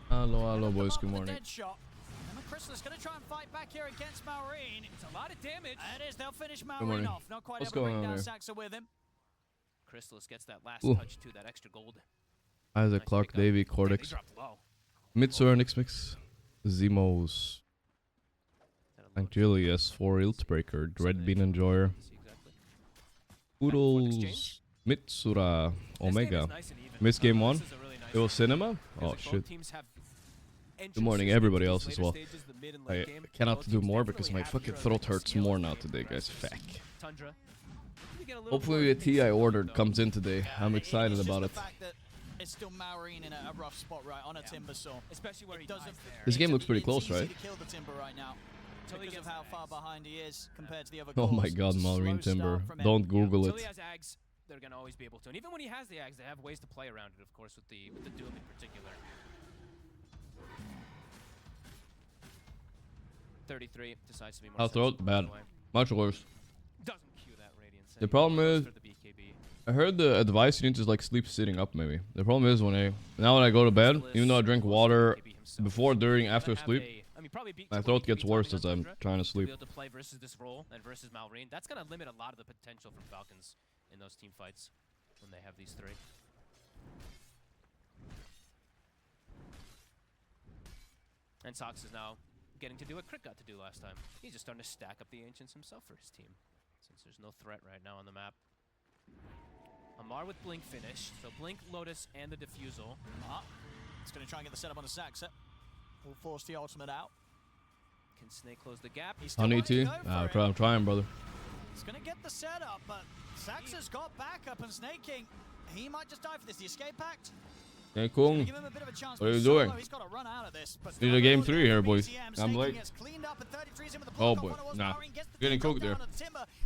Hello, boys. Good morning. Crystal's going to try and fight back here against Malrine. It's a lot of damage. It is. They'll finish Good morning. Malrine off. Not quite What's able to going bring on down here? Saxa with him. Crystal's gets that last Ooh. touch too, that extra gold. Isaac, Nice Clark, pickup. Davey, Damn, they Cortex, dropped low. Mitsur, Nixmix, Zemos, Angeli, S4, Iltbreaker, Dreadbean Enjoyer, Poodles, Mitsura, Omega. Missed game 1? It was cinema? Oh shit. Good morning, everybody else as well. I cannot do more because my fucking throat hurts more now today, guys. Fuck. Hopefully the tea I ordered comes in today. I'm excited about it. It's still Malrine in a rough spot, right, on a timber saw. Especially where he doesn't. This game looks pretty close, right? Kill the timber right now because of how far behind he is compared to the other. Oh my god, Malrine Timber. Don't Google it. They're gonna always be able to, and even when he has the Ags, they have ways to play around it, of course, with the Doom in particular. 33 decides to be more. I'll throw it bad. Much worse. Doesn't cue that radiance. The problem is, I heard the advice you need to like sleep sitting up maybe. The problem is when I go to bed, even though I drink water before, during, after sleep, my throat gets worse as I'm trying to sleep. To play versus this role and versus Malrine, that's gonna limit a lot of the potential from Falcons in those team fights when they have these three. And Sox is now getting to do what Crit got to do last time. He's just starting to stack up the Ancients himself for his team, since there's no threat right now on the map. Amar with Blink finish, so Blink, Lotus, and the Diffusal. It's going to try and get the setup on the Saxa. Will force the ultimate out. Can Snake close the gap? He's still Honey tea? I'm trying, brother. He's going to get the setup, but Saxa's got backup, and Snake King, he might just die for this. The escape pact. Hey, Kung. What are you doing? Need a game 3 here, boys. I'm late. Oh boy, nah. Getting cooked there.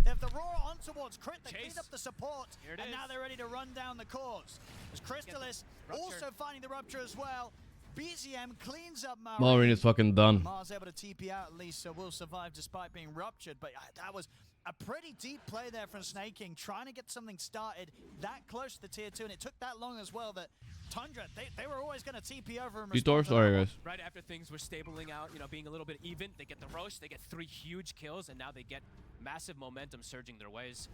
They have the Aurora on towards Crit. They cleaned up the support, and now they're ready to run down the cores. As Crystallis also finding the rupture as well. BZM cleans up Malrine is fucking done. Mars able to TP out at least, so will survive despite being ruptured. But that was a pretty deep play there from Snake King, trying to get something started that close to the tier 2, and it took that long as well that Tundra, they were always going to TP over him. Sorry, guys. Right after things were stabling out, being a little bit even, they get the Roche, they get 3 huge kills, and now they get massive momentum surging their ways.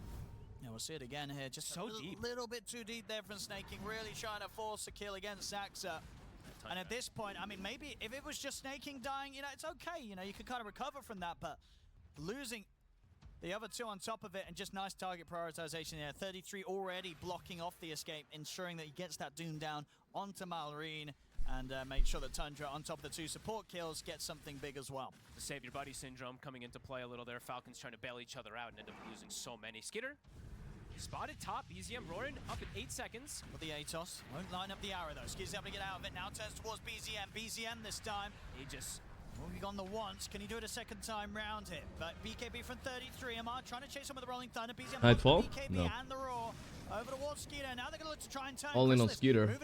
Yeah, we'll see it again here. Just so deep. A little bit too deep there from Snake King, really trying to force a kill against Saxa. And at this point, I mean, maybe if it was just Snake King dying, it's okay. You could kind of recover from that, but losing the other 2 on top of it, and just nice target prioritization there. 33 already blocking off the escape, ensuring that he gets that Doom down onto Malrine, and make sure that Tundra, on top of the 2 support kills, gets something big as well. The save your buddy syndrome coming into play a little there. Falcons trying to bail each other out and end up losing so many. Skitter spotted top, BZM roaring up in 8 seconds. For the Atos, won't line up the arrow though. Skitter's able to get out of it, now turns towards BZM. BZM this time, he just moving on the once. Can he do it a second time round here? But BKB from 33, Amar trying to chase him with the rolling thunder. BZM Nightfall? BKB No. And the Raw over towards Skitter. Now they're going to look to try and turn All in on Skitter.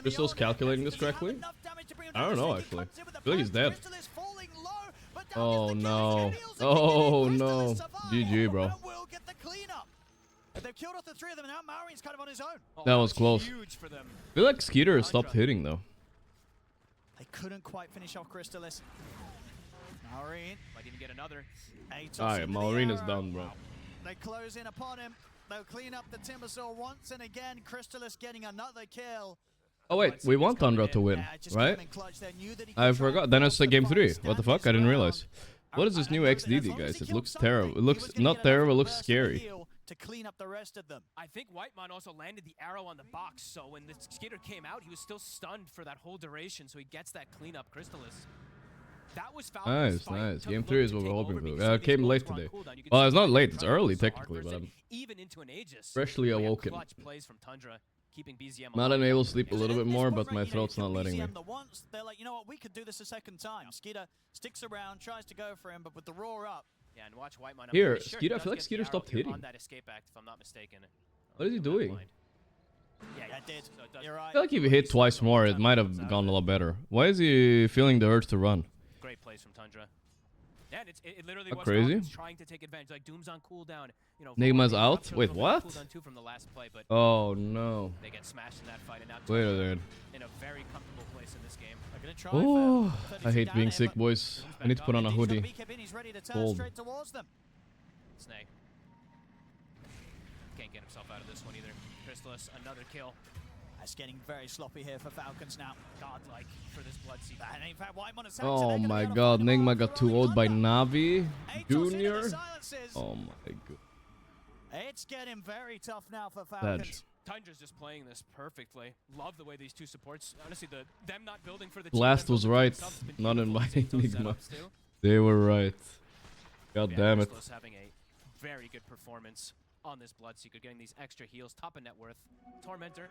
Crystal's calculating this correctly? I don't know, actually. I feel like he's dead. Oh no. Oh no. GG, bro. They've killed off the 3 of them, and now Malrine's kind of on his own. That was close. Huge for them. I feel like Skeeter stopped hitting though. They couldn't quite finish off Crystallis. Malrine might even get another. Alright, Malrine is done, bro. They close in upon him. They'll clean up the Timbersaw once and again. Crystallis getting another kill. Oh wait, we want Tundra to win, right? I forgot. Then it's like game 3. What the fuck? I didn't realize. What is this new XDD, guys? It looks terrible. It looks not terrible. It looks scary. To clean up the rest of them. I think Whitemon also landed the arrow on the box, so when the Skitter came out, he was still stunned for that whole duration, so he gets that cleanup. Crystallis. That was Falcons. Nice. Game 3 is what we're hoping for. It came late today. Well, it's not late. It's early, technically, but I'm freshly awoken. Not unable to sleep a little bit more, but my throat's not letting me. They're like, you know what, we could do this a second time. Skitter sticks around, tries to go for him, but with the roar up. Yeah, and watch Whitemon. Here, Skeeter, I feel like Skeeter stopped hitting. On that escape act, if I'm not mistaken. What is he doing? Yeah, I did. You're right. I feel like if he hit twice more, it might have gone a lot better. Why is he feeling the urge to run? Great plays from Tundra. Yeah, and it literally Not was crazy. Falcons trying to take advantage. Like Doom's on cooldown. You know, Nigma's Forward out? Corruption Wait, was on what? cooldown too from the last play, but Oh no. they get smashed in that fight, and now Wait a Tundra minute. in a very comfortable place in this game. They're gonna try Oh, for I 32 hate down being here, sick, but boys. I need to put on a he's got the hoodie. BKB and he's ready to turn Cold. straight towards them. Snake can't get himself out of this one either. Chrysalis, another kill. It's getting very sloppy here for Falcons now. Godlike for this Bloodseeker. And in fact, Whitemon attacks, Oh and they're my gonna god, find him Nigma off got for only 2-0'd by Tundra. Navi Atos into Junior. the silences. Oh my god. It's getting very tough now for Bad. Falcons. Tundra's just playing this perfectly. Love the way these two supports. Honestly, them not building for the Blast team, was them building right, for themselves has been not beautiful. inviting Atos Nigma. setups too. They were right. God Yeah, damn it. Chrysalis having a very good performance on this Bloodseeker, getting these extra heals, top of net worth. Tormentor,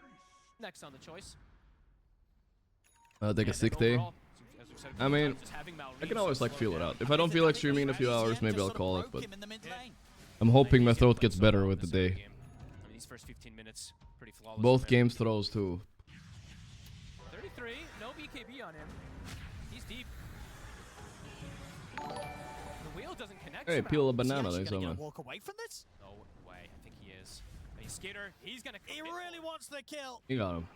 next on the choice. I'll take a And sick then day. overall, as we've said a I few mean, times, just having Maurice I can always like slow feel it down. out. If I don't feel like streaming in a few hours, maybe I'll call it. But Him in the mid lane. I'm hoping my He's throat played gets so better well with the in this early day. game. I mean, these first 15 minutes, pretty flawless. Both from him. games throws too. 33, no BKB on him. He's deep. The wheel doesn't connect. Hey, somehow. peel a Is he banana. actually Thanks so gonna much. walk away from this? No way. I think he is. He's Skitter. He's gonna. He really wants the kill. You got him.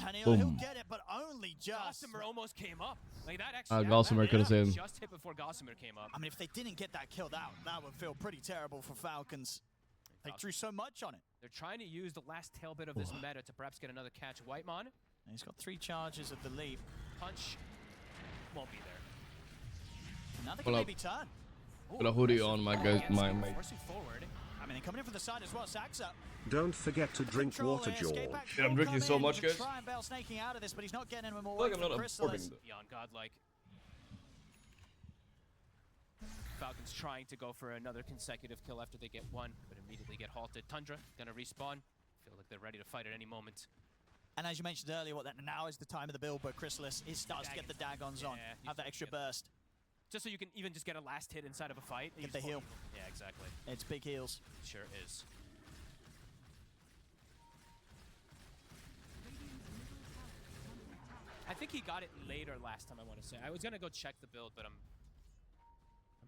And he'll Boom. get it, but only just. Gossamer almost came up. Like that actually. Gossamer could have saved him. Just hit before Gossamer came up. I mean, if they didn't get that kill, that would feel pretty terrible for Falcons. They threw so much on it. They're trying to use the last tail bit of this meta to perhaps get another catch. Whitemon, And he's got 3 charges of the lead. punch, won't be there. Now they Pull can up. maybe turn. Put a hoodie on, my guys. My Forcing forward. I mean, they're coming in from the side as well. Sacks up. Don't forget to drink Control water, here, escape George. back Shit, I'm will drinking come so in. much, He'll guys. try and bail snaking out of this, but he's not getting him more I feel like away I'm from not absorbing Chrysalis. this. Beyond godlike. Falcons trying to go for another consecutive kill after they get one, but immediately get halted. Tundra gonna respawn. Feel like they're ready to fight at any moment. And as you mentioned earlier, now is the time of the build, but Chrysalis starts to get the Dagons on, Yeah, have that extra burst. Just so you can even just get a last hit inside of a fight. Get the heal. Yeah, exactly. It's big heals. Sure is. I think he got it later last time, I want to say. I was going to go check the build, but I'm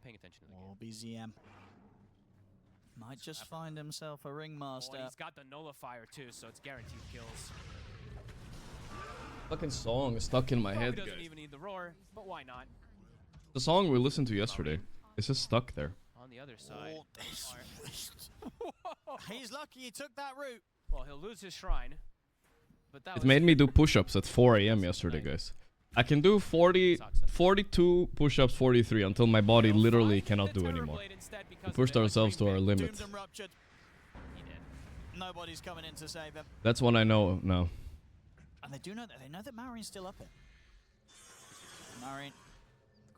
paying attention to the game. Oh, BZM. Might just find himself a ringmaster. Oh, he's got the nullifier too, so it's guaranteed kills. Fucking song is stuck in my Probably head, doesn't guys. even need the roar, but why not? The song we listened to yesterday. It's just stuck there. On the other side. He's lucky he took that route. Well, he'll lose his shrine. But that It was made me do push-ups at 4 a.m. yesterday, guys. I can do 42 push-ups, 43 until my body literally cannot do anymore. We pushed ourselves to our limit. Doomed and ruptured. He did. Nobody's coming in to save him. That's what I know now. And they do know that. They know that Marine's still up here. Marine,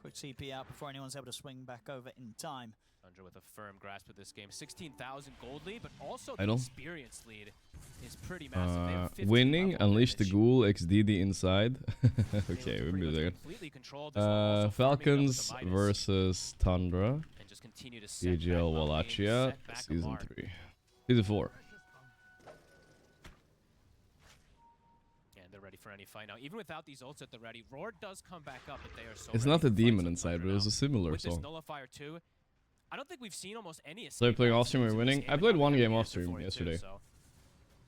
quick TP out before anyone's able to swing back over in time. Tundra with a firm grasp of this game. 16,000 gold lead, but also the Idle. experience lead is pretty massive. They have 15 Winning, level unleash the damage. ghoul, XDD inside. They Okay, look we'll pretty do much that. completely controlled, this one also farming it up with Falcons the Midas, versus Tundra. and just continue to set back PGL Mavi, Wallachia, set back season Amar. 3. Season 4. And they're ready for any fight now. Even without these ults at the ready, Roar does come back up, but they are so It's ready not a to fight demon some inside, Tundra but it was now. a similar With this song. nullifier too, I don't think we've seen almost any So you're escape playing routes off stream in or this winning? game, I and played now one we have game years off stream before it too, yesterday. so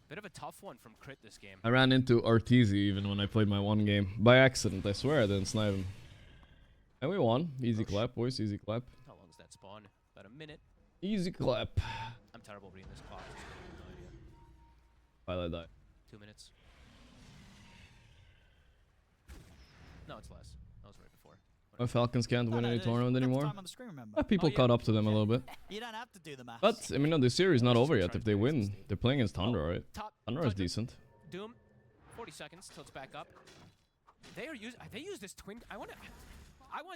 bit of a tough one from Crit this game. I ran into Arteezy even when I played my one game. By accident, I swear I didn't snipe him. And we won. Easy clap, boys. Easy clap. How long is that spawn? About a minute. Easy clap. I'm terrible reading this clock. No idea. While I die. 2 minutes. No, it's less. That was right before. My Falcons can't win any tournament anymore. Time on the screen, remember? People yeah. caught up to them a little bit. You don't have to do the maths. But, I mean, no, the series is not over yet. If they win, they're playing against Tundra, right? Top. Tundra is decent. Doom. 40 seconds till it's back up. They are using. They use this twin. I want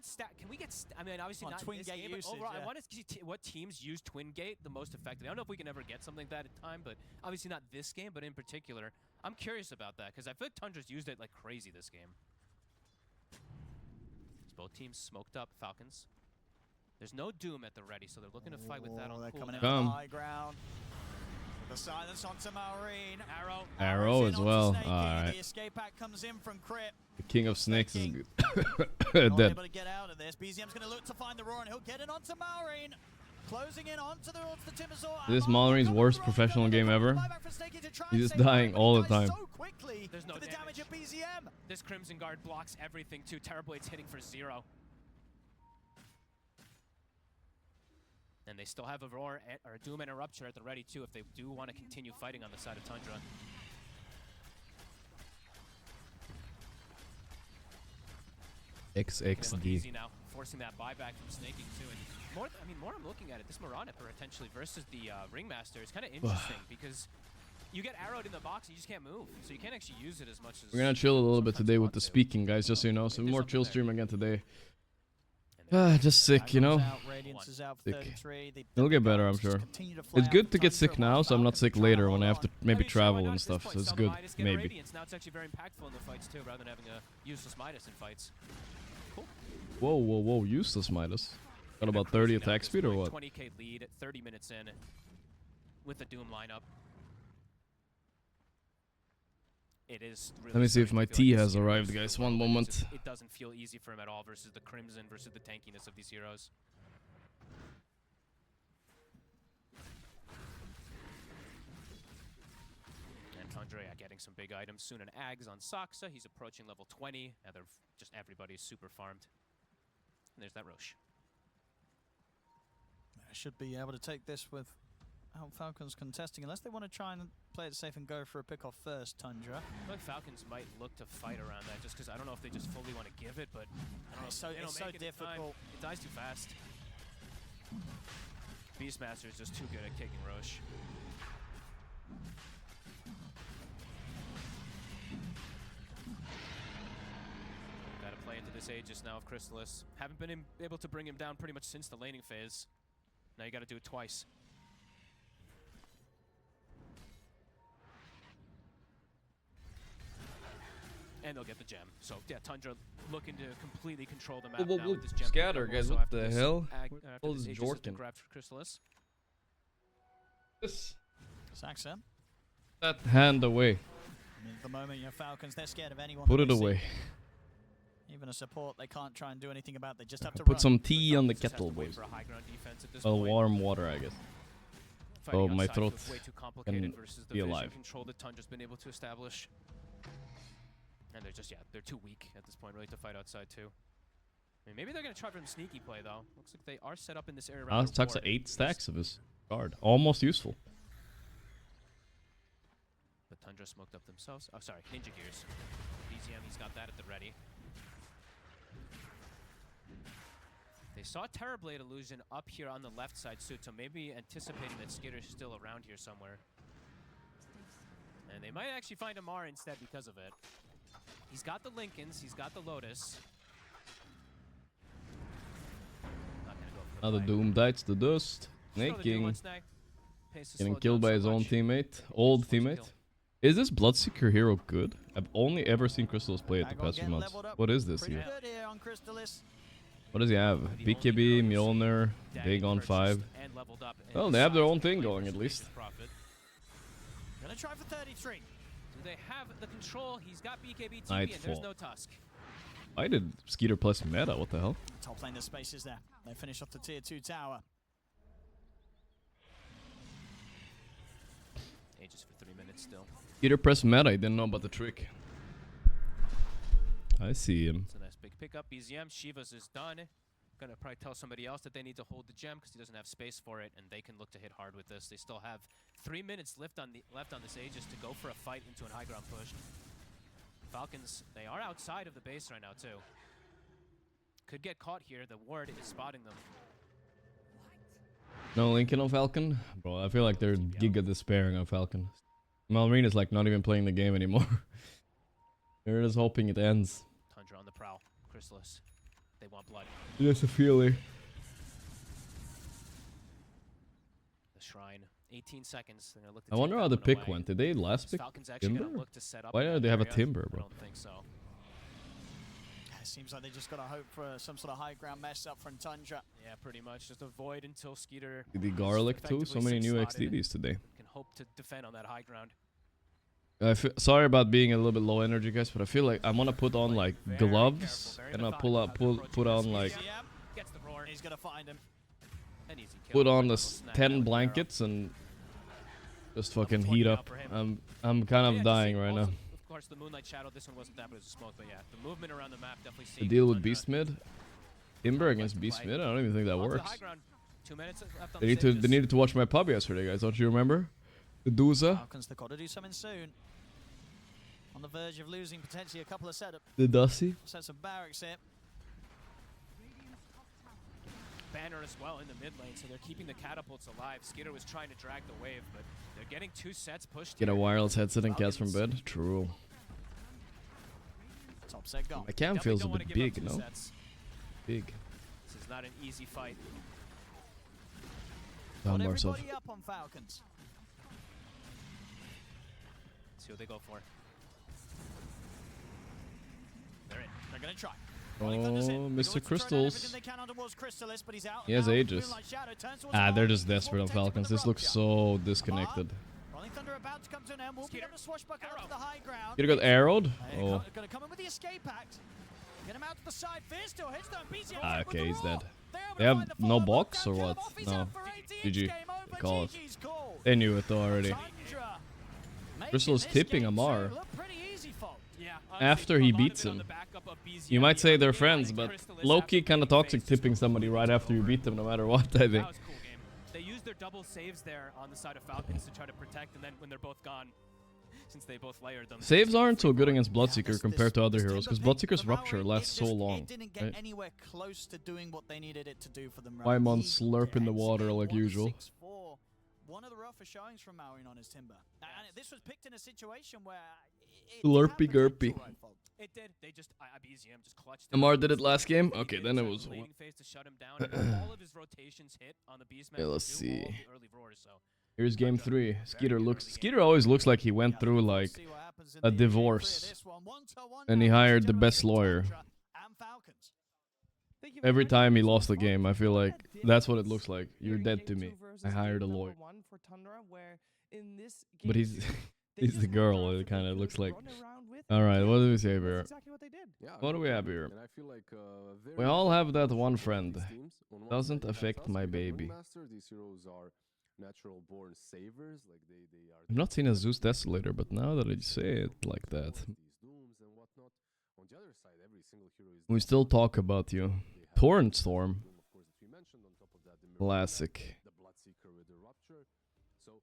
stat. Can we get? I mean, obviously On not twin in this gate game, but usage, overall, yeah. I want to see what teams use twin gate the most effectively. I don't know if we can ever get something like that at time, but obviously not this game. But in particular, I'm curious about that because I feel like Tundra's used it like crazy this game. Both teams smoked up. Falcons. There's no Doom at the ready, so they're looking to fight with that on they're coming in cooldown. on Come. the high ground. The silence onto Maureen. Arrow as well. Snaky. Alright. The escape pack comes in from Crypt. The king of snakes is Not dead. able to get out of this. BZM's going to look to find the Aurora, and he'll get it onto Maureen. Closing in onto the Timbersaw. This is Mallory's worst professional game ever. He's just dying all the time. So quickly There's no for the damage of BZM. This Crimson Guard blocks everything too. Terrorblade's hitting for 0. And they still have Aurora or Doom and a Rupture at the ready too if they do want to continue fighting on the side of Tundra. XXD. Easy now, forcing that buyback from snaking too. And more, more I'm looking at it, this Mirana potentially versus the Ringmaster is kind of interesting because you get arrowed in the box and you just can't move, so you can't actually use it as much as. We're gonna chill a little bit today with the speaking, guys, just so you know. Some more chill stream again today. Just sick, you know. Sick. It'll get better, I'm sure. It's good to get sick now, so I'm not sick later when I have to maybe travel and stuff. So it's good, maybe. Now it's actually very impactful in the fights too, rather than having a useless Midas in fights. Cool. Whoa, whoa, whoa! Useless Midas. Got about 30 attack speed or what? 20k lead, 30 minutes in, with the Doom lineup. It is really. Let me see if my tea has like arrived, guys. One moment. It doesn't feel easy for him at all versus the Crimson, versus the tankiness of these heroes. And Tundra getting some big items soon. An Ags on Saksa. He's approaching level 20. Now they're just everybody's super farmed. And there's that Roche. I should be able to take this with Falcons contesting, unless they want to try and play it safe and go for a pick-off first, Tundra. I feel like Falcons might look to fight around that just because I don't know if they just fully want to give it, but I don't know. It's so difficult. It dies too fast. Beastmaster is just too good at kicking Roche. Gotta play into this Aegis now of Chrysalis. Haven't been able to bring him down pretty much since the laning phase. Now you gotta do it twice. And they'll get the gem. So yeah, Tundra looking to completely control the map now with this gem. Scatter, guys, what the hell? All this Jorkin grab for Chrysalis. This. Saxon. That hand away. I mean, at the moment, your Falcons, they're scared of anyone. Put it away. Even a support, they can't try and do anything about. They just have to Put run. some tea on the kettle, boys. Well, warm water, I guess. Oh, my throat can be alive. Control that Tundra's been able to establish. And they're just, they're too weak at this point, really, to fight outside, too. I mean, maybe they're going to try for some sneaky play, though. Looks like they are set up in this area around Talks to 8 stacks of his guard. Almost useful. But Tundra smoked up themselves. Oh, sorry, Ninja Gears. BZM, he's got that at the ready. They saw Terrorblade illusion up here on the left side, so maybe anticipating that Skitter's still around here somewhere. And they might actually find Amar instead because of it. He's got the Lincolns, he's got the Lotus. Not gonna go for Now the Doom bites the dust. Snaking. Getting killed by his own teammate. Old teammate. Is this Bloodseeker hero good? I've only ever seen Crystals play it the past few months. What is this here? What does he have? BKB, Mjolnir, Dagon 5. Well, they have their own thing going at least. Gonna try for 33. Do they have the control? He's got BKB TV and there's no Tusk. Why did Skeeter plus meta? What the hell? Top lane, the space is there. They finish off the tier 2 tower. Aegis for 3 minutes still. Skeeter press meta. I didn't know about the trick. I see him. It's a nice big pickup. BZM, Shivas is done. Gonna probably tell somebody else that they need to hold the gem because he doesn't have space for it, and they can look to hit hard with this. They still have 3 minutes left on this Aegis to go for a fight into an high ground push. Falcons, they are outside of the base right now too. Could get caught here. The ward is spotting them. No Lincoln on Falcon? Bro, I feel like they're giga despairing on Falcon. Malrine is like not even playing the game anymore. They're just hoping it ends. Tundra on the prowl. Chrysalis. They want blood. Just a feeling. The shrine. 18 seconds. They're gonna look to I wonder how the pick away. went. Did they last pick Falcons actually Timber? gonna look to set up Why do they have a Timber, bro? I don't think so. It seems like they just gotta hope for some sort of high ground mess up from Tundra. Yeah, pretty much. Just avoid until Skeeter. The garlic too. So many new XDDs today. Can hope to defend on that high ground. Sorry about being a little bit low energy, guys, but I feel like I want to put on like gloves and I'll put on like He's gonna find him. put on the 10 blankets and just fucking heat up. I'm kind of dying right now. Of course, the Moonlight Shadow. This one wasn't that, but it was a smoke. But yeah, the movement around the map definitely seems. The deal with Beast Mid, Timber against Beast Mid. I don't even think that works. 2 minutes left on They needed to watch my pub yesterday, guys. Don't you remember? The Dooza. Falcons, they've got to do something soon. On the verge of losing potentially a couple of The Dusty. sets of barracks here. Banner as well in the mid lane, so they're keeping the catapults alive. Skitter was trying to drag the wave, but they're getting 2 sets pushed. Get a wireless headset and cast from bed. True. Top set gone. My cam feels a bit big, no? Big. This is not an easy fight. Down Got myself. everybody up on Falcons. Let's see what they go for. They're in. They're gonna try. Oh, Mr. Crystals. But he's out He has now. ages. Moonlight Shadow turns towards Ah, goal. they're just desperate on Falcons. This looks so disconnected. Rolling Thunder about to come to an end. Will be able to swashbuckle up to the high ground. Skitter got arrowed. They're Oh. gonna come in with the escape act. Get him out to the side. Fear still hits them. PGL Ah, with okay, the he's roar. dead. They're able They to have find the no follow-up. box or Down what? off, he's No. out for 18. GG. Game over. They call it. GG's call. They knew it though already. Tundra making Crystal's this tipping game Amar. look pretty easy, folks. Yeah, After he beats him. You might say they're friends, but low-key kind of toxic tipping somebody right after you beat them, no matter what, I think. That was a cool game. They used their double saves there on the side of Falcons to try to protect, and then when they're both gone, since they both layered them. Saves aren't so good against Bloodseeker compared to other heroes, because Bloodseeker's Rupture lasts so long. It didn't get Right? anywhere close to doing what they needed it to do for them. Paimon He slurp in the water had like usual. 1-6-4. One of the rougher showings from Maureen on his Timber. And this was picked in a situation where it Slurpy had gurpy. potential, right, folks? It did. They just IBZM just clutched him. Amar did it last game? He Okay, did then it exactly was... waiting phase to shut him down, and all of his rotations hit on the beast Yeah, man let's to do all see. the early roars, so. Here's game 3. Skeeter always looks like he went through like See what happens in a the game three of divorce. this one. 1-1 And he now. hired the General best between lawyer. Tundra and Falcons. Every time he lost the game, I feel like that's what it looks like. You're dead to me. I hired a lawyer. But he's he's the girl. It kind of looks like. All right, what do we say here? What do we have here? We all have that one friend. Doesn't affect my baby. I've not seen a Zeus Desolator, but now that I say it like that, we still talk about you. Torrent Storm. Classic.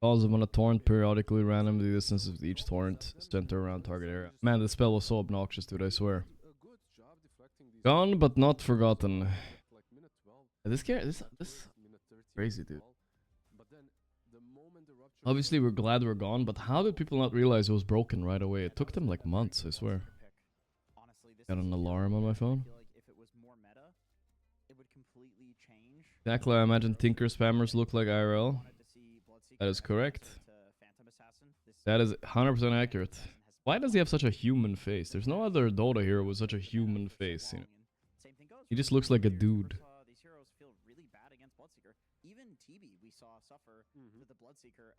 Calls upon a torrent periodically randomly distances with each torrent center around target area. Man, this spell was so obnoxious, dude, I swear. Gone but not forgotten. This crazy, dude. Obviously, we're glad we're gone, but how did people not realize it was broken right away? It took them like months, I swear. Got an alarm on my phone. Exactly, I imagine Tinker spammers look like IRL. That is correct. That is 100% accurate. Why does he have such a human face? There's no other Dota hero with such a human face, you know. He just looks like a dude.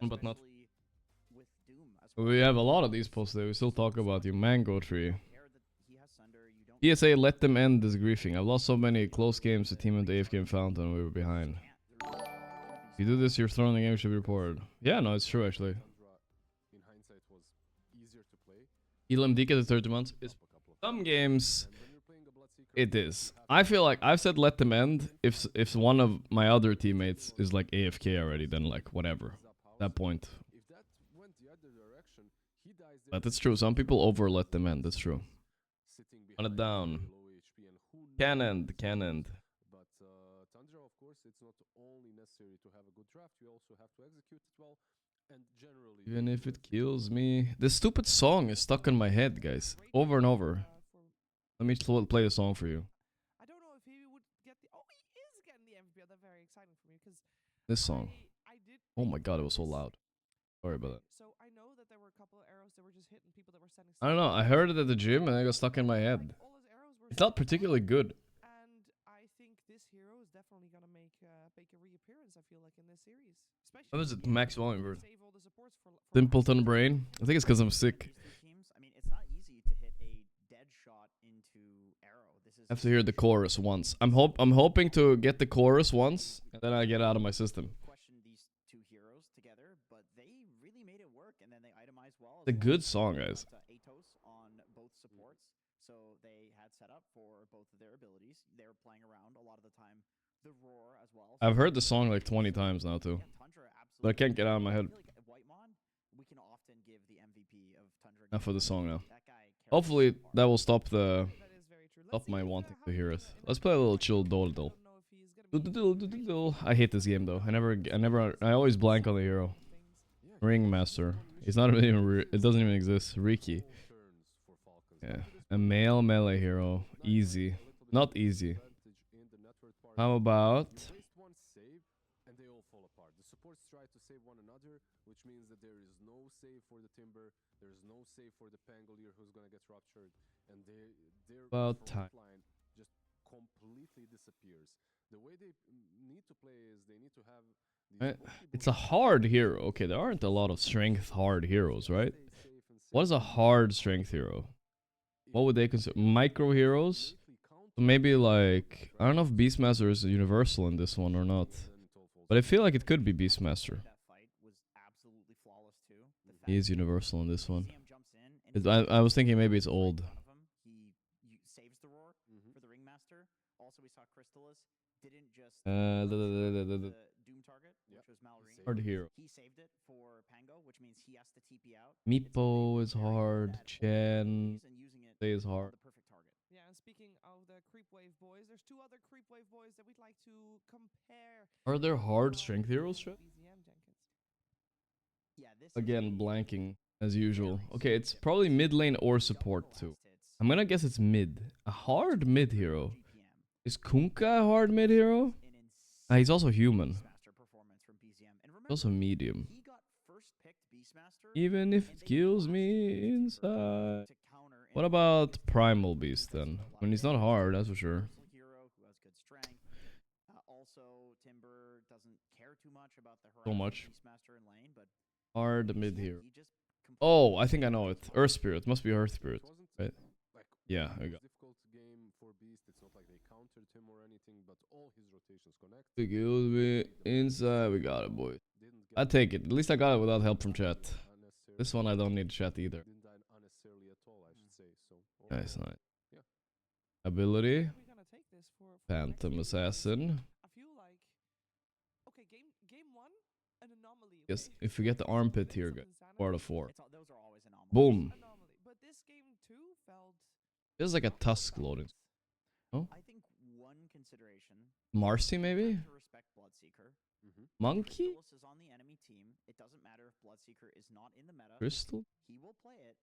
But not. We have a lot of these posts there. We still talk about you. Mango Tree. PSA, let them end this griefing. I've lost so many close games to team and the AF game fountain and we were behind. If you do this, you're thrown the game should be reported. Yeah, no, it's true actually. Elam DK to 30 months. Some games, it is. I feel like I've said let them end. If one of my other teammates is like AFK already, then like whatever. At that point. But it's true. Some people over let them end. That's true. On it down. Can end. Can end. But Tundra, of course, it's not only necessary to have a good draft, you also have to execute it well. And generally, even if it kills me. This stupid song is stuck in my head, guys. Over and over. Let me play the song for you. I don't know if he would get the... Oh, he is getting the MVP. That's very exciting for me because... This song. Oh my god, it was so loud. Sorry about that. So I know that there were a couple of arrows that were just hitting people that were sending... I don't know. I heard it at the gym and it got stuck in my head. It's not particularly good. And I think this hero is definitely going to make a reappearance, I feel like, in this series. Especially What is it? Max volume version. save all the support Simpleton brain. I think it's because I'm sick. I mean, it's not easy to hit a dead shot into arrow. This is I have to hear the chorus once. I'm hoping to get the chorus once, and then I get out of my system. question these two heroes together, but they really made it work, and then they itemized well. It's a good song, guys. Atos on both supports, so they had set up for both of their abilities. They were playing around a lot of the time. The roar as well. I've heard the song like 20 times now too, but I can't get it out of my head. We can often give the MVP of Tundra. Enough for the song now. Hopefully that will stop my wanting to hear it. Let's play a little chill doodle. I hate this game though. I always blank on the hero. Ringmaster. He's not even. It doesn't even exist. Riki. Yeah, a male melee hero. Easy. Not easy. How about? One save and they all fall apart. The supports try to save one another, which means that there is no save for the Timber, there is no save for the Pangolier who's gonna get ruptured, and their About front line just completely disappears. The way they need to play is they need to have It's a hard hero. Okay, there aren't a lot of strength hard heroes, right? What is a hard strength hero? What would they consider? Micro heroes? Maybe like, I don't know if Beastmaster is universal in this one or not, but I feel like it could be Beastmaster. He is universal in this one. I was thinking maybe it's old. He saves the roar for the Ringmaster. Also, we saw Crystallis didn't just the Doom target, which was Malrine. Hard hero. He saved it for Pango, which means he has to TP out. Meepo is hard. Chen is hard. Yeah, and speaking of the Creep Wave boys, there's two other Creep Wave boys that we'd like to compare. Are there hard strength heroes, Chet? Yeah, this Again, blanking as usual. Okay, it's probably mid lane or support too. I'm gonna guess it's mid. A hard mid hero. Is Kunkka a hard mid hero? He's also human. He's also medium. Even if it kills me inside. What about Primal Beast then? When he's not hard, that's for sure. So much. Hard mid hero. Oh, I think I know it. Earth Spirit. Must be Earth Spirit. Right? Yeah, I got it. Difficult game for Beast. It's not like they countered him or anything, but all his rotations connect. It kills me inside. We got it, boy. I take it. At least I got it without help from chat. This one I don't need chat either. Didn't die unnecessarily at all, I should say. So Nice, nice. Yeah. Ability. Phantom Assassin. I feel like okay, game one, an anomaly. Yes, if we get the armpit here, guys. 4 out of 4. Those are always anomalies. Boom. But this game too felt. This is like a Tusk loading. Oh? I think one consideration. Marcy, maybe? To respect Bloodseeker. Monkey? Crystallis is on the enemy team. It doesn't matter if Bloodseeker is not in the meta. Crystal? He will play it.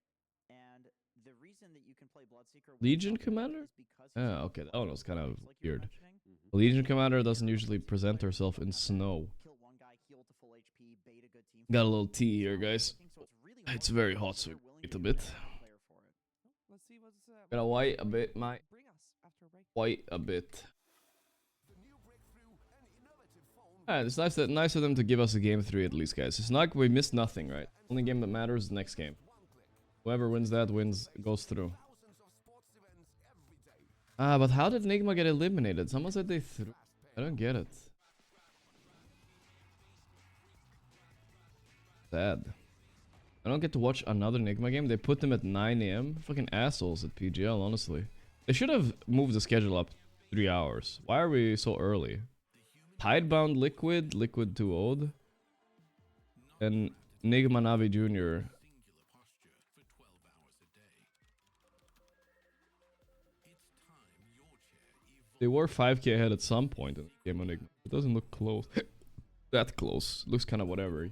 And the reason that you can play Bloodseeker Legion Commander? Yeah, okay, that one was kind of weird. The Legion Commander doesn't usually present herself in snow. Got a little tea here, guys. It's very hot, so wait a bit. Gotta wait a bit, mate. Wait a bit. It's nice of them to give us a game 3 at least, guys. It's not like we missed nothing, right? Only game that matters is the next game. Whoever wins that goes through. But how did Nigma get eliminated? Someone said they threw. I don't get it. Sad. I don't get to watch another Nigma game. They put them at 9 AM. Fucking assholes at PGL, honestly. They should have moved the schedule up 3 hours. Why are we so early? Tidebound Liquid too old. And Nigma Navi Jr. They were 5k ahead at some point in the game. It doesn't look close. That close. Looks kind of whatever.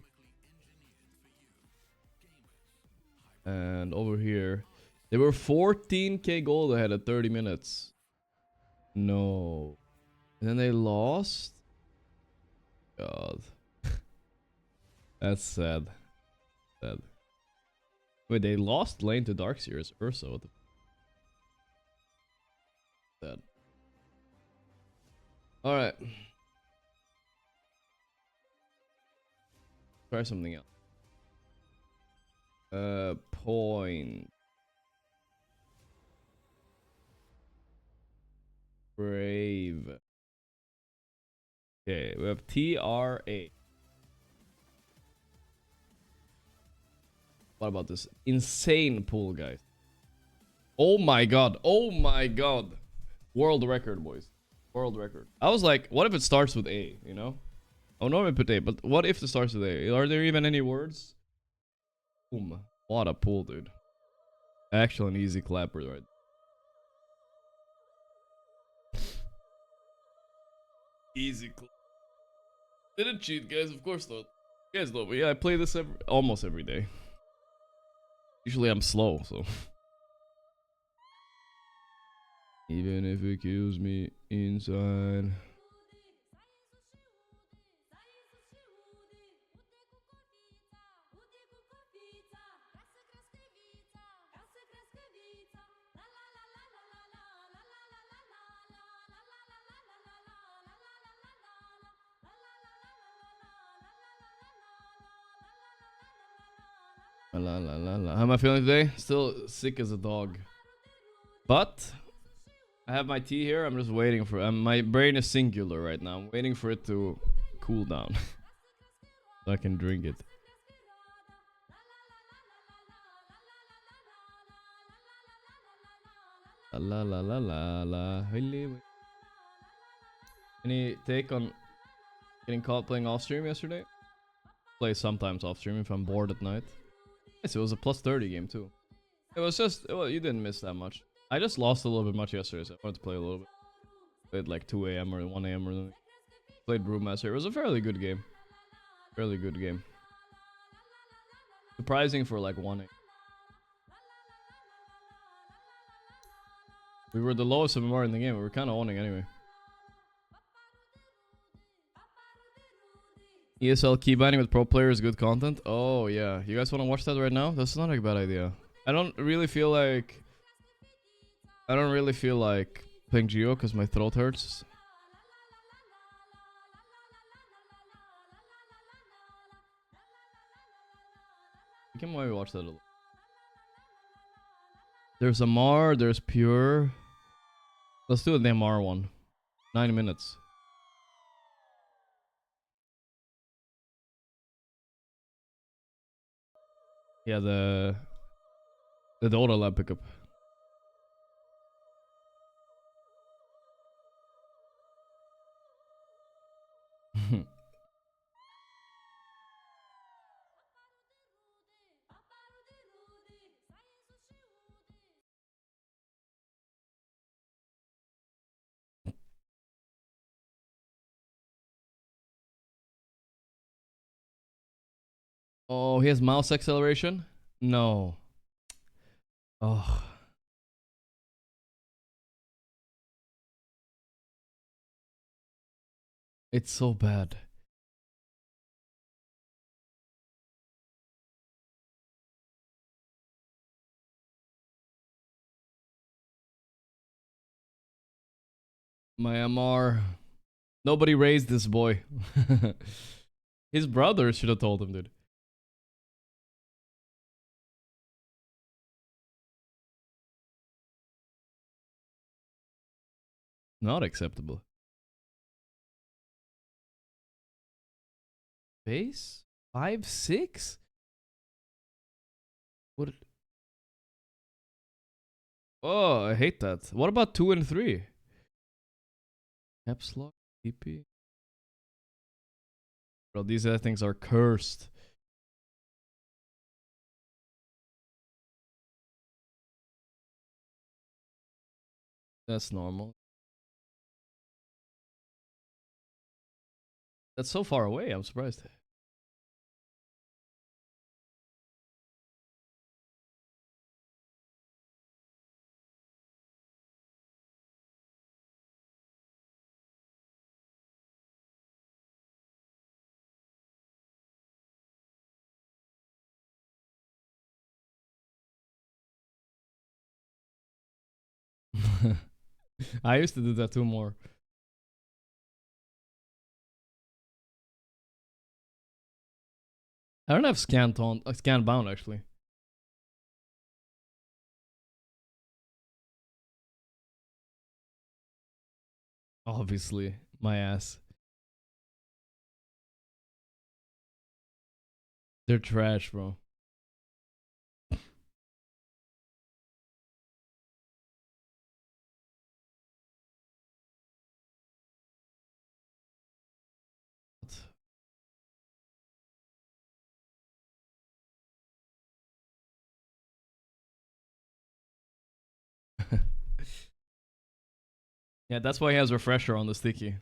And over here, they were 14k gold ahead at 30 minutes. No. And then they lost. God. That's sad. Sad. Wait, they lost lane to Darkseer's Ursa. What the sad. Alright. Try something else. Point. Brave. Okay, we have TRA. What about this insane pool, guys? Oh my god. Oh my god. World record, boys. World record. I was like, what if it starts with A, you know? Oh, normally put A, but what if it starts with A? Are there even any words? Boom. What a pool, dude. Actually an easy clapper, right? Easy clap. Didn't cheat, guys. Of course not. You guys know me. Yeah, I play this almost every day. Usually I'm slow, so. Even if it kills me inside. La la la la. How am I feeling today? Still sick as a dog. But I have my tea here. I'm just waiting for my brain is singular right now. I'm waiting for it to cool down. So I can drink it. La la la la la. Any take on getting caught playing off stream yesterday? Play sometimes off stream if I'm bored at night. Yes, it was a plus 30 game too. It was just, well, you didn't miss that much. I just lost a little bit much yesterday, so I wanted to play a little bit. Played like 2 a.m. or 1 a.m. or something. Played Brewmaster. It was a fairly good game. Fairly good game. Surprising for like 1 a.m. We were the lowest MMR in the game. We were kind of owning anyway. ESL keybinding with pro players, good content. Oh yeah, you guys want to watch that right now? That's not a bad idea. I don't really feel like playing Geo because my throat hurts. We can maybe watch that a little. There's a Mar, there's Pure. Let's do the Mar one. 9 minutes. Yeah, the Dota lab pickup. Oh, he has mouse acceleration? No. Oh. It's so bad. My MR. Nobody raised this boy. His brother should have told him, dude. Not acceptable. Base? 5-6? What? Oh, I hate that. What about 2 and 3? Caps lock, TP. Bro, these things are cursed. That's normal. That's so far away, I'm surprised. I used to do that too more. I don't have scan bound actually. Obviously, my ass. They're trash, bro. Yeah, that's why he has refresher on the sticky.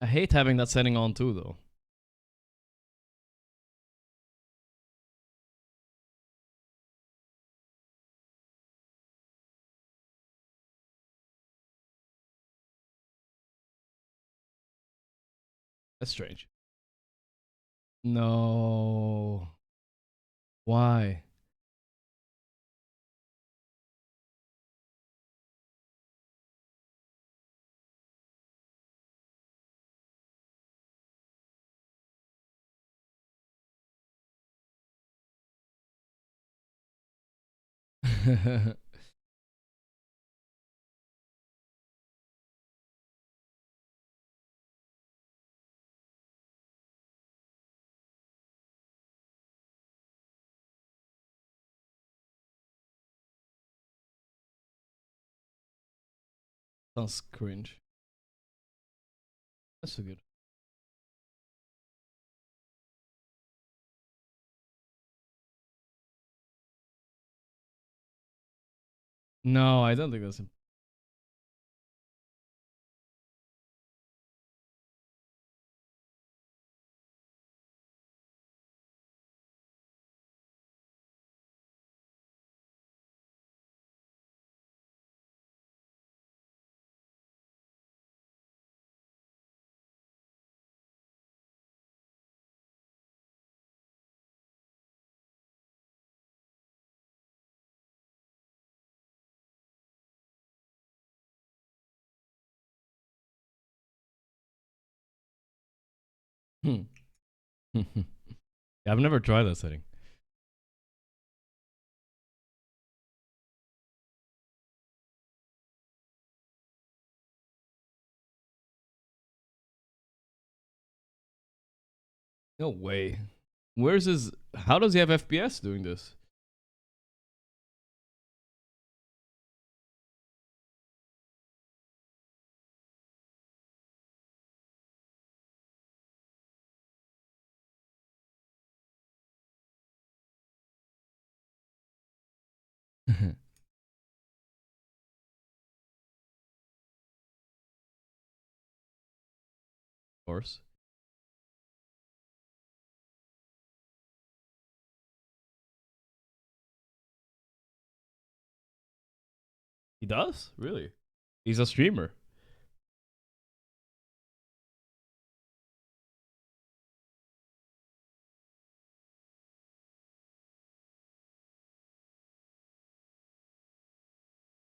I hate having that setting on too, though. That's strange. No. Why? Sounds cringe. That's so good. No, I don't think that's him. Hmm. Yeah, I've never tried that setting. No way. Where's his? How does he have FPS doing this? Of course. He does? Really? He's a streamer.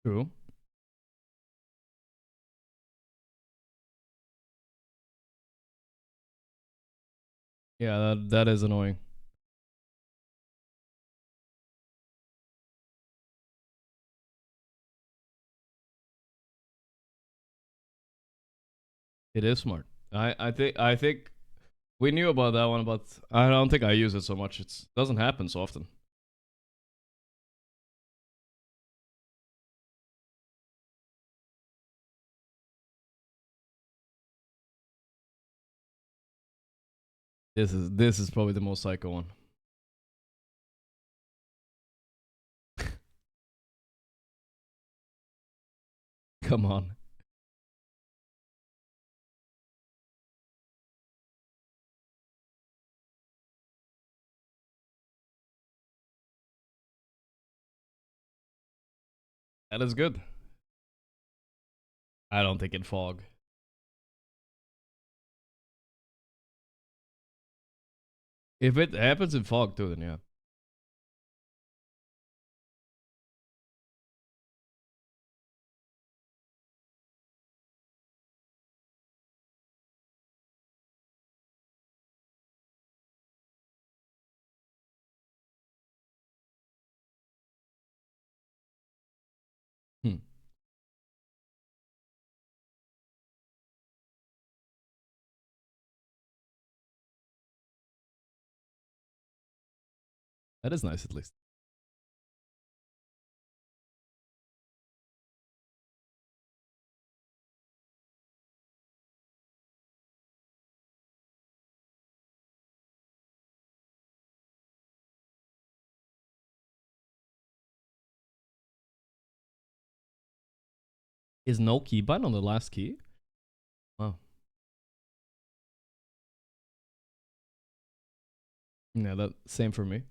True. Yeah, that is annoying. It is smart. I think we knew about that one, but I don't think I use it so much. It doesn't happen so often. This is probably the most psycho one. Come on. That is good. I don't think in fog. If it happens in fog too, then yeah. That is nice at least. Is no keybind on the last key? Wow. Yeah, that same for me.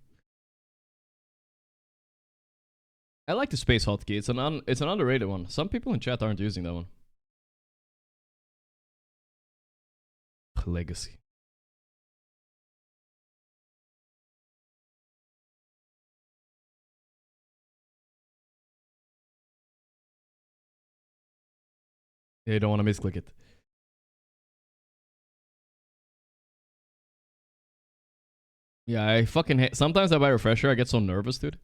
I like the space hotkey. It's an underrated one. Some people in chat aren't using that one. Legacy. Yeah, you don't want to misclick it. Yeah, I fucking hate. Sometimes I buy refresher. I get so nervous, dude.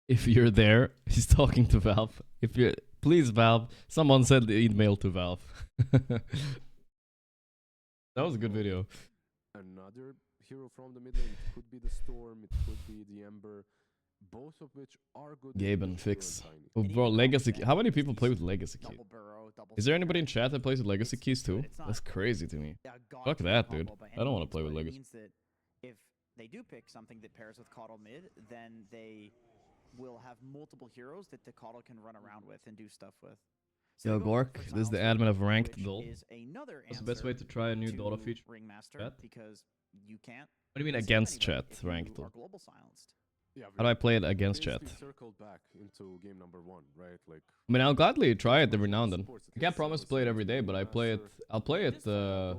If you're there, he's talking to Valve. If you please, Valve, someone send the email to Valve. That was a good video. Another hero from the mid lane. It could be the Storm, it could be the Ember, both of which are good. Gaben, Fix. Oh, bro, Legacy. How many people play with Legacy keys? Is there anybody in chat that plays with Legacy keys too? That's crazy to me. Fuck that, dude. I don't want to play with Legacy. If they do pick something that pairs with Coddle mid, then they will have multiple heroes that the Coddle can run around with and do stuff with. Yo, Gorgc, this is the admin of Ranked Duel. What's the best way to try a new Dota feature? Chat? Because you can't. What do you mean against chat, Ranked Duel? Yeah, How do I play it against chat? Circled back into game number 1, right? Like, I mean, I'll gladly try it every now and then. I can't promise to play it every day, but I play it. I'll play it. with the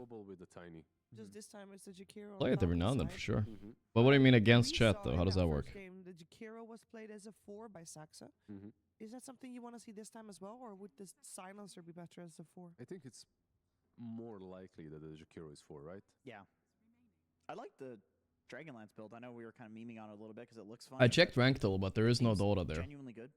tiny. Just this time it's the Jakiro. Play it every now and then side. for sure. Mhm. But what do you mean against We chat saw though? in How does that first work? Game, the Jakiro was played as a 4 by Saxa. Mhm. Is that something you want to see this time as well, or would this silencer be better as a 4? I think it's more likely that the Jakiro is 4, right? Yeah. I like the Dragonlance build. I know we were kind of memeing on it a little bit because it looks fun. I checked Ranked Duel, but there is no Dota there. Genuinely good.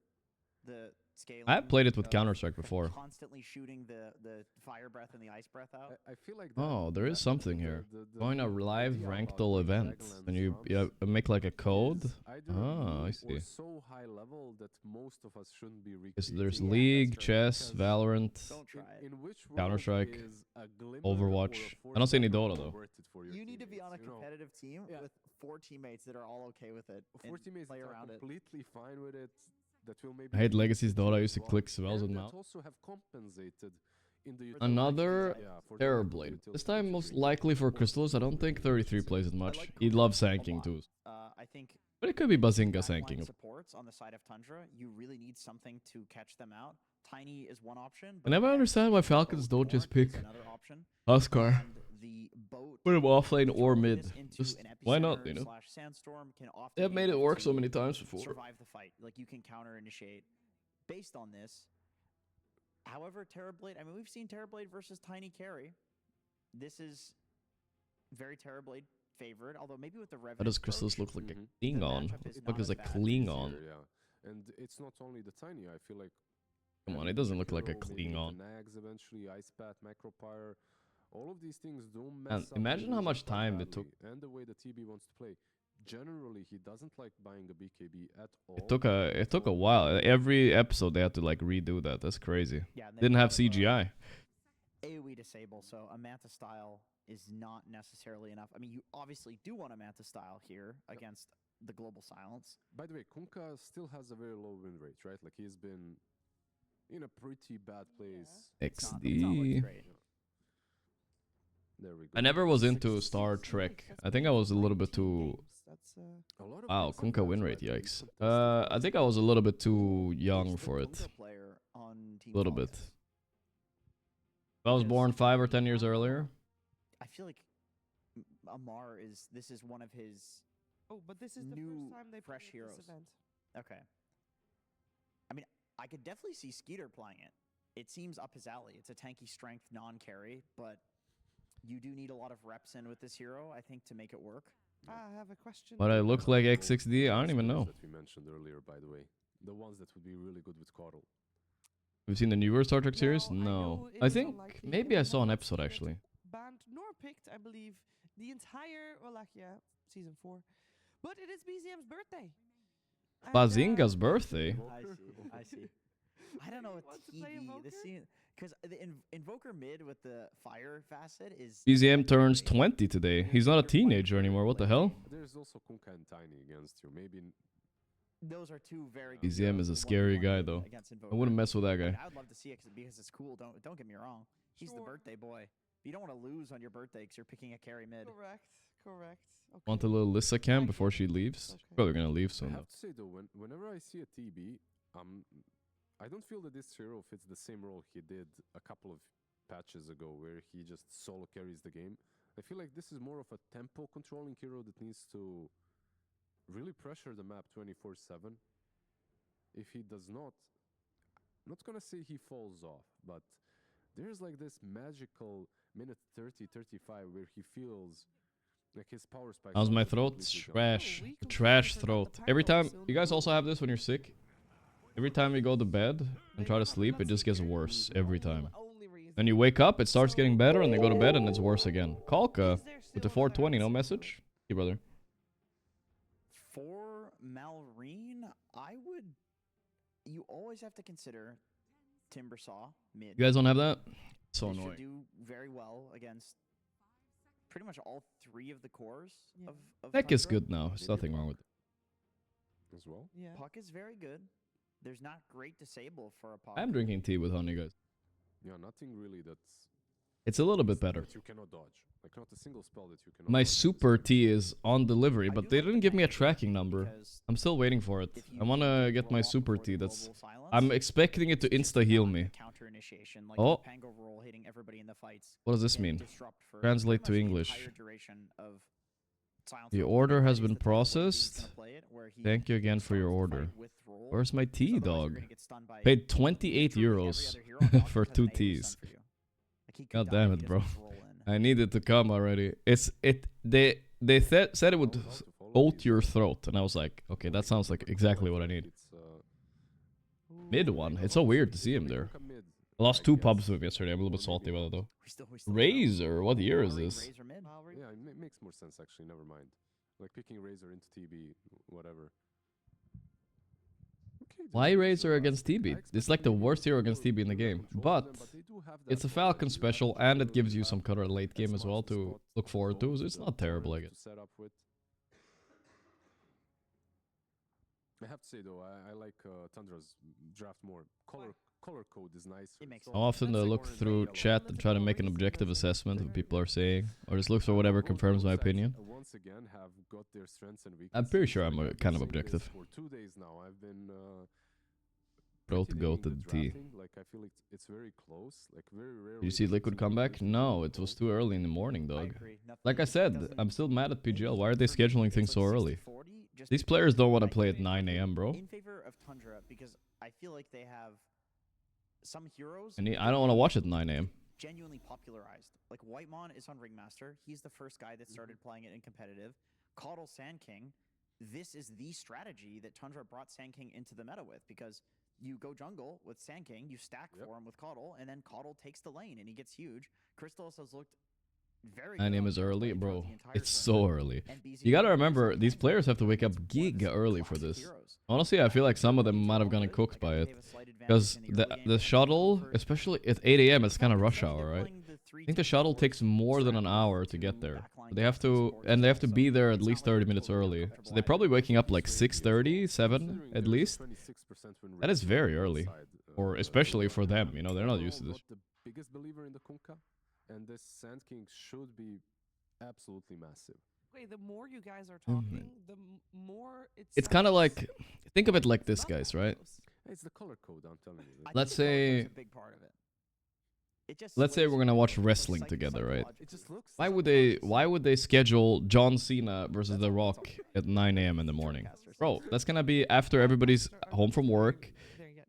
The scaling. I have played it with of Counter-Strike before. Constantly shooting the fire breath and the ice breath out. I feel like. Oh, there is something here. Join a live idea Ranked about Duel playing event, Dragonlance and you drums make like a code. is either Ah, I new see. or so high level that most of us shouldn't be There's recreating. League, that's chess, Because Valorant. Don't try it. In which world Counter-Strike, is a glimmer Overwatch. or a I don't see any force Dota, more though. worth it for your You need to be on a teammates, you know? competitive team Yeah. with 4 teammates that are all okay with it. 4 and teammates play that are around it. completely fine with it. That will maybe I hate beat Legacy's the Dota. I team used to as click well, spells and and that mouse. also have compensated in the Another yeah, for the lack of Terrorblade. utility This time most featuring likely for more Crystals. I don't think 33 plays it much. He loves sanking too. I think But it could be Bazinga backline sanking. supports on the side of Tundra. You really need something to catch them out. Tiny is one option. I never X understand why or Falcons boat don't just Horn is pick another option. Huskar. And the boat Put him offlane or throwing mid. this into Just an why not, epicenter you know? slash sandstorm can often They have be made it enough work so to many times before. survive the fight. Like you can counter initiate based on this. However, Terrorblade, I mean, we've seen Terrorblade versus Tiny carry. This is very Terrorblade favored, although maybe with the Revenant. Why does Crystals look like a Mhm. Klingon? matchup What the is fuck not is as a bad. Klingon? Here, yeah. And it's not only the tiny, I feel like. Come on, having it doesn't look like a Jakiro, maybe Klingon. the Nags eventually, Ice Path, Macropyre, all of these things don't mess And up imagine the how user much quite time it took. badly, and the way the TB wants to play. Generally, he doesn't like buying a BKB at all. It took a so while. Every episode they had to like redo that. That's crazy. Yeah, and they Didn't have put a CGI. AoE disable, so a Manta style is not necessarily enough. I mean, you obviously do want a Manta style here against the global silence. By the way, Kunkka still has a very low win rate, right? Like he's been in a pretty bad place. It's not looking XD. great. There we go. I never was into Star Trek. I think I was a little bit too. That's A lot of Wow, players Kunkka have win that, rate, right? yikes. Contested I think I was a little bit too Who's young the for it. Kunkka player on Team A little Falcons? bit. If I was born 5 or 10 years earlier, I feel like Amar is. This is one of his Oh, but this is the new, first time they fresh played heroes. this event. Okay. I mean, I could definitely see Skeeter playing it. It seems up his alley. It's a tanky strength non-carry, but you do need a lot of reps in with this hero, I think, to make it work. I have a question. But I look like X6D? I don't even know. That we mentioned earlier, by the way. The ones that would be really good with Coddle. We've seen the newer Star Trek series? Well, I No. know it I is think unlikely, maybe and I we saw an haven't episode seen it actually. Banned nor picked, I believe, the entire Wallachia season 4. But it is BZM's birthday. And, Bazinga's birthday? I see. I don't know what wants to play TV Invoker? this scene because the Invoker mid with the fire facet is. BZM turns legendary. 20 today. He's not a teenager anymore. What the hell? There's also Kunkka and Tiny against you. Maybe Those are two very. good BZM heroes is a in scary 1v1 guy though. against I Invoker. wouldn't mess with that I mean, guy. I would love to see it because it's cool. Don't get me wrong. He's the Sure. birthday boy. You don't want to lose on your birthday because you're picking a carry mid. Correct. Okay. Want a little Lissa cam before she leaves? Okay. Probably gonna leave I soon though. have to say though, whenever I see a TB, I don't feel that this hero fits the same role he did a couple of patches ago, where he just solo carries the game. I feel like this is more of a tempo controlling hero that needs to really pressure the map 24/7. If he does not, I'm not gonna say he falls off, but there's like this magical minute 30-35 where he feels like his power spike. How's my throat? Trash. Trash throat. Every time, you guys also have this when you're sick? Every time you go to bed and try to sleep, it just gets worse every time. Then you wake up, it starts getting better, and then you go to bed and it's worse again. Kalka with the 420, no message? Hey, brother. For Malrine, I would. You always have to consider Timbersaw mid. You guys don't have that? So They should annoying. do very well against pretty much all three of the cores Yeah. of Tech is Tundra. good now. There's nothing wrong with it. as well. Yeah. Puck is very good. There's not great disable for a Puck. I'm drinking tea with honey, guys. Yeah, nothing really that's It's a little bit better. that you cannot dodge. Like not a single spell that you cannot. My dodge in this super game. tea is on delivery, I but do they like the didn't give me a Pango tracking though, number. because I'm still waiting for it. if you I wanna get roll my off super before the tea. That's. global silence, I'm expecting it to it's just insta heal not me. a counter initiation like Oh. the Pango roll hitting everybody in the fights. What does this and mean? disrupt for Translate pretty to much the English. entire duration of silence The roll. order has Is been the type of way he's processed. gonna play it, where he Thank you again for your starts the order. fight with roll, Where's my because tea, otherwise you're dog? gonna get stunned by Paid 28 literally every euros other hero on Noctis for has 2 an AoE stun teas. for you. Like, he could God die damn if he it, bro. doesn't roll in. I needed to come already. They said it would I was about to follow oat these, your but throat, and I was like, okay, that sounds like Kunkka exactly what I like need. it's, Mid one. It's so weird to see him there. I lost 2 pubs with him yesterday. I'm a little bit salty about it though. We still don't know. Razor. What year is Roaring this? Razor mid. Yeah, it makes more sense actually. Never mind. Like picking Razor into TB, whatever. Okay, Why they're Razor I against TB? expected It's like the maybe worst hero more against TB in the clear game, control of but them, they do have it's that a one, Falcon you have special, to and it really gives you have some cover late that game as well smartest to spot look forward to. both So it's the not terrible, I turret guess. to set up with. I have to say though, I like Tundra's draft more. Color code is nice. It makes How sense. often do I That's look like through orange and chat yellow. and try to make an objective assessment of what people are saying, or just look for whatever confirms my opinion? Once again, have got their strengths and weaknesses. I'm pretty sure I'm Like, I've been kind of saying this objective. For 2 days now, I've been Bro to pretty go digging to the the T. drafting. Like I feel it's very close. Like very rare. Did you see Liquid come back? No, it was too early in the morning, I dog. agree. Like I said, doesn't- I'm still mad at maybe PGL. Why are they for me, scheduling it's things like so early? 60-40, just These because players don't want to I play at think 9 a.m., bro. in favor of Tundra because I feel like they have some heroes. And I that don't want to they watch at 9 a.m. Genuinely popularized. Like Whitemon is on Ringmaster. He's the first guy that started playing it in competitive. Caudle Sand King. This is the strategy that Tundra brought Sand King into the meta with because you go jungle with Sand King, you stack Yep. for him with Caudle, and then Caudle takes the lane and he gets huge. Crystallis has looked very 9 good a.m. on is Tundra early, throughout bro. the entire It's tournament. so early. And BZM You gotta is remember, like these Tundra. players have to wake up It's one of the giga early for classic this. heroes. Honestly, I feel like some of them Each might have one gotten good. cooked I by guess it. they have a slight advantage Because in the early game, the but shuttle, over- especially at 8 a.m., it's kind of Falcons, rush I think hour, they're right? playing the I think the 3-10 shuttle forward takes more than an strat hour to to get there. backline They have defense to, forward and they have as to well, be so there at it's least not like 30 they're minutes totally early. uncomfortable So they're either. probably waking up like Considering 6:30, 7 considering at there's a least. 26% win That is rate very on one early. side, Or especially for them, you know, they're not used to this. I'm not the biggest believer in the Kunkka, and this Sand King should be absolutely massive. Wait, the more you guys are Mhm. talking, the more It's kind of sounds like, think of it like it's this, not guys, that right? close. It's the color code, I'm telling you. I Let's think the color code's say- a big part of it. it just let's say sways we're gonna you watch into wrestling together, right? It just looks. Why would they schedule John Cena versus The Rock at 9 a.m. in the morning? Bro, that's gonna be after everybody's home from work There you go.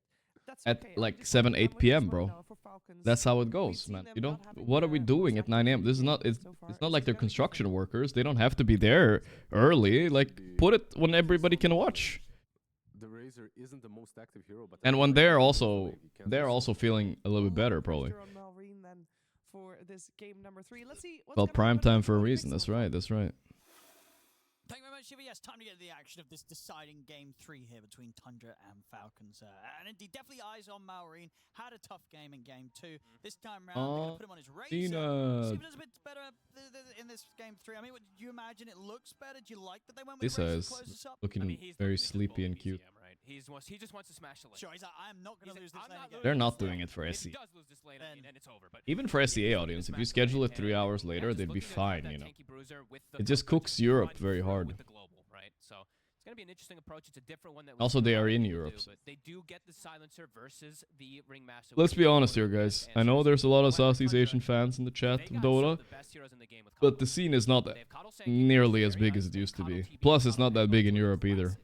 That's at okay. I like just 7, wanted 8 to p.m., let bro. you know for Falcons, That's how it we've goes, seen man. them You not don't. having What are the we most doing at 9 a.m.? This is active not. game It's so far. it's Is not this like they're gonna be construction different? workers. They don't have to be there early. Like, put it when everybody can watch. The Razor isn't the most active hero, but And when they're also feeling a little bit better, Lot of probably. pressure on Malrine then for this game number 3. Let's see what's Well, gonna prime happen time with for a Cody reason. Pixel That's and right. Falcons. That's right. Thank you very much, Shiva. Yes, time to get the action of this deciding game 3 here between Tundra and Falcons. And indeed, definitely eyes on Malrine. Had a tough game in game 2. This time round, they're going to put him on his razor. See if it does a bit better in this game 3. I mean, do you imagine it looks better? Do you like that they went with This razor is closes up? looking he's very looking to sleepy bully and cute. BZM, right? He just wants to smash the lane. Sure, he's like, I'm not going to lose this lane again. They're not doing it for If SE. he does lose this lane, I mean, then it's over. But Even for SEA audience, if you schedule it 3 hours later, they'd be fine, you know. It just cooks Europe very hard. With the global, right? So it's going to be an interesting approach. It's a different one that Also, they are in Europe. but they do get the silencer versus the ringmaster. Let's be honest here, guys. I know there's a lot of Southeast Asian fans in the chat of Dota, but the scene is not nearly as big as it used to be. Plus, it's not that big in Europe either.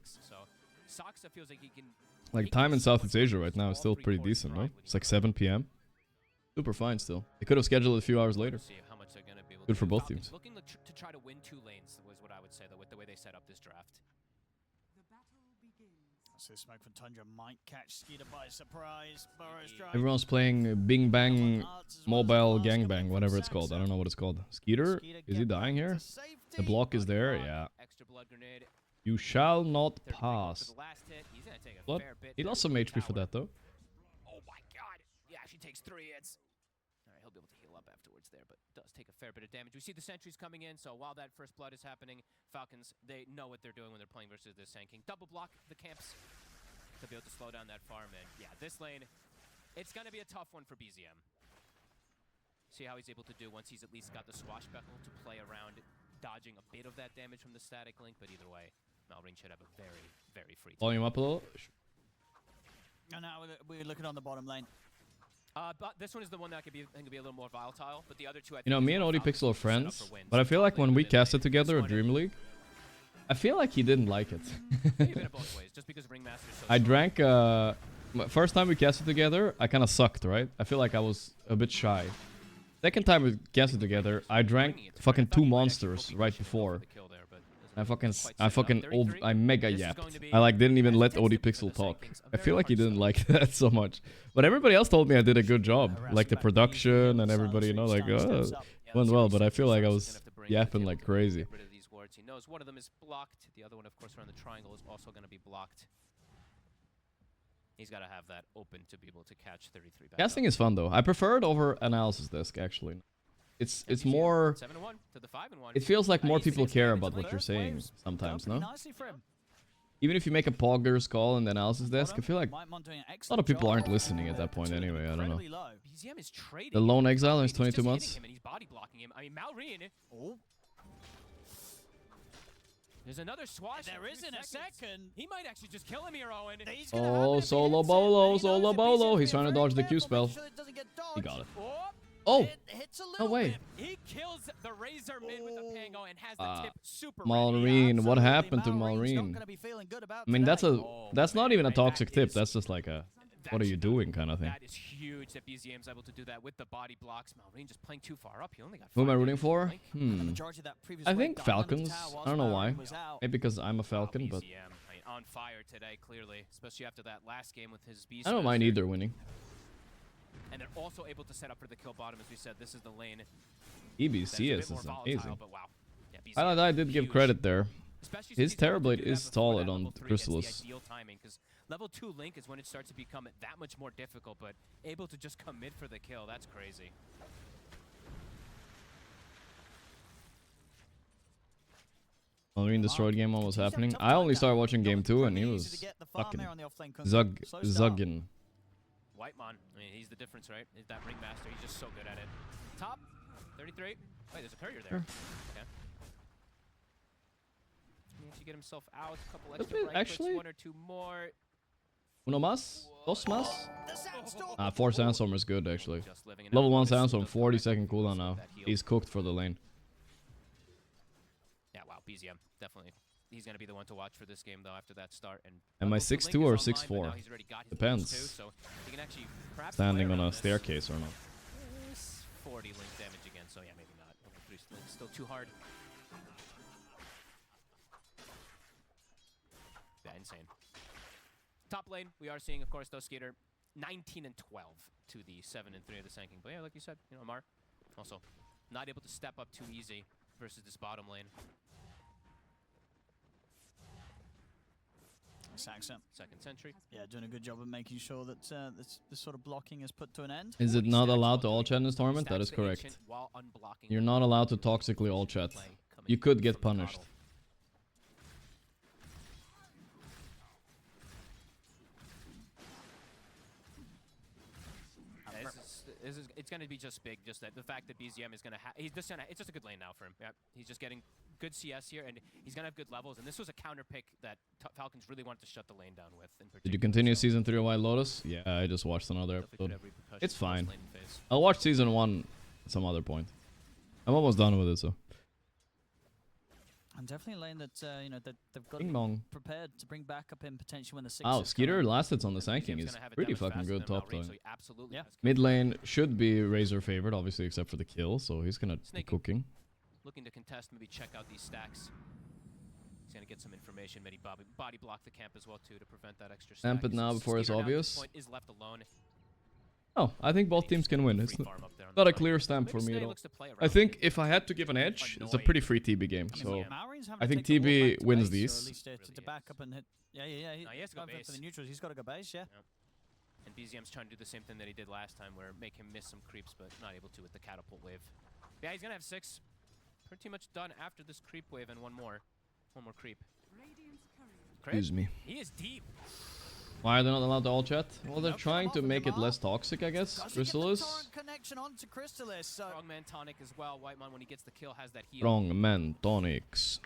Like, time in Southeast Asia right now is still pretty decent, no? It's like 7 p.m. Super fine still. They could have scheduled it a few hours later. Good for both teams. Looking to try to win 2 lanes was what I would say, though, with the way they set up this draft. So Smoke from Tundra might catch Skeeter by surprise. Everyone's playing Bing Bang Mobile Gangbang, whatever it's called. I don't know what it's called. Skeeter? Is he dying here? The block is there, yeah. Extra blood grenade. You shall not pass. For the last hit. He's gonna take a Blood? fair bit He there lost from some the HP for tower. that though. Oh my god. He actually takes 3 hits. Alright, he'll be able to heal up afterwards there, but does take a fair bit of damage. We see the sentries coming in, so while that first blood is happening, Falcons, they know what they're doing when they're playing versus this tanking. Double block the camps to be able to slow down that farm, and yeah, this lane, it's gonna be a tough one for BZM. See how he's able to do once he's at least got the swashbuckle to play around, dodging a bit of that damage from the static link, but either way, Malrine should have a very, very free time. Volume up a little. And now we're looking on the bottom lane. But this one is the one that could be, I think, could be a little more volatile. But the other two, I think, You know, me and Falcons ODPixel are will set up friends, for wins. but I feel like when we Top lane casted mid lane, together this at one Dream League, I feel like he didn't like it. maybe a bit of both ways, just because Ringmaster's so I strong. drank, first time we casted together, I kind of sucked, right? I feel like I was a bit shy. Second time we casted together, I drank fucking 2 monsters right before. I mega yapped. I like didn't even let ODPixel talk. I feel like he didn't like that so much. But everybody else told me I did a good job. Like the production and everybody, you know, like, oh, went well. But I feel like I was yapping like crazy. He knows one of them is blocked. The other one, of course, around the triangle is also going to be blocked. He's got to have that open to be able to catch 33 back. Casting is fun though. I prefer it over analysis desk actually. It's more. 7-1 to the 5-1. It feels like more people care about what you're saying sometimes, no? Even if you make a poggers call in the analysis desk, I feel like a lot of people aren't listening at that point anyway. I don't know. The lone exile is 22 months. I mean, Malrine. Oh. There's another swash. There isn't a second. He might actually just kill him here, Owen. Oh, solo bolo, solo bolo. He's trying to dodge the Q spell. He got it. Oh, no way. He kills the Razor mid with the Pango and has the tip super Malrine, what happened to Malrine? I mean, that's not even a toxic tip. That's just like a, what are you doing kind of thing. That is huge that BZM's able to do that with the body blocks. Malrine just playing too far up. He only got Who am I 5 rooting damage. for? I think Falcons. I don't know why. Maybe because I'm a Falcon, but BZM, I mean, on fire today, clearly, especially after that last game with his beast. I don't mind either winning. And they're also able to set up for the kill bottom, as we said. This is the lane. EBCS is amazing. But wow. Yeah, I did give credit there. especially His since he's able to Terrorblade do that is before solid that on level 3. Chrysalis. That's the ideal timing, because level 2 Link is when it starts to become that much more difficult, but able to just commit for the kill, that's crazy. Malrine destroyed game 1 was happening. I only started watching game 2 and he was fucking zugging. Whitemon, I mean, he's the difference, right? He's that Ringmaster, he's just so good at it. Top, 33. Wait, there's a courier there. Sure. Okay. Can he actually get himself out? A couple Does extra it right actually? clicks, 1 or 2 more. Uno más? Dos más? The Sandstorm. 4 Sandstorm is good, actually. Just living it Level up. 1 What a Sandstorm, super 40-second correct cooldown now. that heal. He's cooked for the lane. Yeah, wow, BZM definitely. He's gonna be the one to watch for this game though after that start. Am I Link 6'2" is or online, 6'4"? but now he's already got his Depends. boots too, so he can actually perhaps Standing play on around a this. staircase or not. 40 link damage again, so yeah, maybe not. Only 3 links, still too hard. Yeah, insane. Top lane, we are seeing, of course, though, Skeeter 19 and 12 to the 7 and 3 of the Sand King. But yeah, like you said, you know, Mar also not able to step up too easy versus this bottom lane. Saxon. Second sentry. Yeah, doing a good job of making sure that this sort of blocking is put to an end. Is it 40 not stacks allowed while to all doing- chat in this tournament? That stacks is the correct. Ancient while unblocking You're the not allowed to toxically all chat. play coming You could from get the punished. bottle. Yeah, it's going to be just big. Just that the fact that BZM is going to have, it's just a good lane now for him. Yeah, he's just getting good CS here, and he's going to have good levels. And this was a counter pick that Falcons really wanted to shut the lane down with. In particular. Did you continue So season 3 of White Lotus? Yeah, I just watched another definitely could episode. have repercussions It's fine. post-lane phase. I'll watch season 1 at some other point. I'm almost done with it, so. And definitely a lane that you know that they've got to Ding be dong. prepared to bring back up in potentially when the six. Oh, Skeeter last hits on the Sand King BZM's is gonna have it pretty damage fucking faster good than top Malrine, lane. so he absolutely Yeah. has Mid lane should be Razor favored, obviously, except for the kill, so he's gonna be Snaking. cooking. looking to contest, maybe check out these stacks. He's gonna get some information, maybe body block the camp as well too to prevent that extra stack. Stamp it now So before it's Skeeter now at this obvious. point is left alone. Oh, I think both He teams just can win. free It's farm up there on not the a flank. clear stamp for Maybe me at Snay all. looks to play I around think it. if I had to give an edge, it's a pretty free TB game, so Maureen's having I to think take the wall TB back to wins base, or these. at least to Really back is. up and hit. Yeah. No, he has to go going for base. the neutrals. He's got to go base. Yeah. And BZM's trying to do the same thing that he did last time, where make him miss some creeps, but not able to with the catapult wave. Yeah, he's gonna have 6. Pretty much done after this creep wave and one more creep. excuse me. He is deep. Why are they not allowed to all chat? Well, they're Nope, trying come to off make with it the less toxic, I guess. Does he get the Chrysalis. torrent connection onto Chrysalis? So Strongman tonic as well. Whitemon, when he gets the kill, has that heal. Strong men tonics.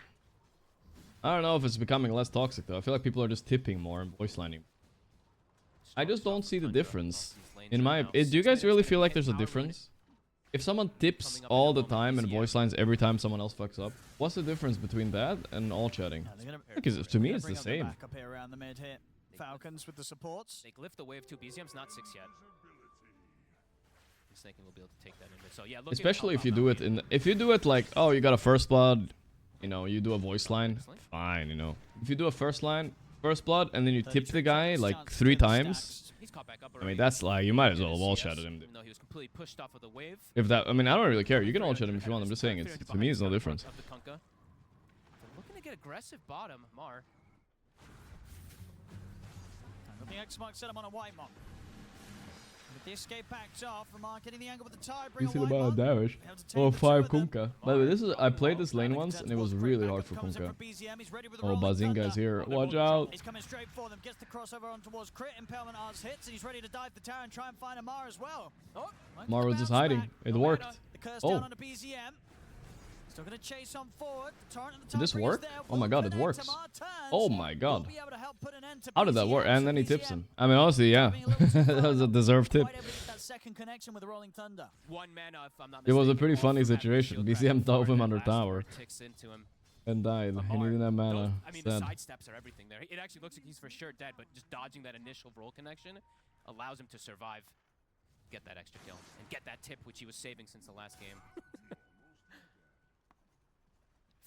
I don't know if it's becoming less toxic though. I feel like people are just tipping more and voice lining. I just don't see the difference. In my, do you guys really feel like there's a difference? If someone tips all the time and voice lines every time someone else fucks up, what's the difference between that and all chatting? yeah, they're gonna, Because to me gonna it's the bring up same. Back up here around the mid here. Falcons with the supports. They lift the wave too. BZM's not 6 yet. Snaking will be able to take that in there. So yeah, looking to Especially help if you out do it Navi. if you do it like, oh, you got a first blood, you know, you do a voice line, fine, you know. If you do a first blood, and then you tip the guy like 3 times, He's caught back up I already. mean, that's like, you might as Get well his wall CS, chat at him. even though he was completely pushed off of the wave. If that, I mean, I don't really care. You can all chat him if you want. I'm just saying, it's, 300 to me, it's no behind the difference. front of the Kunkka. They're looking to get aggressive bottom, Mar. The X mark set him on a white mark. With the escape packs off, Remark getting the angle with the tie. You Bring a see the white amount of mark. damage. Able to take Oh, the 5 two of them. Kunkka. By the way, this is, I played this lane once, and it was really hard for Comes in Kunkka. from BZM. He's ready with the Oh, rolling Bazinga's thunder. here. Watch out. He's coming straight for them. Gets the crossover on towards Crit. Impalement Ars hits, and he's ready to dive the tower and try and find Amar as well. Oh, Mar was just hiding. It worked. The curse Oh. down on the BZM. Still going to chase on forward. The torrent and the Did this Timecodes work? there. Oh my Will god, it connect. works. Amar turns. Oh my Will god. be able to help put an end to How did that BZM, work? And so then he BZM tips him. I mean, honestly, yeah. being a little too That far was a enough. deserved tip. Quite able to get that second connection with the rolling thunder. One mana, if I'm not It was a mistaken, pretty off funny of that situation. shield BZM crack dove before him that under last tower ward ticks into him. and died. But He Mar, didn't have those- mana. I mean, the Sad. side steps are everything there. It actually looks like he's for sure dead, but just dodging that initial roll connection allows him to survive, get that extra kill, and get that tip, which he was saving since the last game.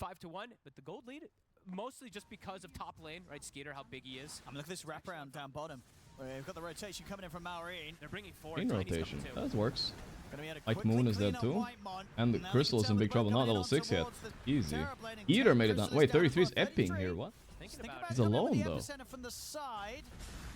5-1, but the gold lead, mostly just because of top lane, right? Skeeter, how big he is. I mean, look at this wraparound down bottom. We've got the rotation coming in from Maureen. They're bringing 4. In Tiny's coming rotation. too. That works. Gonna be able to Like quickly Moon is clean dead up too. Whitemon. And the Now you Crystal can is tell in the big trouble. boat Not coming level on 6 yet. towards the Easy. Terra Blade and Eater Cat. made it down. Crystal Wait, is down 33 is for epping 33. here. What? Thinking Think about about it. He's coming in alone, the though. epicenter from the side.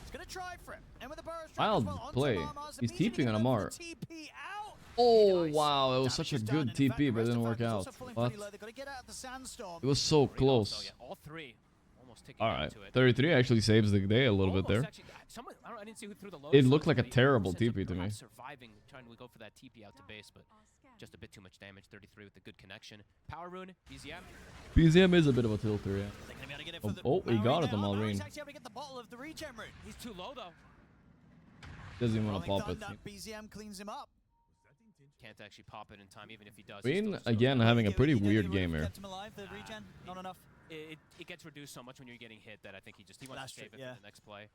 He's gonna try for it. And with the burrow strike Wild as well onto play. Mars, He's immediately TPing on going Amar. for the TP out. Oh, Nice. wow. That was Damage such a is good done. In fact, TP, the but it rest didn't of work Falcons out. also falling What? pretty low. They've got to get out of the sandstorm. It was so Pretty close. yeah, all 3 almost taking Alright. to it. 33 actually saves the day a little bit Almost there. actually- someone, I didn't see who threw the It low looked shot, like a but he terrible almost ends up TP to me. perhaps surviving, trying to go for that TP out to base, but just a bit too much damage. 33 with a good connection. Power rune, BZM. BZM is a bit of a tilter, yeah. They're going to be able to get it Oh, he got it, the Malrine. He's actually able to get the bottle of the regen route. He's too low though. Doesn't even want to pop it. BZM cleans him up. Can't actually pop it in time, even if he does. Green again having a pretty weird game here. Kept him alive, the regen, not enough. It gets reduced so much when you're getting hit that I think he wants to save it for the next play.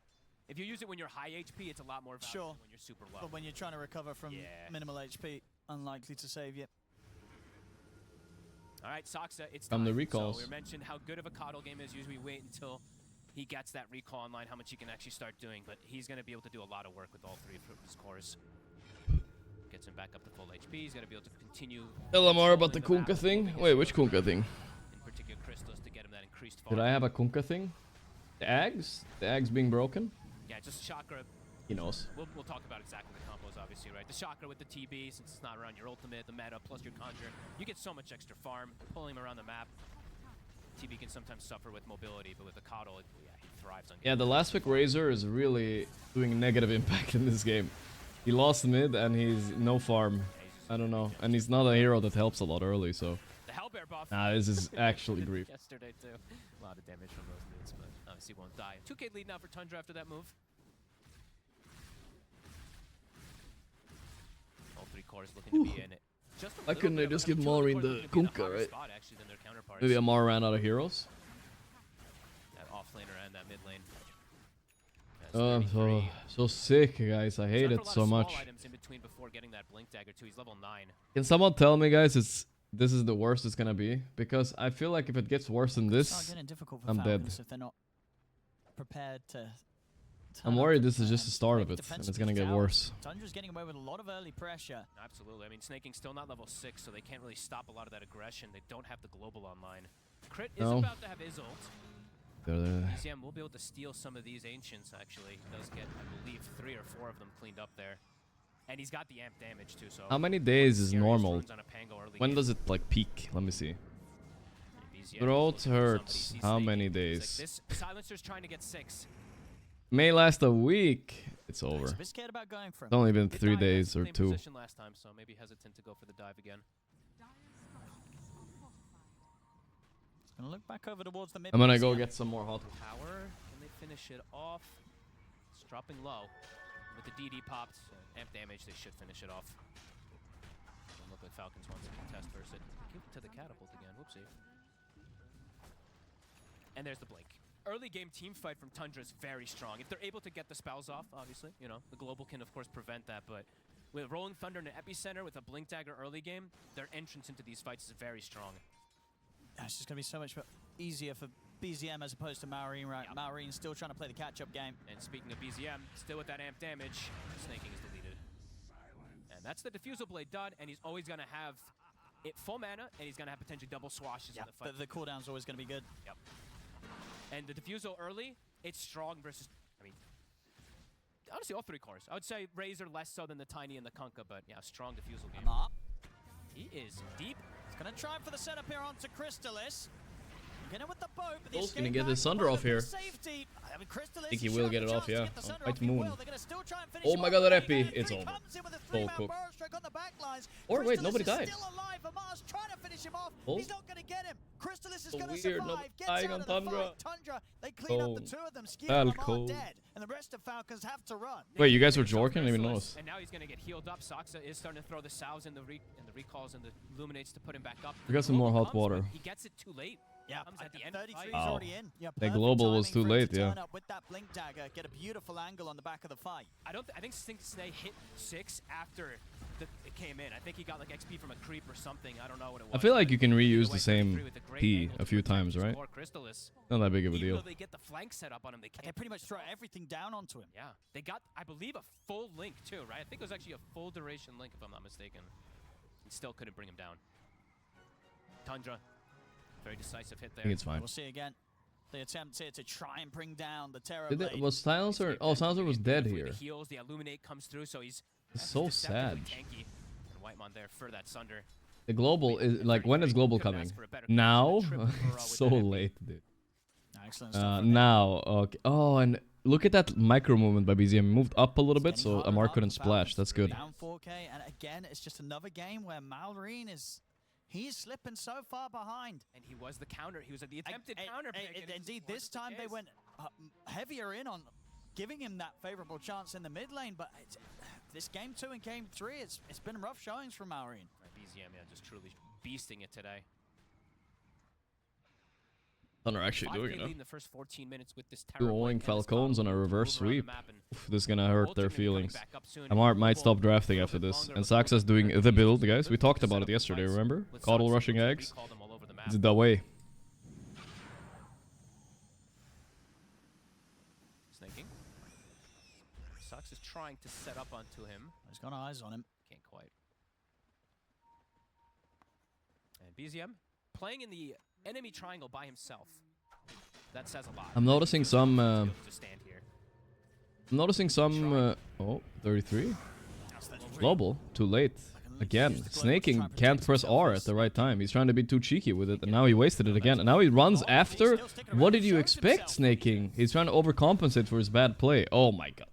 If you use it when you're high HP, it's a lot more valuable than when you're super low. But when you're trying to recover from minimal HP, unlikely to save you. All right, Soxa, it's time. The recalls. So we mentioned how good of a Coddle game is. Usually wait until he gets that recall online, how much he can actually start doing. But he's going to be able to do a lot of work with all three of his cores. Gets him back up to full HP. He's going to be able to continue. Tell him more about the Kunkka thing. Wait, which Kunkka thing? In particular, crystals to get him that increased farm. Did I have a Kunkka thing? The Ags? The Ags being broken? Yeah, just Chakra. He knows. We'll talk about exactly the combos, obviously, right? The Chakra with the TB, since it's not around your ultimate, the meta, plus your Conjure. You get so much extra farm, pulling him around the map. TB can sometimes suffer with mobility, but with the Coddle, he thrives on. Yeah, the last pick Razor is really doing negative impact in this game. He lost mid and he's no farm. I don't know. And he's not a hero that helps a lot early, so. The Hellbear buff. Nah, this is actually grief. Yesterday, too. A lot of damage from those mids, but obviously won't die. 2K lead now for Tundra after that move. All three cores looking to be in it. Why couldn't they just give Malrine the Kunkka, right? Maybe Amar ran out of heroes. That off laner and that mid lane. Oh, I'm so sick, guys. I hate it so much. In between before getting that blink dagger too. He's level 9. Can someone tell me, guys, this is the worst it's gonna be? Because I feel like if it gets worse than this, I'm dead. If they're not prepared to. I'm worried this is just the start of it, and it's gonna get worse. Tundra's getting away with a lot of early pressure. Absolutely. I mean, Snaking's still not level 6, so they can't really stop a lot of that aggression. They don't have the global online. Crit is about to have his ult. BZM will be able to steal some of these Ancients, actually. He does get, I believe, 3 or 4 of them cleaned up there. And he's got the amp damage, too, so... How many days is normal? When does it, like, peak? Let me see. Throat hurts. How many days? Like this Silencer's trying to get 6. May last a week. It's over. It's only been 3 days or 2. Last time, so maybe hesitant to go for the dive again. Gonna look back over towards the mid. I'm gonna go get some more hot power, and they finish it off. It's dropping low. With the DD popped, amp damage, they should finish it off. Doesn't look like Falcons wants to contest versus it. Give it to the catapult again. Whoopsie. And there's the blink. Early game team fight from Tundra is very strong. If they're able to get the spells off, obviously, you know, the global can of course prevent that, but with Rolling Thunder in an epicenter with a blink dagger early game, their entrance into these fights is very strong. It's just going to be so much easier for BZM as opposed to Malrine, right? Yep. Malrine's still trying to play the catch-up game. And speaking of BZM, still with that amp damage, Snaking is deleted. And that's the Diffusal Blade done, and he's always going to have it full mana, and he's going to have potentially double swashes in the fight. The cooldown's always going to be good. Yep. And the Diffusal early, it's strong versus, I mean, honestly, all 3 cores. I would say Razor less so than the Tiny and the Kunkka, but yeah, strong Diffusal game. Up. He is deep. Gonna try for the setup here onto Crystalis. Get him with the boat, but he's gonna get his Thunder off here. Safety. I mean, I think he will get it off, yeah. Fight Moon. Oh my god, that epi. It's over. Full cook. Or wait, nobody died. Oh. He's not gonna get him. Crystalis is so gonna weird, survive. Dying on Tundra. They clean up the 2 of them. Falcons. Dead, and the rest of Falcons have to run. Wait, you guys were jorking? I didn't even notice. And now he's gonna get healed up. Soxa is starting to throw the salves and the recalls and the illuminates to put him back up. We got some more hot water. He gets it too late. Yeah, at the end. 33 is already in. Yeah, the global was too late, yeah. Up with that blink dagger, get a beautiful angle on the back of the fight. I think Snake hit 6 after it came in. I think he got like XP from a creep or something. I don't know what it was. I feel like you can reuse the same P a few times, right? Not that big of a deal. Even though they get the flank set up on him, they pretty much throw everything down onto him. Yeah, they got, I believe, a full link too, right? I think it was actually a full duration link, if I'm not mistaken. He still couldn't bring him down. Tundra. Very decisive hit there. I think it's fine. We'll see again. The attempt here to try and bring down the Terror Blade. Was Silencer? Oh, Silencer was dead here. The heals, the Illuminate comes through, so he's so sad. Tanky. And Whitemon there for that Sunder. The global is like, when is global coming? Now? It's so late, dude. Excellent stuff. Now, okay. Oh, and look at that micro movement by BZM. Moved up a little bit, so Amar couldn't splash. That's good. Down 4K, and again, it's just another game where Malrine is He's slipping so far behind. And he was the counter. He was at the attempted counter pick. Indeed, this time they went heavier in on giving him that favorable chance in the mid lane. But this game 2 and game 3, it's been rough showings from Maureen. BZM, yeah, just truly beasting it today. Thunder actually doing it. In the first 14 minutes with this Dueling Falcons on a reverse sweep. Oof, this is gonna hurt their feelings. Amar might stop drafting after this. And Saxa's doing the build, guys. We talked about it yesterday, remember? Coddle rushing eggs. It's the way. Snaking. Sax is trying to set up onto him. He's got eyes on him. Can't quite. And BZM playing in the enemy triangle by himself. That says a lot. I'm noticing some oh, 33. Global, too late. Again, snaking can't press R at the right time. He's trying to be too cheeky with it, and now he wasted it again. And now he runs after. What did you expect, snaking? He's trying to overcompensate for his bad play. Oh my god.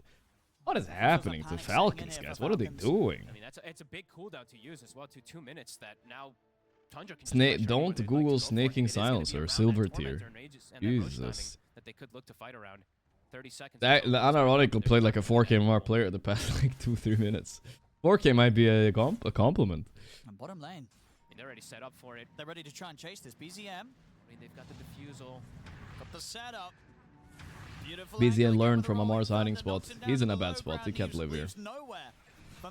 What is happening to Falcons, guys? What are they doing? I mean, it's a big cooldown to use as well, to 2 minutes that now Tundra can don't Google snaking silencer, silver tier. Jesus. That they could look to fight around. 30 seconds. The Unironical played like a 4K MR player the past like 2-3 minutes. 4K might be a compliment. And bottom lane. I mean, they're already set up for it. They're ready to try and chase this. BZM. I mean, they've got the defusal. Got the setup. Beautiful. BZM learned from Amar's hiding spot. He's in a bad spot. He can't live here.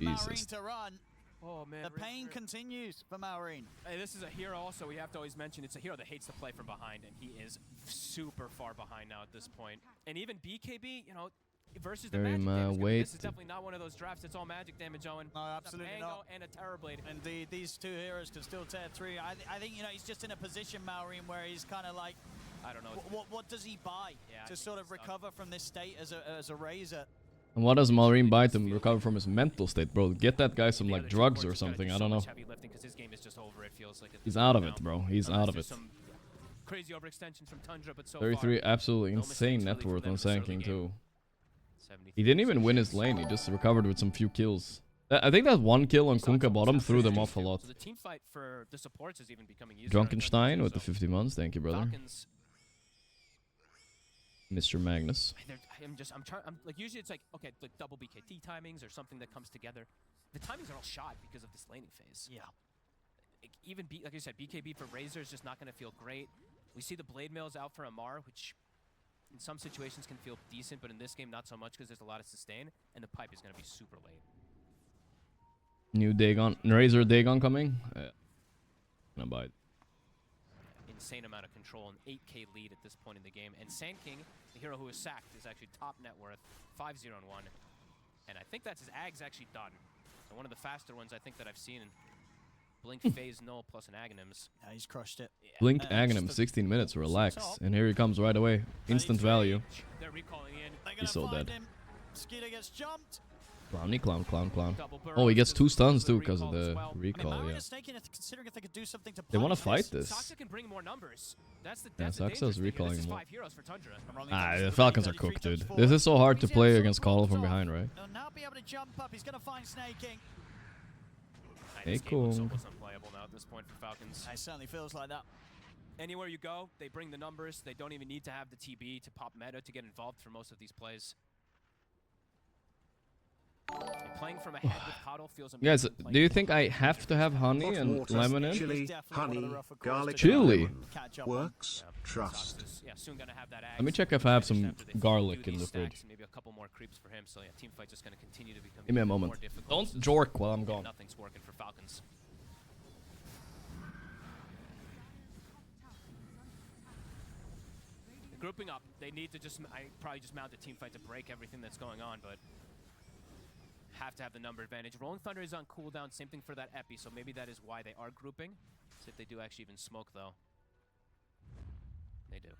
Jesus. Oh, man, the pain continues for Maureen. Hey, this is a hero also we have to always mention. It's a hero that hates to play from behind, and he is super far behind now at this point. And even BKB, you know, versus the magic damage, this is definitely not one of those drafts. It's all magic damage, Owen. No, absolutely not. And a Terrorblade. Indeed, these two heroes can still tear through. I think, you know, he's just in a position, Maureen, where he's kind of like, I don't know. What does he buy to sort of recover from this state as a Razor? And what does Maureen buy to recover from his mental state, bro? Get that guy some like drugs or something. I don't know. He's out of it, bro. He's out of it. Crazy overextension from Tundra, but so 33, absolutely insane net worth on Sanking too. He didn't even win his lane. He just recovered with some few kills. I think that one kill on Kunkka bottom threw them off a lot. So the team fight for the supports is even becoming easier. Drunkenstein with the 50 months. Thank you, brother. Mr. Magnus. I'm like, usually it's like, okay, like double BKT timings or something that comes together. The timings are all shot because of this laning phase. Yeah. Even, like you said, BKB for Razor is just not going to feel great. We see the Blade Mails out for Amar, which in some situations can feel decent, but in this game not so much because there's a lot of sustain, and the pipe is going to be super late. New Dagon, Razor Dagon coming? Gonna buy it. Insane amount of control, an 8K lead at this point in the game. And Sand King, the hero who is sacked, is actually top net worth, 5-0-1. And I think that's his Ag's actually done. So one of the faster ones I think that I've seen. Blink, Phase, Null, plus an Aghanims. Yeah, he's crushed it. Yeah. Blink, Aghanim, 16 minutes, relax. And here he comes right away. Instant value. They're recalling in. He's so dead. Skeeter gets jumped. Clowny, clown. Oh, he gets 2 stuns too because of the recall, yeah. They want to fight this. Yeah, Saxa's recalling more. The Falcons are cooked, dude. This is so hard to play against Call from behind, right? He'll now be able to jump up. He's going to find Snaking. Hey, cool. It's almost unplayable now at this point for Falcons. It certainly feels like that. Anywhere you go, they bring the numbers. They don't even need to have the TB to pop meta to get involved for most of these plays. Playing from ahead with Coddle feels amazing. Guys, do you think I have to have honey and lemon in? Chili, honey, garlic, chili. Works. Trust. Yeah, soon gonna have that Let me check if I have some garlic in the fridge. Maybe a couple more creeps for him. So yeah, team fight's just gonna continue to become. Give me a moment. Don't jork while I'm gone. Nothing's working for Falcons. Grouping up, they need to just. I probably just mount the team fight to break everything that's going on, but. Have to have the number advantage. Rolling Thunder is on cooldown, same thing for that Epi, so maybe that is why they are grouping. See if they do actually even smoke, though. They do.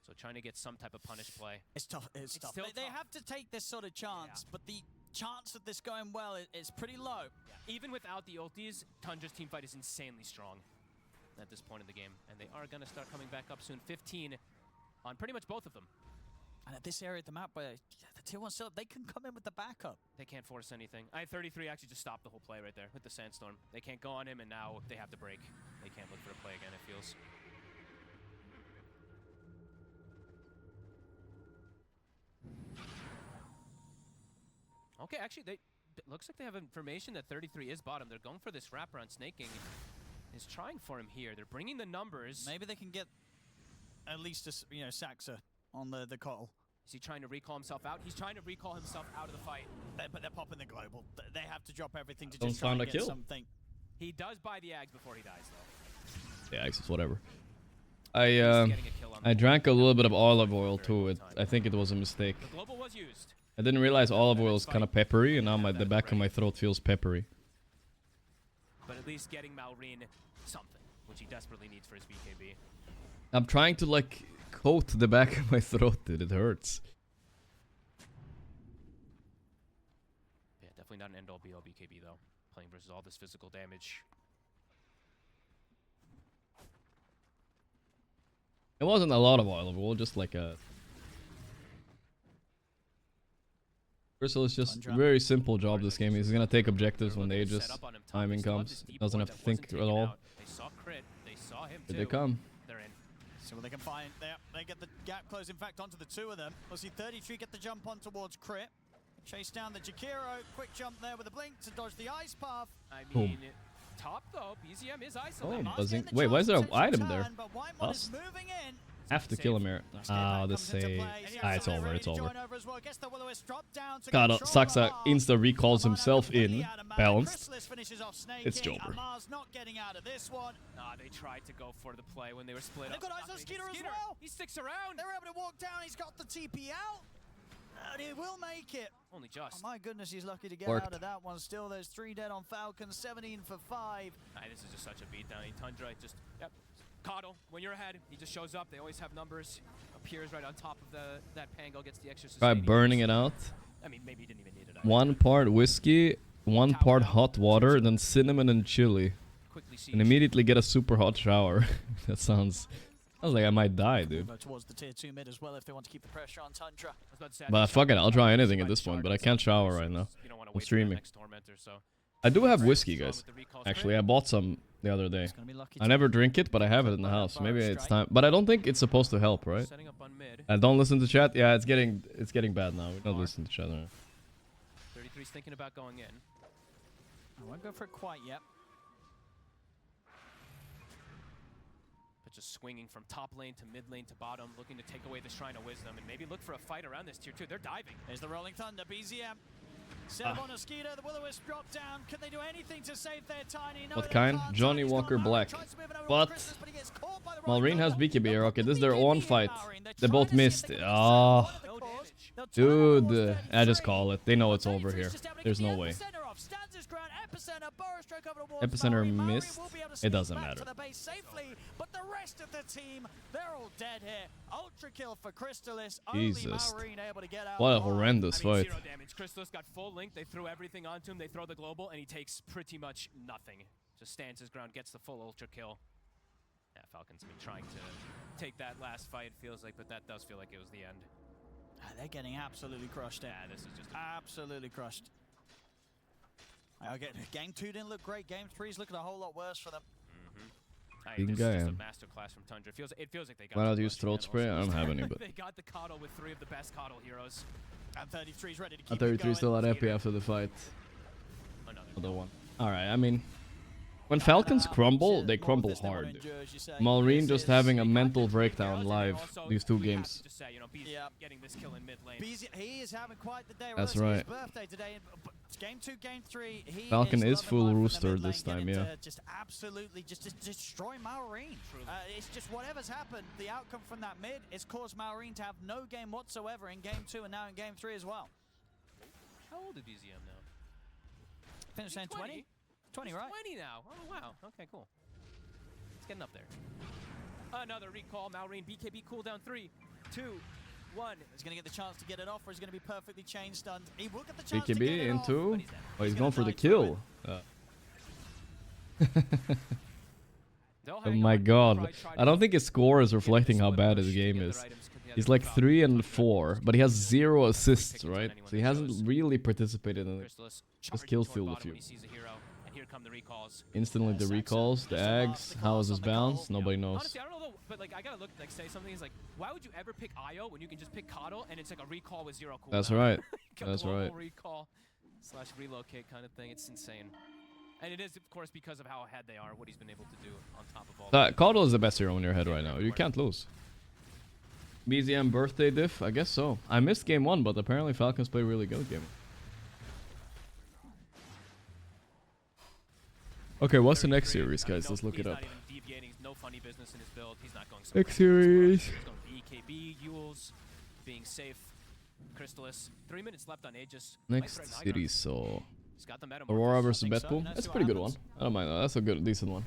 So trying to get some type of punish play. It's tough. It's tough. They have to take this sort of chance, but the chance of this going well is pretty low. Yeah. Even without the ultis, Tundra's team fight is insanely strong at this point in the game, and they are going to start coming back up soon. 15 on pretty much both of them. And at this area of the map where the tier 1 setup, they can come in with the backup. They can't force anything. I-33 actually just stopped the whole play right there with the Sandstorm. They can't go on him, and now they have to break. They can't look for a play again, it feels. Okay, actually, it looks like they have information that 33 is bottom. They're going for this wraparound snaking. Is trying for him here. They're bringing the numbers. Maybe they can get at least a, Saxa on the Cottle. Is he trying to recall himself out? He's trying to recall himself out of the fight. But they're popping the global. They have to drop everything to Don't just try find and a get kill. something. He does buy the Ags before he dies, though. Yeah, it's whatever. I drank a little bit of olive oil too. I think it was a mistake. The global was used. I didn't realize olive oil is kind of peppery, and now the back of my throat feels peppery. But at least getting Malrine something, which he desperately needs for his BKB. I'm trying to like coat the back of my throat, dude. It hurts. Yeah, definitely not an end-all be-all BKB though. Playing versus all this physical damage. It wasn't a lot of olive oil, just like a. Crystal is just a very simple job this game. He's gonna take objectives when the Aegis timing comes. Doesn't have to think at all. They saw crit. They saw him too. Here they come. They're in. See what they can find. They get the gap close, in fact, onto the two of them. We'll see 33 get the jump on towards crit. Chase down the Jakiro. Quick jump there with a blink to dodge the ice path. I mean, top though. BZM is isolated. Oh, buzzing. Wait, why is there an item there? Is moving in. Have to kill him here. Ah, the save. Ah, it's over. It's over. God, Saxa insta recalls himself in. Balanced. It's Jober. They tried to go for the play when they were split up. They've got eyes on Skeeter as well. He sticks around. They're able to walk down. He's got the TP out. And he will make it. Only just. Oh my goodness, he's lucky to get Worked. out of that one. Still, there's 3 dead on Falcons, 17 for 5. This is just such a beatdown. Tundra just, yep. Coddle, when you're ahead, he just shows up. They always have numbers. Appears right on top of that Pango, gets the extra Try sustaining. burning it out. I mean, maybe he didn't even need it. 1 part whiskey, 1 part hot water, then cinnamon and chili. Quickly And immediately get a super hot shower. That sounds like I might die, dude. Towards the tier 2 mid as well if they want to keep the pressure on Tundra. But fuck it, I'll try anything at this point, but I can't shower right now. I'm streaming. I do have whiskey, guys. Actually, I bought some the other day. I never drink it, but I have it in the house. Maybe it's time. But I don't think it's supposed to help, right? Setting up on mid. Don't listen to chat. Yeah, it's getting bad now. We don't listen to chat. 33's thinking about going in. I won't go for it quite yet. But just swinging from top lane to mid lane to bottom, looking to take away the Shrine of Wisdom and maybe look for a fight around this tier 2. They're diving. There's the Rolling Thunder, BZM. Set up on a Skeeter, the Will-O-Wisp drop down. Can they do anything to save their Tiny? No, What kind? Johnny Walker Black. But Malrine has BKB here. Okay, this is their own fight. They both missed. Oh, dude. I just call it. They know it's over here. There's no way. Epicenter missed. It doesn't matter. But the rest of the team, they're all dead here. Ultra kill for Crystalis. Jesus. Able to get out. What a horrendous fight. 0 damage. Crystalis got full link. They threw everything onto him. They throw the global, and he takes pretty much nothing. Just stands his ground, gets the full ultra kill. Yeah, Falcons have been trying to take that last fight, feels like, but that does feel like it was the end. They're getting absolutely crushed there. Yeah, this is just absolutely crushed. Game 2 didn't look great. Game 3's looking a whole lot worse for them. This is just a masterclass from Tundra. It feels like they got. Why not use throat spray? I don't have any, but they got the Coddle with 3 of the best Coddle heroes. And 33's ready to keep 33 still not happy after the fight. Another one. All right. I mean, when Falcons crumble, they crumble hard. Malrine just having a mental breakdown live these 2 games. Getting this kill in mid lane. He is having quite the day. That's right. His birthday today. Game 2, Game 3. Falcon is full rooster this time, yeah. Just absolutely just destroy Malrine. It's just whatever's happened. The outcome from that mid has caused Malrine to have no game whatsoever in Game 2 and now in Game 3 as well. How old is BZM now? Finished saying 20? 20, right? 20 now. Oh, wow. Okay, cool. It's getting up there. Another recall. Malrine BKB cooldown 3, 2, 1. He's going to get the chance to get it off, or he's going to be perfectly chain stunned. He will get the chance BKB to get it into. Off, Oh, he's going for the kill. Oh my god. I don't think his score is reflecting how bad his game is. He's like 3 and 4, but he has 0 assists, right? So he hasn't really participated in it. Just kill steal a few. Instantly the recalls, the Ags, how is his bounce? Nobody knows. Honestly, I don't know, but like I gotta look like say something. Is like, why would you ever pick IO when you can just pick Coddle and it's like a recall with 0 cooldown? That's right. That's right. Recall / relocate kind of thing. It's insane. And it is, of course, because of how ahead they are, what he's been able to do on top of all that. Coddle is the best hero in your head right now. You can't lose. BZM birthday diff? I guess so. I missed game 1, but apparently Falcons play really good game. Okay, what's the next series, guys? Let's look it up. Next series. He's going EKB, Yules, being safe. Crystallis. 3 minutes left on Aegis. Next series, so Aurora versus Betboom. That's a pretty good one. I don't mind that. That's a good, decent one.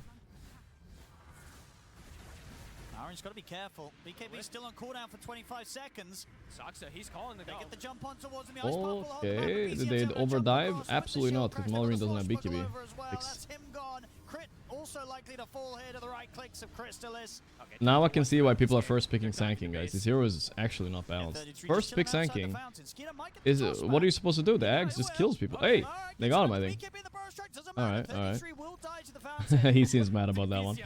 Aaron's got to be careful. BKB's still on cooldown for 25 seconds. Saksa, he's calling the They go. get the jump on towards him. Okay, did they overdive? Absolutely not, because Mallory doesn't have BKB. That's him gone. Crit also likely to fall here to the right clicks of Crystallis. Now I can see why people are first picking Sanking, guys. This hero is actually not balanced. First pick Sanking is what are you supposed to do? The Ags just kills people. Hey, they got him, I think. Alright, alright. He seems mad about that one.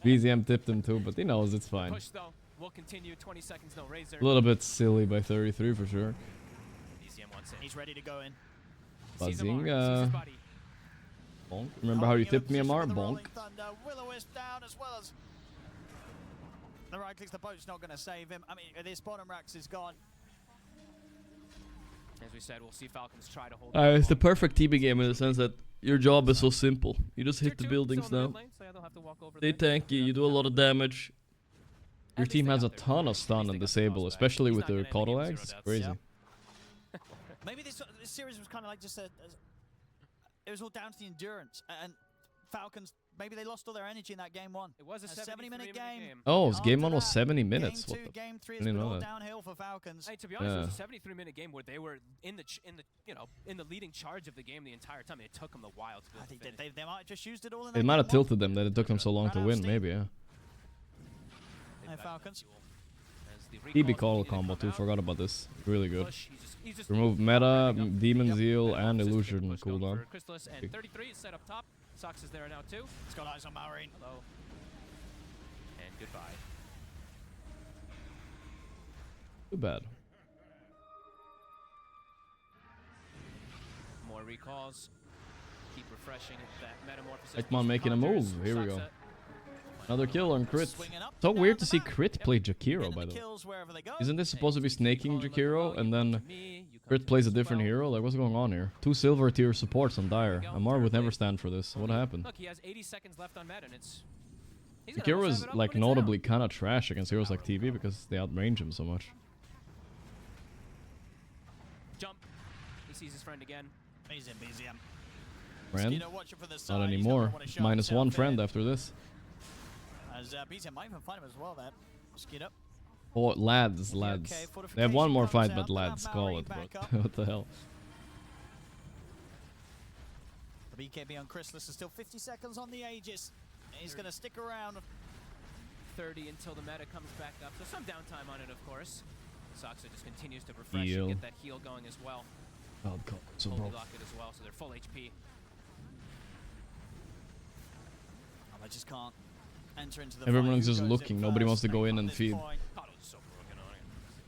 BZM tipped him too, but he knows it's fine. A little bit silly by 33 for sure. He's ready to go in. Bazinga. Bonk. Remember how you tipped me, Amar? Bonk. Will-O-Wisp down as well as the right clicks. The boat's not going to save him. I mean, this bottom racks is gone. As we said, we'll see Falcons try to hold. It's the perfect TB game in the sense that your job is so simple. You just hit the buildings now. They tank you. You do a lot of damage. Your team has a ton of stun and disable, especially with the Coddle Ags. It's crazy. Maybe this series was kind of like just it was all down to the endurance, and Falcons, maybe they lost all their energy in that game 1. It was a 70-minute game. Oh, game 1 was 70 minutes. Game 2, game 3 is all downhill for Falcons. Hey, to be honest, it was a 73-minute game where they were in the leading charge of the game the entire time. It took them a while to build. They might have just used it all in It might have tilted them that it took them so long to win, maybe, yeah. Hey, Falcons. TB Coddle combo too, forgot about this. Really good. Remove meta, Demon Zeal, and Illusion cooldown. Crystallis and 33 is set up top. Sox is there now too. He's got eyes on Maureen. Hello. And goodbye. Too bad. More recalls. Keep refreshing that metamorphosis. Nigma making a move. Here we go. Another kill on crit. So weird to see crit play Jakiro, by the way. Isn't this supposed to be snaking Jakiro and then crit plays a different hero? Like, what's going on here? 2 silver tier supports on Dire. Amar would never stand for this. What happened? Look, he has 80 seconds left on Med, and it's... Jakiro is like notably kind of trash against heroes like TV because they outrange him so much. Jump. He sees his friend again. He's in BZM. Friend? Not anymore. -1 friend after this. As BZM might even find him as well there. Skid up. Oh, lads. They have one more fight, but lads, call it. But what the hell? The BKB on Crystallis is still 50 seconds on the Aegis. He's going to stick around. 30 until the meta comes back up. So some downtime on it, of course. Saksa just continues to refresh and get that heal going as well. Oh, God. So lock it as well, so they're full HP. I just can't enter into the Everyone's just looking. Nobody wants to go in and feed.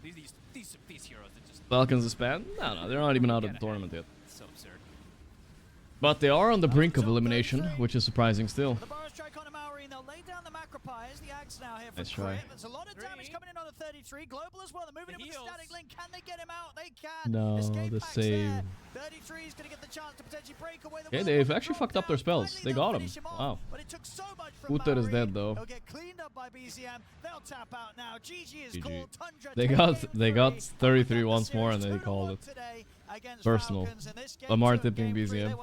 These heroes are just... Falcons is bad? No, they're not even out of the tournament yet. So absurd. But they are on the brink of elimination, which is surprising still. The Burrow strike on Maureen. They'll lay down the Macropires. The Axe now here for Nice try. There's a lot of damage coming in on the 33. Global as well. They're moving in with the static link. Can they get him out? They can. No, Escape the packs save. there. 33 is going to get the chance to potentially break away. Okay, they've actually fucked up their spells. They got him. Wow. But it took so much from Uther is dead though. They'll get cleaned up by BZM. They'll tap out now. GG is called. Tundra They got 33 once more and they called it. Personal. Amar tipping BZM.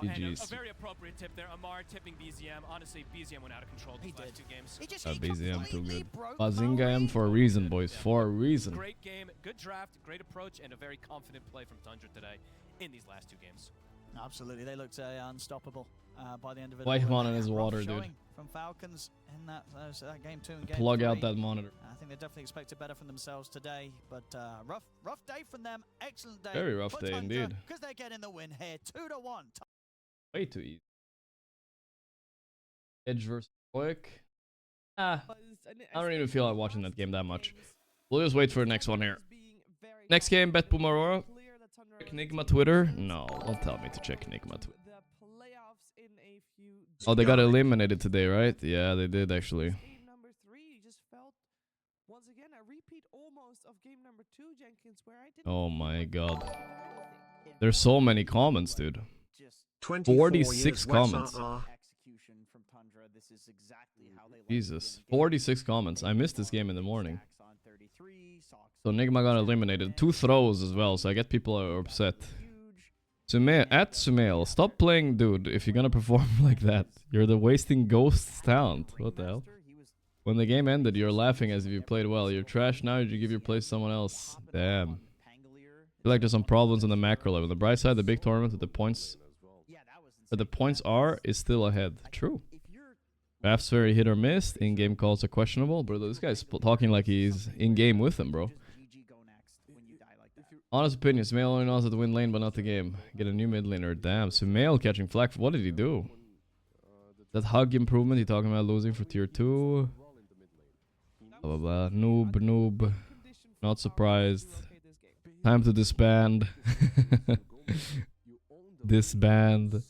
GG's. A very appropriate tip there. Amar tipping BZM. Honestly, BZM went out of control these last 2 games. BZM too good. Bazinga M for a reason, boys. For a reason. Great game, good draft, great approach, and a very confident play from Tundra today in these last 2 games. Absolutely, they looked unstoppable by the end of it. Wipe him on in his water, dude. From Falcons in that game 2 and game Plug 3. out that monitor. I think I definitely expected better from themselves today, but rough day from them. Excellent day. Very rough day indeed. Because they're getting the win here, 2-1. Way too easy. Edge versus Quick. I don't even feel like watching that game that much. We'll just wait for the next one here. Next game, Betboom Aurora. Check Nigma Twitter? No, don't tell me to check Nigma Twitter. Oh, they got eliminated today, right? Yeah, they did actually. Game number 3 just felt once again a repeat almost of game number 2, Jenkins, where I didn't. Oh my god. There's so many comments, dude. 46 comments. Execution from Tundra. This is exactly how they Jesus. 46 comments. I missed this game in the morning. So Nigma got eliminated. 2 throws as well, so I get people are upset. Sumail, stop playing, dude, if you're gonna perform like that. You're the wasting Ghost's talent. What the hell? When the game ended, you're laughing as if you played well. You're trash now, you give your place to someone else. Damn. I feel like there's some problems on the macro level. On the bright side, the big tournament with the points... But the points is still ahead. True. Drafts very hit or miss. In-game calls are questionable. Bro, this guy's talking like he's in-game with them, bro. Honest opinion, Sumail only knows how to win lane, but not the game. Get a new mid laner. Damn, Sumail catching flack. What did he do? That hug improvement, he talking about losing for tier 2. Blah, blah, blah. Noob. Not surprised. Time to disband. Disband.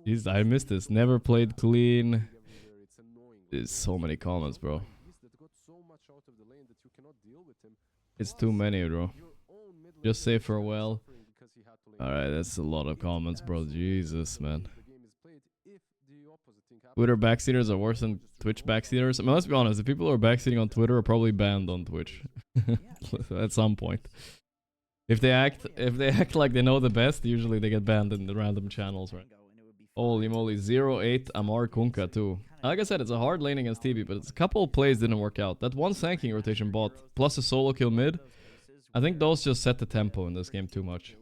Jeez, I missed this. Never played clean. There's so many comments, bro. It's too many, bro. Just say farewell. Alright, that's a lot of comments, bro. Jesus, man. Twitter backseaters are worse than Twitch backseaters. I mean, let's be honest. The people who are backseating on Twitter are probably banned on Twitch. At some point. If they act like they know the best, usually they get banned in the random channels, right? Holy moly, 0-8 Amar Kunka too. Like I said, it's a hard lane against TB, but it's a couple of plays didn't work out. That one sanking rotation bot, plus a solo kill mid, I think those just set the tempo in this game too much.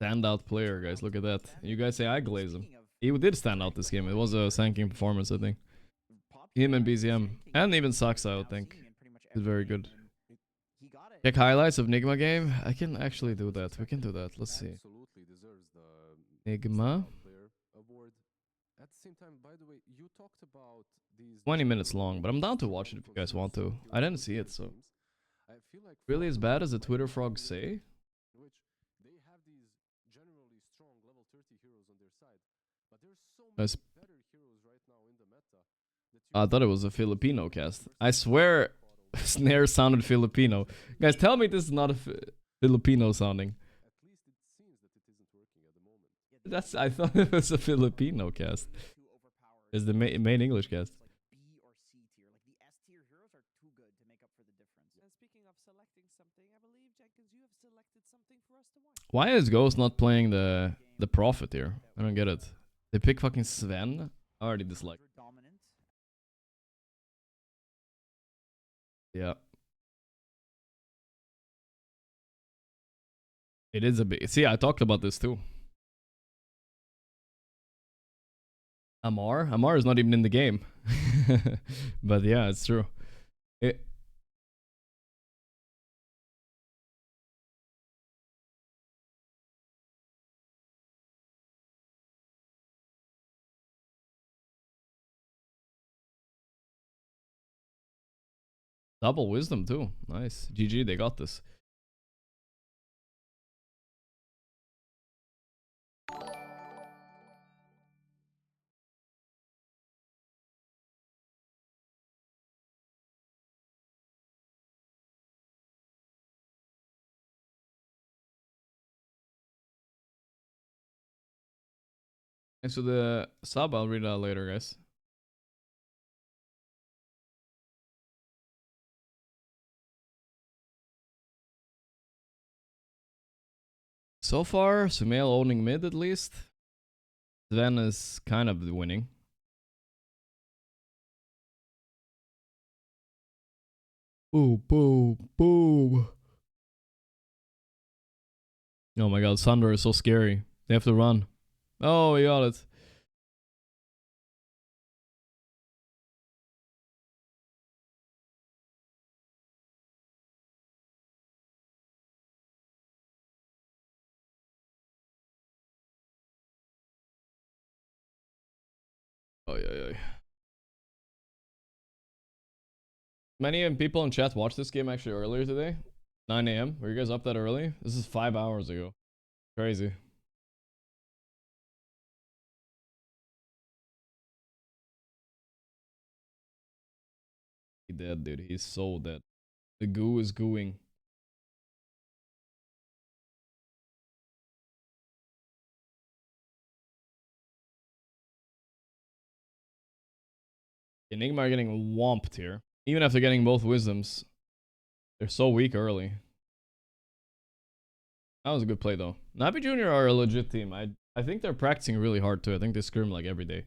Standout player, guys, look at that. You guys say I glaze him. He did stand out this game. It was a sanking performance, I think. Him and BZM, and even Saksa, I think, is very good. Check highlights of Nigma game. I can actually do that. We can do that. Let's see. Nigma. 20 minutes long, but I'm down to watch it if you guys want to. I didn't see it, so. Really as bad as the Twitter frogs say? I thought it was a Filipino cast. I swear Snare sounded Filipino. Guys, tell me this is not a Filipino sounding. I thought it was a Filipino cast. It's the main English cast. Why is Ghost not playing the Prophet here? I don't get it. They pick fucking Sven? I already dislike. Yeah. It is a bit. See, I talked about this too. Amar is not even in the game. But yeah, it's true. Double wisdom too. Nice. GG, they got this. And so the sub, I'll read out later, guys. So far, Sumail owning mid at least. Sven is kind of winning. Boom, boom, boom. Oh my god, Thunder is so scary. They have to run. Oh, he got it. Many people in chat watched this game actually earlier today. 9 a.m. Were you guys up that early? This is 5 hours ago. Crazy. He dead, dude. He's so dead. The goo is gooing. Nigma are getting whomped here. Even after getting both wisdoms. They're so weak early. That was a good play though. Navi Jr. are a legit team. I think they're practicing really hard too. I think they scrim like every day.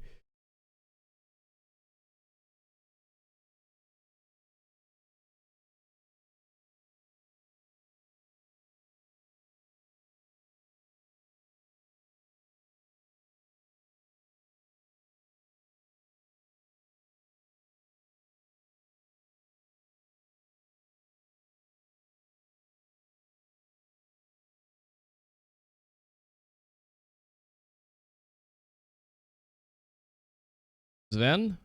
Sven?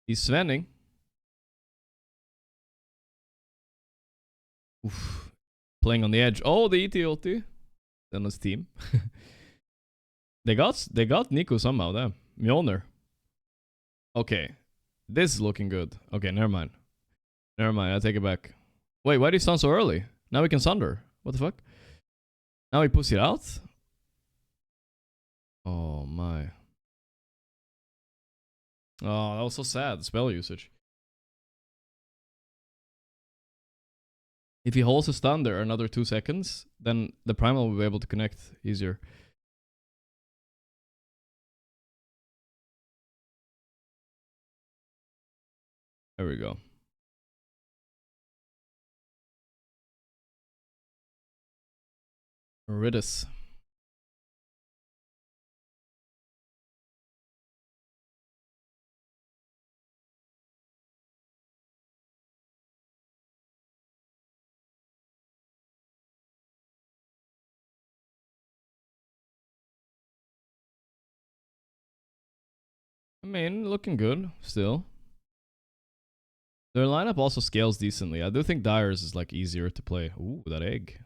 He's Svenning. Oof. Playing on the edge. Oh, the ET ulti. On his team. They got Nico somehow, damn. Mjolnir. Okay. This is looking good. Okay, never mind. Never mind, I take it back. Wait, why did he stun so early? Now we can Sunder. What the fuck? Now he puts it out? Oh my. Oh, that was so sad. Spell usage. If he holds a stun there another 2 seconds, then the Primal will be able to connect easier. There we go. Ridis. I mean, looking good still. Their lineup also scales decently. I do think Dyer's is like easier to play. Ooh, that egg.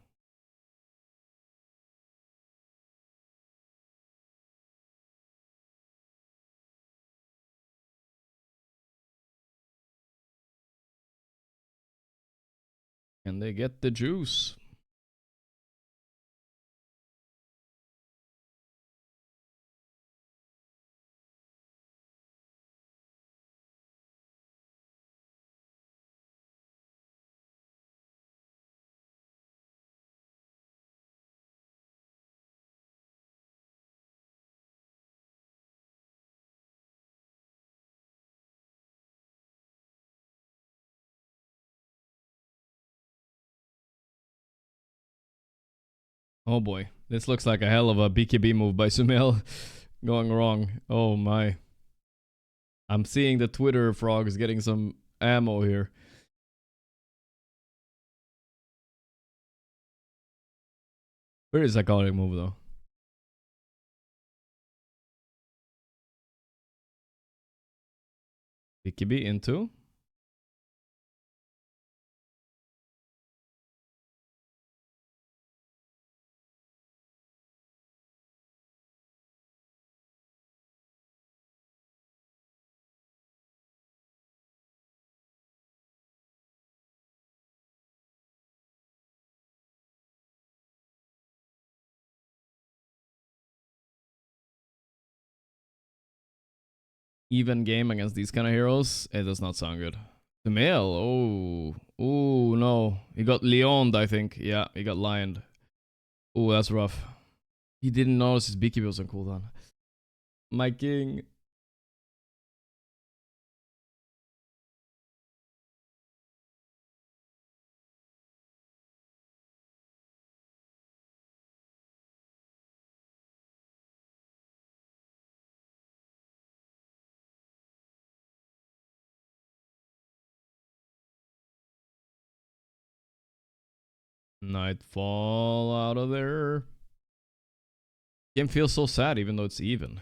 And they get the juice. Oh boy, this looks like a hell of a BKB move by Sumail going wrong. Oh my. I'm seeing the Twitter frogs getting some ammo here. Where is that psychotic move though? BKB into. Even game against these kind of heroes, it does not sound good. The male, oh, oh no, he got Leoned, I think. Yeah, he got lioned. Oh, that's rough. He didn't notice his BKB was on cooldown. My king. Nightfall out of there. Game feels so sad even though it's even.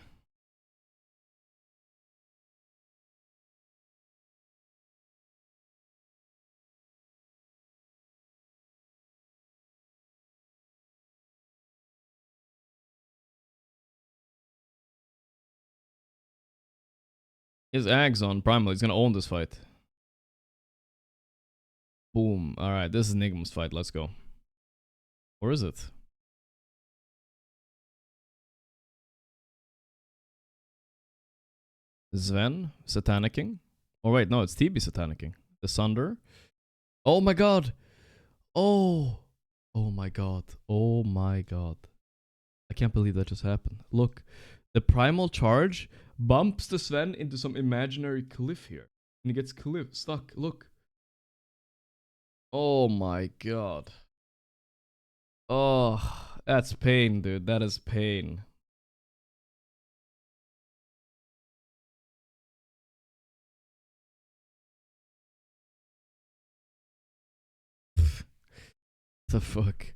His Ags on Primal. He's gonna own this fight. Boom. Alright, this is Nigma's fight. Let's go. Or is it? Sven Satanicking. Oh wait, no, it's TB Satanicking. The Sunder. Oh my god. Oh. Oh my god. Oh my god. I can't believe that just happened. Look. The primal charge bumps the Sven into some imaginary cliff here. And he gets stuck. Look. Oh my god. Oh, that's pain, dude. That is pain. The fuck?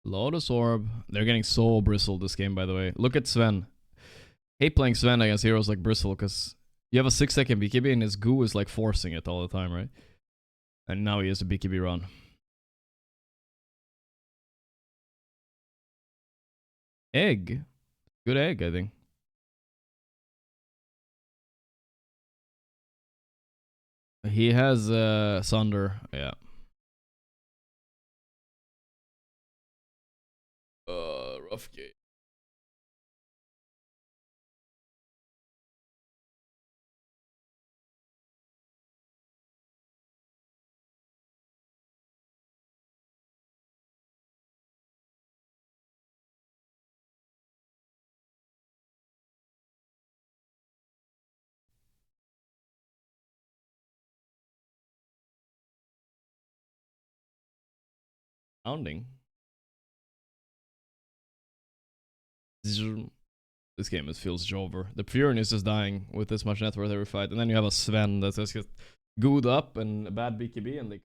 Lotus Orb. They're getting so bristled this game, by the way. Look at Sven. Hate playing Sven against heroes like Bristle, because you have a 6-second BKB and his goo is like forcing it all the time, right? And now he has a BKB run. Egg. Good egg, I think. He has Sunder, yeah. Rough game. Pounding. This game feels over. The Furin is just dying with this much net worth every fight, and then you have a Sven that's just get gooed up and a bad BKB,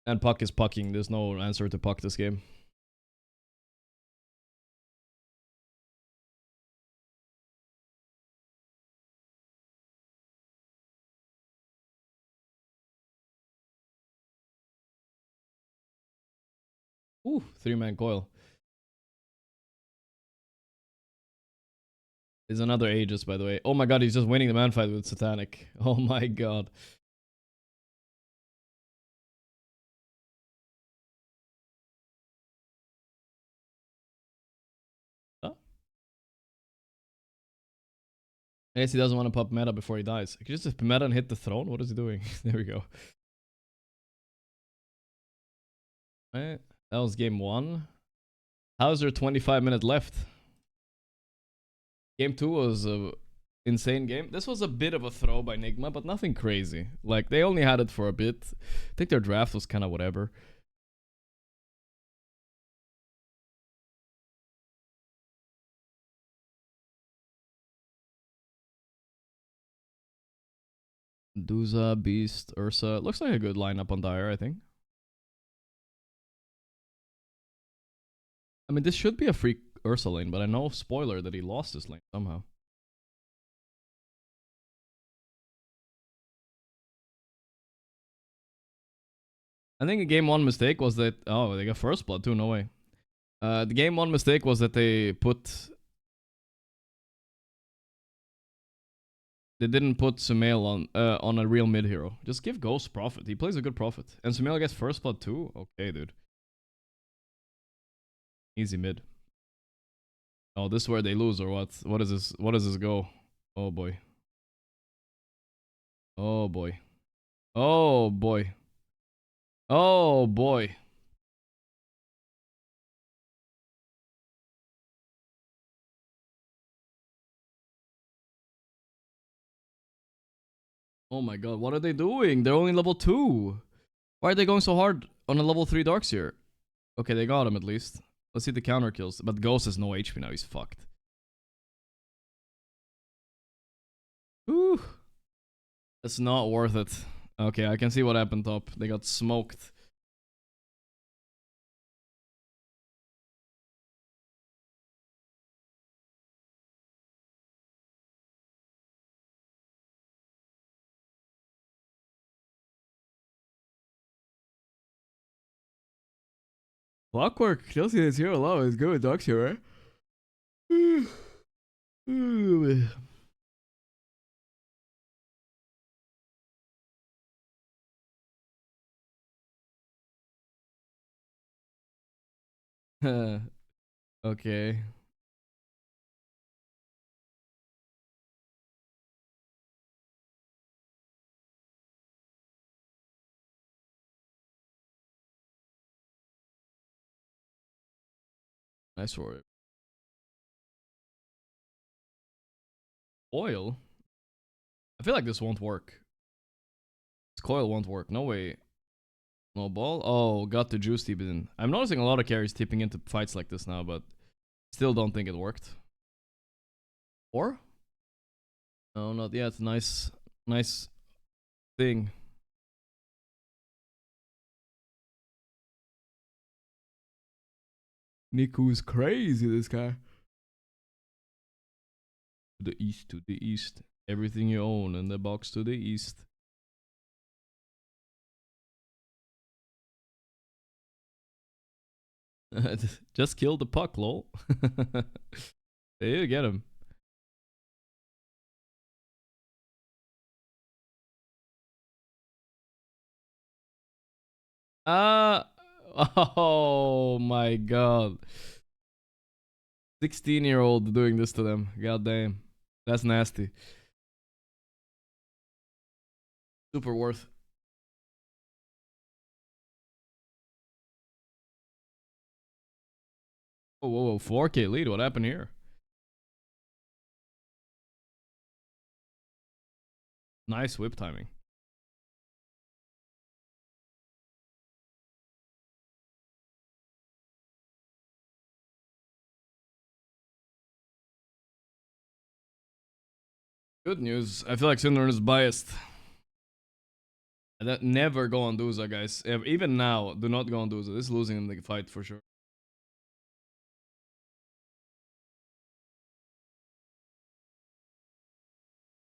and Puck is pucking. There's no answer to Puck this game. Ooh, 3-man coil. Is another Aegis, by the way. Oh my god, he's just winning the man fight with Satanic. Oh my god. Huh? I guess he doesn't want to pop meta before he dies. Could you just meta and hit the throne? What is he doing? There we go. Alright, that was game 1. How's there 25 minutes left? Game 2 was a insane game. This was a bit of a throw by Nigma, but nothing crazy. Like, they only had it for a bit. I think their draft was kind of whatever. Duza, Beast, Ursa. Looks like a good lineup on Dire, I think. I mean, this should be a free Ursa lane, but I know, spoiler, that he lost his lane somehow. I think a game 1 mistake was that... Oh, they got first blood too, no way. The game 1 mistake was that they didn't put Sumail on a real mid hero. Just give Ghost Prophet. He plays a good Prophet. And Sumail gets first blood too? Okay, dude. Easy mid. Oh, this is where they lose or what? What is this? What does this go? Oh boy. Oh boy. Oh boy. Oh boy. Oh my god, what are they doing? They're only level 2. Why are they going so hard on a level 3 Darkseer? Okay, they got him at least. Let's see the counter kills. But Ghost has no HP now, he's fucked. Ooh. It's not worth it. Okay, I can see what happened top. They got smoked. Clockwork, Chelsea is here a lot. It's good with dogs here, right? Okay. Nice for it. Oil? I feel like this won't work. This coil won't work. No way. No ball? Oh, got the juice tip in. I'm noticing a lot of carries tipping into fights like this now, but still don't think it worked. Or? No, not yet. Nice thing. Niku's crazy, this guy. To the east, to the east. Everything you own in the box to the east. Just kill the puck, lol. There you get him. Oh my god. 16-year-old doing this to them. God damn. That's nasty. Super worth. Oh, whoa, 4K lead. What happened here? Nice whip timing. Good news. I feel like Syndrome is biased. Never go on Duza, guys. Even now, do not go on Duza. This is losing in the fight for sure.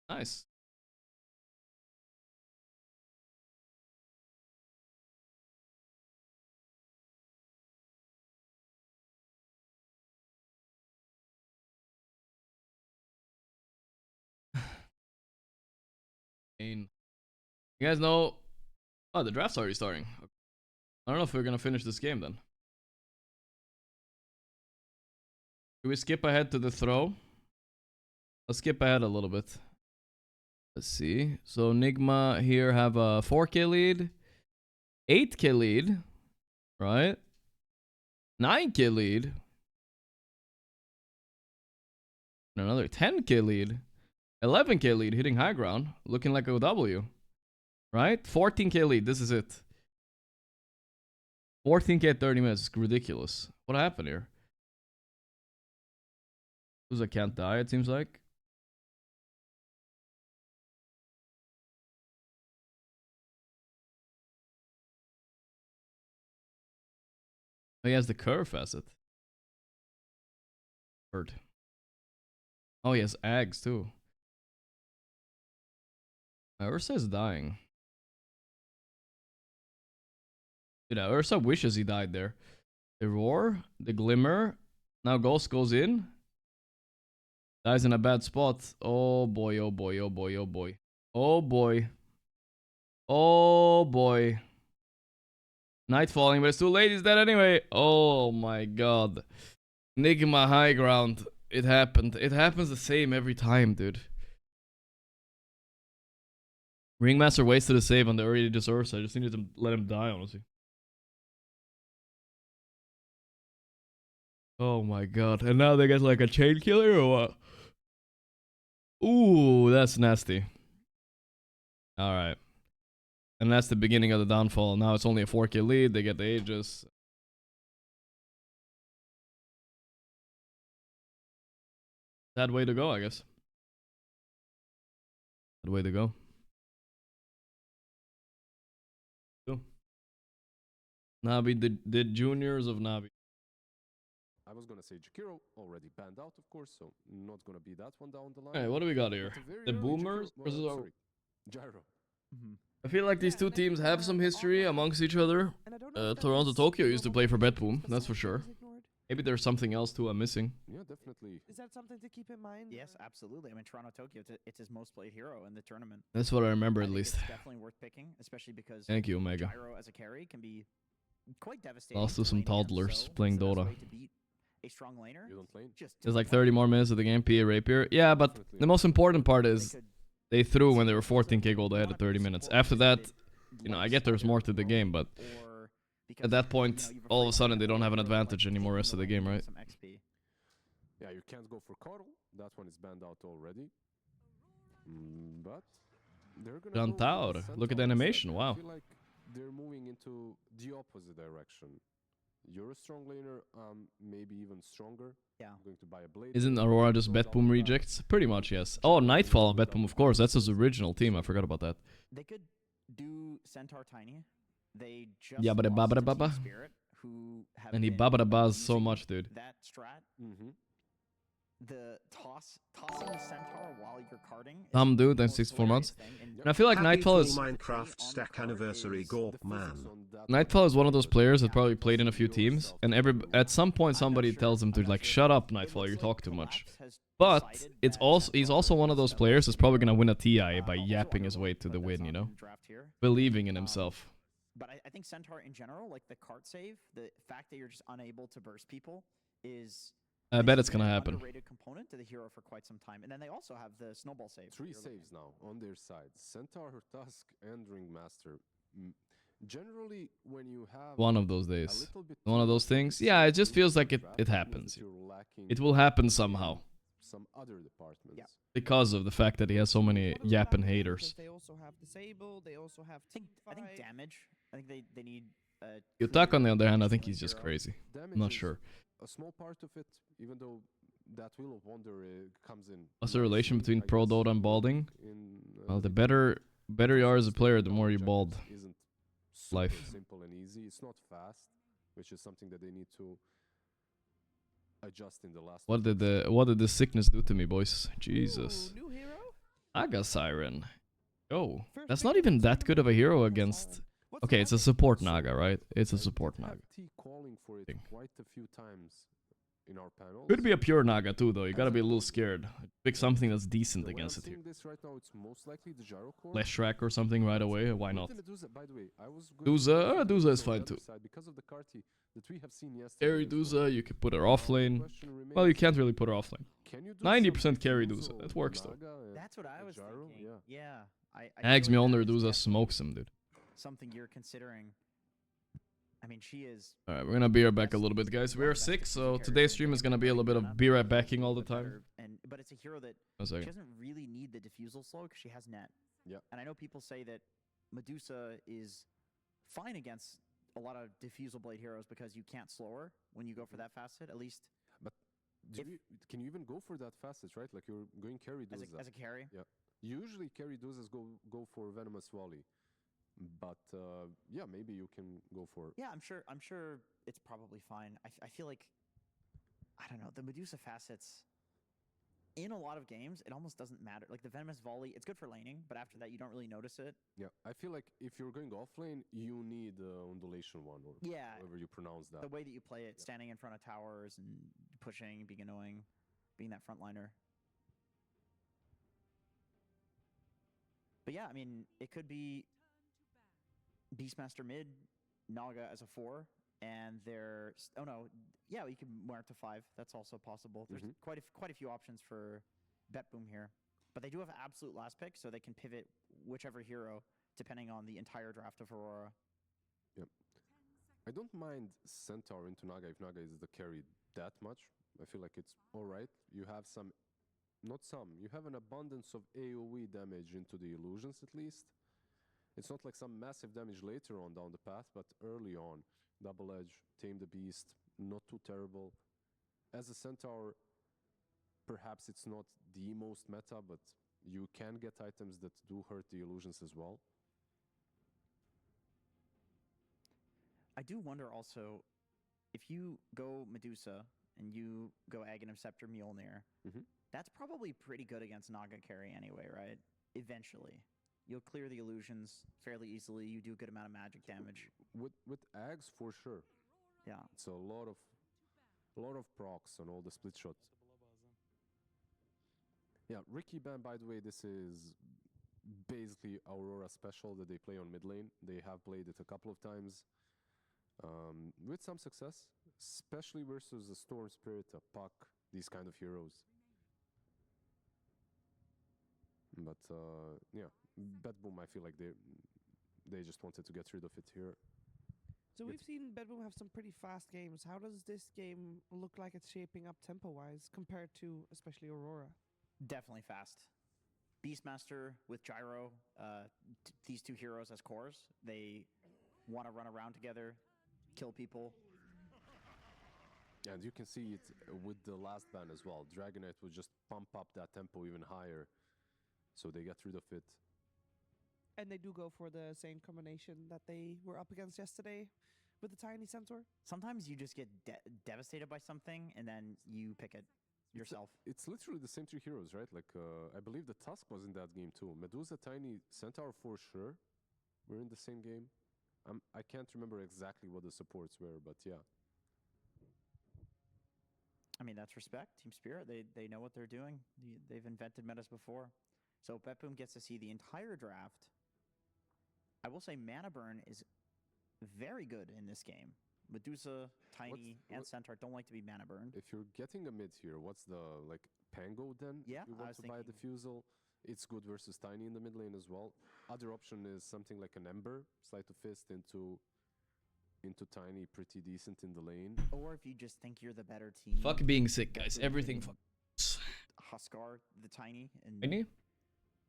Nice. You guys know... Oh, the draft's already starting. I don't know if we're gonna finish this game then. Should we skip ahead to the throw? Let's skip ahead a little bit. Let's see. So Nigma here have a 4K lead. 8K lead. Right? 9K lead. And another 10K lead. 11K lead hitting high ground. Looking like a W. Right? 14K lead. This is it. 14K at 30 minutes. It's ridiculous. What happened here? Uza can't die, it seems like. Oh, he has the curve facet. Heard. Oh, he has Ags too. Ursa is dying. Dude, Ursa wishes he died there. The roar, the glimmer. Now Ghost goes in. Dies in a bad spot. Oh boy, oh boy, oh boy, oh boy. Oh boy. Oh boy. Night falling, but it's too late. He's dead anyway. Oh my god. Nigma high ground. It happened. It happens the same every time, dude. Ringmaster wasted a save on the early deserves. I just needed to let him die, honestly. Oh my god. And now they get like a chain killer or what? Ooh, that's nasty. Alright. And that's the beginning of the downfall. Now it's only a 4K lead. They get the Aegis. Sad way to go, I guess. Sad way to go. Cool. Navi, the juniors of Navi. I was gonna say Jakiro already banned out, of course, so not gonna be that one down the line. Hey, what do we got here? The Boomers versus sorry, Gyro. I feel like these two teams have some history amongst each other. And I don't know if that Toronto is Tokyo used to normal play for because Betboom, the that's for side sure. is ignored. Maybe there's something else too I'm missing. Yeah, definitely. Is that something to keep in mind? Yes, absolutely. I mean, Toronto Tokyo, it's his most played hero in the tournament. That's what I remember I at think least. it's definitely worth picking, especially because Thank you, Omega. Gyro as a carry can be quite devastating. Lost to some lane AMs, toddlers so playing what's the best Dota. way to beat a strong laner? You don't lane? Just There's like play 30 more minutes of the game, PA Rapier. Yeah, but Definitely. the most important part They is could they threw when see they were themselves 14k like gold ahead not at 30 be minutes. supported After because that, they you know, I like get there's more to started the role, game, but or because, at that point, you know, you've all of a afraid sudden that they don't have an they're, like, advantage anymore taking rest of the lane game, for right? some XP. Yeah, you can't go for Coddle. That one is banned out already. But they're gonna go with Jantaur, the look at the Centaur animation, instead. wow. I feel like they're moving into the opposite direction. You're a strong laner, maybe even stronger. Yeah. I'm going to buy a blade. Isn't blade, Aurora just go down Betboom the rejects? Pretty much, yes. Oh, Nightfall and Betboom, of course. That's his original team. I forgot about that. They could do Centaur Tiny. They just Yabba lost to babba Team babba. Spirit, who have And he been babba buzz so using much, dude. that strat. Mm-hmm. The tossing the Centaur while you're carding. is Dude, the then most 64 months. hilarious thing, and And I feel like Happy Nightfall full is Minecraft stack anniversary, Gorp man. Nightfall is one of those players that probably played in a few teams, and at some point somebody tells him to like shut up, Nightfall, you talk too much. But he's also one of those players that's probably gonna win a TI by yapping his way to the win, you know, believing in himself. But I think Centaur in general, like the cart save, the fact that you're just unable to burst people is. I bet has it's gonna been an happen. Underrated component to the hero for quite some time, and then they also have the snowball save. 3 saves now on their side. Centaur, Tusk, and Ringmaster. Generally, when you have One of those a days. little bit One of too those much things. in Yeah, it the just feels like draft, it means that happens. you're lacking It will happen somehow. some other departments. Because of the fact that he has so many What does yapping that mean? haters. Because they also have disable, they also have I think teamfight. damage. I think they need. Yutak, on the other hand, I think excellent he's just hero. crazy. Damage I'm not is sure. a small part of it, even though that Wheel of Wonder comes in. What's the relation nicely, between I Pro guess, Dota and balding? in, Well, the it- better you are as a player, the more you Jackets bald. Isn't super Life. simple and easy. It's not fast, which is something that they need to adjust in the last. What did the sickness do to me, boys? Jesus. Ooh, new hero? Aga Siren. Oh, First that's pick not of the even that good of a tournament, hero Aga against. Siren. What's Okay, the it's a average? support Naga, right? It's a support I did Naga. have T calling for it Thing. quite a few times in our panels. Could be a pure Naga too, though. You gotta be a little scared. Pick something that's decent The way against I'm it here. seeing this right now, it's most likely the gyro core. Flash Track or something right away. Why not? Medusa, by the way, I was going Duza, to go for Duza is on the fine other too. side because of the Carti that we have seen yesterday. Carry as well. Duza, you could put her off Now the lane. question Well, you remains, can't really put her off lane. can you do 90% some carry Duzo Duza. That works though. Naga and That's what I a was gyro? thinking. Yeah. I Ags feel like Mjolnir that is Duza definitely smokes him, dude. something you're considering. I mean, she is. Alright, we're gonna be right back a little bit, guys. We are sick, so today's stream is gonna be a little bit of be right backing all the time. But it's a hero that One she second. doesn't really need the diffusal slow because she has net. Yep. And I know people say that Medusa is fine against a lot of diffusal blade heroes because you can't slow her when you go for that facet. At least Do If- you, can you even go for that fastest, right? Like you're going carry Duza. as a carry. Usually carry Duzas go for Venomous Volley. But yeah, maybe you can go for Yeah, I'm sure it's probably fine. I feel like I don't know, the Medusa facets in a lot of games, it almost doesn't matter. Like the Venomous Volley, it's good for laning, but after that you don't really notice it. Yeah, I feel like if you're going offlane, you need the undulation one or Yeah, however you pronounce that. the way that you play it, standing in front of towers and pushing, being annoying, being that frontliner. But yeah, I mean, it could be Beastmaster mid, Naga as a 4, and there's oh no, yeah, you can mark to 5. That's also possible. There's Mhm. quite a few options for Betboom here, but they do have absolute last pick, so they can pivot whichever hero depending on the entire draft of Aurora. I don't mind Centaur into Naga if Naga is the carry that much. I feel like it's alright. You have some, not some, you have an abundance of AoE damage into the illusions at least. It's not like some massive damage later on down the path, but early on. Double Edge, Tame the Beast, not too terrible. As a Centaur, perhaps it's not the most meta, but you can get items that do hurt the illusions as well. I do wonder also if you go Medusa and you go Aghanim Scepter Mjolnir, Mhm. that's probably pretty good against Naga carry anyway, right? Eventually. You'll clear the illusions fairly easily. You do a good amount of magic damage. With Ags, for sure. Yeah. It's a lot of procs on all the split shots. Yeah, Ricky Ban, by the way, this is basically Aurora special that they play on mid lane. They have played it a couple of times with some success, especially versus a Storm Spirit, a Puck, these kind of heroes. But yeah, Betboom, I feel like they just wanted to get rid of it here. So we've seen Betboom have some pretty fast games. How does this game look like it's shaping up tempo-wise compared to especially Aurora? Definitely fast. Beastmaster with Gyro, these two heroes as cores, they want to run around together, kill people. And you can see it with the last ban as well. Dragonite would just pump up that tempo even higher, so they get rid of it. And they do go for the same combination that they were up against yesterday with the Tiny Centaur. Sometimes you just get devastated by something, and then you pick it yourself. It's literally the same three heroes, right? Like, I believe the Tusk was in that game too. Medusa, Tiny, Centaur for sure were in the same game. I can't remember exactly what the supports were, but yeah. I mean, that's respect. Team Spirit, they know what they're doing. They've invented metas before. So Betboom gets to see the entire draft. I will say Mana Burn is very good in this game. Medusa, Tiny, and Centaur don't like to be mana burned. If you're getting a mid here, what's the, like, Pango then? Yeah, if you want to buy a Diffusal, it's good versus Tiny in the mid lane as well. Other option is something like an Ember, Sleight of Fist into Tiny, pretty decent in the lane. Or if you just think you're the better team. Fuck being sick, guys. Everything fucks. Huskar, the Tiny, and Tiny?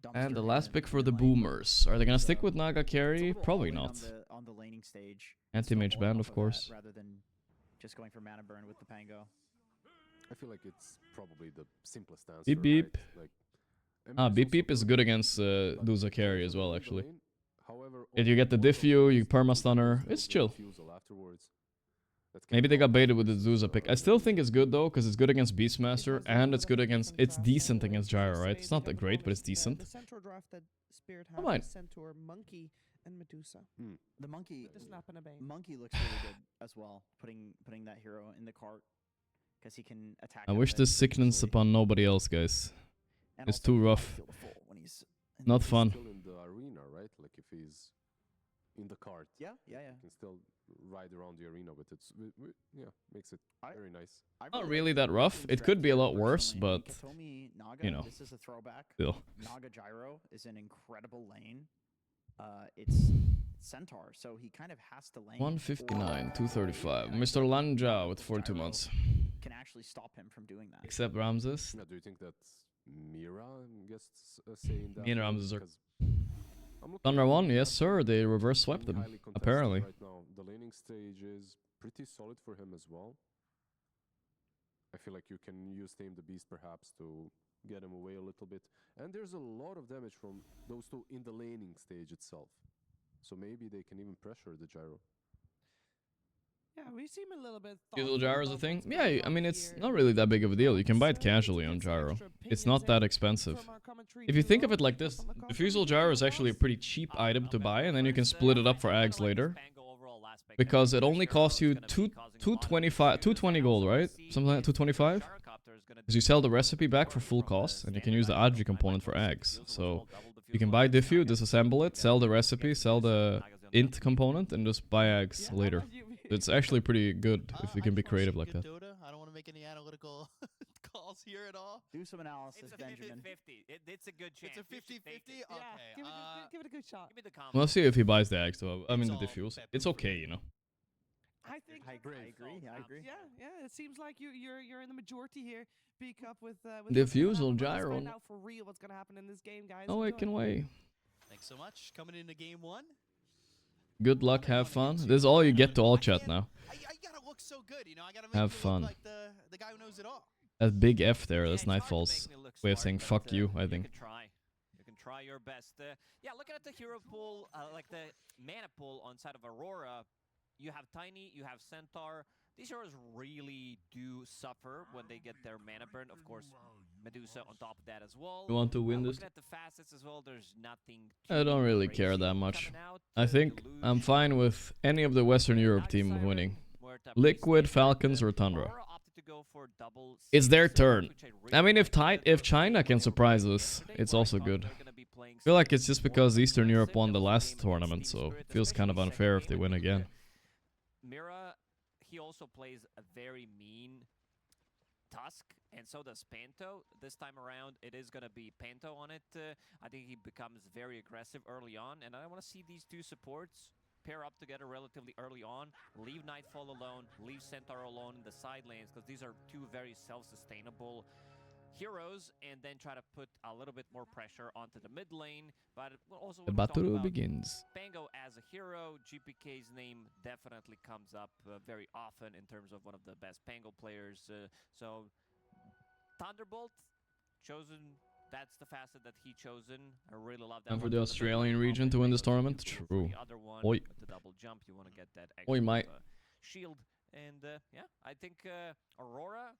Dumpster And the last pick for the lane. Boomers. Are they gonna stick with Naga carry? It's a little Probably all in not. on the laning stage. Anti-mage Still going band, off of course. that rather than just going for mana burn with the Pango. I feel like it's probably the simplest answer. Beep beep. Right? Like, Beep beep is good against Duza carry as well, actually. However, If you get the Diffu, you perma-stunner, it's chill. Maybe they got baited with the Zuza pick. I still think it's good though, because it's good against Beastmaster, and it's good against... It's decent against Gyro, right? It's not that great, but it's decent. The Centaur draft that Spirit I had might. was Centaur, Monkey, and Medusa. The Monkey, With the Snap and a Bane. Monkey looks really good as well, putting that hero in the cart, because he can attack. I out wish of it this sickness easily. upon nobody else, guys. And It's also too he might rough. feel the full when he's in Not the- fun. Still in the arena, right? Like if he's in the cart, Yeah. you can still ride around the arena with it. Yeah, makes it very nice. Not like really that Betboom's rough. It could be a lot worse, personally. but... Katomi, Naga, you know. this is a throwback. Still. Naga Gyro is an incredible lane. It's Centaur, so he kind of has to lane. 159, 235. Mr. Lanja with 42 Gyro months. can actually stop him from doing that. Except Ramses. Now, do you think that Mira gets a say in that? Me and one? Ramses are... Because I'm looking Thunder at won, the yes draft, sir, they reverse swept being them. highly contested Apparently. Right now, the laning stage is pretty solid for him as well. I feel like you can use Tame the Beast perhaps to get him away a little bit. And there's a lot of damage from those two in the laning stage itself. So maybe they can even pressure the Gyro. Yeah, we seem a little bit. Usual thoughtful gyro's a about thing? what's Yeah, going I on mean, it's here. not really that big of a deal. You can buy it So casually to on get some gyro. extra It's opinions not that in expensive. from our commentary If you think of duo, it like up this, on the commentary Diffusal Gyro is duo actually a house. pretty cheap item to buy, and then you can split it up for Ags later. Because it only costs you 220 gold, right? Something like 225? Because you sell the recipe back for full cost, and you can use the Agi component for Ags. So you can buy Diffu, disassemble it, sell the recipe, sell the int component, and just buy Ags later. It's actually pretty good if you can be creative like that. Dota. I don't want to make any analytical calls here at all. Do some analysis, It's a Benjamin. 50-50. It's a good chance. It's a 50-50? Yeah, Okay. give it a good shot. Give me the combo. We'll see if he buys the Ags though. I mean the It's all Diffuse. Betboom It's for okay, you. you know. I think. I agree. Yeah. It seems like you're in the majority here. Speak up with. Diffusal Let's gyro. find out for real what's gonna happen in this game, guys. Oh, I Enjoy. can wait. Thanks so much. Coming into game one. Good luck, have fun. This is all you get to all chat now. I gotta look so good, you know. I gotta make Have you fun. look like the guy who knows it all. That big F there, Yeah, that's it's hard to Nightfall's make me look way of smart, saying but, fuck you, I think. You can try. You can try your best. Yeah, looking at the hero pool, like the mana pool on side of Aurora, you have Tiny, you have Centaur. These heroes really do suffer when they get their mana burn. Of course, Medusa on top of that as well. You want to win this? Looking at the facets as well, there's nothing I don't really crazy care that much. coming out. I think I'm fine with any of the Western Europe team winning. Liquid, Falcons, or Tundra. Aurora opted to go for double It's their six, turn. which really I mean, like. if China can surprise us, it's also good. They're gonna be playing I feel like something it's just more because Eastern Europe aggressive. won the That was last game against tournament, Team so Spirit, it feels kind of especially unfair if second they win game. again. Mira, he also plays a very mean Tusk, and so does Panto. This time around, it is going to be Panto on it. I think he becomes very aggressive early on, and I want to see these two supports pair up together relatively early on, leave Nightfall alone, leave Centaur alone in the side lanes, because these are two very self-sustainable heroes, and then try to put a little bit more pressure onto the mid lane. But also The when we talk battle about begins. Pango as a hero, GPK's name definitely comes up very often in terms of one of the best Pango players. So Thunderbolt chosen. That's the facet that he chosen. I really love that. And for one. the So Australian very region to win this common tournament? Pango for True. the other one, Oi. with the double jump, you want to get that Oi, extra mate. shield. And yeah, I think Aurora.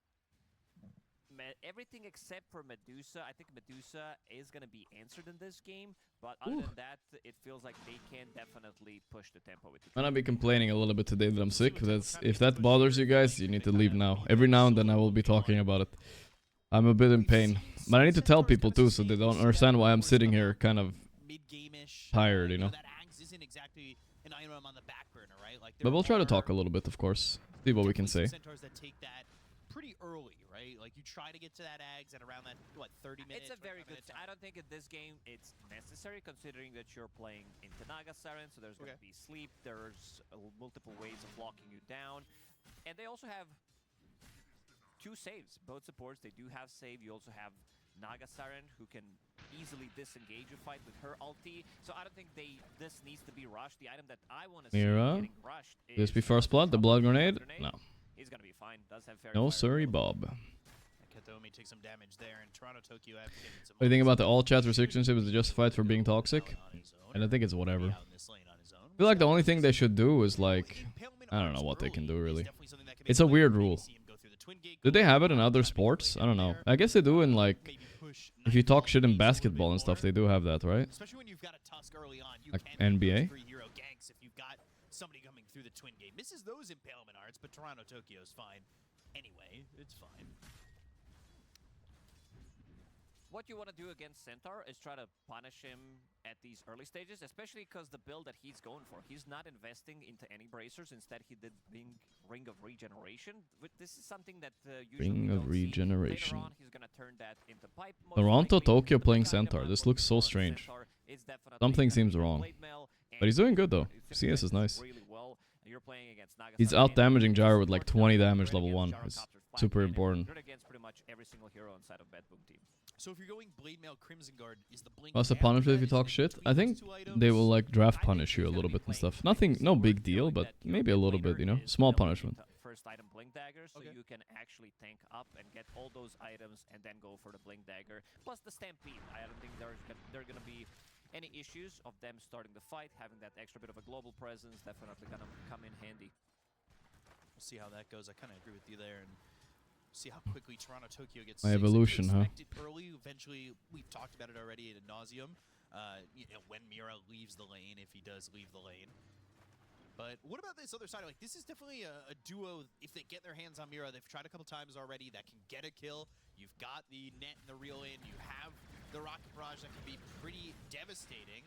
Everything except for Medusa. I think Medusa is going to be answered in this game, but other than that, it feels like they can definitely push the tempo with the I'm gonna be complaining a little bit today that I'm sick. If that bothers you guys, you need to leave now. Every now and then I will be talking about it. I'm a bit in pain, but I need to tell people too, so they don't understand why I'm sitting here kind of tired, you know. That Axe isn't exactly an item on the back burner, right? Like, But we'll try to talk a little bit, of course. See what we can say. Centaurs that take that pretty early, right? Like, you try to get to that Axe at around that, what, 30 minutes? It's a very good. I don't think in this game it's necessary, considering that you're playing into Naga Siren, so there's going to be sleep. There's multiple ways of locking you down, and they also have two saves. Both supports, they do have save. You also have Naga Siren, who can easily disengage a fight with her ulti. So I don't think this needs to be rushed. The item that I want to see Mira, getting rushed is this be first blood, the blood grenade? No. He's gonna be fine. Does have fairy No, fire. sorry, Bob. Katomi takes some damage there, and Toronto Tokyo have taken some. What do you think about the all chat restrictions? Is it justified for being toxic? And I think it's whatever. I feel like the only thing they should do is like, I don't know what they can do really. It's a weird rule. Do they have it in other sports? I don't know. I guess they do in like, if you talk shit in basketball and stuff, they do have that, right? Especially when you've got a Tusk early on, you Like can NBA? free hero ganks if you've got somebody coming through the twin gate. Misses those impalement arts, but Toronto Tokyo's fine. Anyway, it's fine. What you want to do against Centaur is try to punish him at these early stages, especially because the build that he's going for, he's not investing into any bracers. Instead, he did Ring of Regeneration. This is something that usually Ring we of don't see. Regeneration. Later on, he's gonna turn that into pipe. Most Toronto, likely. Tokyo But playing the time Centaur. around This what looks we so saw on strange. Centaur is definitely Something gonna seems be wrong. blade mail, But he's and doing good though. it CS is nice. really well. You're playing against Naga He's Siren, out damaging Gyro with like support 20 level, damage good level against 1. It's Gyrocopter's super 5 mana, important. good against pretty much every single hero inside of Betboom team. So if you're going Blade Mail Crimson Guard, is the blink What's the after punishment if that? you Is it talk in shit? between I those think two items? they will like draft I think punish you a he's little gonna be bit and playing stuff. Nothing, no Sword, big deal, knowing but that your maybe a mid little laner bit, you know, is small building punishment. into First item Blink Dagger, so you can actually tank up and get all those items and then go for the Blink Dagger. Plus the Stampede. I don't think there are going to be any issues of them starting the fight. Having that extra bit of a global presence definitely going to come in handy. We'll see how that goes. I kind of agree with you there, and see how quickly Toronto Tokyo gets. My six. I do evolution, huh? expect it early. Eventually, we've talked about it already ad nauseum. You know, when Mira leaves the lane, if he does leave the lane. But what about this other side? Like, this is definitely a duo. If they get their hands on Mira, they've tried a couple times already. That can get a kill. You've got the net and the reel in. You have the rocket barrage that can be pretty devastating.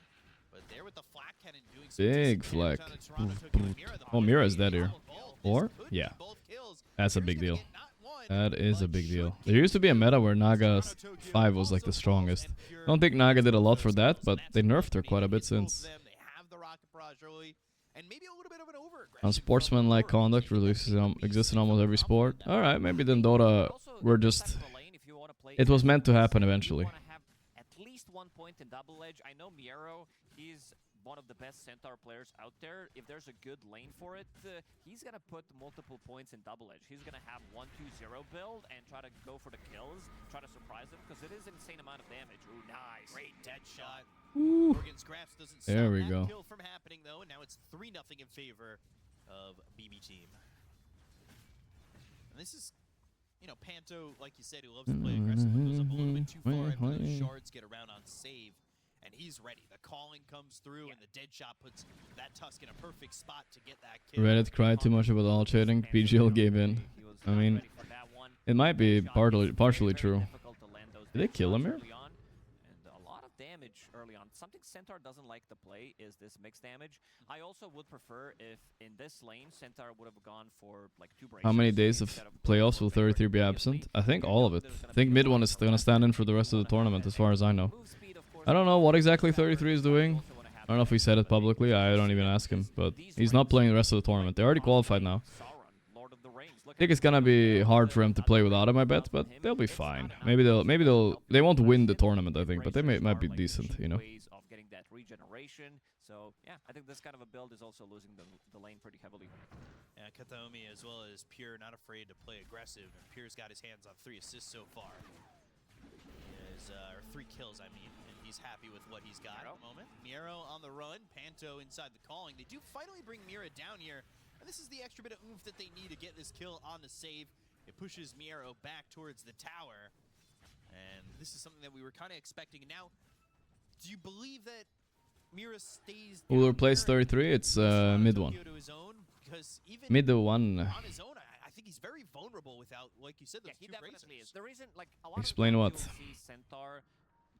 But there with the flak cannon doing some Big decent damage flak. on the Toronto Tokyo. Mira, the Oh, Mira's dead here. This Or? could Yeah. be both kills. That's a Mira's big gonna deal. get not one, That is a but big should deal. get There used to be a meta where Naga Toronto Tokyo 5 was like the also strongest. falls, and I don't think Pure Naga did a lot both for those that, kills. but That's they what nerfed her they quite a need. bit Hit both of since. them. They have the rocket barrage early, and maybe a little bit of an over-aggression On from sportsmanlike Aurora. conduct releases exists in almost every sport. Alright, maybe then Dota were just... It was meant to happen eventually. You want to have at least 1 point in double edge. I know Miero, he's one of the best Centaur players out there. If there's a good lane for it, he's going to put multiple points in double edge. He's going to have 1-2-0 build and try to go for the kills, try to surprise them, because it is an insane amount of damage. Ooh, nice. Great dead shot. Ooh. Morgan's Graphs doesn't There stop we that go. kill from happening, though, and now it's 3-0 in favor of BB Team. And this is you know, Panto, like you said, who loves to play aggressively, goes up a little bit too far after those shards get around on save, and he's ready. The calling comes through, and the dead shot puts that Tusk in a perfect spot to get that kill. Reddit cried too much about all shading. PGL gave in. I mean, it might be partially true. Did they kill him here? Damage early on. Something Centaur doesn't like to play is this mixed damage. I also would prefer if in this lane Centaur would have gone for like 2 breaks. How many days of playoffs will 33 be absent? I think all of it. I think mid one is gonna stand in for the rest of the tournament as far as I know. I don't know what exactly 33 is doing. I don't know if he said it publicly. I don't even ask him, but he's not playing the rest of the tournament. They already qualified now. I think it's gonna be hard for him to play without him, I bet, but they'll be fine. Maybe they won't win the tournament, I think, but they might be decent, you know. Of getting that regeneration. So yeah, I think this kind of a build is also losing the lane pretty heavily. Yeah, Kataomi as well as Pure not afraid to play aggressive, and Pure's got his hands on 3 assists so far. Or 3 kills, I mean, and he's happy with what he's got at the moment. Miero on the run, Panto inside the calling. They do finally bring Mira down here. And this is the extra bit of oomph that they need to get this kill on the save. It pushes Miero back towards the tower. And this is something that we were kind of expecting. And now, do you believe that Mira stays... Who will replace 33? It's mid one. Mid one. On his own, I think he's very vulnerable without, like you said, those 2 bracers. The reason, like, a lot Explain what? see Centaur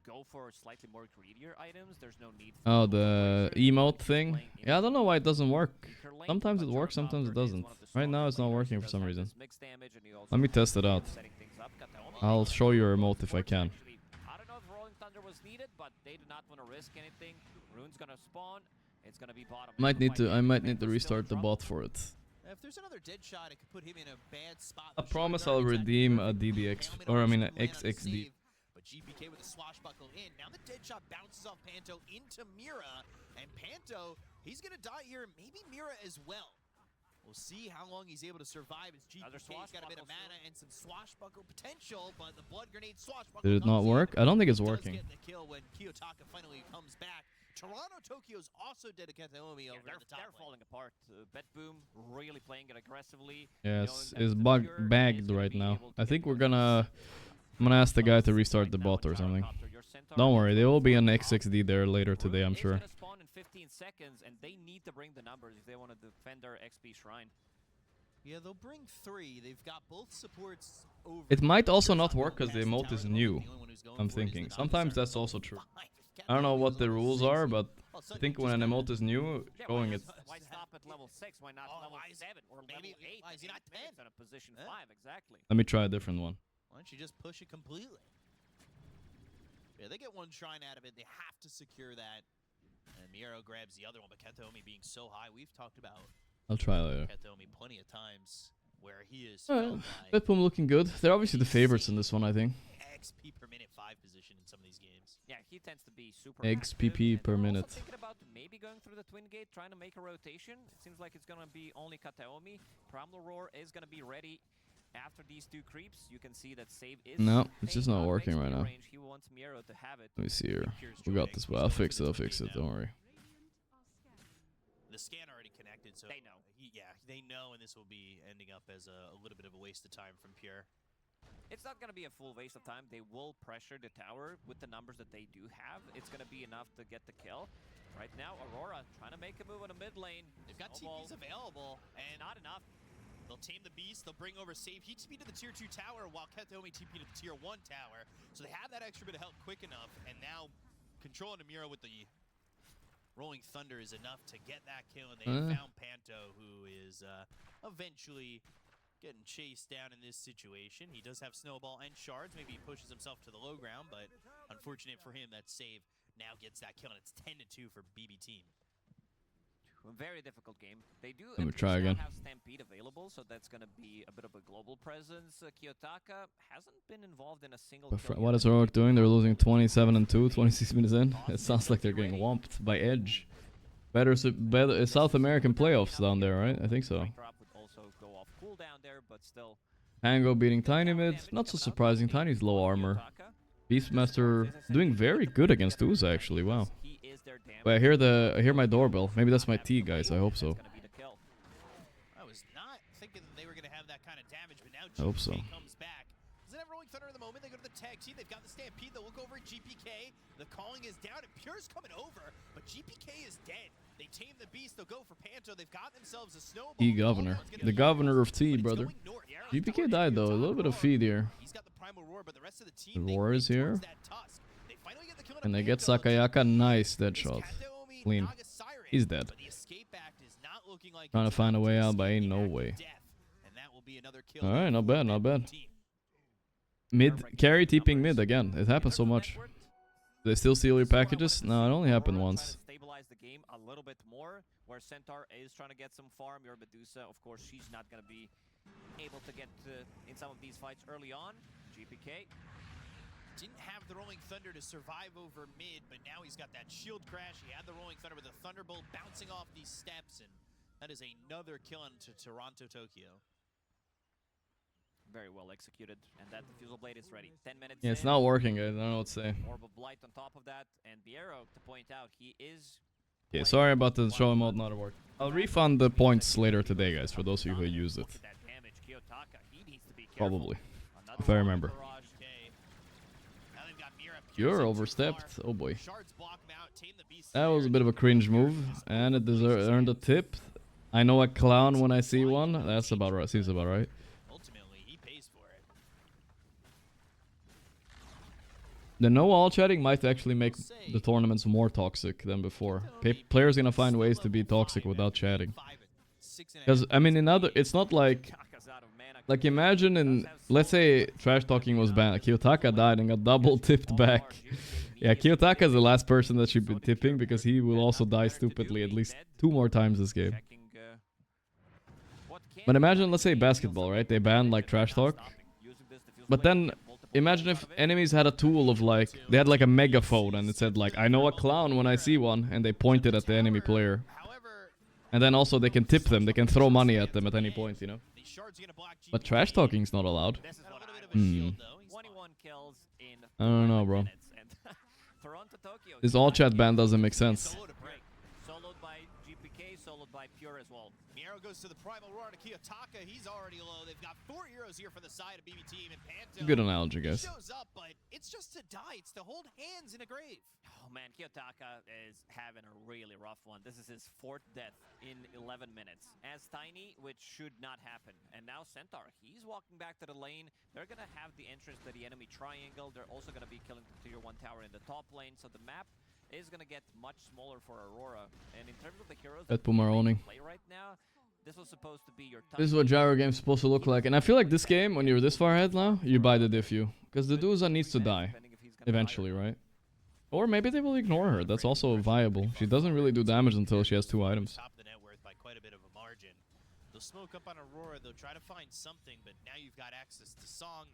go for slightly more greedier items. There's no need for the emote thing? Yeah, I don't know why it doesn't work. Sometimes it works, sometimes it doesn't. Right now it's not working for some reason. Let me test it out. I'll show you your emote if I can. I don't know if Rolling Thunder was needed, but they did not want to risk anything. Rune's gonna spawn. It's gonna be bottom. I might need to restart the bot for it. If there's another dead shot, it could put him in a bad spot. I promise I'll redeem a DDX, or I mean an XXD. GPK with a swashbuckle in. Now the dead shot bounces off Panto into Mira. And Panto, he's going to die here. Maybe Mira as well. We'll see how long he's able to survive as GPK's got a bit of mana and some swashbuckle potential. But the blood grenade swashbuckle. Did it not work? I don't think it's working. Get the kill when Kiyotaka finally comes back. Toronto Tokyo's also dead to Kataomi over the top. They're falling apart. Betboom really playing it aggressively. Yes, is bagged right now. I think I'm gonna ask the guy to restart the bot or something. Don't worry, there will be an XXD there later today, I'm sure. It's gonna spawn in 15 seconds, and they need to bring the numbers if they want to defend their XP shrine. Yeah, they'll bring 3. They've got both supports over. It might also not work because the emote is new. I'm thinking. Sometimes that's also true. I don't know what the rules are, but I think when an emote is new, going it. Why stop at level 6? Why not level 7 or level 8? Why is he not 10? On a position 5, exactly. Let me try a different one. Why don't you just push it completely? Yeah, they get 1 shrine out of it. They have to secure that. And Miero grabs the other one, but Kataomi being so high, we've talked about I'll try later. Kataomi plenty of times where he is. Betboom looking good. They're obviously the favorites in this one, I think. XP per minute 5 position in some of these games. Yeah, he tends to be super XPP per minute. Also thinking about maybe going through the twin gate, trying to make a rotation. It seems like it's gonna be only Kataomi. Aurora is gonna be ready after these 2 creeps. You can see that save is. No, it's just not working right now. He wants Miero to have it. Let me see here. We got this. Well, I'll fix it. Don't worry. The scan already connected, so they know. They know, and this will be ending up as a little bit of a waste of time from Pure. It's not going to be a full waste of time. They will pressure the tower with the numbers that they do have. It's going to be enough to get the kill. Right now, Aurora trying to make a move in the mid lane. They've got TPs available, and not enough. They'll tame the beast. They'll bring over save. He TP to the tier 2 tower while Kataomi TP to the tier 1 tower. So they have that extra bit of help quick enough, and now controlling Namiro with the Rolling Thunder is enough to get that kill, and they have found Panto, who is eventually getting chased down in this situation. He does have Snowball and Shards. Maybe he pushes himself to the low ground, but unfortunate for him, that save now gets that kill, and it's 10-2 for BB team. A very difficult game. They do Let me try again. have Stampede available, so that's going to be a bit of a global presence. Kiyotaka hasn't been involved in a single kill. What is Aurora doing? They're losing 27-2, 26 minutes in. It sounds like they're getting whomped by Edge. Better South American playoffs down there, right? I think so. Would also go off cooldown there, but still. Tango beating Tiny mid. Not so surprising. Tiny's low armor. Beastmaster doing very good against Uza, actually. Wow. Wait, I hear my doorbell. Maybe that's my tea, guys. I hope so. I was not thinking they were going to have that kind of damage, but now I hope so. comes back. tag team. They've got the Stampede. They'll look over at GPK. The calling is down, and Pure's coming over, but GPK is dead. They tame the beast. They'll go for Panto. They've got themselves a snowball. T-Governor. The governor of T, brother. GPK died, though. A little bit of feed here. He's got the Primal Roar, but the rest of the team, Aurora is here. And they get Sakayaka. Nice dead shot. Clean. He's dead. Trying to find a way out, but ain't no way. Alright, not bad, not bad. Mid, carry TPing mid again. It happens so much. Do they still steal your packages? No, it only happened once. Stabilize the game a little bit more, where Centaur is trying to get some farm. Your Medusa, of course, she's not going to be able to get in some of these fights early on. GPK didn't have the Rolling Thunder to survive over mid, but now he's got that shield crash. He had the Rolling Thunder with the Thunderbolt bouncing off these steps, and that is another kill into Toronto, Tokyo. Very well executed, and that Diffusal Blade is ready. 10 minutes. Yeah, it's not working, guys. I don't know what to say. Orb of Light on top of that, and the arrow to point out he is. Yeah, sorry about the show mode not working. I'll refund the points later today, guys, for those of you who used it. Probably, if I remember. You're overstepped. Oh boy. That was a bit of a cringe move, and it earned a tip. I know a clown when I see one. That's about right. Seems about right. The no wall chatting might actually make the tournaments more toxic than before. Players gonna find ways to be toxic without chatting. Because I mean, it's not like imagine in, let's say trash talking was banned. Kiyotaka died and got double tipped back. Yeah, Kiyotaka is the last person that should be tipping because he will also die stupidly at least 2 more times this game. But imagine, let's say basketball, right? They banned like trash talk. But then imagine if enemies had a tool of like, they had like a megaphone and it said like, I know a clown when I see one, and they pointed at the enemy player. And then also they can tip them, they can throw money at them at any point, you know? But trash talking's not allowed. I don't know, bro. This all chat ban doesn't make sense. Soloed by GPK, soloed by Pure as well. Miero goes to the Primal Roar to Kiyotaka. He's already low. They've got 4 heroes here for the side of BB Team, and Panto good analogy, guys. shows up, but it's just to die. It's to hold hands in a grave. Oh man, Kiyotaka is having a really rough one. This is his 4th death in 11 minutes. As Tiny, which should not happen. And now Centaur, he's walking back to the lane. They're going to have the entrance to the enemy triangle. They're also going to be killing the tier 1 tower in the top lane. So the map is going to get much smaller for Aurora. And in terms of the heroes Betboom are owning. Play right now, this was supposed to be your This is what gyro game's supposed to look like. And I feel like this game, when you're this far ahead now, you buy the diffu. Because the Duza needs to die. Eventually, right? Or maybe they will ignore her. That's also viable. She doesn't really do damage until she has 2 items. Top the net worth by quite a bit of a margin. They'll smoke up on Aurora. They'll try to find something, but now you've got access to Song.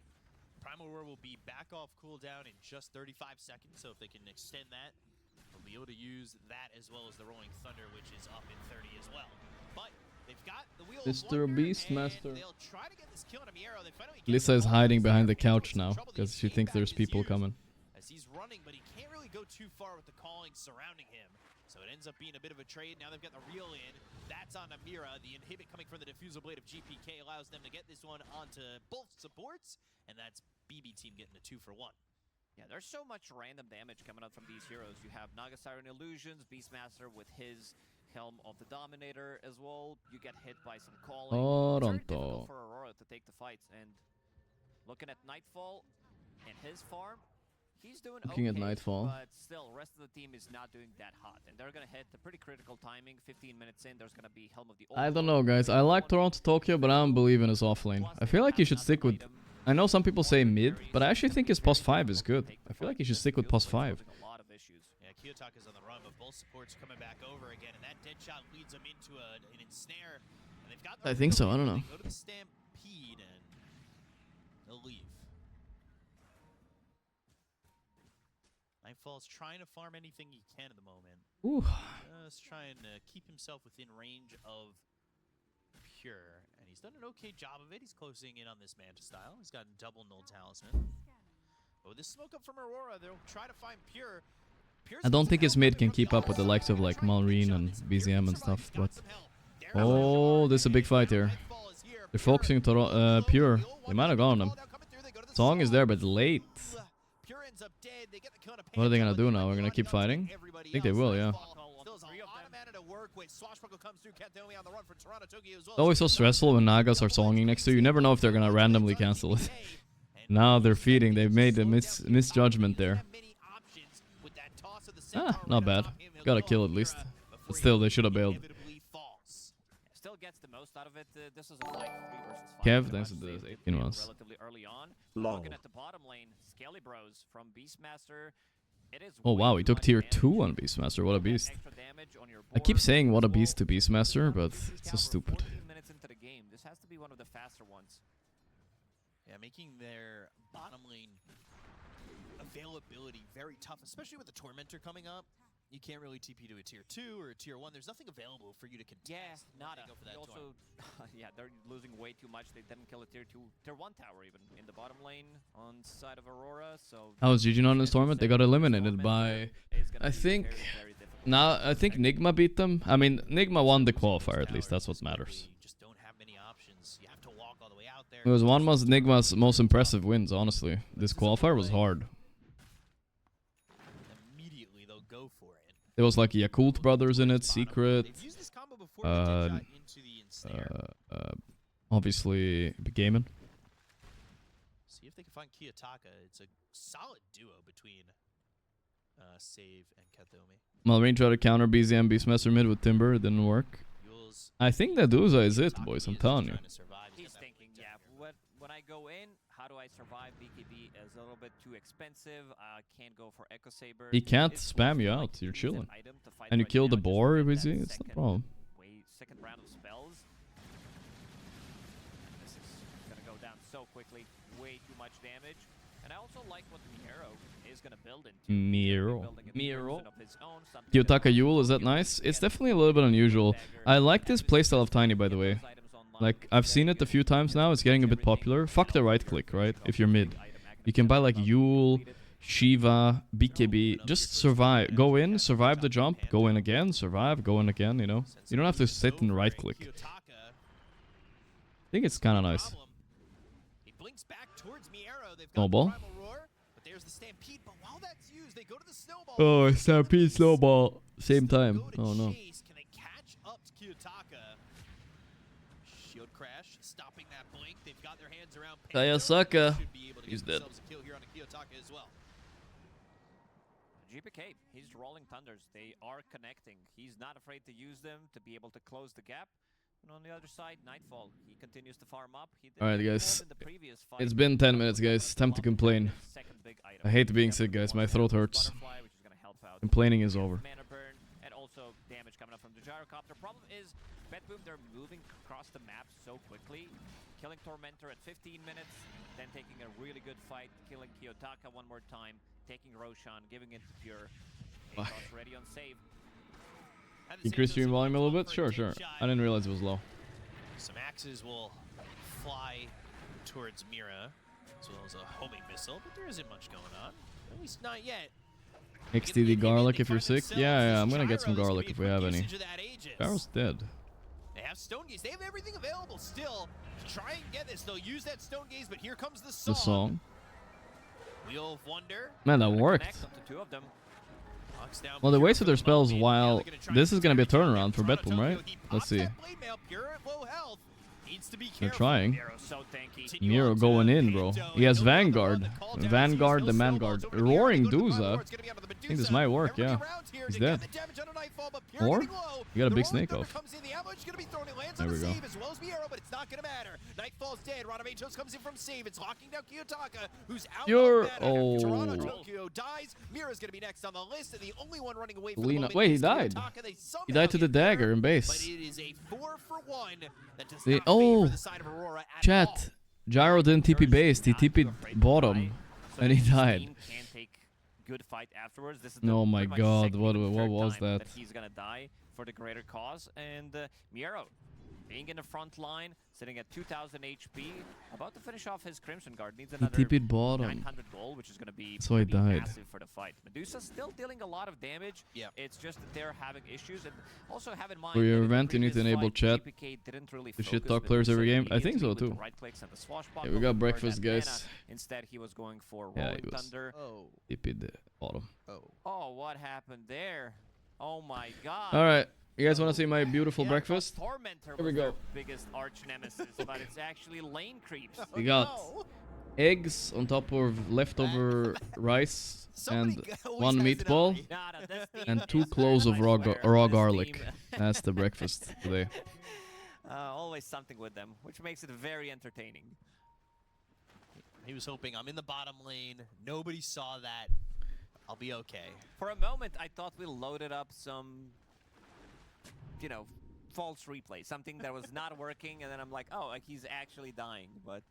Primal Roar will be back off cooldown in just 35 seconds, so if they can extend that, they'll be able to use that as well as the Rolling Thunder, which is up in 30 as well. But they've got the Wheel Mr. of Wonder, Beastmaster. they'll try to get this kill on Miero. They finally get Lisa is hiding behind the couch now because she thinks there's people coming. as he's running, but he can't really go too far with the calling surrounding him. So it ends up being a bit of a trade. Now they've got the reel in. That's on Amira. The inhibit coming from the Diffusal Blade of GPK allows them to get this one onto both supports, and that's BB Team getting a 2 for 1. Yeah, there's so much random damage coming out from these heroes. You have Naga Siren Illusions, Beastmaster with his Helm of the Dominator as well. You get hit by some calling. It's very difficult for Aurora to take the fights. And looking at Nightfall and his farm, he's doing okay, Nightfall. But still, rest of the team is not doing that hot. And they're going to hit the pretty critical timing. 15 minutes in, there's going to be Helm of the Overlord. I don't know, guys. I like Toronto Tokyo, but I don't believe in his offlane. I feel like you should stick with... I know some people say mid, but I actually think his +5 is good. I feel like you should stick with +5. Yeah, Kiyotaka's on the run, but both supports coming back over again, and that dead shot leads them into an ensnare. And they've got I think so, I don't know. They go to the Stampede, and they'll leave. Nightfall's trying to farm anything he can at the moment. Ooh. Just trying to keep himself within range of Pure, and he's done an okay job of it. He's closing in on this Manta style. He's got double null talisman. But with this smoke up from Aurora, they'll try to find Pure. I don't think his mid can keep up with the likes of like Malrine and BZM and stuff, but... Oh, this is a big fight here. They're focusing Pure. They might have gone on him. Song is there, but late. Pure ends up dead. They get the kill on a What are they gonna Panther, do but now? We're gonna keep fighting? I think they will, yeah. Still a lot of mana to work with. Swashbuckle comes through. Kathomi on the run for Toronto, Tokyo as well. It's always so stressful when Nagas are songing next to you. You never know if they're gonna randomly cancel it. Now they're feeding. They've made a misjudgment there. Ah, not bad. Got a kill at least. But still, they should have bailed. Still gets the most out of it. This is a fight 3 versus 5. Kev, thanks for the 18 months. Relatively early on. Long. Looking at the bottom lane, Skelly Bros from Beastmaster. It is Oh wow, he took way tier too 2 much on Beastmaster. What a beast. extra damage on your I keep board. saying what a So, beast to Beastmaster, but it's so stupid. 14 minutes into the game. This has to be one of the faster ones. Yeah, making their bottom lane availability very tough, especially with the Tormentor coming up. You can't really TP to a tier 2 or a tier 1. There's nothing available for you to contest. Yeah, when nada. they go for that They Torm. also, yeah, they're losing way too much. They didn't kill a tier 1 tower even in the bottom lane on side of Aurora. So How was GG not in this tournament? They got eliminated by, I think, I think Nigma beat them. I mean, Nigma won the qualifier at least. That's what matters. You just don't have many options. You have to walk all the way out there. It was one of Nigma's most impressive wins, honestly. This qualifier was hard. Immediately they'll go for it. There was like Yakult brothers in it, Secret. They've used this combo before, but they got into the ensnare. Obviously, Gaming. See if they can find Kiyotaka. It's a solid duo between Save and Kathomi. Malrine tried to counter BZM Beastmaster mid with Timber. It didn't work. I think that Duza is it, boys. I'm telling you. He's thinking, yeah, when I go in, how do I survive? BKB is a little bit too expensive. Can't go for Echo Saber. He can't spam you out. You're chilling. And you kill the boar, easy. It's no problem. Second round of spells. This is gonna go down so quickly. Way too much damage. And I also like what Miro is gonna build into. Miro. Kiyotaka Yule, is that nice? It's definitely a little bit unusual. I like this playstyle of Tiny, by the way. Like, I've seen it a few times now. It's getting a bit popular. Fuck the right click, right? If you're mid. You can buy like Yule, Shiva, BKB. Just survive. Go in, survive the jump, go in again, survive, go in again, you know? You don't have to sit and right click. I think it's kind of nice. Snowball. Oh, Stampede, Snowball. Same time. Oh no. Can they catch up to Kiyotaka? Shield crash, stopping that blink. They've got their hands around Ayasaka. He's dead. GPK, he's rolling thunders. They are connecting. He's not afraid to use them to be able to close the gap. And on the other side, Nightfall. He continues to farm up. Alright, guys. It's been 10 minutes, guys. Time to complain. I hate being sick, guys. My throat hurts. Complaining is over. Mana burn and also damage coming up from the gyrocopter. Problem is, Betboom, they're moving across the map so quickly. Killing Tormentor at 15 minutes, then taking a really good fight, killing Kiyotaka one more time, taking Roshan, giving it to Pure. Ready on save. Increase stream volume a little bit? Sure, sure. I didn't realize it was low. Some axes will fly towards Mira, as well as a homing missile, but there isn't much going on. At least not yet. XTD garlic if you're sick? Yeah, I'm gonna get some garlic if we have any. Gyro's dead. They have Stone Gaze. They have everything available still. Try and get this. They'll use that Stone Gaze, but here comes the song. The song. Wheel of Wonder. Man, that worked. Well, they wasted their spells while... This is gonna be a turnaround for Betboom, right? Let's see. They're trying. Miro going in, bro. He has Vanguard. Vanguard the Vanguard. Roaring Duza. I think this might work, yeah. He's dead. Or? You got a big snake off. There we go. You're... Oh. Lena. Wait, he died. He died to the dagger in base. Oh, chat. Gyro didn't TP base. He TP'd bottom, and he died. Good fight afterwards. This is oh my god, what was that? He's gonna die for the greater cause, and Miro being in the front line, sitting at 2,000 HP, about to finish off his Crimson Guard. Needs another TP'd bottom. 900 gold, which is going to be So he died. massive for the fight. Medusa's still dealing a lot of damage. Yeah. It's just that they're having issues. And also have in mind For your that in the event, you need to previous enable fight, chat GPK didn't really to shit focus talk players every Medusa game. I think so immediately too. with the right clicks and the swashbuckle Yeah, we got for breakfast, that mana. guys. Instead, he was going for Yeah, Rolling he was. Thunder. Oh. TP'd bottom. Oh. Oh, what happened there? Oh my god. Alright, you guys want to see my beautiful Yeah, breakfast? Tormentor Here we was go. their biggest arch nemesis, but it's actually lane creeps. We got eggs on top of leftover rice and one meatball and 2 cloves of raw garlic. That's the breakfast today. Always something with them, which makes it very entertaining. He was hoping I'm in the bottom lane. Nobody saw that. I'll be okay. For a moment, I thought we loaded up some, you know, false replay, something that was not working, and then I'm like, oh, like he's actually dying. But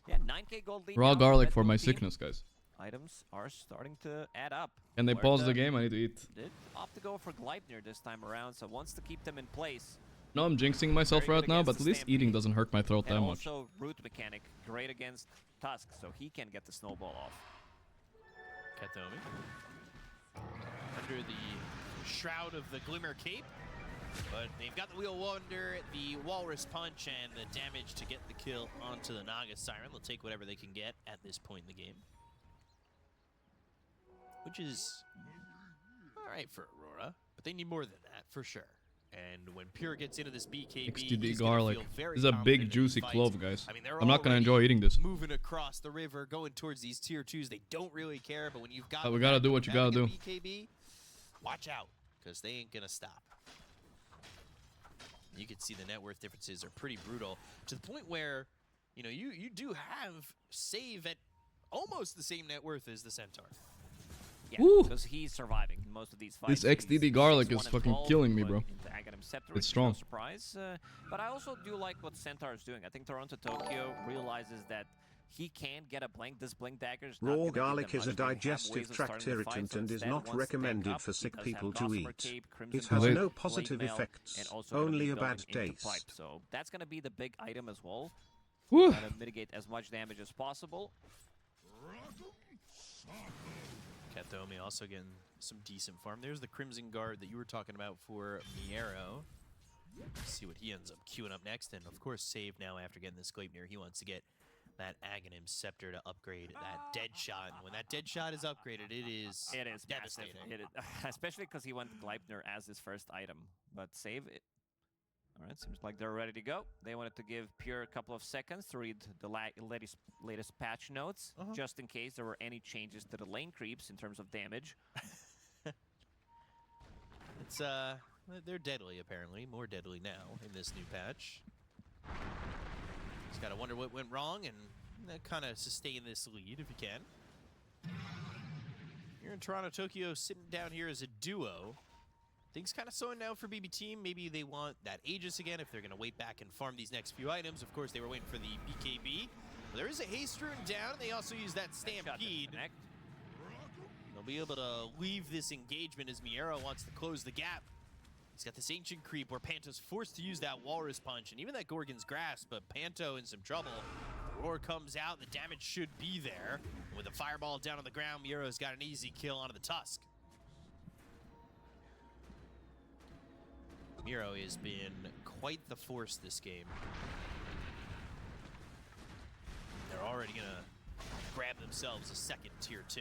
yeah, 9k gold lead. Raw now, garlic Red for Bull my team. sickness, guys. Items are starting to add up. Can they Where pause the game? I need to eat. Did opt to go for Gleipnir this time around, so wants to keep them in place. No, I'm jinxing myself Very right good now, against but the at least Stampede. eating doesn't hurt my throat that And much. also root mechanic, great against Tusk, so he can get the snowball off. Katomi. Under the shroud of the Glimmer Cape. But they've got the Wheel Wonder, the Walrus Punch, and the damage to get the kill onto the Naga Siren. They'll take whatever they can get at this point in the game. Which is alright for Aurora, but they need more than that, for sure. And when Pure gets into this BKB, XTD he's gonna garlic. feel very This is a confident big in the juicy fight. clove, guys. I mean, they're I'm not gonna already enjoy eating this. moving across the river, going towards these tier 2s. They don't really care, but when you've got We gotta do what you gotta do. BKB, watch out, because they ain't gonna stop. You can see the net worth differences are pretty brutal, to the point where, you know, you do have save at almost the same net worth as the Centaur. Yeah, Woo! because he's surviving in most of these fights. This XTD garlic is fucking killing me, bro. It's strong. No surprise, but I also do like what Centaur is doing. I think Toronto Tokyo realizes that he can get a blink. This blink dagger is not Raw gonna give garlic them is a much. They have ways digestive of tract starting the fight, irritant so and is instead not wants to tank recommended up. for He sick does have people to Gossamer eat. Cape, Crimson It has Blade. no Blade positive Mail, effects, and also gonna only be a going bad into taste. pipe. So that's going to be the big item as well. Woo! Try to mitigate as much damage as possible. Katomi also getting some decent farm. There's the Crimson Guard that you were talking about for Miero. See what he ends up queuing up next. And of course, save now after getting this Gleipnir. He wants to get that Aghanim Scepter to upgrade that dead shot. And when that dead shot is upgraded, it is devastating. Massive. It is, especially because he went Gleipnir as his first item. But save it. All right, seems like they're ready to go. They wanted to give Pure a couple of seconds to read the latest patch notes, just in case there were any changes to the lane creeps in terms of damage. It's they're deadly apparently, more deadly now in this new patch. Just gotta wonder what went wrong and kind of sustain this lead if you can. You're in Toronto Tokyo sitting down here as a duo. Things kind of slowing down for BB Team. Maybe they want that Aegis again if they're going to wait back and farm these next few items. Of course, they were waiting for the BKB. But there is a haste rune down, and they also use that Stampede. They'll be able to leave this engagement as Miero wants to close the gap. He's got this Ancient Creep where Panto's forced to use that Walrus Punch, and even that Gorgon's Grasp, but Panto in some trouble. Roar comes out, the damage should be there. And with a Fireball down on the ground, Miero's got an easy kill onto the Tusk. Miero has been quite the force this game. They're already gonna grab themselves a second tier 2.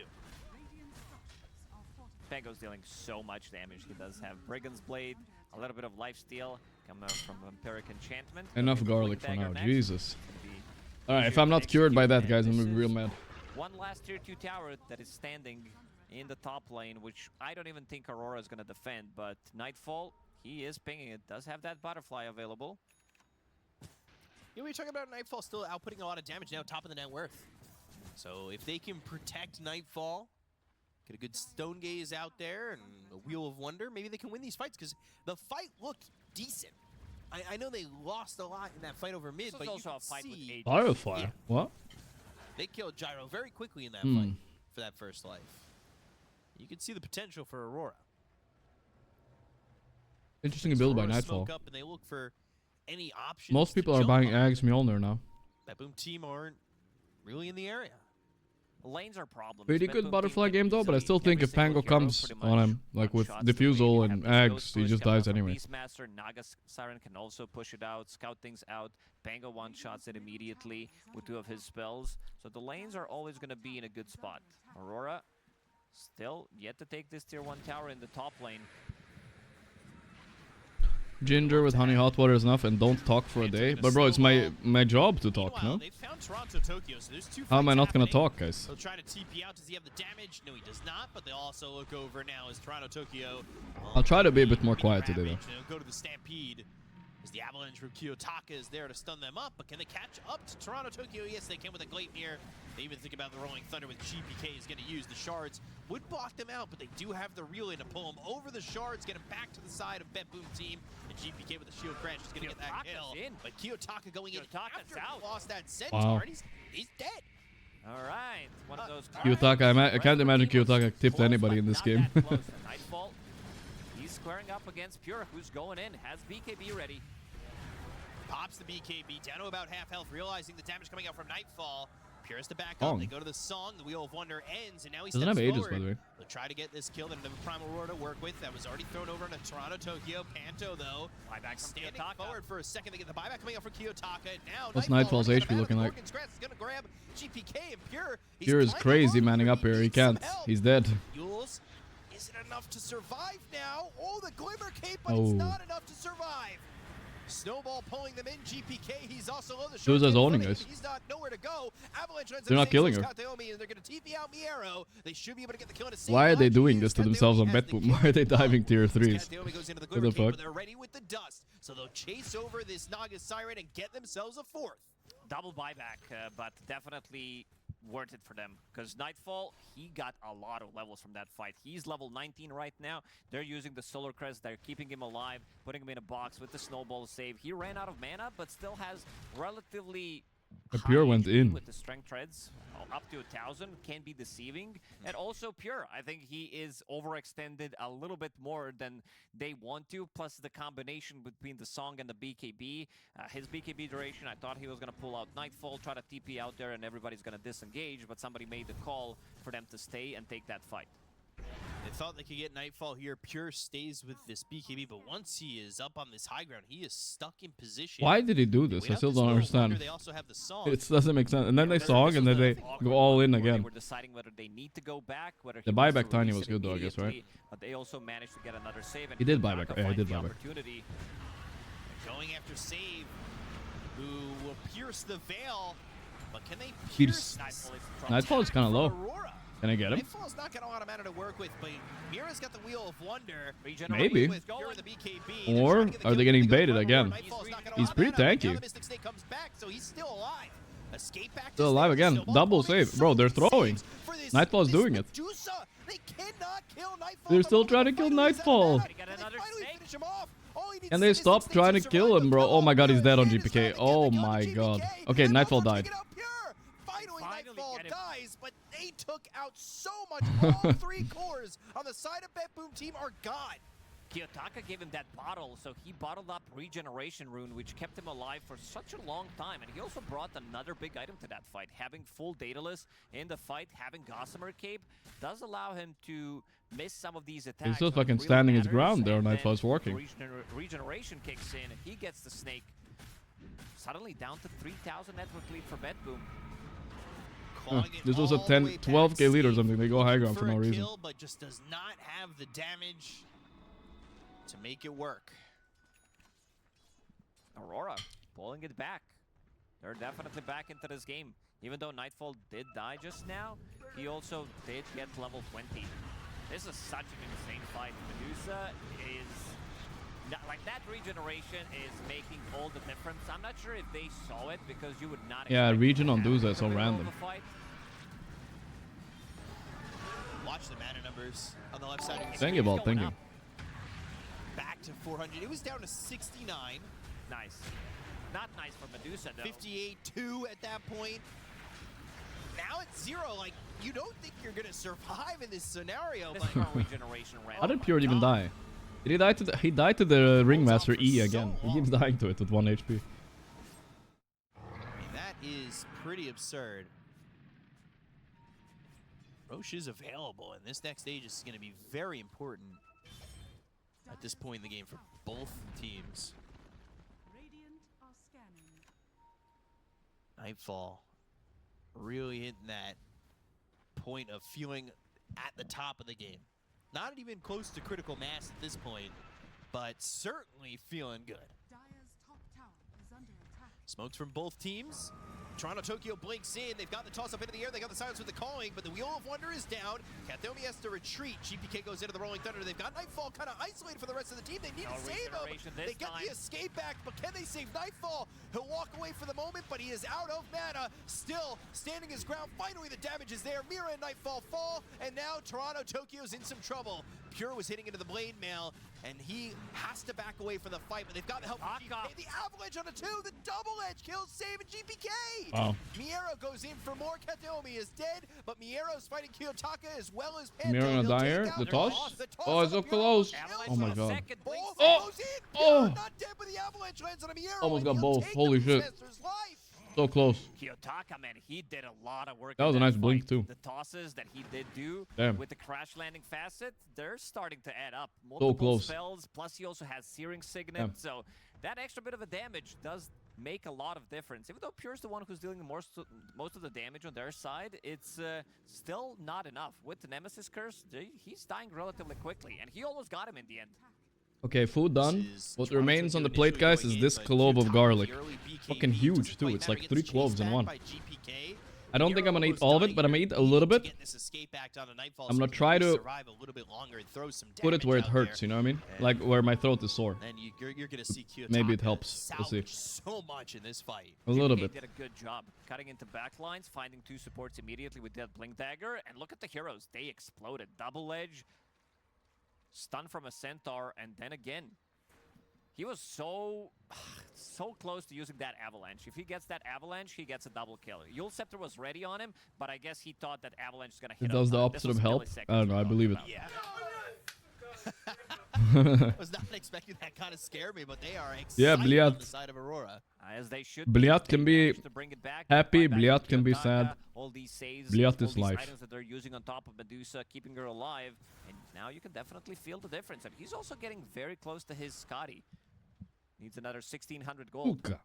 Pango's dealing so much damage. He does have Brigand's Blade, a little bit of Lifesteal coming from Vampiric Enchantment. Enough garlic for now, Next. Jesus. Alright, if I'm not cured by that, guys, I'm gonna be real mad. One last tier 2 tower that is standing in the top lane, which I don't even think Aurora is gonna defend, but Nightfall, he is pinging it. Does have that butterfly available. You know, we're talking about Nightfall still outputting a lot of damage now, top of the net worth. So if they can protect Nightfall, get a good Stone Gaze out there and a Wheel of Wonder, maybe they can win these fights because the fight looked decent. I know they lost a lot in that fight over mid, but you can see Firefly? What? they killed Gyro very quickly in that fight for that first life. You can see the potential for Aurora. Interesting build by Aurora Nightfall. smoke up and they look for any options. Most to people are jump buying on. Ags Mjolnir now. Betboom team aren't really in the area. Lanes are problems. Pretty good Betboom butterfly team can game though, but I easily still think every if Pango single hero comes pretty on much him, like with one-shots the lane. Diffusal You and have these Ags, ghost he push just coming dies out from anyway. Beastmaster, Naga Siren can also push it out, scout things out. Pango one-shots it immediately with 2 of his spells. So the lanes are always going to be in a good spot. Aurora still yet to take this tier 1 tower in the top lane. Ginger with honey hot water is enough, and don't talk for a day. But bro, it's my job to talk, no? They found Toronto, Tokyo, so there's 2 How am I fights not gonna happening. talk, guys? He'll try to TP out. Does he have the damage? No, he does not. But they'll also look over now as Toronto, Tokyo. I'll try to be a bit more quiet today, though. They'll go to the Stampede. As the Avalanche from Kiyotaka is there to stun them up, but can they catch up to Toronto, Tokyo? Yes, they can with a Gleipnir. They even think about the Rolling Thunder with GPK is going to use the shards. Would block them out, but they do have the relay to pull them over the shards, get them back to the side of Betboom team. And GPK with the shield crash is going to get that kill. But Kiyotaka going in after he lost that Centaur, Wow. and he's dead. All right, one of those. Kiyotaka, I can't imagine Kiyotaka tipped anybody in this game. Nightfall, he's squaring up against Pure, who's going in, has BKB ready. Pops the BKB down to about half health, realizing the damage coming out from Nightfall. Purist to back up. They go to the song. The Wheel of Wonder ends, and now he Doesn't steps have ages, forward. by the way. They'll try to get this kill. They don't have a Primal Aurora to work with. That was already thrown over into Toronto, Tokyo. Panto, though, standing forward for a second. They get the buyback coming out from Kiyotaka. Now, What's Nightfall's HP looking like? Gorgc is going to grab GPK and Pure. Pure is crazy manning up here. He can't. He's dead. Yules, is it enough to survive now? Oh, the Glimmer Cape, but it's not enough to survive. Snowball pulling them in. GPK, he's also low. Suza's owning us. He's not nowhere to go. Avalanche They're not killing her. and they're going to TP out Miero. They should be able to get the kill in a Why are they doing this to themselves on Betboom? Why are they diving tier 3s? Goes into the What the Cape, but fuck? they're ready with the dust. So they'll chase over this Naga Siren and get themselves a 4th. Double buyback, but definitely worth it for them. Because Nightfall, he got a lot of levels from that fight. He's level 19 right now. They're using the Solar Crest. They're keeping him alive, putting him in a box with the Snowball save. He ran out of mana, but still has relatively Pure went in. with the Strength Treads. Up to 1,000 can be deceiving. And also Pure, I think he is overextended a little bit more than they want to, plus the combination between the song and the BKB. His BKB duration, I thought he was going to pull out Nightfall, try to TP out there, and everybody's going to disengage, but somebody made the call for them to stay and take that fight. They thought they could get Nightfall here. Pure stays with this BKB, but once he is up on this high ground, he is stuck in position. Why did he do this? I still don't understand. They also have the song. It doesn't make sense. And then they song, and then they go all in again. They were deciding whether they need to go back, whether The he wants buyback to Tiny release was it good though, I guess, right? immediately, but they also managed to get another save. And He did Kiyotaka buyback. Yeah, he finds did the buyback. opportunity. Going after Save, who will pierce the veil, but can they Pierce. pierce Nightfall is kind of low. Aurora? Can I get him? Nightfall's not got a lot of mana to work with, but Mira's got the Wheel of Wonder. Maybe. With Pure the BKB. Or They're trying to get the are kill they getting with the baited Primal again? Aurora. Nightfall's not got a lot He's of pretty mana, but now tanky. the Mystic Snake comes back, so he's still alive. Escape back to Still alive Snake, again. Snowball Double pulling save. Bro, they're so many throwing. saves for this- Nightfall's this doing it. Medusa. They cannot kill Nightfall. They're The still moment trying to the kill fight is Nightfall. out. They got They another finally snake. finish him off. All he needs Can is they Mystic stop Snake trying to kill him, bro? Oh my god, he's dead on Pure is GPK. trying to Oh get the my kill god. on GPK. Okay, And Nightfall Nightfall died. taking out Pure. Finally, Finally Nightfall get him. dies, but they took out so much. All 3 cores on the side of Betboom team are gone. Kiyotaka gave him that bottle, so he bottled up Regeneration Rune, which kept him alive for such a long time. And he also brought another big item to that fight. Having full Daedalus in the fight, having Gossamer Cape, does allow him to miss some of these attacks. He's still when it fucking really standing his matters, ground there. and then Nightfall's working. Regeneration kicks in, he gets the snake. Suddenly down to 3,000 net worth lead for Betboom. This was a 10, 12k lead or something. They go high ground for no reason. Kill, but just does not have the damage to make it work. Aurora pulling it back. They're definitely back into this game. Even though Nightfall did die just now, he also did get level 20. This is such an insane fight. Medusa is... like, that regeneration is making all the difference. I'm not sure if they saw it, because you would not Yeah, expect regen it to on happen Dusa is so in the middle of random. a fight. Watch the mana numbers on the left side of the Thank screen. you about going thinking. up. Back to 400. It was down to 69. Nice. Not nice for Medusa, though. 58-2 at that point. Now it's 0. Like, you don't think you're going to survive in this scenario. This But is our regeneration round. How did Pure even die? Did he die to the... He died to the Ringmaster E again. He keeps dying to it with 1 HP. That is pretty absurd. Roche is available, and this next stage is going to be very important at this point in the game for both teams. Nightfall really hitting that point of feeling at the top of the game. Not even close to critical mass at this point, but certainly feeling good. Smokes from both teams. Toronto Tokyo blinks in. They've got the toss up into the air. They got the silence with the calling, but the Wheel of Wonder is down. Kathomi has to retreat. GPK goes into the Rolling Thunder. They've got Nightfall kind of isolated for the rest of the team. They need to save him. They get the escape back, but can they save Nightfall? He'll walk away for the moment, but he is out of mana. Still standing his ground. Finally, the damage is there. Mira and Nightfall fall, and now Toronto Tokyo's in some trouble. Pure was hitting into the blade mail, and he has to back away from the fight, but they've got the help from GPK. The avalanche on a 2, the double edge kills save and GPK. Wow. Miero goes in for more. Kathomi is dead, but Miero's fighting Kiyotaka as well as Miero gonna die here? The toss? Oh, it's so close. Oh my god. Oh! Oh! Not dead, but the avalanche lands on a Miero. Almost got both. Holy shit. So close. Kiyotaka, man, he did a lot of work. That was a nice blink too. The tosses that he did do Damn. with the crash landing facet, they're starting to add up. So close. Spells, plus he also has Searing Signet, Damn. so that extra bit of a damage does make a lot of difference. Even though Pure's the one who's dealing most of the damage on their side, it's still not enough. With the Nemesis Curse, he's dying relatively quickly, and he almost got him in the end. Okay, food done. What remains on the plate, guys, is this clove of garlic. Fucking huge, too. It's like 3 cloves in one. I don't think I'm gonna eat all of it, but I'm gonna eat a little bit. I'm gonna try to put it where it hurts, you know what I mean? Like where my throat is sore. Maybe it helps. We'll see. So much in this fight. A little bit. Did a good job cutting into backlines, finding 2 supports immediately with that Blink Dagger, and look at the heroes. They exploded. Double edge. Stun from a Centaur, and then again, he was so close to using that Avalanche. If he gets that Avalanche, he gets a double kill. Yule Scepter was ready on him, but I guess he thought that Avalanche is gonna hit him. It does the opposite of help. I don't know, I believe it. Yeah. I was not expecting that kind of scare me, but they are excited on the side of Aurora. As they should. Bliat can be happy, Bliat can be sad. All these saves, Bliat all is these life. items that they're using on top of Medusa, keeping her alive, and now you can definitely feel the difference. And he's also getting very close to his Scotty. Needs another 1,600 gold. Ooka.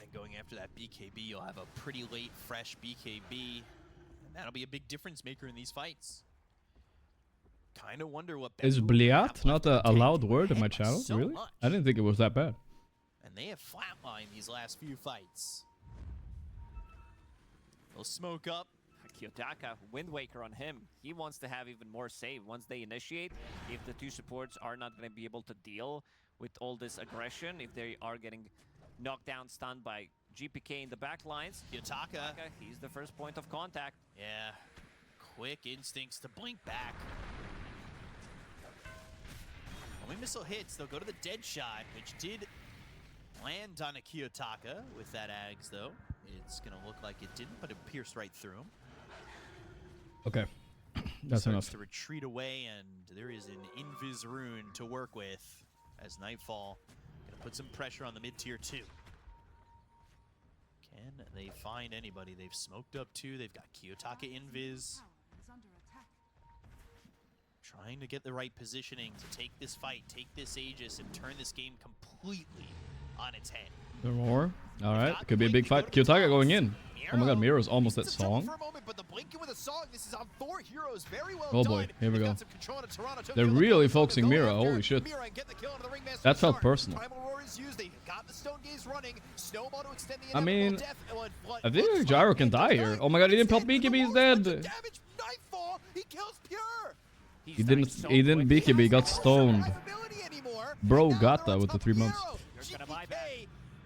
And going after that BKB, you'll have a pretty late, fresh BKB, and that'll be a big difference maker in these fights. Kind of wonder what is Bliat not a loud word in my channel? So really? much. I didn't think it was that bad. And they have flatlined these last few fights. They'll smoke up. Kiyotaka, Wind Waker on him. He wants to have even more save. Once they initiate, if the 2 supports are not going to be able to deal with all this aggression, if they are getting knocked down, stunned by GPK in the back lines, Kiyotaka, he's the first point of contact. Yeah, quick instincts to blink back. When missile hits, they'll go to the dead shot, which did land on a Kiyotaka with that Ags, though. It's going to look like it didn't, but it pierced right through him. Okay, that's enough. To retreat away, and there is an Invis rune to work with as Nightfall going to put some pressure on the mid-tier 2. Can they find anybody? They've smoked up 2. They've got Kiyotaka Invis. Trying to get the right positioning to take this fight, take this Aegis, and turn this game completely on its head. There more. All right, could be a big fight. Kiyotaka going in. Oh my god, Miro's almost at song. Oh boy, here we go. They're really focusing Mira, holy shit. That felt personal. I mean, I think Gyro can die here. Oh my god, he didn't pop BKB, he's dead. He didn't BKB, he got stoned. Bro got that with the 3 months.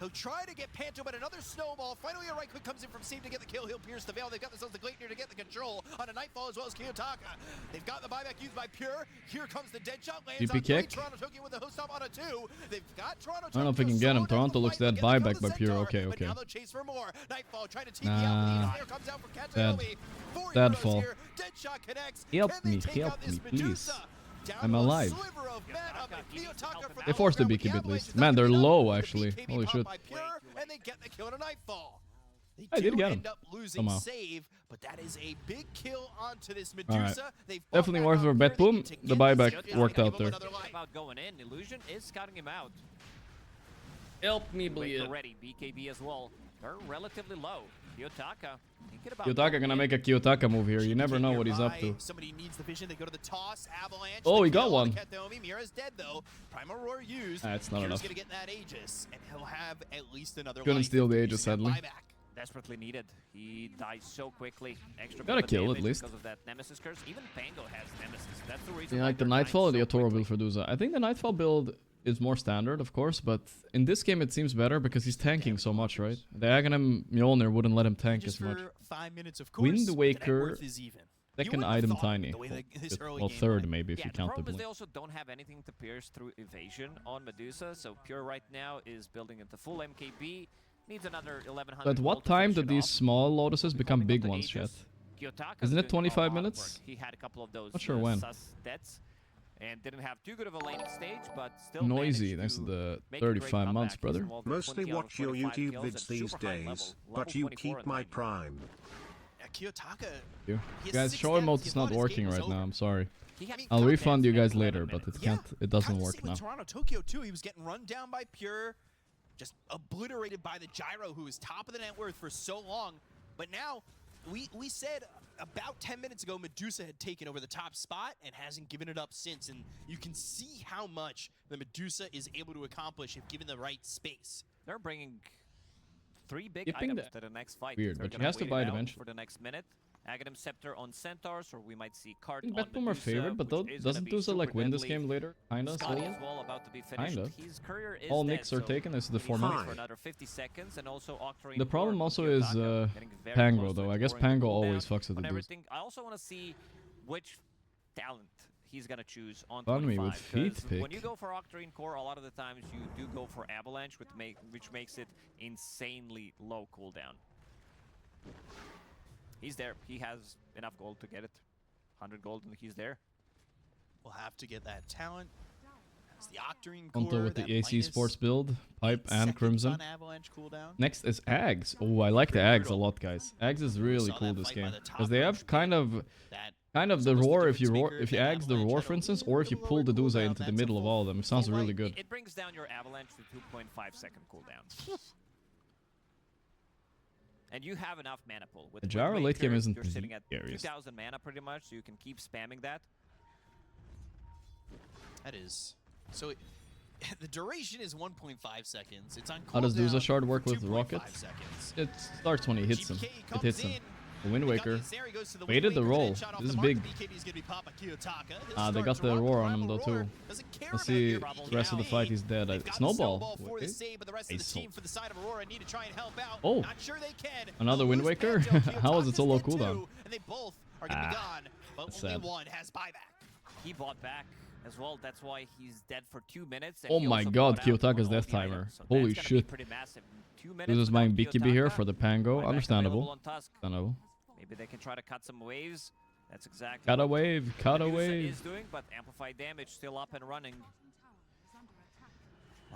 He'll try to get Panto, but another snowball. Finally, a right click comes in from Steve to get the kill. He'll pierce the veil. They've got themselves the Gleipnir to get the control on a Nightfall as well as Kiyotaka. They've got the buyback used by Pure. Here comes the dead shot. Lands DP on kick. Toronto Tokyo with the host up on a 2. They've got Toronto. I don't know if we can get him. Toronto looks dead. Buyback by Pure. Okay, okay. Now they'll chase for more. Nightfall trying to TP out. There comes out from Dead. Kathomi. Dead fall. Dead shot connects. Help me, please. I'm alive. They forced the BKB at least. Man, they're low actually. Holy shit. And they get the kill to Nightfall. I did get him. End up losing Somehow. save, but that is a big kill onto this All right. Medusa. They've Definitely worth for Betboom. The buyback worked out there. About going in, Illusion is scouting him out. Help me, bleed. Ready, BKB as well. They're relatively low. Kiyotaka. Kiyotaka gonna make a Kiyotaka move here. You never know what he's up to. Somebody needs the vision. They go to the toss. Avalanche. Oh, he got one. Mira's dead though. Prime Aurora used. That's not enough. Gonna get that Aegis, and he'll have at least another. Couldn't steal the Aegis, sadly. Desperately needed. He dies so quickly. Extra Got a kill at least. Because of that Nemesis curse. Even Pango has Nemesis. That's the reason. Yeah, like the Nightfall or the Aurora build for Duza. I think the Nightfall build is more standard, of course, but in this game it seems better because he's tanking so much, right? The Aghanim Mjolnir wouldn't let him tank as much. 5 minutes of course, Wind Waker, even. second item Tiny. Well, third maybe if you count the problem is blink. they also don't have anything to pierce through evasion on Medusa, so Pure right now is building into full MKB. Needs another 1100. But what time do these small lotuses become big ones, chat? Isn't it 25 minutes? He had a couple of those Not sure when. deaths and didn't have too good of a laning stage, but still Noisy thanks to the 35 months, brother. Mostly watch your YouTube vids these days, but you keep my prime. Kiyotaka. You guys, show emote is not working right now. I'm sorry. I'll refund you guys later, but it can't. It doesn't work now. Toronto, Tokyo too. He was getting run down by Pure, just obliterated by the Gyro, who was top of the net worth for so long. But now, we said about 10 minutes ago, Medusa had taken over the top spot and hasn't given it up since. And you can see how much the Medusa is able to accomplish if given the right space. They're bringing 3 big items to the next fight. Weird, but he has to buy it eventually. For the next minute. Aghanim Scepter on Centaurs, or we might see Cart on Betboom are favorite, but doesn't Duza like win this game later? Kinda, slowly? Kinda. All nicks are taken, this is the format. The problem also is Pango, though. I guess Pango always fucks with the Duza. I also want to see which talent he's gonna choose on Fun 25. me with feet pick. When you go for Octarine Core, a lot of the times you do go for Avalanche, which makes it insanely low cooldown. He's there. He has enough gold to get it. 100 gold, and he's there. We'll have to get that talent. That's the Octarine Core. Onto with the AC Sports build, Pipe and Crimson. Next is Ags. Oh, I like the Ags a lot, guys. Ags is really cool this game because they have kind of the roar if you Ags the roar, for instance, or if you pull the Duza into the middle of all of them. It sounds really good. It brings down your Avalanche to 2.5-second cooldown. And you have enough mana pool. With the Gyro late game isn't you're sitting at the 2,000 mana pretty much, so you can keep spamming that. That is... So the duration is 1.5 seconds. It's on cooldown. How does Duza Shard work with Rocket? Seconds. It starts when he hits him. It hits him. The Wind Waker waited the roll. This is big. They got the Aurora on him though too. Let's see the rest of the fight. He's dead. Snowball. Oh, another Wind Waker. How is it so low cooldown? That's sad. He bought back as well. That's why he's dead for 2 minutes. Oh my god, Kiyotaka's death timer. Holy shit. This is buying BKB here for the Pango. Understandable. Understandable. Maybe they can try to cut some waves. That's exactly cut a wave, cut a wave. Is doing, but amplified damage still up and running.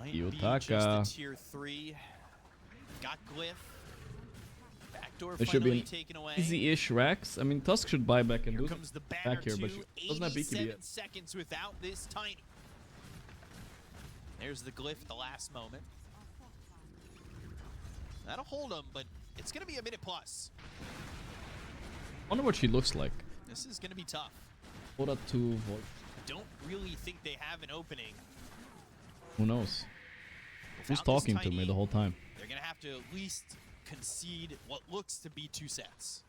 Kiyotaka. Tier 3. Got Glyph. Backdoor There should be taken away. easy-ish racks. I mean, Tusk should buy back and do comes the back here, but she doesn't have BKB yet. Seconds without this Tiny. There's the Glyph, the last moment. That'll hold him, but it's going to be a minute plus. I wonder what she looks like. This is going to be tough. Hold up to Void. Don't really think they have an opening. Who knows? Who's talking to me the whole time? They're going to have to at least concede what looks to be 2 sets.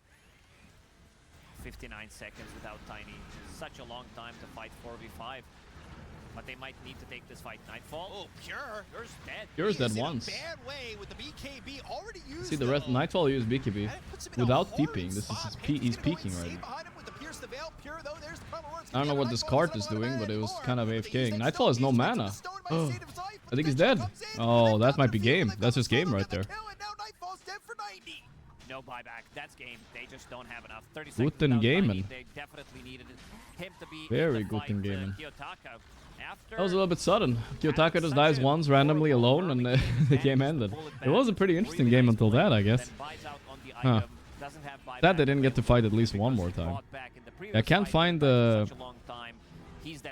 59 seconds without Tiny. Such a long time to fight 4v5. But they might need to take this fight. Nightfall. Oh, Pure. Yours dead. Pure's dead once. Bad way with the BKB already used. See the rest. Nightfall used BKB without TPing. This is he's peeking right now. I don't know what this cart is doing, but it was kind of AFKing. Nightfall has no mana. Oh, I think he's dead. Oh, that might be game. That's just game right there. No no buyback. That's game. They just don't have enough. 30 Good seconds in without gaming. Tiny. They definitely needed him to be Very in the good fight in with gaming. Kiyotaka. That was a little bit sudden. Kiyotaka just dies once randomly alone and the game ended. It was a pretty interesting game until that, I guess. Huh. That they didn't get to fight at least one more time. I can't find the...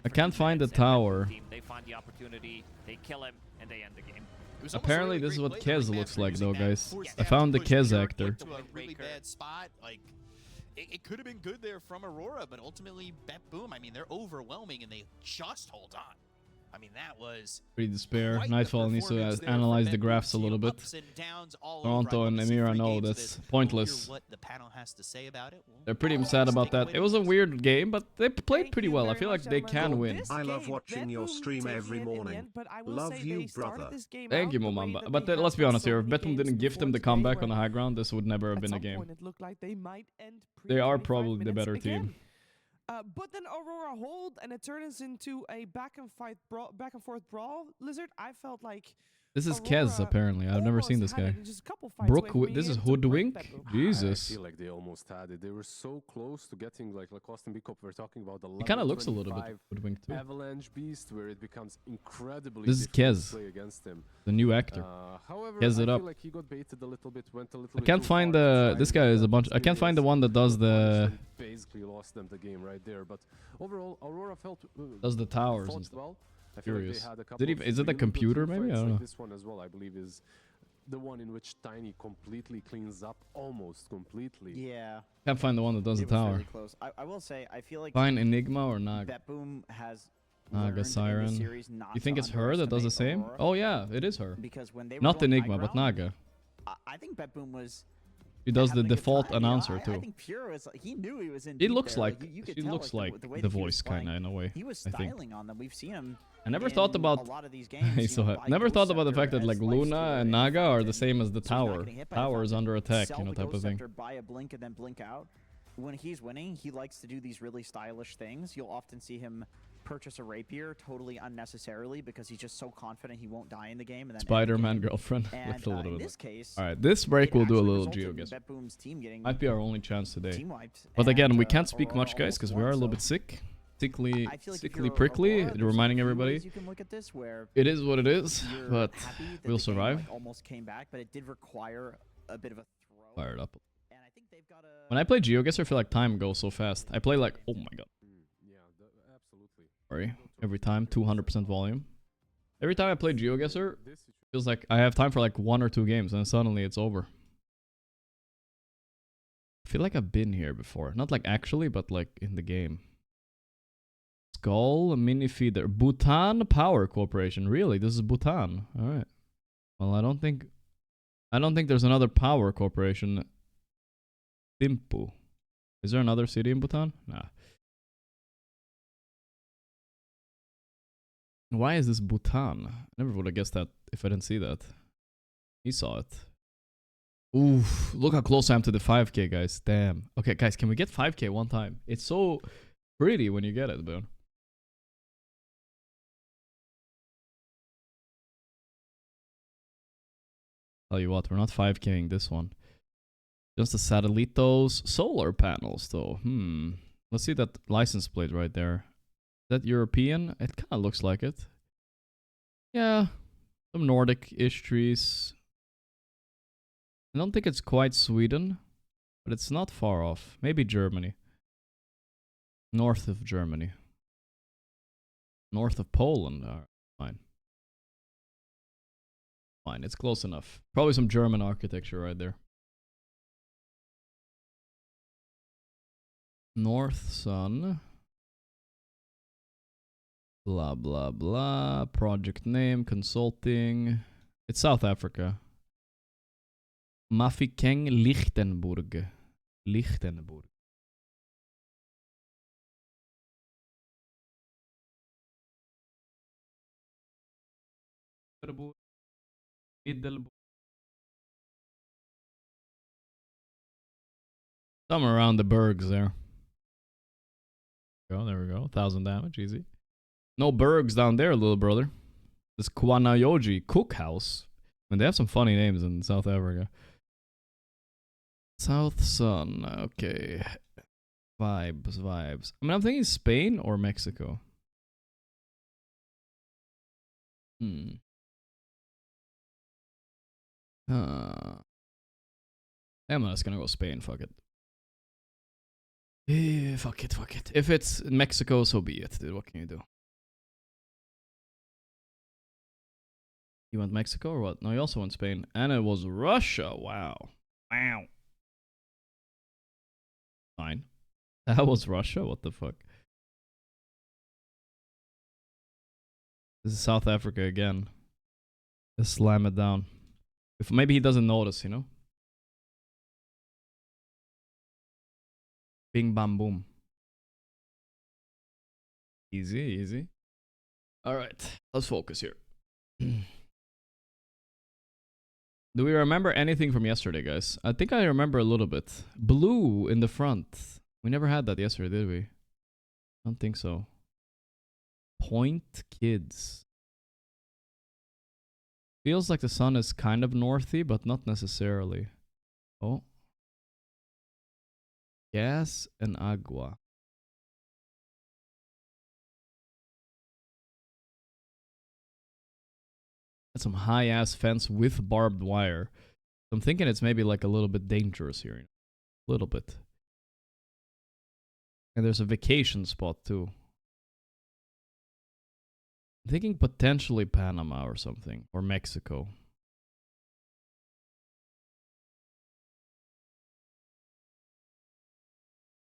I can't find the tower. They find the opportunity, they kill him, and they end the game. Apparently this is what Kez looks like though, guys. I found the Kez actor. To a really bad spot. Like, it could have been good there from Aurora, but ultimately Betboom, I mean, they're overwhelming and they just hold on. I mean, that was Pretty despair. Nightfall needs to analyze the graphs a little bit. Toronto and Emira know that's pointless. What the panel has to say about it. They're pretty sad about that. It was a weird game, but they played pretty well. I feel like they can win. I love watching your stream every morning. Love you, brother. Thank you, Momamba. But let's be honest here. If Betboom didn't gift them the comeback on the high ground, this would never have been a game. They are probably the better team. But then Aurora hold, and it turns into a back and forth brawl. Lizard, I felt like this is Kez, apparently. I've never seen this guy. This is Hoodwink? Jesus. I feel like they almost had it. They were so close to getting like Lacoste and Bicop. We're talking about the He kind of looks a little bit Hoodwink too. Avalanche Beast, where it becomes incredibly this is Kez, to play against him. The new actor. However, Kez it I up. feel like he got baited a little bit, went a little I can't bit find the... This guy is a bunch... I can't find the one that does the... Basically lost them the game right there, but overall, Aurora felt... does the towers and stuff. Well. I feel Curious. like they had a couple Is it a computer maybe? I don't know. like this one as well, I believe, is the one in which Tiny completely cleans up, almost completely. Yeah. Can't find the one that does the tower. Really close. I will say, I feel like Find Enigma or Naga. Betboom has Naga Siren. You think it's her that does the same? Aurora, Oh yeah, it is her. because when they were Not going Enigma, high but ground, Naga. I think Betboom was... She does the having a good default time, you know? announcer I too. think Pure was he knew he was in. It deep looks there. like you could she tell, looks like like the way the that he was voice kind of playing. in a way. He was I think. styling on them. We've seen him. I never in thought about a lot of these games. so buy never thought about the Ghost fact that Scepter like as Life Luna Stealer and in Naga are Falcons, the same as the so he's not tower. getting hit by the Tower is Falcon. under attack, Sell you know, the type of Ghost thing. Scepter, buy a blink and then blink out. When he's winning, he likes to do these really stylish things. You'll often see him purchase a rapier totally unnecessarily because he's just so confident he won't die in the game. And then Spider-Man girlfriend. And Looks a little in bit. this case, All right, this break we'll do a actually little resulted geo in guess. Betboom's team getting Might be our only chance today. team wiped, But again, and, we can't speak Aurora much, guys, almost because we won, are a little so bit sick. I feel like if Sickly you're prickly. Aurora, there's a Reminding few everybody, ways you can look at this where it is what it is, you're but happy that we'll the game, survive. like, almost came back, but it did require a bit of a throw. Fire it up. And I think they've got a... When I play GeoGuessr, I feel like time goes so fast. I play like, oh my god. Yeah, absolutely. Sorry. Every time, 200% volume. Every time I play GeoGuessr, feels like I have time for like 1 or 2 games, and then suddenly it's over. I feel like I've been here before. Not like actually, but like in the game. Skull, mini feeder. Bhutan Power Corporation. Really? This is Bhutan. Alright. Well, I don't think there's another power corporation. Thimphu. Is there another city in Bhutan? Nah. Why is this Bhutan? I never would have guessed that if I didn't see that. He saw it. Oof, look how close I am to the 5k, guys. Damn. Okay, guys, can we get 5k one time? It's so pretty when you get it, man. Tell you what, we're not 5k'ing this one. Just the Satellitos solar panels, though. Let's see that license plate right there. Is that European? It kind of looks like it. Yeah, some Nordic-ish trees. I don't think it's quite Sweden, but it's not far off. Maybe Germany. North of Germany. North of Poland. Fine. Fine, it's close enough. Probably some German architecture right there. North Sun. Blah, blah, blah. Project name, consulting. It's South Africa. Mafikeng Lichtenburg. Lichtenburg. Somewhere around the Bergs there. There we go. 1,000 damage, easy. No Bergs down there, little brother. This Kwanayoji Cookhouse. And they have some funny names in South Africa. South Sun. Okay. Vibes, vibes. I mean, I'm thinking Spain or Mexico. I'm just gonna go Spain. Fuck it. Fuck it, fuck it. If it's Mexico, so be it, dude. What can you do? You went Mexico or what? No, you also went Spain. And it was Russia. Wow. Wow. Fine. That was Russia? What the fuck? This is South Africa again. Just slam it down. If maybe he doesn't notice, you know? Bing bam boom. Easy, easy. Alright, let's focus here. Do we remember anything from yesterday, guys? I think I remember a little bit. Blue in the front. We never had that yesterday, did we? I don't think so. Point Kids. Feels like the sun is kind of northy, but not necessarily. Oh. Gas and agua. That's some high-ass fence with barbed wire. I'm thinking it's maybe like a little bit dangerous here. A little bit. And there's a vacation spot too. I'm thinking potentially Panama or something. Or Mexico.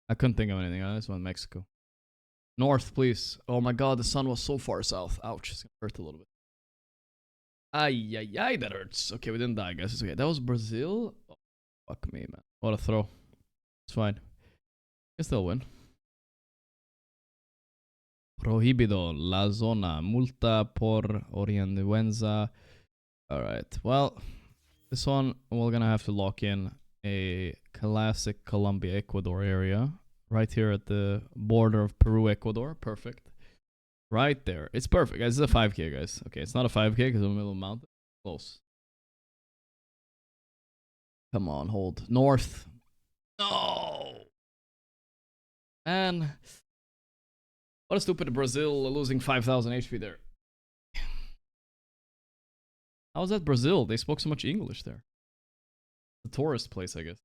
I couldn't think of anything. I just went Mexico. North, please. Oh my god, the sun was so far south. Ouch, it's gonna hurt a little bit. Ay, ay, ay, that hurts. Okay, we didn't die, guys. It's okay. That was Brazil? Oh, fuck me, man. What a throw. It's fine. Guess they'll win. Prohibido la zona. Multa por orienduenza. Alright, well, this one we're gonna have to lock in a classic Colombia-Ecuador area. Right here at the border of Peru-Ecuador. Perfect. Right there. It's perfect, guys. It's a 5k, guys. Okay, it's not a 5k because I'm in the middle of the mountain. Close. Come on, hold. North. No! Man. What a stupid Brazil losing 5,000 HP there. How was that Brazil? They spoke so much English there. The tourist place, I guess.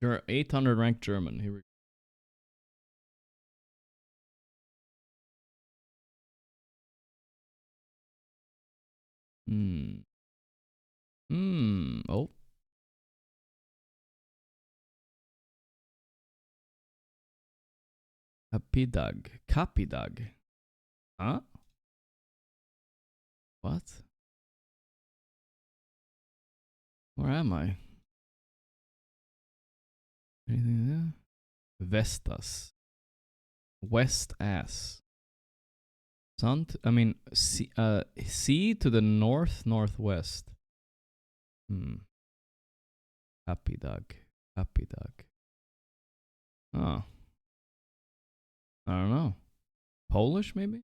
You're 800 ranked German. Here we go. Oh. Kapidag. Kapidag. Huh? What? Where am I? Anything there? Vestas. West ass. Sun. Sea to the northwest. Happy dog. Happy dog. Oh. I don't know. Polish, maybe?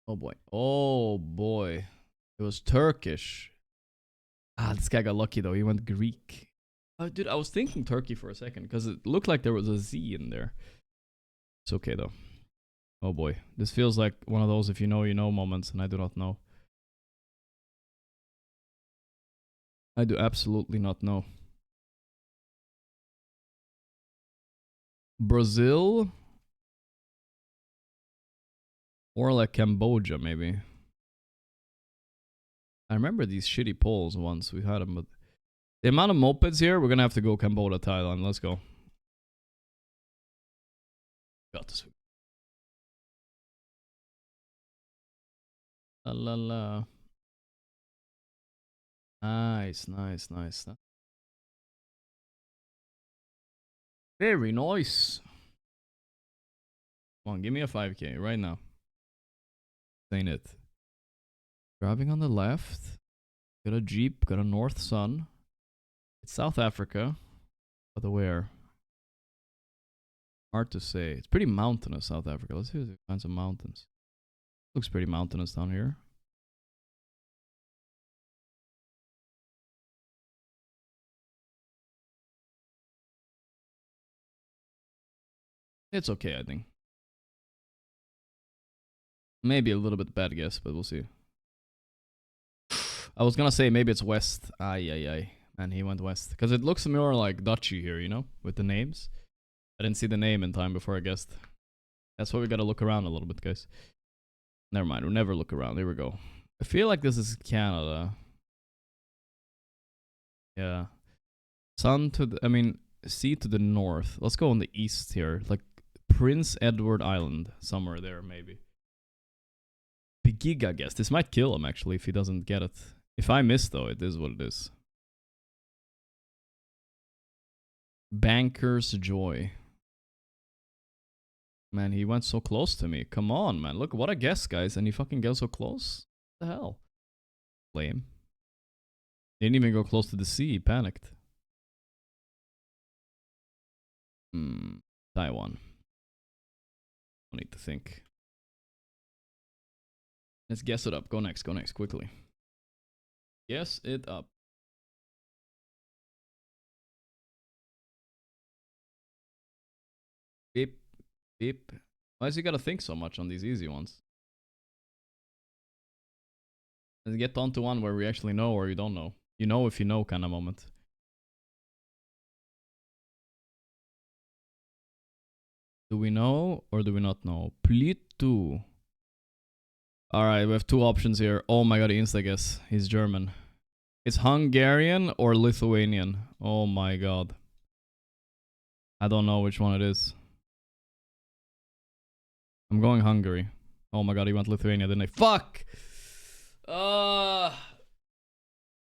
Oh boy. Oh boy. It was Turkish. Ah, this guy got lucky though. He went Greek. Oh, dude, I was thinking Turkey for a second because it looked like there was a Z in there. It's okay though. Oh boy. This feels like one of those if you know, you know moments, and I do not know. I do absolutely not know. Brazil? Or like Cambodia, maybe. I remember these shitty polls once. We had them, but the amount of mopeds here, we're gonna have to go Cambodia, Thailand. Let's go. Got this. La la la. Nice, nice, nice. Very nice. Come on, give me a 5k right now. Ain't it? Driving on the left. Got a Jeep, got a North Sun. It's South Africa. But where? Hard to say. It's pretty mountainous, South Africa. Let's see if we find some mountains. Looks pretty mountainous down here. It's okay, I think. Maybe a little bit bad guess, but we'll see. I was gonna say maybe it's west. Ay. And he went west. Because it looks more like Dutchy here, you know? With the names. I didn't see the name in time before I guessed. That's why we gotta look around a little bit, guys. Never mind, we'll never look around. Here we go. I feel like this is Canada. Yeah. Sun to the... I mean, sea to the north. Let's go on the east here. Like Prince Edward Island. Somewhere there, maybe. Big Giga guess. This might kill him, actually, if he doesn't get it. If I miss, though, it is what it is. Banker's Joy. Man, he went so close to me. Come on, man. Look, what a guess, guys. And he fucking goes so close? What the hell? Lame. He didn't even go close to the sea. He panicked. Taiwan. I need to think. Let's guess it up. Go next, quickly. Guess it up. Beep. Beep. Why does he gotta think so much on these easy ones? Let's get on to one where we actually know or you don't know. You know if you know kind of moment. Do we know or do we not know? Pluto. Alright, we have two options here. Oh my god, insta guess. He's German. It's Hungarian or Lithuanian. Oh my god. I don't know which one it is. I'm going Hungary. Oh my god, he went Lithuania, didn't I? Fuck!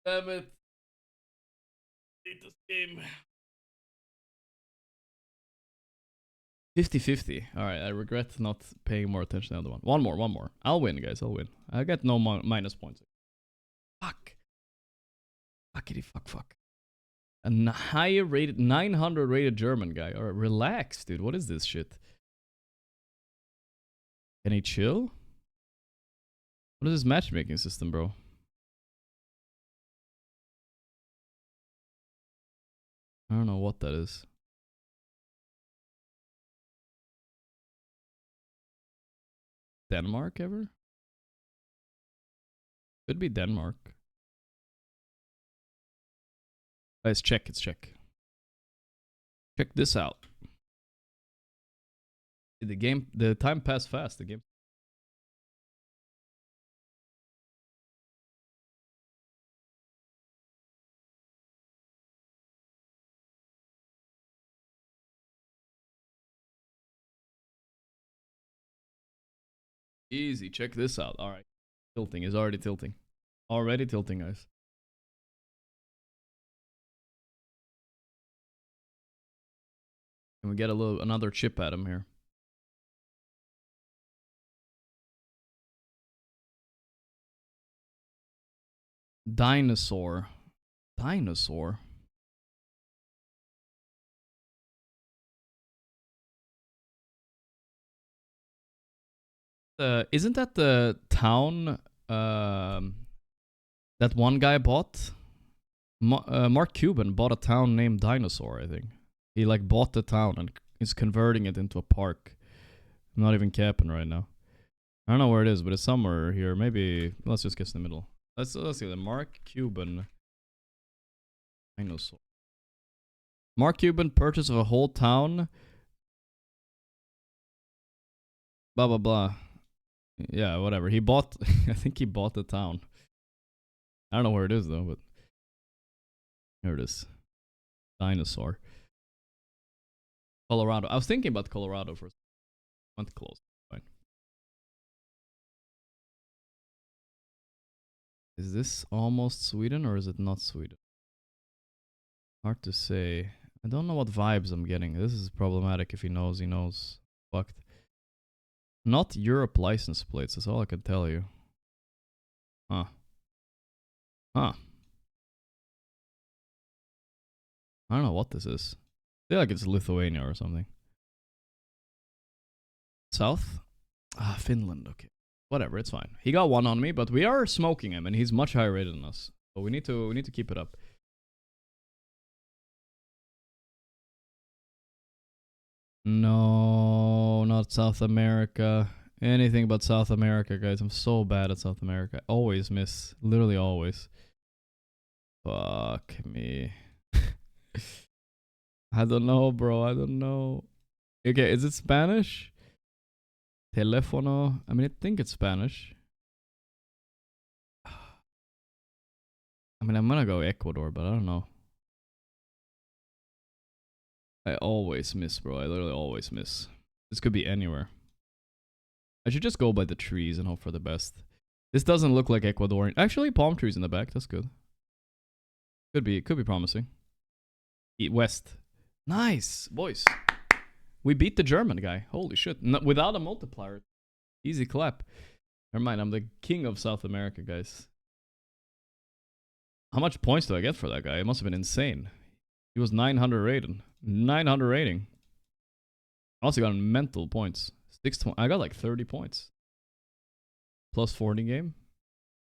Damn it. I hate this game. 50-50. Alright, I regret not paying more attention to the other one. One more. I'll win, guys. I'll win. I get no minus points. Fuck. Fuckity fuck. A higher rated, 900 rated German guy. Alright, relax, dude. What is this shit? Can he chill? What is this matchmaking system, bro? I don't know what that is. Denmark ever? Could be Denmark. Let's check, it's check. Check this out. The time passed fast, the game. Easy, check this out. Alright. Tilting is already tilting. Already tilting, guys. Can we get another chip at him here? Dinosaur. Dinosaur? Isn't that the town that one guy bought? Mark Cuban bought a town named Dinosaur, I think. He like bought the town and is converting it into a park. I'm not even capping right now. I don't know where it is, but it's somewhere here. Maybe let's just guess in the middle. Let's see the Mark Cuban Dinosaur. Mark Cuban purchase of a whole town. Blah blah blah. Yeah, whatever. He bought. I think he bought the town. I don't know where it is though, but here it is. Dinosaur. Colorado. I was thinking about Colorado for. Went close. Fine. Is this almost Sweden or is it not Sweden? Hard to say. I don't know what vibes I'm getting. This is problematic. If he knows, he knows. Fucked. Not Europe license plates, that's all I can tell you. Huh. I don't know what this is. I feel like it's Lithuania or something. South? Ah, Finland, okay. Whatever, it's fine. He got one on me, but we are smoking him, and he's much higher rated than us. So we need to keep it up. No, not South America. Anything but South America, guys. I'm so bad at South America. I always miss. Literally always. Fuck me. I don't know, bro. I don't know. Okay, is it Spanish? Telefono. I mean, I think it's Spanish. I mean, I'm gonna go Ecuador, but I don't know. I always miss, bro. I literally always miss. This could be anywhere. I should just go by the trees and hope for the best. This doesn't look like Ecuadorian. Actually, palm trees in the back. That's good. Could be promising. West. Nice, boys. We beat the German guy. Holy shit. Without a multiplier. Easy clap. Never mind, I'm the king of South America, guys. How much points do I get for that guy? It must have been insane. He was 900 rated. 900 rating. I also got mental points. I got like 30 points. Plus 40 game.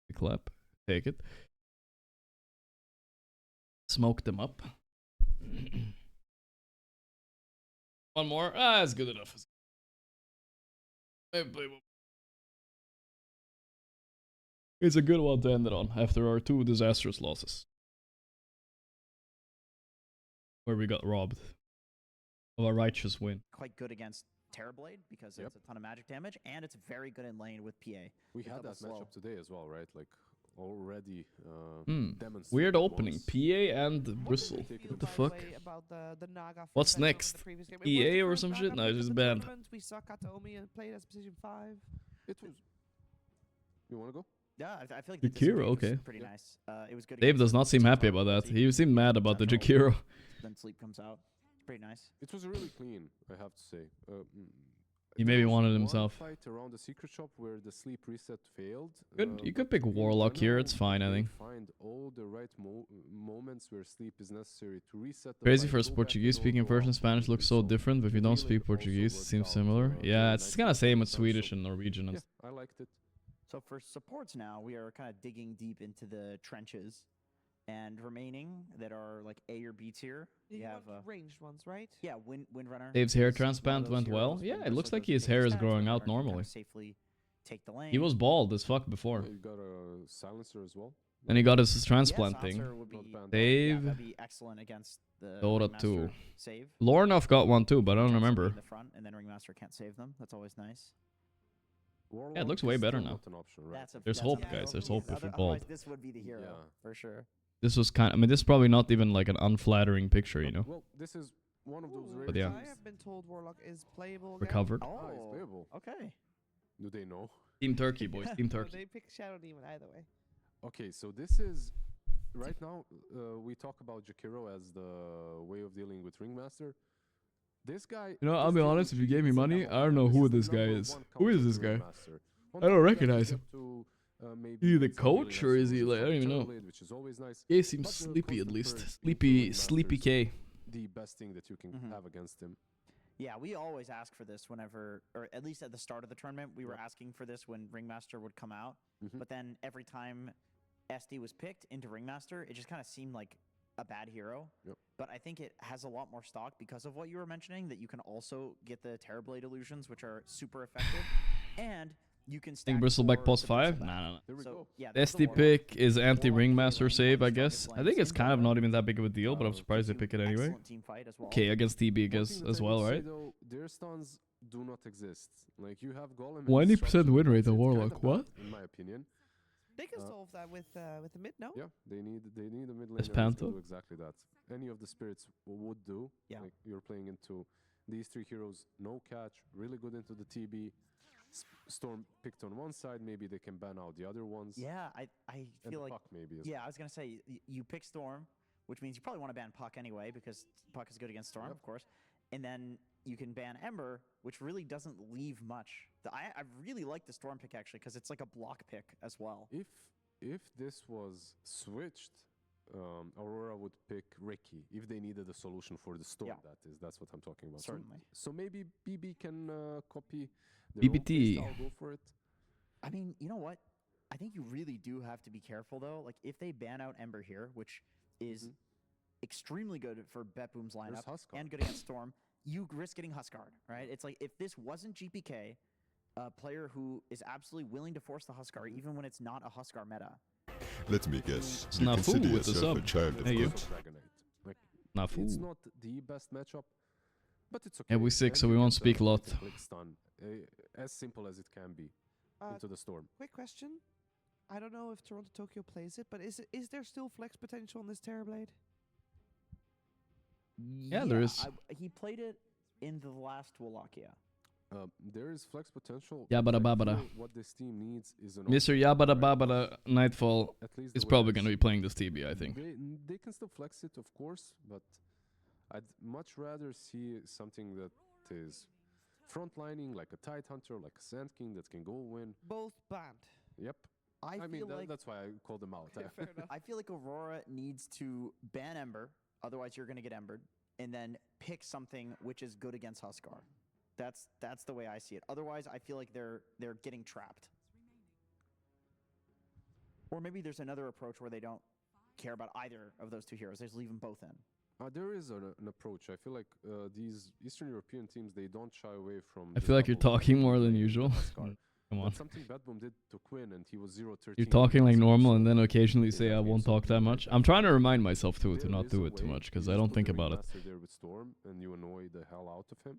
The clap. Take it. Smoke them up. One more. Ah, that's good enough. It's a good one to end it on after our 2 disastrous losses. Where we got robbed of a righteous win. Quite good against Terrorblade because it's a ton of magic damage, and it's very good in lane with PA. We had that matchup today as well, right? Like already demonstrated. Weird opening. PA and Bristle. What the fuck? What's next? EA or some shit? No, it's just banned. We saw Kataomi and played as position 5. It was. You wanna go? Yeah, I feel like Jakiro, okay. Pretty nice. It was good. Dave does not seem happy about that. He seemed mad about the Jakiro. Then sleep comes out. It's pretty nice. It was really clean, I have to say. He maybe wanted himself. Fight around the secret shop where the sleep reset failed. You could pick Warlock here. It's fine, I think. Find all the right moments where sleep is necessary to reset. Crazy for a Portuguese speaking person. Spanish looks so different, but if you don't speak Portuguese, it seems similar. Yeah, it's kind of same with Swedish and Norwegian. Yeah, I liked it. So for supports now, we are kind of digging deep into the trenches, and remaining that are like A or B tier. You have ranged ones, right? Yeah, Windrunner. Dave's hair transplant went well. Yeah, it looks like his hair is growing out normally. Safely take the lane. He was bald as fuck before. You got a silencer as well. And he got his transplant thing. Dave. That'd be excellent against the Dota 2. Save. Lornoff got one too, but I don't remember. In the front, and then Ringmaster can't save them. That's always nice. Yeah, it looks way better now. Option, right? There's hope, guys. There's hope if you're bald. This would be the hero, for sure. This was kind of, I mean, this is probably not even like an unflattering picture, you know? Well, this is one of those rare But yeah. I have been told Warlock is playable. Recovered. Oh, it's playable. Okay. Do they know? Team Turkey, boys. Team No, Turkey. they pick Shadow Demon either way. Okay, so this is... Right now, we talk about Jakiro as the way of dealing with Ringmaster. This guy... You know, I'll be honest, if you gave me money, I don't know who this guy is. Who is this guy? I don't recognize him. Is he the coach or is he like, I don't even know. He seems sleepy at least. Sleepy K. The best thing that you can have against him. Yeah, we always ask for this whenever, or at least at the start of the tournament, we were asking for this when Ringmaster would come out. But then every time SD was picked into Ringmaster, it just kind of seemed like a bad hero. But I think it has a lot more stock because of what you were mentioning, that you can also get the Terrorblade illusions, which are super effective. And you can stack Bristleback post 5? Nah. So, yeah, SD pick is anti-Ringmaster save, I guess. I think it's kind of not even that big of a deal, but I'm surprised they pick it anyway. Okay, against TB, I guess, as well, right? Their stuns do not exist. Like, you have Golem... 20% win rate of Warlock, what? In my opinion. They can solve that with the mid, no? Yeah, they need a mid laner to do exactly that. Any of the spirits would do. Yeah. Like, you're playing into these 3 heroes, no catch, really good into the TB. Storm picked on one side, maybe they can ban out the other ones. Yeah, I feel like Puck maybe. Yeah, I was gonna say you pick Storm, which means you probably want to ban Puck anyway because Puck is good against Storm, of course. And then you can ban Ember, which really doesn't leave much. I really like the Storm pick actually because it's like a block pick as well. If this was switched, Aurora would pick Ricky if they needed a solution for the storm. Yeah. That's what I'm talking about. Certainly. So maybe BB can copy the BBT. Go for it. I mean, you know what? I think you really do have to be careful though. Like if they ban out Ember here, which is extremely good for Betboom's lineup and good against Storm, you risk getting Huskard, right? It's like if this wasn't GPK, a player who is absolutely willing to force the Huskar even when it's not a Huskar meta. Let me guess. It's You Nafu consider with the yourself a sub. child of Hey, you. God. Like, Nafu. it's not the best matchup, but it's okay. Yeah, we sick, And so you we won't get speak a lot. click stun, as simple as it can be into the storm. Quick question. I don't know if Toronto Tokyo plays it, but is there still flex potential on this Terrorblade? Yeah, there is. He played it in the last Wallachia. There is flex potential. Yabada but I babada. feel what this team needs is an Mr. option, Yabada right? Babada Nightfall At least is the way probably I going to see be playing this TB, I think. They can still flex it, of course, but I'd much rather see something that is frontlining, like a Tide Hunter, like a Sand King that can go win. Both banned. Yep. I mean, feel like that's why I called them out. Fair enough. I feel like Aurora needs to ban Ember, otherwise you're going to get Embered, and then pick something which is good against Huskar. That's the way I see it. Otherwise, I feel like they're getting trapped. Or maybe there's another approach where they don't care about either of those two heroes. They just leave them both in. There is an approach. I feel like these Eastern European teams, they don't shy away from. I the feel like you're double talking more than play usual. Huskar. Come on. That's something Betboom did to Quinn, and he was 0-13. You're talking like normal and then occasionally Yeah, say I okay, won't so talk that there- much. I'm trying to remind myself too to There not is do a it too way. much because You I just don't put think the about it. Ringmaster there with Storm, and you annoy the hell out of him.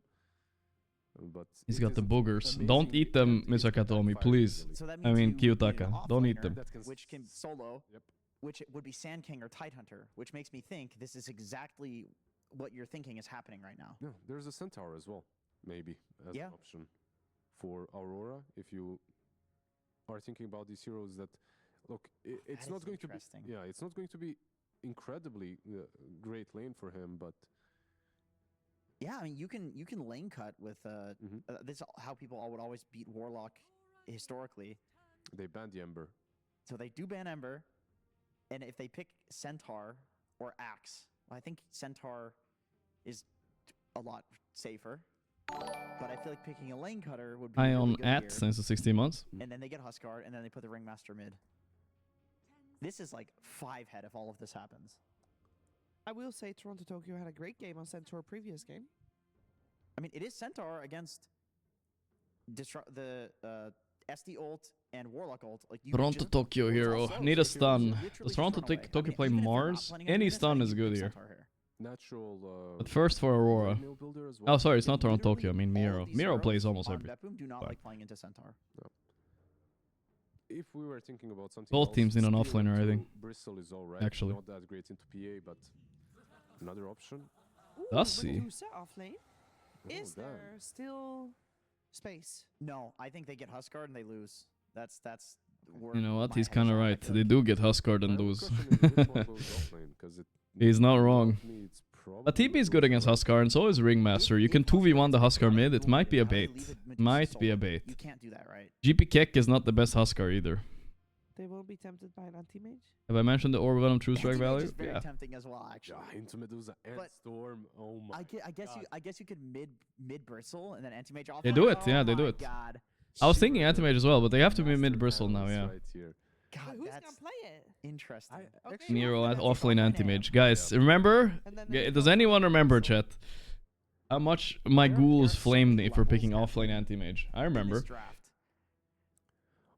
But He's it got is the an boogers. amazing Don't eat them, attempt to get that Misakatomi, fire please. easily. So that I means mean, you need an Kiyotaka, don't eat offlaner them. That can which can solo, Yep. which would be Sand King or Tide Hunter, which makes me think this is exactly what you're thinking is happening right now. Yeah, there's a Centaur as well, maybe, as Yeah. an option for Aurora. If you are thinking about these heroes that, look, it's That not is going to be, interesting. yeah, it's not going to be incredibly great lane for him, but Yeah, I mean you can lane cut with this is how people would always beat Warlock historically. they banned the Ember. So they do ban Ember, and if they pick Centaur or Axe, well, I think Centaur is a lot safer. But I feel like picking a lane cutter would be High really on good at here. since the 16 months. And then they get Huskar, and then they put the Ringmaster mid. This is like 5 head if all of this happens. I will say Toronto Tokyo had a great game on Centaur previous game. I mean, it is Centaur against the SD ult and Warlock ult. Like you Toronto just Tokyo it's all hero. slow, Need so a if you're stun. literally Does just Toronto run away. I Tokyo mean, play even if you're not Mars? planning on Any doing this, I stun think is you good pick here. Centaur here. Natural. But first for Aurora. windmill builder as well. Oh, sorry, it's not Literally Toronto Tokyo. I mean all Miro. of these Miro heroes plays almost on every. Betboom do not But- like playing into Centaur. If we were thinking about something Both else, teams need an Spear offlaner, I into think. Bristle is alright. Actually. Not that great into PA, but another option. Ooh, Does he? Medusa off lane. Is damn. there still space? No, I think they get Huskard and they lose. That's where You know what? my He's head is kind of at. I right. feel They like do get Huskard and My only lose. question is which one goes offlane, 'cause it He's not wrong. me, it's But probably TB is good against Bristle. Huskar, and so is Ringmaster. You can 2v1 the Huskar mid. It might be a how they bait. leave it Medusa Might be a solo. bait. You can't do that, right? GP Keck is not the best Huskar either. They won't be tempted by an anti-mage? Have I mentioned the Orb Venom True Strike Anti-mage value? is very Yeah. tempting as well, actually. Yeah, into Medusa and But Storm. Oh my. I guess you could mid bristle and then anti-mage off. They do it, yeah, they do my it. God. I was thinking anti-mage as well, but they have to be Master mid-bristle now, Panels yeah. Right here. God, But who's that's gonna play it? interesting. Okay, Nero well, at then offlane offlane anti-mage. AM. Guys, remember? And then Does anyone remember, chat? How much my There are ghouls so flamed many me for picking levels offlane happening anti-mage. I in remember. this draft.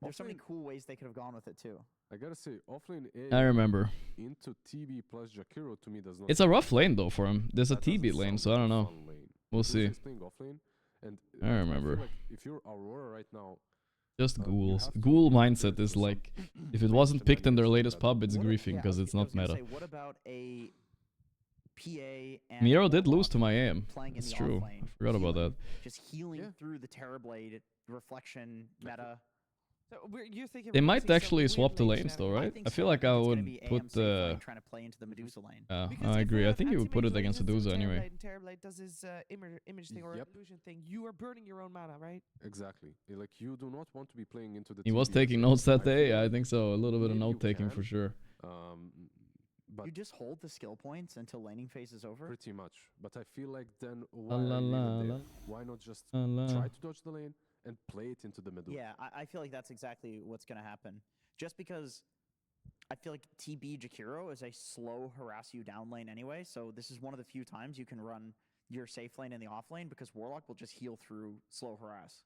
There's so many Offlane- cool ways they could have gone with it too. I gotta say, offlane I A remember. into TB plus Jakiro to me does not. It's a rough lane though for him. There's a that doesn't TB lane, sound so I don't like a know. fun lane. We'll Medusa see. is playing offlane, and I feel remember. like if you're Aurora right now, Just you ghouls. have to Ghoul be prepared mindset for is some like, if it wasn't picked in their shenanigans latest like pub, that. it's What if- griefing yeah, because I it's was not gonna meta. say, what about a PA and Miro did lose Warlock to my AM. playing in That's the true. offlane, I forgot about healing, that. just healing Yeah. through the Terrorblade reflection meta. So you're thinking They we're gonna might see some actually weird swap the lane lanes though, shenanigans. right? think I feel so. like I think it's gonna would be put AM safe lane the... trying to play into the Medusa lane. Because I if agree. we I have think you would put it anti-mage against resistance Aduza to anyway. Terrorblade, and Terrorblade does his image thing or Yep. illusion thing, you are burning your own mana, right? exactly. Like you do not want to be playing into the. He was TB taking zone. notes that I day. feel I like think so. A little bit of maybe you note taking can. for sure. Um, But you just hold the skill points until laning phase is over? pretty much. But I feel like then why, La, are you la, even there? la. Why not just La. try to dodge the lane and play it into the middle? Yeah, I feel like that's exactly what's going to happen. Just because I feel like TB Jakiro is a slow harass you down lane anyway, so this is one of the few times you can run your safe lane in the off lane because Warlock will just heal through slow harass.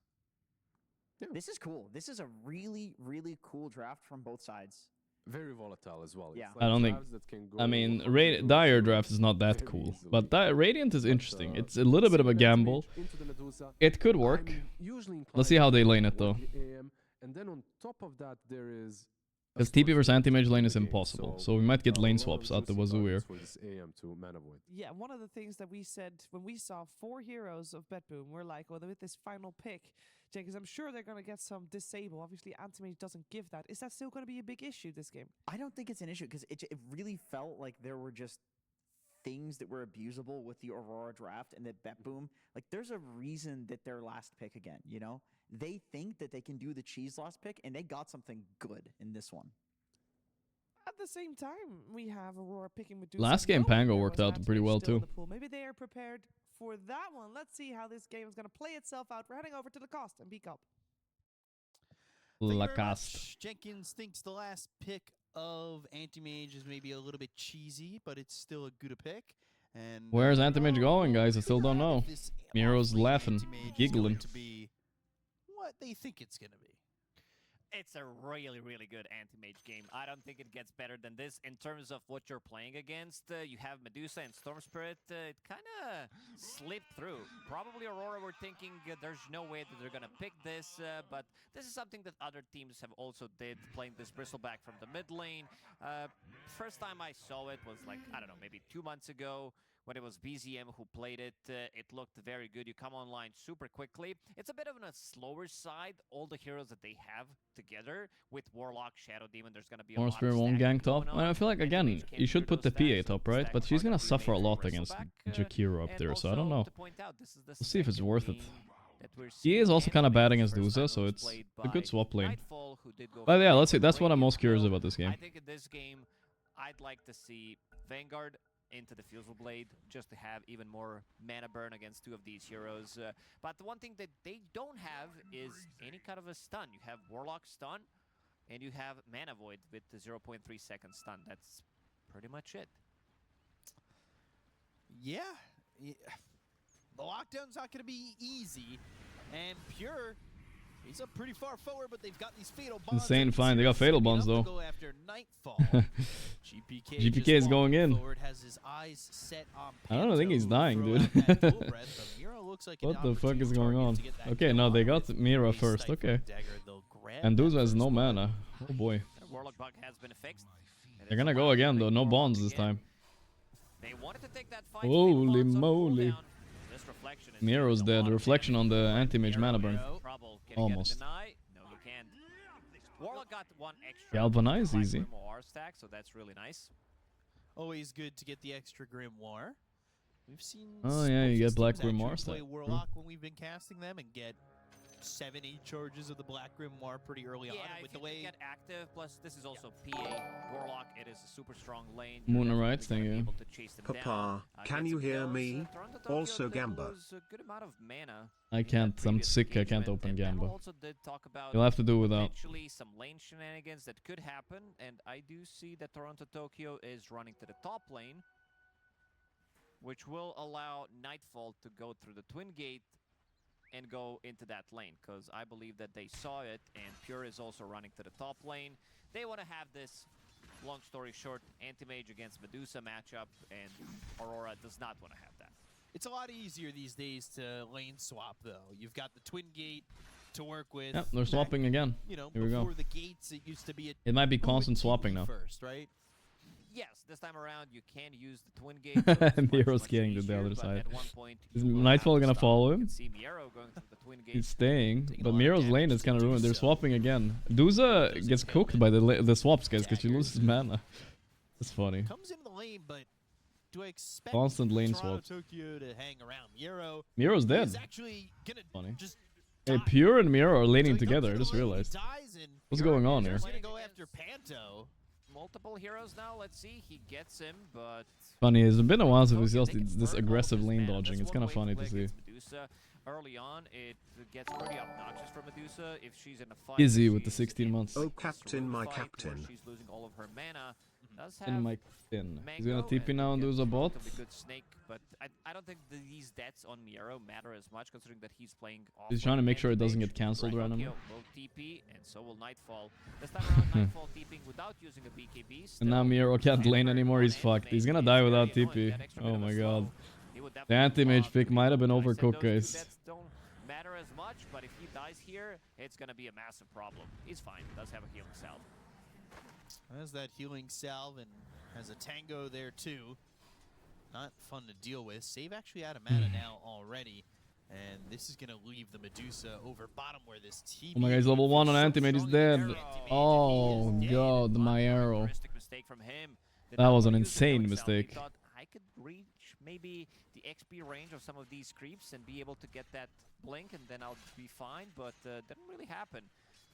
Yeah. This is cool. This is a really, really cool draft from both sides. Very volatile as well. Yeah. It's like I don't think. drafts that can go I mean, 100 Dire euros draft is not that very cool, easily. but Radiant is interesting. But, It's a little bit of a send gamble. Anti-Mage into the Medusa. It could work. I'm usually Let's see inclined how to they go lane it with though. the AM, and then on top of that, there is a Because TP source versus of anti-mage protection lane in is the game, impossible, so we might get a lane lot of swaps out the juicy wazoo here. targets for this AM to mana void. Yeah, one of the things that we said when we saw 4 heroes of Betboom, we're like, well, with this final pick, because I'm sure they're going to get some disable. Obviously, Anti-Mage doesn't give that. Is that still going to be a big issue this game? I don't think it's an issue because it really felt like there were just things that were abusable with the Aurora draft and that Betboom, like there's a reason that they're last pick again, you know? They think that they can do the cheese last pick and they got something good in this one. At the same time, we have Aurora picking Medusa. Last game, No Pango heroes worked out match pretty are well still in too. the pool. Maybe they are prepared for that one. Let's see how this game is going to play itself out. We're heading over to the cost and Beak Up. Thank you very Lacoste. much. Jenkins thinks the last pick of Anti-Mage is maybe a little bit cheesy, but it's still a good pick. And Where's Anti-Mage going, guys? I still don't know. This Miro's off-lane laughing, Anti-Mage is giggling. going to be what they think it's going to be. It's a really, really good anti-mage game. I don't think it gets better than this in terms of what you're playing against. You have Medusa and Storm Spirit. It kind of slipped through. Probably Aurora were thinking there's no way that they're going to pick this, but this is something that other teams have also did, playing this Bristleback from the mid lane. First time I saw it was like, I don't know, maybe 2 months ago, when it was BZM who played it. It looked very good. You come online super quickly. It's a bit of on a slower side. All the heroes that they have together with Warlock, Shadow Demon, there's going to be a More lot Spirit of won't stacking gank top. going And on. I feel like, again, Anti-Mage came you should through put the those PA stacks, top, the right? stacks But she's are gonna gonna be suffer a made for lot against Bristleback, Jakiro up and there, so I don't also know. to point out, this is the We'll see if it's second worth it. game that we're He is seeing also kind of bad Anti-Mage. against First time Duza, so was it's played a good by swap lane. Nightfall, who did go But for yeah, a let's see. That's what I'm great most curious kill. about this game. I think in this game, I'd like to see Vanguard into the Fusel Blade just to have even more mana burn against two of these heroes. But the one thing that they don't have is any kind of a stun. You have Warlock stun, and you have Mana Void with the 0.3 second stun. That's pretty much it. Yeah. The lockdown's not going to be easy, and Pure, he's up pretty far forward, but they've got these fatal bonds. Insane and fine. They got fatal bonds, Zero though. Go after Nightfall. GPK, GPK just is going walking in. Forward, has his eyes set on I don't think he's Panto, dying, throw dude. out that full breath, but Mira looks like an What the fuck opportune is going target on? to get that Okay, kill no, they on got with Mira a first. Stifling Okay. Dagger. They'll grab And that Duza has first no blood. mana. Oh boy. Warlock bug has been fixed. and They're it's gonna go allowed to again, bring though. No Warlock bonds this again. time. They wanted to take that fight. Holy moly. This reflection is Miro's doing a dead. lot of Reflection on the damage. anti-mage mana burn. Trouble. Can he get a Almost. deny? No, he can't. Warlock got one extra. Galvanize Black easy. Grimoire stack, so that's really nice. Always good to get the extra Grimoire. We've seen Oh, yeah, you both get these Black teams actually Grimoire play stack. Warlock when we've been casting them and get 7-8 charges of the Black Grimoire pretty early on. Yeah, With if the you way get active, plus this is also PA Warlock. It is a super strong lane. Moon You're right, definitely gonna thank be you. able to chase them down. Papa, can Get you some hear kills. me? Toronto Tokyo Also did Gamba. lose a good amount of mana I in that can't. I'm previous sick. I can't engagement, open and Pamela Gamba. also did talk about You'll have to do without. potentially some lane shenanigans that could happen, and I do see that Toronto Tokyo is running to the top lane, which will allow Nightfall to go through the Twin Gate and go into that lane, because I believe that they saw it, and Pure is also running to the top lane. They want to have this, long story short, Anti-Mage against Medusa matchup, and Aurora does not want to have that. it's a lot easier these days to lane swap, though. You've got the Twin Gate to work with. Yep, they're swapping again. You know, Here we go. before the gates, it used to be a It might be who would constant TP swapping now. first, right? Yes, this time around you can use the Twin Gate. So it's much, Miro's much getting to the easier, other but side. at one point Is you will have Nightfall to gonna stop. follow You him? can see Miro going through the Twin Gate. He's staying, Taking a but lot of Miro's lane damage is kind of to do ruined. They're so. swapping again. Duza gets cooked by the swaps, guys, because she Daggers. loses mana. That's funny. Comes into the lane, but do I expect Constant lane Toronto swaps. Tokyo to hang around? Miro Miro's is dead. actually gonna Funny. just Hey, die. Pure and Miro are So laning he comes together. I into just the lane, he realized. dies, and What's Pure going on here? is gonna go after Panto. multiple heroes now. Let's see. He gets him, but Funny, it's been a while since we okay, see they can this burn all of aggressive his lane mana. dodging. That's It's one kind of way to funny to play see. against Medusa. Early on, it gets pretty obnoxious for Medusa if she's in a fight. Busy with the she's 16 in months. Oh, this Captain, room my fight where captain. She's losing all of her mana. Does In have my tin. He's gonna Mango TP now and do gets a bot. relatively good snake, but I don't think these deaths on Miero matter as much considering that he's playing off. He's trying to make sure it doesn't get cancelled randomly. Will TP and so will Nightfall. This time around, Nightfall TPing without using a BKB. And now Miero can't lane anymore. He's fucked. He's gonna die without TP. Oh my god. The anti-mage pick might have been overcooked, guys. Don't matter as much, but if he dies here, it's gonna be a massive problem. He's fine. Does have a healing salve. Has that healing salve and has a tango there too. Not fun to deal with. Save actually out of mana now already. And this is going to leave the Medusa over bottom where this TP... Oh my god, he's level 1 on anti-mage. He's dead. Oh god, my arrow. That was an insane mistake. Thought I could reach maybe the XP range of some of these creeps and be able to get that blink and then I'll be fine, but didn't really happen.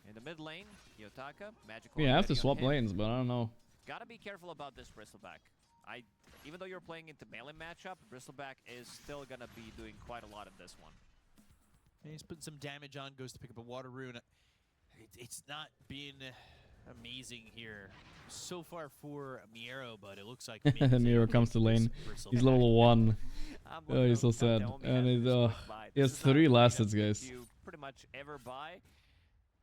In the mid lane, Yotaka, magical. Yeah, I have to swap lanes, but I don't know. Gotta be careful about this Bristleback. Even though you're playing into melee matchup, Bristleback is still gonna be doing quite a lot in this one. And he's putting some damage on, goes to pick up a water rune. It's not been amazing here so far for Miero, but it looks like Miero comes to lane. He's level 1. Oh, he's so sad. And he has 3 last hits, guys. You pretty much ever buy.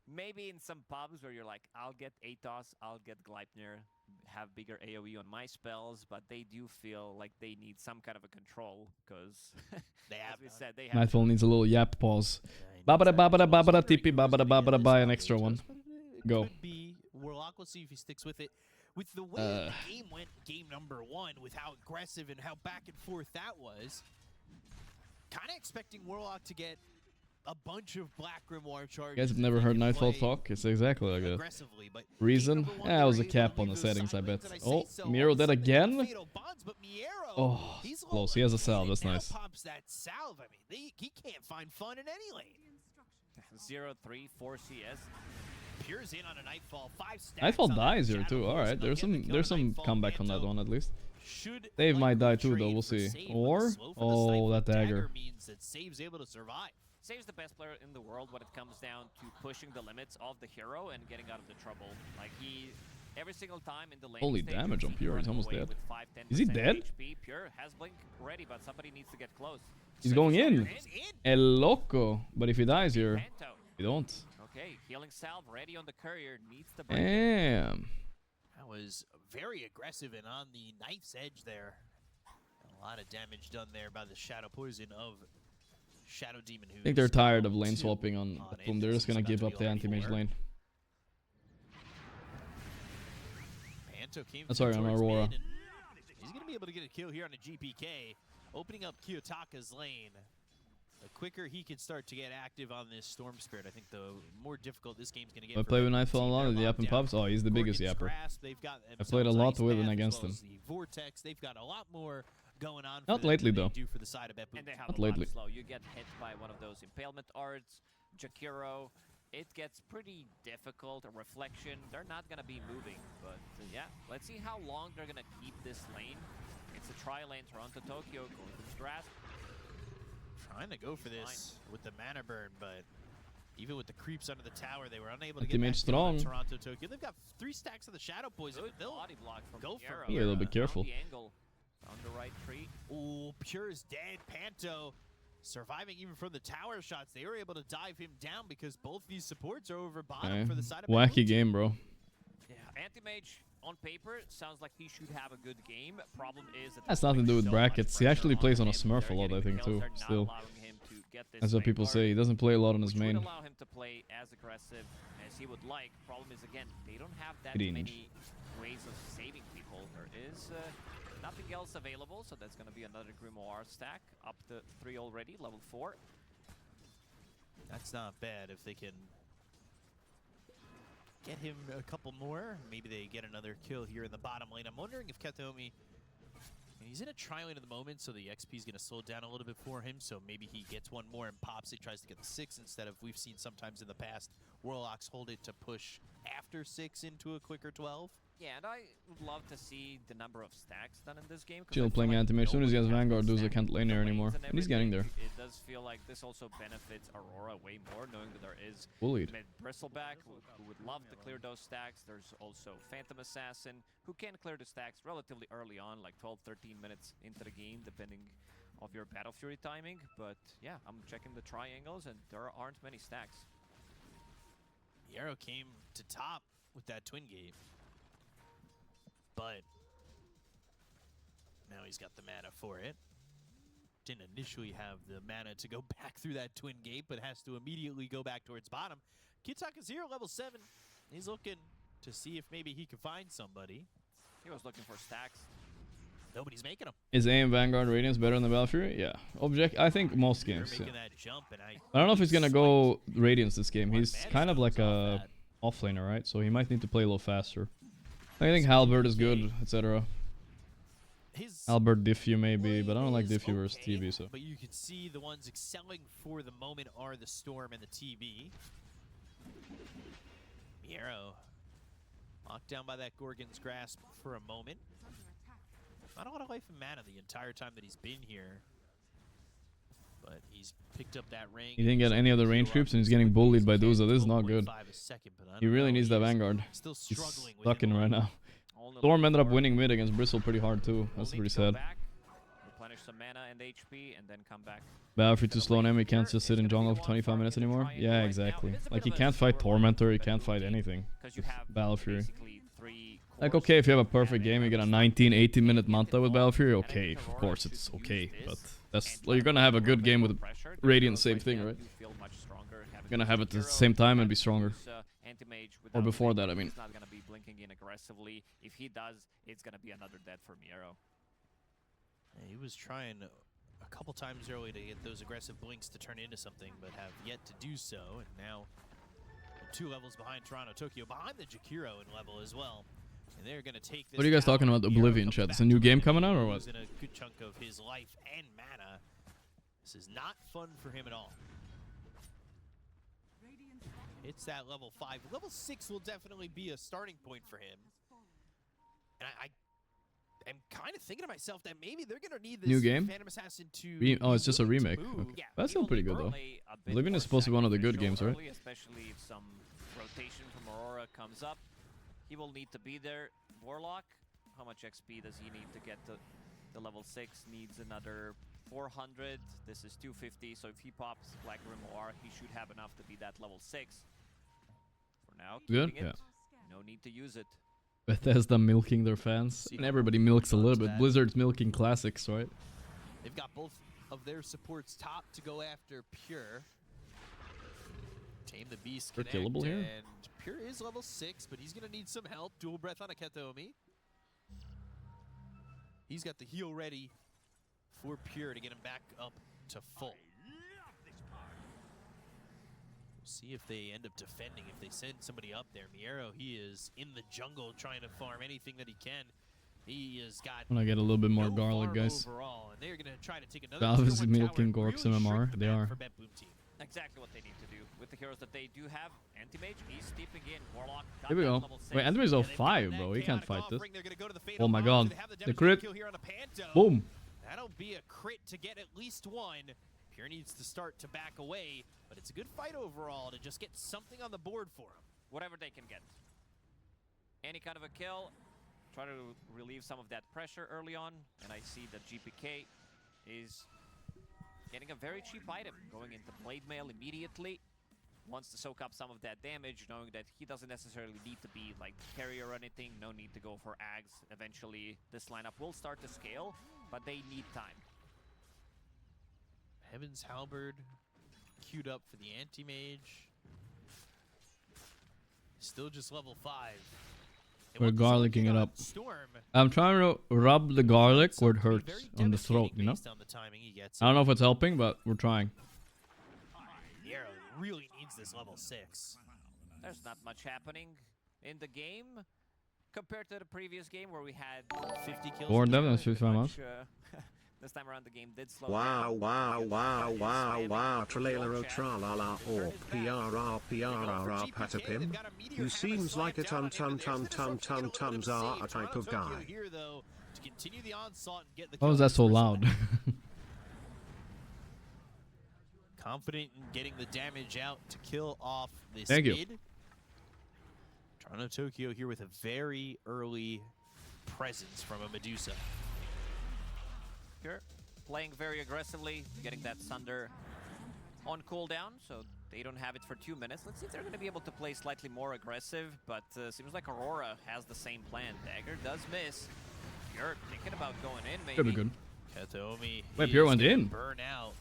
Maybe in some pubs where you're like, I'll get Atos, I'll get Gleipnir, have bigger AoE on my spells, but they do feel like they need some kind of a control, because, as we said, they have... Nightfall needs a little yap pause. Babada babada babada TP babada babada buy an extra one. Go. Could be Warlock. We'll see if he sticks with it. With the way the game went, game number 1, with how aggressive and how back and forth that was, kind of expecting Warlock to get a bunch of Black Grimoire charges. You guys have never heard Nightfall talk? It's exactly like that. Reason? Yeah, it was a cap on the settings, I bet. Oh, Miero dead again? Oh, close. He has a salve. That's nice. Pops that salve. I mean, he can't find fun in any lane. 0-3, 4 CS. Pure's in on a Nightfall. 5 stacks. Nightfall dies here too. All right, there's some comeback on that one at least. Dave might die too, though. We'll see. Or that dagger means that Save's able to survive. Save's the best player in the world when it comes down to pushing the limits of the hero and getting out of the trouble. Like every single time in the lane. Holy damage on Pure. He's almost dead. Is he dead? HP. Pure has blink ready, but somebody needs to get close. He's going in. El loco. But if he dies here, he don't. Okay, healing salve ready on the courier. Needs to break. Damn. That was very aggressive and on the knife's edge there. A lot of damage done there by the Shadow Poison of Shadow Demon. I think they're tired of lane swapping on Betboom. They're just gonna give up the anti-mage lane. That's sorry, on Aurora. He's gonna be able to get a kill here on a GPK, opening up Kiyotaka's lane. The quicker he can start to get active on this Storm Spirit, I think the more difficult this game's gonna get. I play with Nightfall a lot. The Yap and Pubs. Oh, he's the biggest yapper. I played a lot with and against him. The Vortex, they've got a lot more going on. Not lately though. For the side of and they have Not a lot lately. slow. You get hit by one of those impalement arts, Jakiro. It gets pretty difficult. A reflection. They're not gonna be moving, but yeah. Let's see how long they're gonna keep this lane. It's a tri-lane. Toronto, Tokyo going to the grasp. Trying to go for this with the mana burn, but even with the creeps under the tower, they were unable to get Anti-mage strong. Toronto, Tokyo. They've got 3 stacks of the Shadow Poison. They'll body block from go for a little bit careful. The angle on the right tree. Ooh, Pure's dead. Panto surviving even from the tower shots. They were able to dive him down because both these supports are over bottom for the side of wacky game, bro. Yeah, Anti-Mage on paper sounds like he should have a good game. Problem is that Has nothing to do with brackets. He actually plays on a Smurf a lot, I think, too. Still, that's what people say. He doesn't play a lot on his main. Would allow him to play as aggressive as he would like. Problem is, again, they don't have that many ways of saving people. There is nothing else available, so that's going to be another Grimoire stack. Up to 3 already, level 4. That's not bad if they can get him a couple more. Maybe they get another kill here in the bottom lane. I'm wondering if Katomi, he's in a tri-lane at the moment, so the XP is going to slow down a little bit for him. So maybe he gets one more and pops it, tries to get the 6 instead of we've seen sometimes in the past Warlocks hold it to push after 6 into a quicker 12. Yeah, and I would love to see the number of stacks done in this game. Chill playing anti-mage. As soon as he has Vanguard, Duza can't lane there anymore. And he's getting there. It does feel like this also benefits Aurora way more, knowing that there is Bullied. Bristleback who would love to clear those stacks. There's also Phantom Assassin who can clear the stacks relatively early on, like 12-13 minutes into the game, depending of your Battle Fury timing. But yeah, I'm checking the triangles, and there aren't many stacks. Yarrow came to top with that Twin Gate. But now he's got the mana for it. Didn't initially have the mana to go back through that Twin Gate, but has to immediately go back towards bottom. Kitaka 0, level 7. He's looking to see if maybe he can find somebody. He was looking for stacks. Nobody's making them. Is AM Vanguard Radiance better than the Battle Fury? Yeah. I think most games. Yeah. That jump, and I don't know if he's gonna go Radiance this game. He's kind of like a offlaner, right? So he might need to play a little faster. I think Halberd is good, etc. Halberd Diffu maybe, but I don't like Diffu versus TB. So. But you can see the ones excelling for the moment are the Storm and the TB. Miero locked down by that Gorgon's Grasp for a moment. Not a lot of life and mana the entire time that he's been here. But he's picked up that ring. He didn't get any of the range creeps and he's getting bullied by Duza. This is not good. He really needs that Vanguard. He's stuck in right now. Storm ended up winning mid against Bristle pretty hard too. That's pretty sad. Replenish some mana and HP and then come back. Battlefield too slow on him. He can't just sit in jungle for 25 minutes anymore. Yeah, exactly. Like he can't fight Tormentor. He can't fight anything. Battle Fury. Like, okay, if you have a perfect game, you get a 19-18 minute Manta with Battle Fury, okay, of course it's okay, but that's you're gonna have a good game with Radiant, same thing, right? You're gonna have it at the same time and be stronger. Or before that, I mean. He's not gonna be blinking in aggressively. If he does, it's gonna be another death for Miero. He was trying a couple times early to get those aggressive blinks to turn into something, but have yet to do so, and now 2 levels behind Toronto Tokyo, behind the Jakiro in level as well. And they're gonna take this. What are you guys talking about? Oblivion chat? It's a new game coming out or what? In a good chunk of his life and mana. This is not fun for him at all. It's that level 5. Level 6 will definitely be a starting point for him. And I am kind of thinking to myself that maybe they're gonna need this new game. Phantom Assassin to oh, it's just a remake. Okay. Yeah, that's still pretty good though. Oblivion is supposed to be one of the good games, right? Especially if some rotation from Aurora comes up. He will need to be there. Warlock, how much XP does he need to get to the level 6? Needs another 400. This is 250, so if he pops Black Grimoire, he should have enough to be that level 6. For now, good. It, yeah. No need to use it. Bethesda milking their fans. And everybody milks a little bit. Blizzard's milking classics, right? They've got both of their supports top to go after Pure. Tame the Beast They're killable here. And Pure is level 6, but he's going to need some help. Dual Breath on a Ketomi. He's got the heal ready for Pure to get him back up to full. We'll see if they end up defending, if they send somebody up there. Miero, he is in the jungle trying to farm anything that he can. He has got when I get a little bit more garlic, guys. Overall, and they're going to try to take another Valve is milking Gorgc MMR. They are. For Betboom team. Exactly what they need to do with the heroes that they do have. Anti-Mage, he's steeping in. Warlock. Here we go. Wait, Anti-Mage is 05, bro. He can't fight this. Oh my god. The crit. Boom. That'll be a crit to get at least one. Pure needs to start to back away, but it's a good fight overall to just get something on the board for him. Whatever they can get. Any kind of a kill. Try to relieve some of that pressure early on. And I see that GPK is getting a very cheap item, going into Blade Mail immediately. Wants to soak up some of that damage, knowing that he doesn't necessarily need to be like carrier or anything. No need to go for Ags. Eventually, this lineup will start to scale, but they need time. Heaven's Halberd queued up for the Anti-Mage. Still just level 5. We're garlicking it up. I'm trying to rub the garlic where it hurts on the throat, you know? I don't know if it's helping, but we're trying. Yarrow really needs this level 6. There's not much happening in the game compared to the previous game where we had 50 kills. Born Dev, that's 55 months. This time around, the game did slow Wow, down. wow, wow, wow, wow, tralala tralala or PRR patapim. You seems like a tons are a type of guy. Why was that so loud? Confident in getting the damage out to kill off this Thank you. mid. Toronto Tokyo here with a very early presence from a Medusa. Pure playing very aggressively, getting that Sunder on cooldown, so they don't have it for 2 minutes. Let's see if they're going to be able to play slightly more aggressive, but seems like Aurora has the same plan. Dagger does miss. Pure thinking about going in, maybe. Could be good. Katomi Wait, Pure went in. Burn out.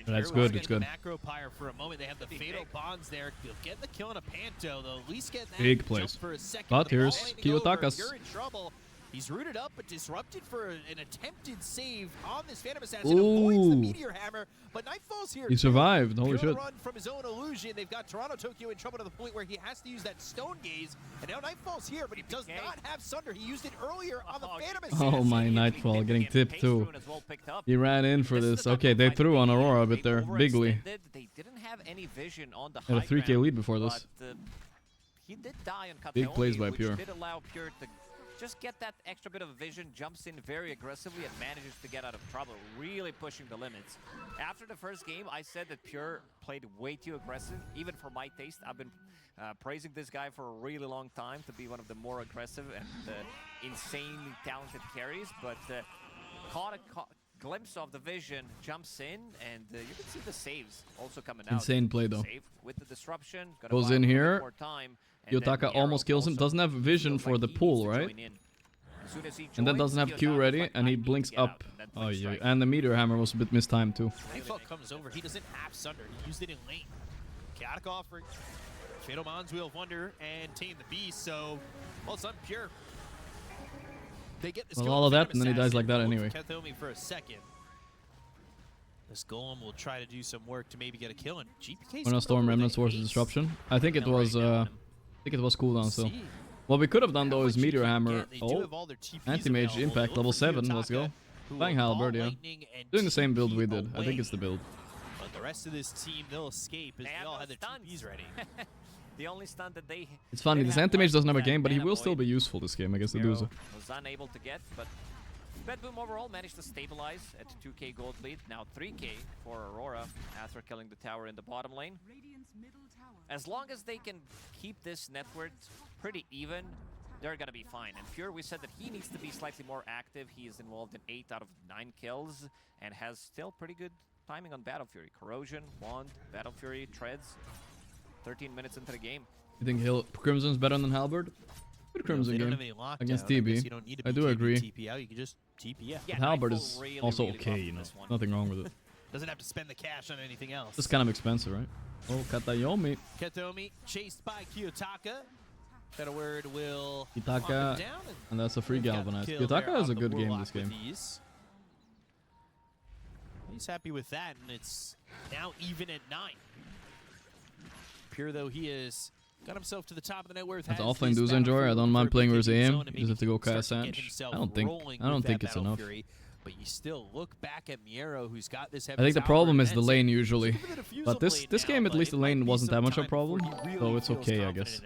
That's good, it's good. Macro Pyre for a moment. They have the fatal bonds there. They'll get the kill on a Panto. They'll at least get that Big plays. for a second. But The here's ball lightning over. Kiyotakas. You're in trouble. He's rooted up, but disrupted for an attempted save on this Phantom Assassin. Avoids the Meteor Hammer, but Nightfall's here. He survived. Holy Pure shit. run from his own illusion. They've got Toronto Tokyo in trouble to the point where he has to use that Stone Gaze, and now Nightfall's here, but he does not have Sunder. He used it earlier on the Phantom Assassin. Oh my, Nightfall getting tipped too. He ran in for this. Okay, they threw on Aurora, but they're bigly. They didn't have any vision on the Had a high 3k ground, lead before this. but, he did die on Big Kataomi, plays by which Pure. did allow Pure to just get that extra bit of vision, jumps in very aggressively, and manages to get out of trouble, really pushing the limits. After the first game, I said that Pure played way too aggressive, even for my taste. I've been praising this guy for a really long time to be one of the more aggressive and insanely talented carries, but caught a glimpse of the vision, jumps in, and you can see the saves also coming out. Insane play though. Save with the disruption. Goes in here. More time, and then Yotaka almost kills him. Doesn't have vision for the pool, right? And then doesn't have Q ready, and he blinks up. Oh yeah, and the Meteor Hammer was a bit mistimed too. Nightfall comes over. He doesn't have Sunder. He used it in lane. Chaotic offering. Fatal Bonds, Wheel of Wonder, and Tame the Beast. So, well done, Pure. They get this Well, kill all on of that, Phantom and then he dies Assassin. like that Look anyway. for Katomi for a second. This Golem will try to do some work to maybe get a kill. And GPK. When a Storm Remnants was a disruption. I think it was. I think it was cooldown. So, what we could have done though is Meteor Hammer. Oh, Anti-Mage Impact level 7. Let's go. Flying Halberd, yeah. Doing the same build we did. I think it's the build. But the rest of this team, they'll escape as they all have their TPs ready. The only stunt that they It's funny. This Anti-Mage doesn't have a game, but he will still be useful this game against the Duza. was unable to get, but Betboom overall managed to stabilize at 2k gold lead. Now 3k for Aurora after killing the tower in the bottom lane. As long as they can keep this network pretty even, they're gonna be fine. And Pure, we said that he needs to be slightly more active. He is involved in 8 out of 9 kills and has still pretty good timing on Battle Fury. Corrosion, Wand, Battle Fury, Treads. 13 minutes into the game. You think Crimson's better than Halberd? Good Crimson game against TB. I do agree. TP out. You can just TP out. But Halberd is also okay, you know. Nothing wrong with it. Doesn't have to spend the cash on anything else. It's kind of expensive, right? Oh, Katayomi. Katomi chased by Kiyotaka. Better word will Kitaka, and that's a free galvanize. Kitaka is a good game this game. He's happy with that, and it's now even at 9. Pure though he is got himself to the top of the net worth. That's offlane Duza enjoy. I don't mind playing versus AM. You just have to go cast Sanch. I don't think it's enough. But you still look back at Miero, who's got this. I think the problem is the lane usually. But this game, at least the lane wasn't that much of a problem. So it's okay, I guess.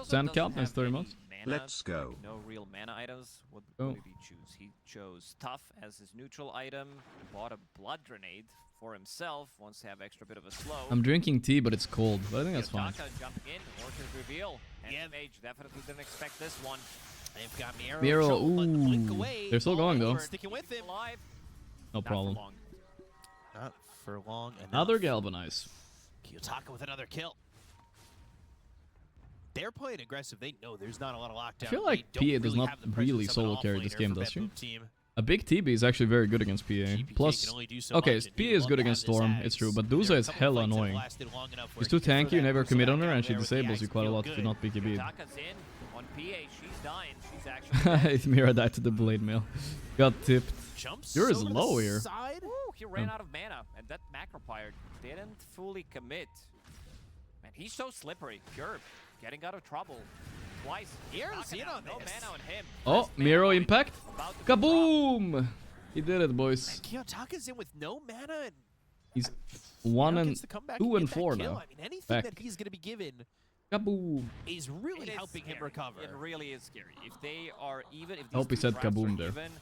Sand count, nice 30 months. Let's go. No real mana items. What did he choose? He chose Tough as his neutral item. Bought a Blood Grenade for himself. Wants to have extra bit of a slow. I'm drinking tea, but it's cold. But I think that's fine. Jumping in, Orchid reveal. And Mage definitely didn't expect this one. They've got Miero. Ooh. They're still going though. Sticking with him. No problem. Not for long. Another galvanize. Kiyotaka with another kill. They're playing aggressive. They know there's not a lot of lockdown. I feel like PA does not really solo carry this game, does she? A big TB is actually very good against PA. Plus, okay, PA is good against Storm, it's true, but Duza is hella annoying. She's too tanky, you never commit on her, and she disables you quite a lot if you're not BKB'd. Mira died to the blade mail. Got tipped. You're is low here. Ooh, he ran out of mana, and that macro pyre didn't fully commit. Man, he's so slippery. Pure, getting out of trouble. Twice. Here, no mana on him. Oh, Miro impact. Kaboom! He did it, boys. Kiyotaka's in with no mana and He's 1 and gets to come back 2 and get that 4 kill. now. I mean, anything Back. that he's going to be given Kaboom. is really It is helping him scary. recover. It really is scary. If they are even, if I hope he these two said drafts are kaboom there. even,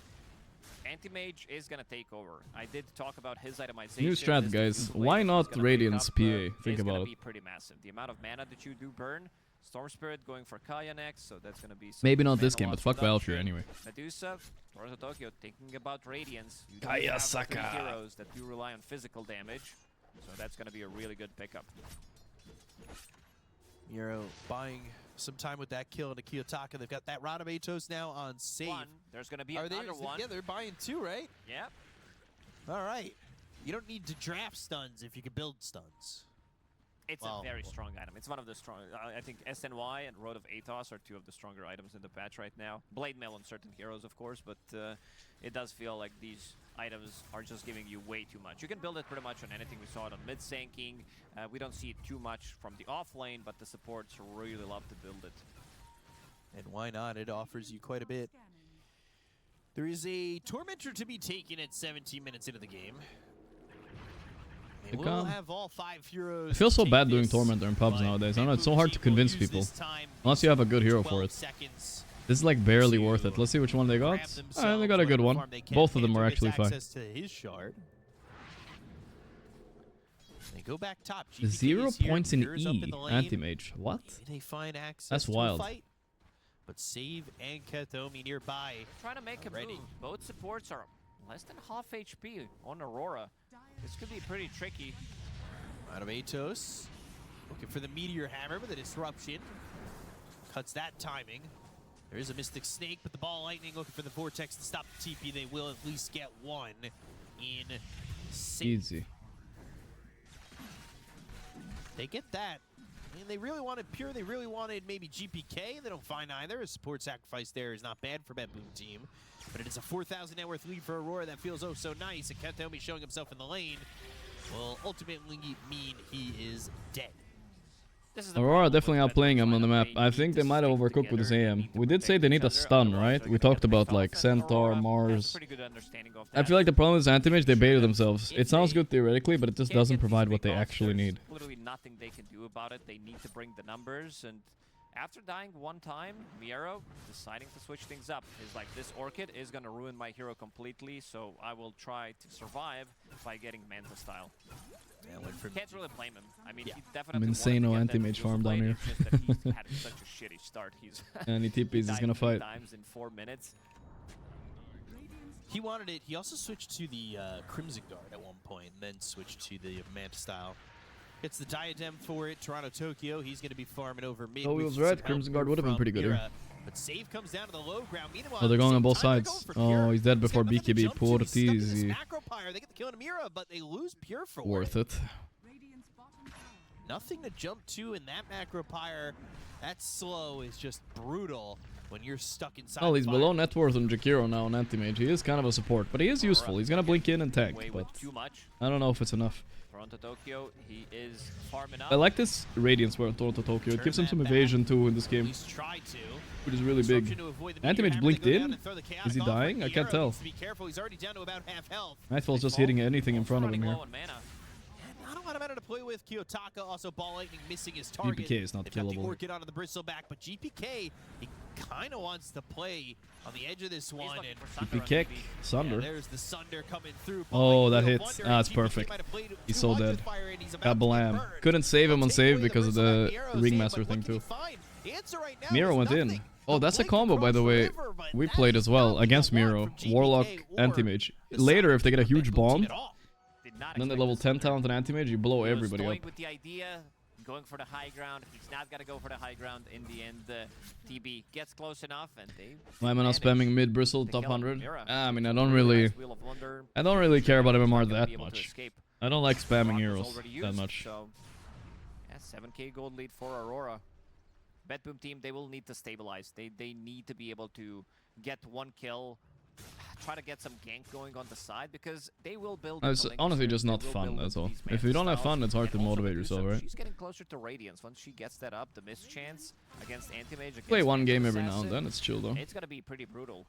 Anti-Mage is gonna take over. I did talk about his itemization. New strat, his guys. diffuse Why blade not is gonna Radiance pick up, PA? Think is gonna about be it. pretty massive. The amount of mana that you do burn. Storm Spirit going for Kaya next, so that's gonna be some Maybe not mana this game, loss but fuck reduction. Valkyrie anyway. Medusa, Toronto Tokyo thinking about Radiance. You do Kaya have Saka. three heroes that do rely on physical damage, so that's gonna be a really good pickup. Miro buying some time with that kill into Kiyotaka. They've got that Rod of Atos now on save. One, there's gonna be Are they? another one. Yeah, they're buying 2, right? Yep. All right. You don't need to draft stuns if you can build stuns. It's a very strong item. It's one of the strong. I think SNY and Road of Atos are 2 of the stronger items in the patch right now. Blade Mail on certain heroes, of course, but it does feel like these items are just giving you way too much. You can build it pretty much on anything. We saw it on mid-sanking. We don't see it too much from the off lane, but the supports really love to build it. And why not? It offers you quite a bit. There is a Tormentor to be taken at 17 minutes into the game. And we'll have all 5 heroes. I feel so take bad doing this, Tormentor in pubs but nowadays. I know it's so Betboom hard to team will convince use people. this time, Unless you have a good hero for 12 it. seconds This is like barely to worth it. Let's see which one they got. grab They got a good themselves one. whatever farm they can. Both of them Panther are gets actually fine. access to his shard. They go back top. GPK 0 is here. points in Mirror's up E, the lane. anti-mage. What? Maybe they find access That's to wild. a fight. But Save and Katomi nearby. Trying to make a Ready. move. Both supports are less than half HP on Aurora. This could be pretty tricky. Out of Atos. Looking for the Meteor Hammer, but the disruption cuts that timing. There is a Mystic Snake, but the Ball Lightning looking for the Vortex to stop the TP. They will at least get one in Save. Easy. They get that. I mean, they really wanted Pure. They really wanted maybe GPK. They don't find either. A support sacrifice there is not bad for Betboom team. But it is a 4,000 net worth lead for Aurora that feels oh so nice. And Katomi showing himself in the lane will ultimately mean he is dead. This is the Aurora problem definitely with outplaying Betboom's him on the lineup. map. They I need think to they might have stick overcooked with his together. They AM. need to We did say protect they each need a other, stun, otherwise right? they're We gonna talked get about picked like off. And Centaur, Aurora has Mars. pretty good understanding of I that. feel like the problem is Anti-Mage, they baited If themselves. It sounds they good theoretically, but it just can't doesn't get these provide what big they offs, actually there's need. literally nothing they can do about it. They need to bring the numbers, and after dying one time, Miro deciding to switch things up. Is like, this Orchid is gonna ruin my hero completely, so I will try to survive by getting Manta style. Can't really blame him. I mean, he definitely insane wanted to get anti-mage that farm down blade, here. it's just that he's had such a shitty start. He's And he TPs, he's died gonna 3 fight. times in 4 minutes. He wanted it. He also switched to the Crimson Guard at one point, and then switched to the Manta style. Gets the diadem for it. Toronto, Tokyo. He's going to be farming over mid. Oh, he with was some right. help Crimson Guard would have been from pretty good here. Mira. But save comes down to the low ground. Meanwhile, Oh, they're going on both same time, sides. they're going for Pure. Oh, he's dead before He's got nothing to BKB. jump to. He's stuck in this Easy. macro pyre. They get the kill on Mira, but they lose Pure for Worth it. Nothing to jump to in that macro pyre. That slow is just brutal when you're stuck inside. Well, he's fire. below net worth on Jakiro now on Anti-Mage. He is kind of a support, but he is useful. He's gonna blink in and tank, Away but with too much. I don't know if it's enough. Toronto, Tokyo, he is farming up. I like this Radiance wear on Toronto Tokyo. It Turn gives him that some back. evasion too in this At game, least try to. which is really Disruption big. to avoid the Anti-Mage meteor hammer. blinked They go down in? and throw the chaotic Is he offer. dying? I can't Hero tell. needs to be careful. He's already down to about half health. Nightfall's just hitting anything in front of him Running here. low on mana. Not a lot of mana to play with. Kiyotaka also Ball Lightning missing his target. GPK is not They've got the killable. Orchid onto the Bristleback, but GPK, he kind of wants to play on the edge of this He's one. looking And for Sunder TP on kick. TV. Sunder. there's the Sunder coming through. Oh, Ball that Lightning, hits. wonder Ah, if it's GPK perfect. might have played He's too so much dead. with fire and he's about to get Kablam. burned. Couldn't save him They'll on take save away because of Bristleback, the arrows in, Ringmaster but thing what can he too. find? The answer right now Miro is went in. nothing. Oh, The that's a blink combo, by across the way. river, but We that played is as well not against what you Miro. want from Warlock, GPK or Anti-Mage. the Later, if they get a Sunder huge Betboom team bomb, at all. Did not and then they expect level the 10 Sunder. talent and Anti-Mage, you blow He was everybody up. toying with the idea, going for the high ground. He's not gonna go for the high ground in the end. TB gets close enough, and they. Why am I not manage spamming mid bristle to top kill 100? Mira. I mean, I don't really Wheel of Wonder. care about He's MMR not gonna that be able to much. escape. I don't like spamming Rock was heroes already that used, much. So, yeah, 7k gold lead for Aurora. Betboom team, they will need to stabilize. They need to be able to get one kill, try to get some gank going on the side, because they will build. It's into honestly Link's just Spirit, not they will fun, build that's into all. these If you don't have Manta fun, it's hard styles, to and also motivate Medusa, yourself, right? She's getting closer to Radiance. Once she gets that up, the miss chance against Anti-Mage. Play against one game Phantom every now and Assassin, then, it's chill though. It's gonna be pretty brutal.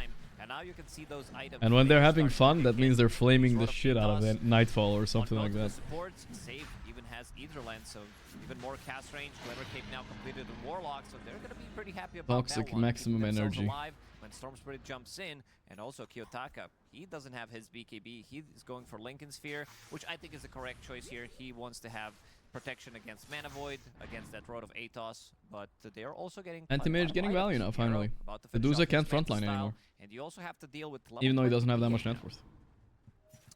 time. And now you can see those items. And when they're having start fun, that coming means in. they're flaming Sort the of shit out of does it, Nightfall or something on like both of that. the supports, Save even has either lens, so even more cast range. Glimmer Cape now completed in Warlock, so they're going to be pretty happy about Toxic that one. maximum Keeping themselves energy. alive when Storm Spirit jumps in, and also Kiyotaka. He doesn't have his BKB. He is going for Lincoln Sphere, which I think is the correct choice here. He wants to have protection against Mana Void, against that Road of Atos, but they're also getting Anti-Mage getting value now, finally. Medusa can't frontline anymore. And you also have to deal with even though he doesn't have that much net worth.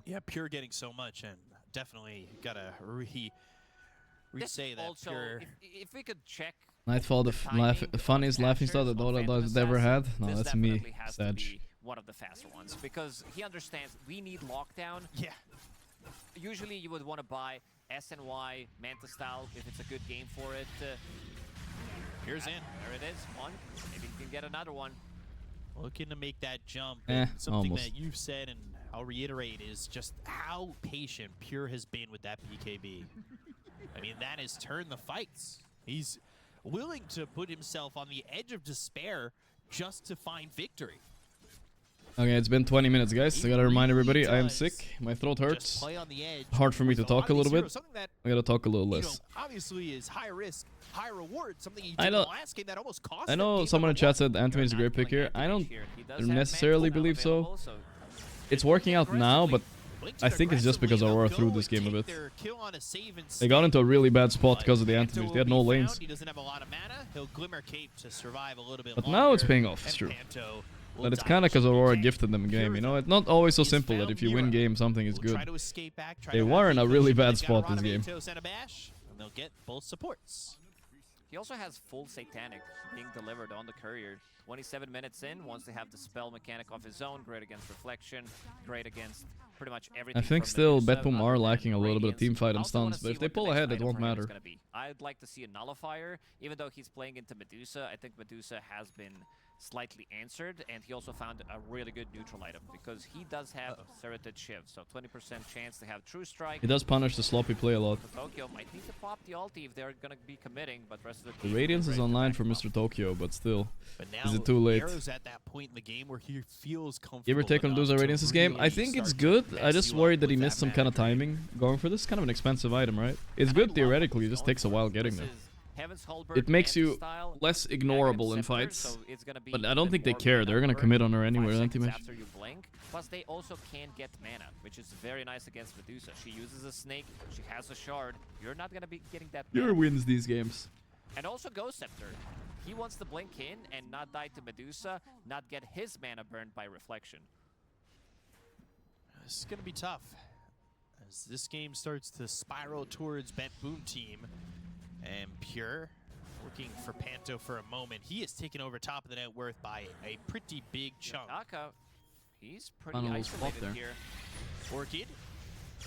Yeah, Pure getting so much, and definitely gotta re-say that also, Pure. If we could check Nightfall, the funniest laughing style that Dota has ever had. No, that's me, Sag. One of the faster ones, because he understands we need lockdown. Yeah. Usually you would want to buy SNY Manta style if it's a good game for it. Pure's in. There it is. One. Maybe you can get another one. Looking to make that jump. Something almost. that you've said, and I'll reiterate, is just how patient Pure has been with that BKB. I mean, that has turned the fights. He's willing to put himself on the edge of despair just to find victory. Okay, it's been 20 minutes, guys. I gotta remind everybody, I am sick. My throat hurts. Hard for me to talk a little bit. I gotta talk a little less. Obviously is high risk, high reward. Something you did I in know. the last game that almost cost I know someone in chat said Anthony is a great pick here. I don't necessarily believe so. It's working out now, but I think it's just because Aurora threw this game a bit. They got into a really bad spot because of the Anthony. They had no lanes. He doesn't have a lot of mana. He'll Glimmer Cape to survive a little bit But now it's paying off, it's true. But it's kind of because Aurora gifted them a game, you know? It's not always so simple that if you win game, something is good. They were in a really bad spot this game. They'll get both supports. He also has full Satanic being delivered on the Courier. 27 minutes in, wants to have the spell mechanic of his own. Great against Reflection, great against pretty much everything. I think still Betboom are lacking a little bit of team fight and stuns, but if they pull ahead, it won't matter. I'd like to see a Nullifier, even though he's playing into Medusa. I think Medusa has been slightly answered, and he also found a really good neutral item because he does have Serrated Shiv, so 20% chance to have True Strike. He does punish the sloppy play a lot. Tokyo might need to pop the ulti if they're gonna be committing, but rest of the The Radiance is online for Mr. Tokyo, but still, but now is it too late? Arrow's at that point in the game where he feels comfortable. You ever take on Medusa Radiance this game? I think it's good. I just worried that he missed some kind of timing going for this. Kind of an expensive item, right? It's good theoretically, it just takes a while getting there. It makes you less ignorable in fights, but I don't think they care. They're gonna commit on her anyway, anti-mage. After you blink, plus they also can get mana, which is very nice against Medusa. She uses a snake, she has a shard. You're not gonna be getting that mana. Pure wins these games. And also Ghost Scepter. He wants to blink in and not die to Medusa, not get his mana burned by Reflection. This is gonna be tough as this game starts to spiral towards Betboom team. And Pure looking for Panto for a moment. He is taken over top of the net worth by a pretty big chunk. Kiyotaka, he's pretty isolated here. Orchid,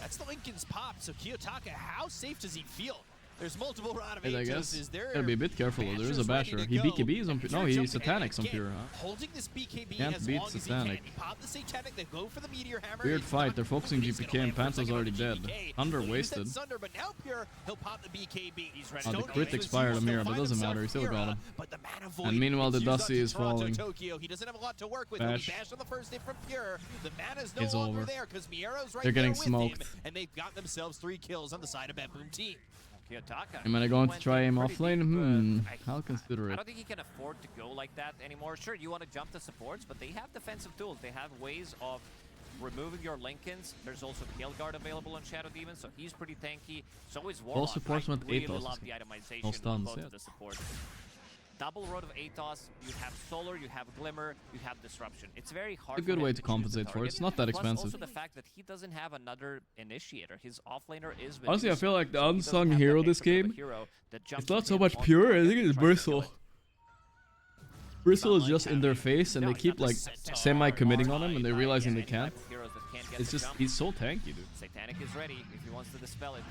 that's the Lincoln's pop. So Kiyotaka, how safe does he feel? There's multiple round of I guess. Is there gotta be a bit careful. There is a basher. He BKBs on Pure. No, he Satanics on Pure, huh? Holding this BKB Can't as beat long Satanic. As he pop the Satanic, they go for the Meteor Hammer. Weird fight. They're focusing GPK and Panto's already dead. Thunder wasted. Sunder, but now Pure, he'll pop the BKB. He's ready. Oh, the crit expired on Mira, but doesn't matter. He still got him. And meanwhile, the Dusty is falling. Tokyo. He doesn't have a lot to work with. Bash. He bashed on the first hit from Pure. The mana's It's no longer over. there because Miero's right They're getting there with smoked. him, and they've got themselves 3 kills on the side of Betboom team. Kiyotaka. Am I going to try him offlane? I'll consider I it. don't think he can afford to go like that anymore. Sure, you want to jump the supports, but they have defensive tools. They have ways of removing your Lincolns. There's also Kill Guard available on Shadow Demon, so he's pretty tanky. So is Warlock. supports went really Atos. love the itemization No of stuns, both yeah. of the supports. Double Road of Atos, you have Solar, you have Glimmer, you have Disruption. It's very hard. It's a good way to compensate for it. It's not that Plus expensive. also the fact that he doesn't have another initiator. His offlaner is Honestly, I Medusa, feel like the so he doesn't unsung have that hero this extra bit of a game, hero that jumps it's not so in much on Pure, target I think and it's tries to kill Bristle. it. Bristle is just in their face and they keep like semi-committing on him and they're realizing they can't. It's just, he's so tanky, dude. Satanic is ready if he wants to dispel it.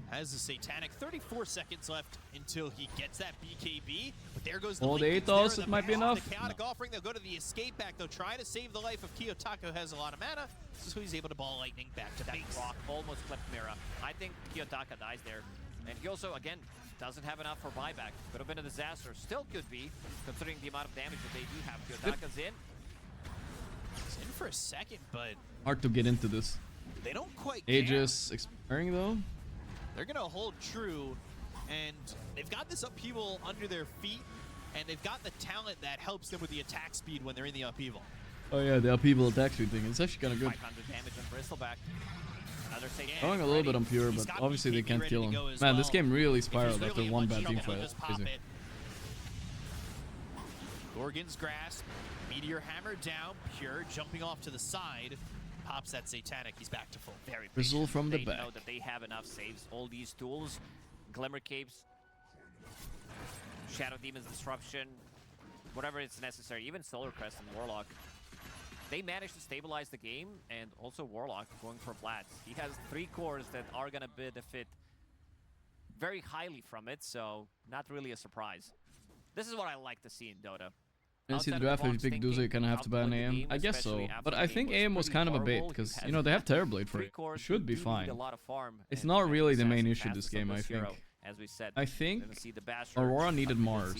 Has the Satanic, 34 seconds left until he gets that BKB. But there goes the Oh, the Lincolns Atos, there, it might be enough. The chaotic offering, they'll go to the escape back. They'll try to save the life of Kiyotaka, who has a lot of mana. So he's able to ball lightning back to That base. rock almost clipped Mira. I think Kiyotaka dies there. And he also, again, doesn't have enough for buyback. Could have been a disaster. Still could be, considering the amount of damage that they do have. Kiyotaka's in. He's in for a second, but Hard to get into this. they don't quite Aegis expiring though. They're going to hold true, and they've got this upheaval under their feet, and they've got the talent that helps them with the attack speed when they're in the upheaval. Oh yeah, the upheaval attack speed thing. It's actually kind of good. 500 damage on Bristleback. Another safe Going a little bit on pure, but obviously they can't kill him. Man, this game really spiraled after one bad team fight. Crazy. Gorgon's grasp, Meteor hammer down, Pure jumping off to the side, pops that Satanic, he's back to full. Very Bristle from the they back. know that they have enough saves. All these tools, Glimmer Capes, Shadow Demon's Disruption, whatever it's necessary, even Solar Crest and Warlock. They managed to stabilize the game, and also Warlock going for Blats. He has 3 cores that are going to benefit very highly from it, so not really a surprise. This is what I like to see in Dota. In the draft, if you pick Duza, you kind of have to ban AM. I guess so, but I think AM was kind of a bait, because, you know, they have Terrorblade for it. It should be fine. It's not really the main issue this game, I think. As we said, I think Aurora needed Mars.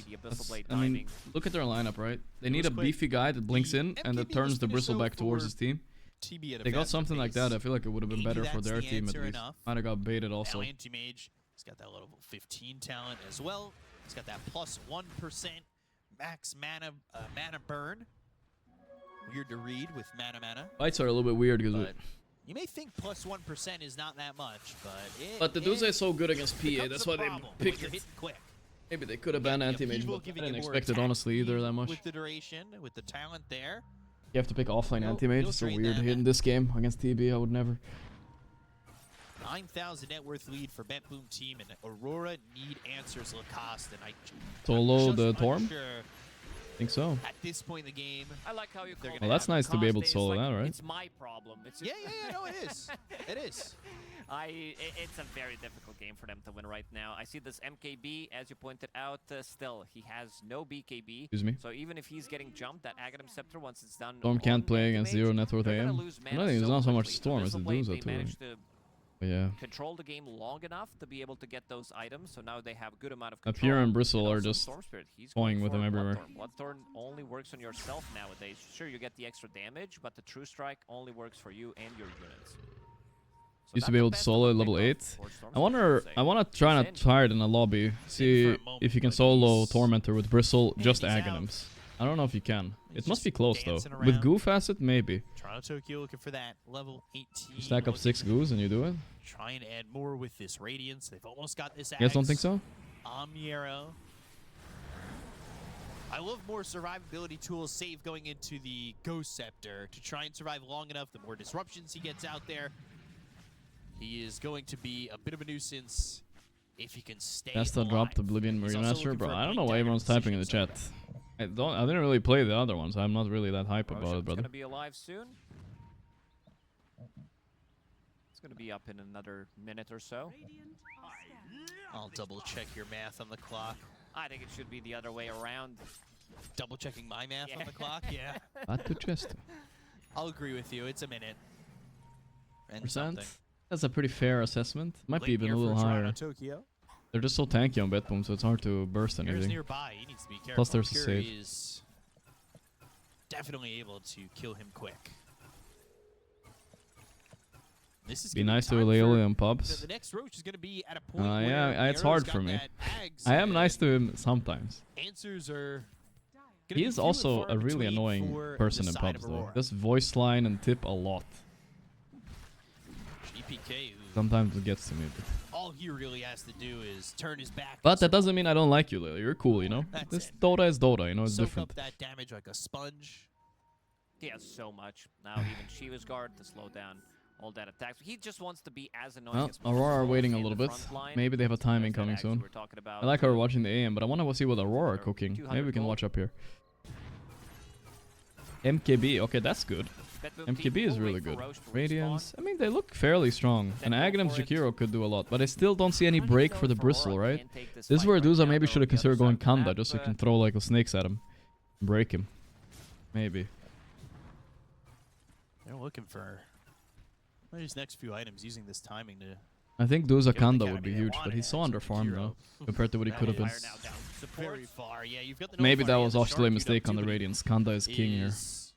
I mean, look at their lineup, right? They need a beefy guy that blinks in and that turns the Bristleback towards his team. They got something like that. I feel like it would have been better for their team at least. Might have got baited also. Anti-Mage, he's got that level 15 talent as well. He's got that plus 1% max mana burn. Weird to read with mana. Fights are a little bit weird because you may think plus 1% is not that much, but the Duza is so good against PA, that's why they picked it. Quick. Maybe they could have banned Anti-Mage, but I didn't expect it honestly either that much. With the duration, with the talent there. You have to pick offline Anti-Mage, it's so weird to hit in this game against TB, I would never. 9,000 net worth lead for Betboom team, and Aurora need answers Lacoste, and Solo the Torm? Sure. I think so. At this point in the game, I like how you call well, that's nice to be able to solo that, right? It's my problem. It's yeah, no, it is. It is. It's a very difficult game for them to win right now. I see this MKB, as you pointed out, still, he has no BKB. Excuse me? So even if he's getting jumped, that Aghanim Scepter, once it's done... Storm can't play against zero net worth AM. I think it's not so much Storm as the Duza too. But yeah. Control the game long enough to be able to get those items, so now they have a good amount of control. control. and Bristle are just toying with them everywhere. Bloodthorn only works on yourself nowadays. Sure, you get the extra damage, but the True Strike only works for you and your units. So used to be able to solo at level 8. I wanna try not try it in a lobby. See if you can solo Tormentor with Bristle, just Aghanims. I don't know if you can. It must be close though. With Goof Acid, maybe. Toronto Tokyo looking for that level 18. You stack up 6 Goos and you do it? Try and add more with this Radiance. They've almost got this. You guys don't think so? Omniero. I love more survivability tools save going into the Ghost Scepter to try and survive long enough. The more disruptions he gets out there, he is going to be a bit of a nuisance if he can stay alive. Nesta dropped Oblivion Marine Master, bro. I don't know why everyone's typing in the chat. I didn't really play the other ones. I'm not really that hype about it, brother. Gonna be alive soon. It's gonna be up in another minute or so. I'll double check your math on the clock. I think it should be the other way around. Double checking my math on the clock, yeah. Not to chest. I'll agree with you. It's a minute. And Percent? something. That's a pretty fair assessment. Might be even a little higher. They're just so tanky on Betboom, so it's hard to burst anything. Nearby. He needs to be careful. Plus there's a Fury save. is definitely able to kill him quick. This is be nice to Leole and Pops. The next Roach is going to be at a point where yeah, it's hard for me. I am nice to him sometimes. Answers are he is also a really annoying person in Pubs, though. Just voice line and tip a lot. GPK, sometimes it gets to me. But all he really has to do is turn his back. But that doesn't mean I don't like you, Lily. You're cool, you know? This Dota is Dota, you know? It's Soak different. Up that damage like a sponge. He has so much. Now even Shiva's Guard to slow down all that attacks. He just wants to be as annoying as possible. Aurora are waiting a little bit. Maybe they have a timing coming soon. I like her watching the AM, but I want to see what Aurora are cooking. Maybe we can watch up here. MKB, okay, that's good. MKB is really good. Radiance, I mean, they look fairly strong. And Aghanim Jakiro could do a lot, but I still don't see any break for the Bristle, right? This is where Duza maybe should have considered going Kanda, just so you can throw like the snakes at him. Break him. Maybe. They're looking for these next few items using this timing to... I think Duza Kanda would be huge, but he's so underfarmed now, compared to what he could have been. Very far. Yeah, you've got the maybe that was actually a mistake on the Radiance. Kanda is king here. Is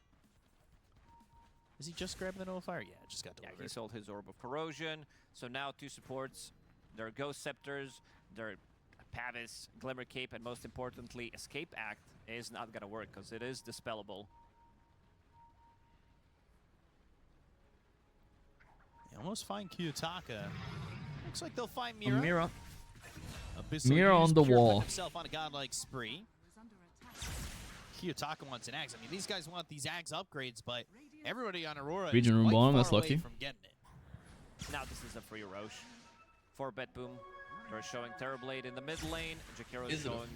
he just grabbing the Nullifier? Yeah, just got delivered. Yeah, he sold his Orb of Corrosion. So now 2 supports their Ghost Scepters, their Pavis, Glimmer Cape, and most importantly, Escape Act is not going to work because it is dispellable. They almost find Kiyotaka. Looks like they'll find Mira. Mira. Mira on the wall. Himself on a godlike spree. Kiyotaka wants an Axe. I mean, these guys want these Axe upgrades, but everybody on Aurora Region is room quite bottom, far that's away lucky. from getting it. Now this is a free Roche for Betboom. They're showing Terrorblade in the mid lane. Jakiro is showing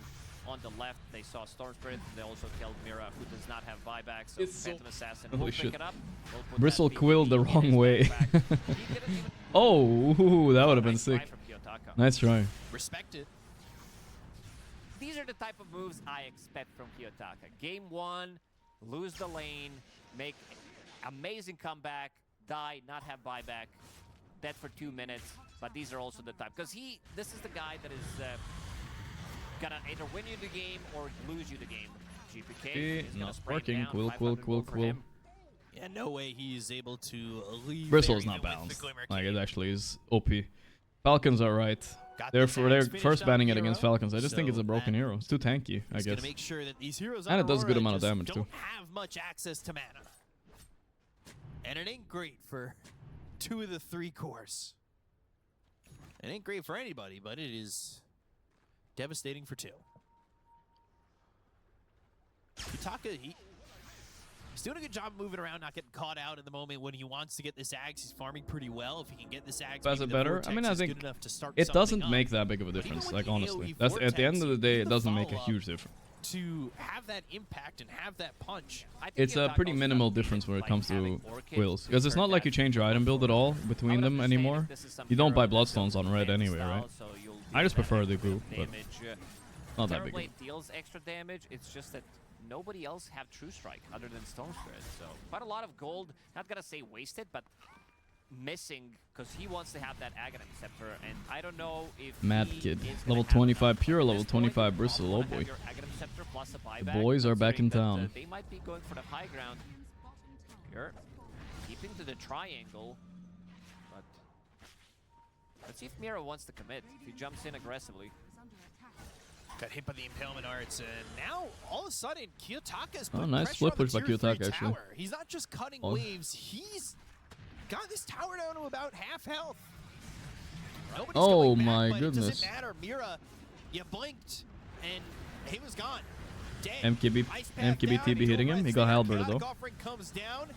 on the left. They saw Storm Spirit. They also killed Mira, who does not have buyback. So Phantom Assassin will pick it up. We'll put Bristle that quilled the BKB in wrong his way. backpack. He didn't even Oh, ooh, that would have been nice try sick. from Kiyotaka. Nice try. Respect it. These are the type of moves I expect from Kiyotaka. Game 1, lose the lane, make amazing comeback, die, not have buyback, dead for 2 minutes. But these are also the type, because this is the guy that is gonna either win you the game or lose you the game. GPK is gonna not spray working. down, Quill, 500 gold for him. Yeah, no way he's able to leave. Bristle's there not even with balanced. the Glimmer Like, Cape. it actually is OP. Falcons are right. Got They're this they're Axe finished first on banning it Hero, against Falcons. I just think so it's a broken that hero. It's too tanky, I He's guess. gonna make sure that these heroes And on it does a good Aurora amount of just damage, too. don't have much access to mana. And it ain't great for 2 of the 3 cores. It ain't great for anybody, but it is devastating for 2. Kiyotaka, he's doing a good job moving around, not getting caught out in the moment when he wants to get this Axe. He's farming pretty well. If he can get this Axe, Does maybe it the better? Vortex I mean, I is think good enough to start it something doesn't up. make that big of a But even difference, with like, the honestly. AoE That's at the end of the Vortex, day, even it the doesn't make a follow-up huge difference. To have that impact and have that punch. It's a pretty minimal difference when it comes to quills. Because it's not like you change your item build at all between them anymore. You don't buy Bloodstones on red anyway, right? I just prefer the group, but not that big. Terrorblade deals extra damage. It's just that nobody else have True Strike other than Stone Spirit. So quite a lot of gold. Not gonna say wasted, but missing because he wants to have that Aghanim Scepter, and I don't know if Mad he Kid. is gonna Level have 25 enough. pure, At level this point, 25 you bristle. also Oh wanna have boy. your Aghanim Scepter plus a The buyback, boys are back in considering that, town. they might be going for the high ground here, keeping to the triangle, but let's see if Mira wants to commit. If he jumps in aggressively. Got hit by the Impalement Arts, and now all of a sudden Kiyotaka's Oh, put nice pressure flip on the push by tier 3 Kiyotaka, actually. tower. He's not just cutting Oh. waves, he's got this tower down to about half health. Nobody's Oh coming back, my but it goodness. doesn't matter. Mira, you blinked, and he was gone. Dead. MKB Ice path down, TB he's hitting him. over He at got Snare. halberted Chaotic though. Offering comes down.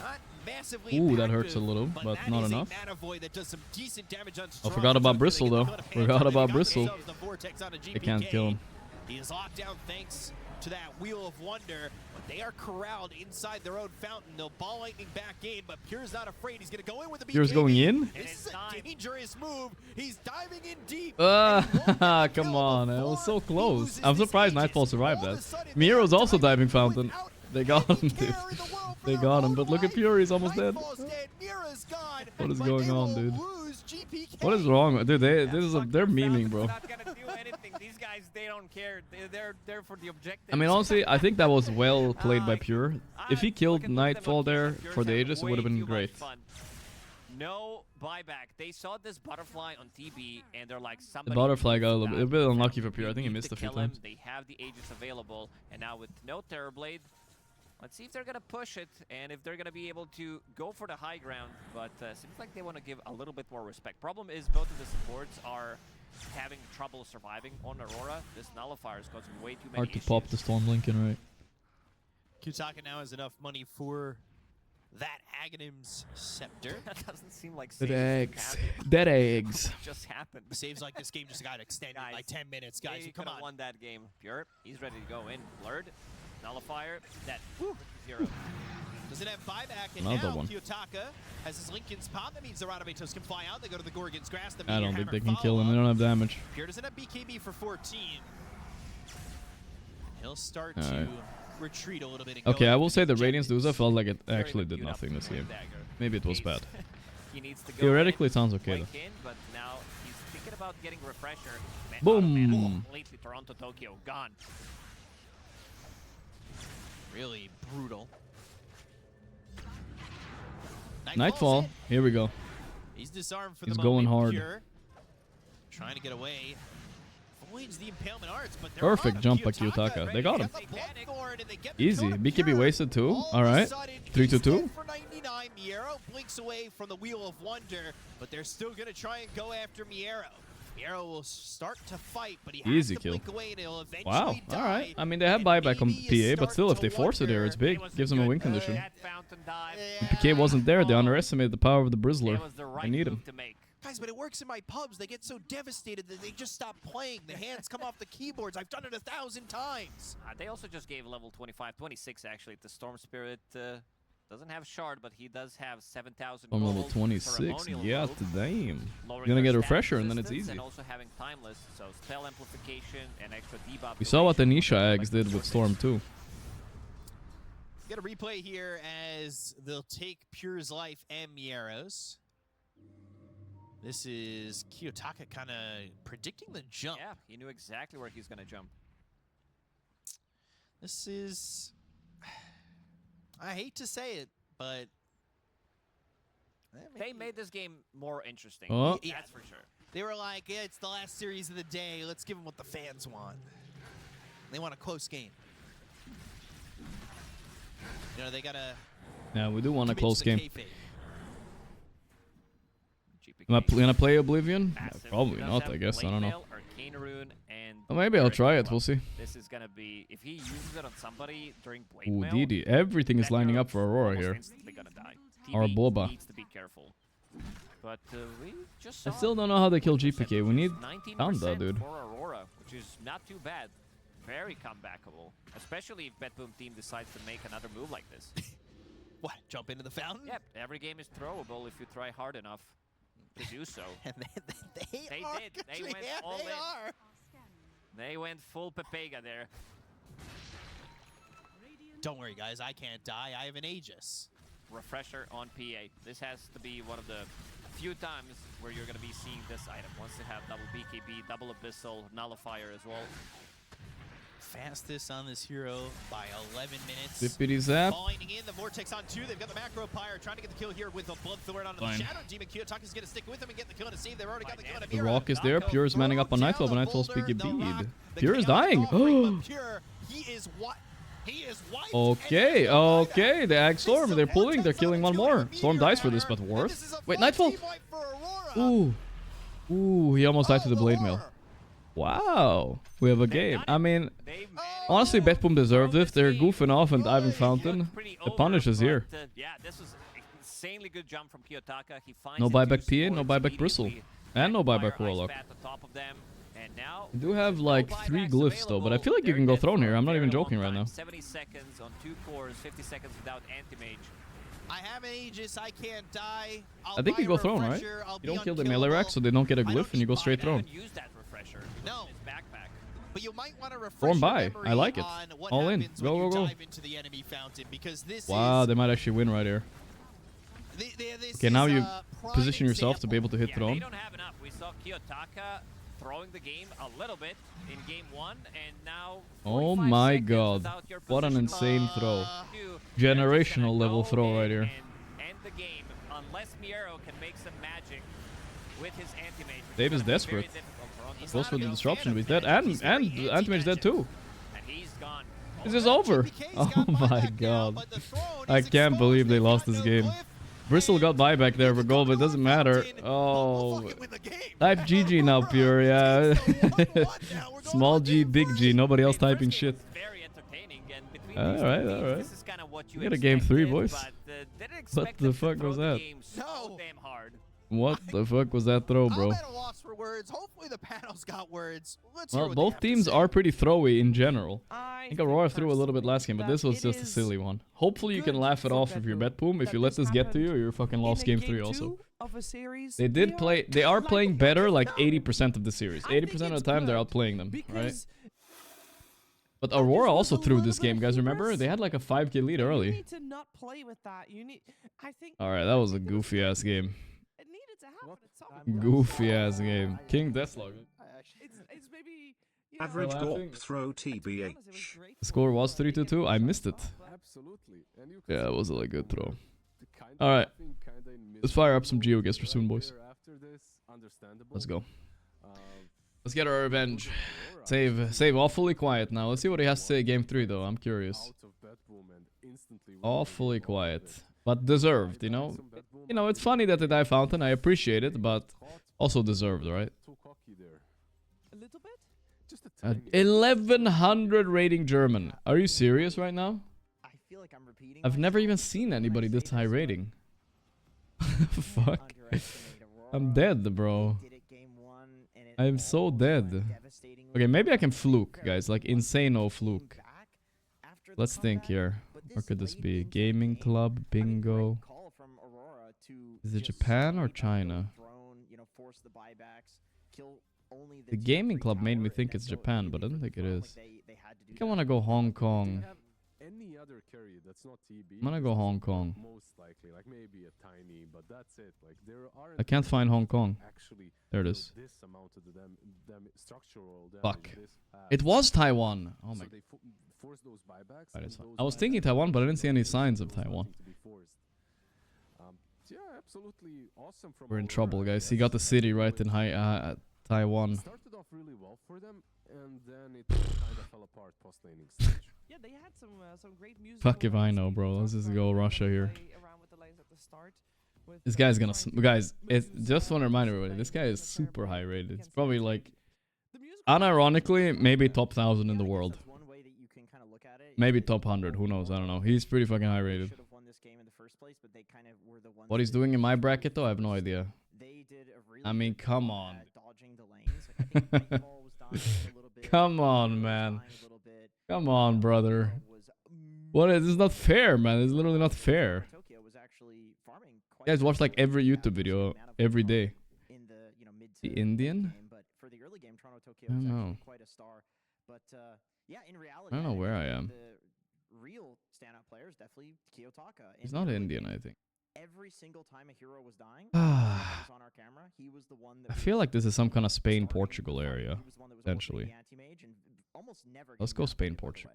Not massively Ooh, that hurts a impactful, little, but that not is a enough. mana void that does some decent damage on Oh, Strong. forgot about So Bristle they though. can put a hands Forgot on it. They about got Bristle. themselves the Vortex on a They can't kill him. He is locked down thanks to that Wheel of Wonder, but they are corralled inside their own fountain. They'll ball lightning back in, but Pure's not afraid. He's going to go in with the BKB. Pure's going in? This is a dangerous move. He's diving in deep. Come on, it was so close. I'm surprised Nightfall survived that. Miro's also diving fountain. They got him, dude. They got him, but look at Pure, he's almost dead. What is going on, dude? What is wrong? Dude, they're memeing, bro. Not gonna do anything. These guys, they don't care. They're there for the objective. I mean, honestly, I think that was well played by Pure. If he killed Nightfall there for the Aegis, it would have been great. No buyback. They saw this butterfly on TB, and they're like, The somebody. butterfly got a needs bit that. unlucky for Pure. I think he Need missed to a few kill him. times. They have the Aegis available, and now with no Terrorblade, let's see if they're gonna push it, and if they're gonna be able to go for the high ground. But seems like they want to give a little bit more respect. Problem is, both of the supports are having trouble surviving on Aurora. This nullifier is causing way too many Hard to issues. pop the Storm Lincoln, right? Kiyotaka now has enough money for that Aghanim's Scepter. That doesn't seem like Dead saves eggs. happened. Dead eggs. Just happened. Saves like this game just got extended Guys, like 10 minutes. Guys, They come could've on. won that game. Pure, he's ready to go in. Blurred, nullifier, that zero. Doesn't have buyback, and Another now one. Kiyotaka has his Lincoln's pop. That means the Radametos can fly out. They go to the Gorgon's Grass. The I Meteor don't think Hammer they can kill him. They follow-up. don't have damage. Pure doesn't have BKB for 14. He'll start Alright. to retreat a little bit. And Okay, go I in will with say the his Radiance objectives. Duza felt like it Very actually good did queued up nothing this with game. dagger. Maybe it was He's- bad. He needs to go Theoretically, it in, sounds okay flank though. in, but now he's thinking about getting refresher. Boom. Completely Toronto, Tokyo, gone. Really brutal. Nightfall. in. Here we go. He's disarmed for He's the going moment. hard. Pure. Trying to get away. Avoids the impalement arts, but they're Perfect on jump by Kiyotaka. Kiyotaka. They got him. Easy. Easy. BKB wasted too. Alright. 3-2-2. For 99, Miero blinks away from the Wheel of Wonder, but they're still going to try and go after Miero. Miero will start to fight, but he Easy has to kill. blink away and he'll eventually Wow. die. Alright. I mean, they have buyback on PA, but still, if they force it here, it's big. Gives them a win condition. If PK wasn't there, they underestimated the power of the Brizzler. They need him. Guys, but it works in my pubs. They get so devastated that they just stop playing. The hands come off the keyboards. I've done it 1,000 times. They also just gave level 25, 26 actually to Storm Spirit. Doesn't have Shard, but he does have 7,000 On level gold, 26. ceremonial Yeah, gold, damn. lowering Gonna their get a stat refresher and then it's resistance, easy. And also having Timeless, so spell amplification and extra debuff. We saw what the duration, Nisha like eggs did with Storm too. Got a replay here as they'll take Pure's Life and Miero's. This is Kiyotaka kind of predicting the jump. Yeah, he knew exactly where he's going to jump. This is... I hate to say it, but... They made this game more interesting. Oh. Yeah, That's for sure. They were like, yeah, it's the last series of the day. Let's give them what the fans want. They want a close game. You know, they got to... Yeah, we do want a commit close to the game. kayfabe. Am I gonna play Oblivion? Massive. Probably He does not, have I guess. I don't know. Blade Mail, Arcane Rune, and Well, maybe I'll Barrier try it. Glove. We'll see. This is going to be... If he uses it on somebody during Blade Ooh, Mail, Didi. Everything is that lining hero up for Aurora almost here. instantly gonna die. Or TB Boba. needs to be careful. But we just I saw still don't know how they kill GPK. We need 19% Tundra, dude. for Aurora, which is not too bad. Very comebackable. Especially if Betboom team decides to make another move like this. What, jump into the fountain? Yep, every game is throwable if you try hard enough to do so. And they are, did. They actually, went yeah, all they in. are. They went full Pepega there. Don't worry, guys. I can't die. I have an Aegis. Refresher on PA. This has to be one of the few times where you're going to be seeing this item. Once they have double BKB, double Abyssal, Nullifier as well. Fastest on this hero by 11 minutes. Zippity zap. Binding in the Vortex on 2. They've got the Macro Pyre trying to get the kill here with the Bloodthorn onto Fine. the Shadow Demon. Kiyotaka's going to stick with him and get the kill and a save. They've already got the kill and a The Mira. Rock is there. Pure is manning up on Nightclub, and Nightclub's BKB. Pure is dying. Pure, he is what? He is white. Okay, okay. They ag Storm. They're pulling. They're killing one more. Storm dies for this, but worth. Wait, Nightfall. Ooh. Ooh, he almost died to the Blade Mail. Wow. We have a game. I mean, honestly, Betboom deserved it. They're goofing off and diving Fountain. The punish is here. Yeah, this was an insanely good jump from Kiyotaka. He finds No the buyback two PA, no supports buyback Bristle. immediately. And no Fire buyback Ice Warlock. Bat on top of them. And now We do have like no 3 buybacks glyphs though, but I feel like you available. can go They're throne dead here. for I'm a not even very long joking right time. now. 70 seconds on 2 cores, 50 seconds without anti-mage. I have an Aegis. I can't die. I think you go throne, right? You don't kill the melee rack, so they don't get a glyph, and you go straight throne. Use that refresher. No. In his backpack. But you might want to refresh Thorn your by. memory I like it. on what All in. happens Go, when you go, go. dive into the enemy fountain, because this Wow, is they might actually win right here. this Okay, now is you a prime position yourself to be able to hit Yeah, throne. they don't have enough. We saw Kiyotaka throwing the game a little bit in game 1, and now Oh 45 my seconds god. without your What an positional insane throw. Q. Generational They're just gonna level go throw right in here. And end the game unless Miero can make some magic with his anti-mage. which Dave is gonna be very desperate. difficult for him. He's Goes not for the gonna disruption, get but he's him. dead. He's And very Anti-Mage dead too. And he's gone. This is over. Oh my god. I can't believe they lost this game. Bristle got buyback there for gold, but it doesn't matter. Oh. Type GG now, Pure, yeah. Small G, big G. Nobody else typing shit. Very entertaining, and between Alright, these two teams, alright. this is kind of what you We got a game 3, expected, boys. but, didn't What expect the them to fuck throw was the that? game so damn hard. What the fuck was that throw, bro? I'm at a loss for words. Hopefully the panel's got words. Let's hear Well, what they both have to teams say. are pretty throwy in general. I I think Aurora threw a little bit last game, but that this was it just a is silly one. Hopefully you can good laugh it for off if you're Betboom. If that you let this this get to you, happened you're fucking in lost a game 3 also. 2 of a series. They did play. They are playing better like 80% of the series. I think 80% of it's the time they're good outplaying them, right? because But I just Aurora was also a threw little this bit game, guys. Remember? hubris. They had like a 5k lead you early. need to not play with that. You need. I think. Alright, that was a goofy ass game. It needed to happen at some point. Goofy ass game. King Deathlog. It's maybe. You know, Average Well, I Gorp think- throw to be TBH. honest, it was great The for score was Aurora. 3-2. I missed it. Absolutely. And you can Yeah, it see was a like, good throw. the kind of Alright. thing kinda in Let's fire up some mid-range GeoGuessr soon, boys. after this, understandable. Let's go. Let's get our revenge. Save awfully quiet now. Let's see what he has to say game 3 though. I'm curious. Awfully quiet. But deserved, you know? You know, it's funny that they die Fountain. I appreciate it, but also deserved, right? A little bit? 1100 rating German. Are you serious right now? I feel like I'm repeating. I've never even seen anybody this high rating. Fuck. I'm dead, bro. I'm so dead. Okay, maybe I can fluke, guys. Like, insane-o fluke. Let's think here. Where could this be? Gaming club, bingo. Is it Japan or China? The gaming club made me think it's Japan, but I don't think it is. I think I want to go Hong Kong. Any other carry that's not TB, I'm gonna go Hong Kong. Most likely, like maybe a tiny, but that's it. Like there aren't I can't find Hong Kong. Actually, there it is. This amount of them structural damage. Fuck. It was Taiwan. Oh my. So they force those buybacks. Right, I was thinking Taiwan, but I didn't see any signs of Taiwan. Yeah, absolutely awesome. From We're in trouble, guys. He got the city right in high Taiwan. Started off really well for them, and then it kind of fell apart post laning stage. Yeah, they had some great music. Fuck if I know, bro. Let's just go Russia here. This guy's gonna... Guys, just want to remind everybody, this guy is super high rated. It's probably like... Unironically, maybe top 1000 in the world. Maybe top 100, who knows, I don't know. He's pretty fucking high rated. What he's doing in my bracket though, I have no idea. I mean, come on. Come on, man. Come on, brother. What is this? Is not fair, man. It's literally not fair. You guys watch like every YouTube video every day. The Indian? I don't know. I don't know where I am. He's not Indian, I think. Every single time a hero was dying, he was on our camera. He was the one that I feel like this is some kind of Spain-Portugal area, potentially. Let's go Spain-Portugal.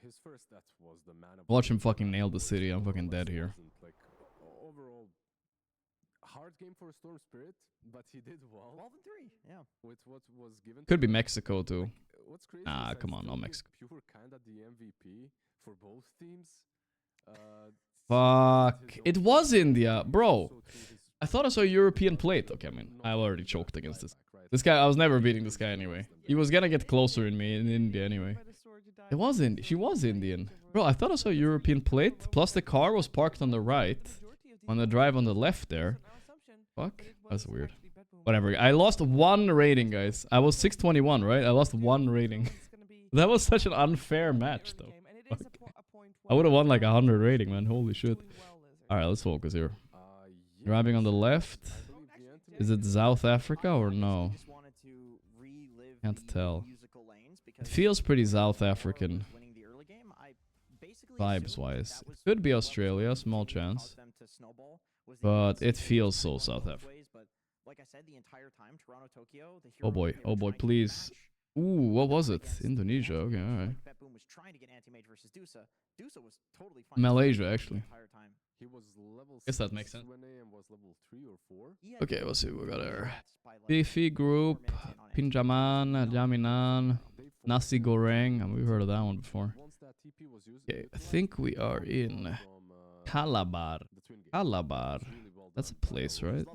His first death was the man of Watch him fucking nail the city. I'm fucking dead here. Like, overall, hard game for a Storm Spirit, but he did well. 12 and 3, yeah. With what was given. Could be Mexico too. What's crazy Ah, come on, not Mexico. Pure kinda the MVP for both teams. Fuck. It was India, bro. I thought I saw a European plate. Okay, I mean, I already choked against this. This guy, I was never beating this guy anyway. He was gonna get closer in me in India anyway. It was Indian. She was Indian. Bro, I thought I saw a European plate. Plus the car was parked on the right. On the drive on the left there. Fuck. That's weird. Whatever. I lost 1 rating, guys. I was 621, right? I lost 1 rating. That was such an unfair match, though. Fuck. I would have won like 100 rating, man. Holy shit. Alright, let's focus here. Driving on the left. Is it South Africa or no? Can't tell. It feels pretty South African. Vibes-wise. It could be Australia, small chance. But it feels so South African. Oh boy, please. Ooh, what was it? Indonesia, okay, alright. Malaysia, actually. Guess that makes sense. Okay, let's see what we got here. Beefy Group, Pinjaman, Jaminan, Nasi Goreng. We've heard of that one before. Okay, I think we are in Calabar. Calabar. That's a place, right?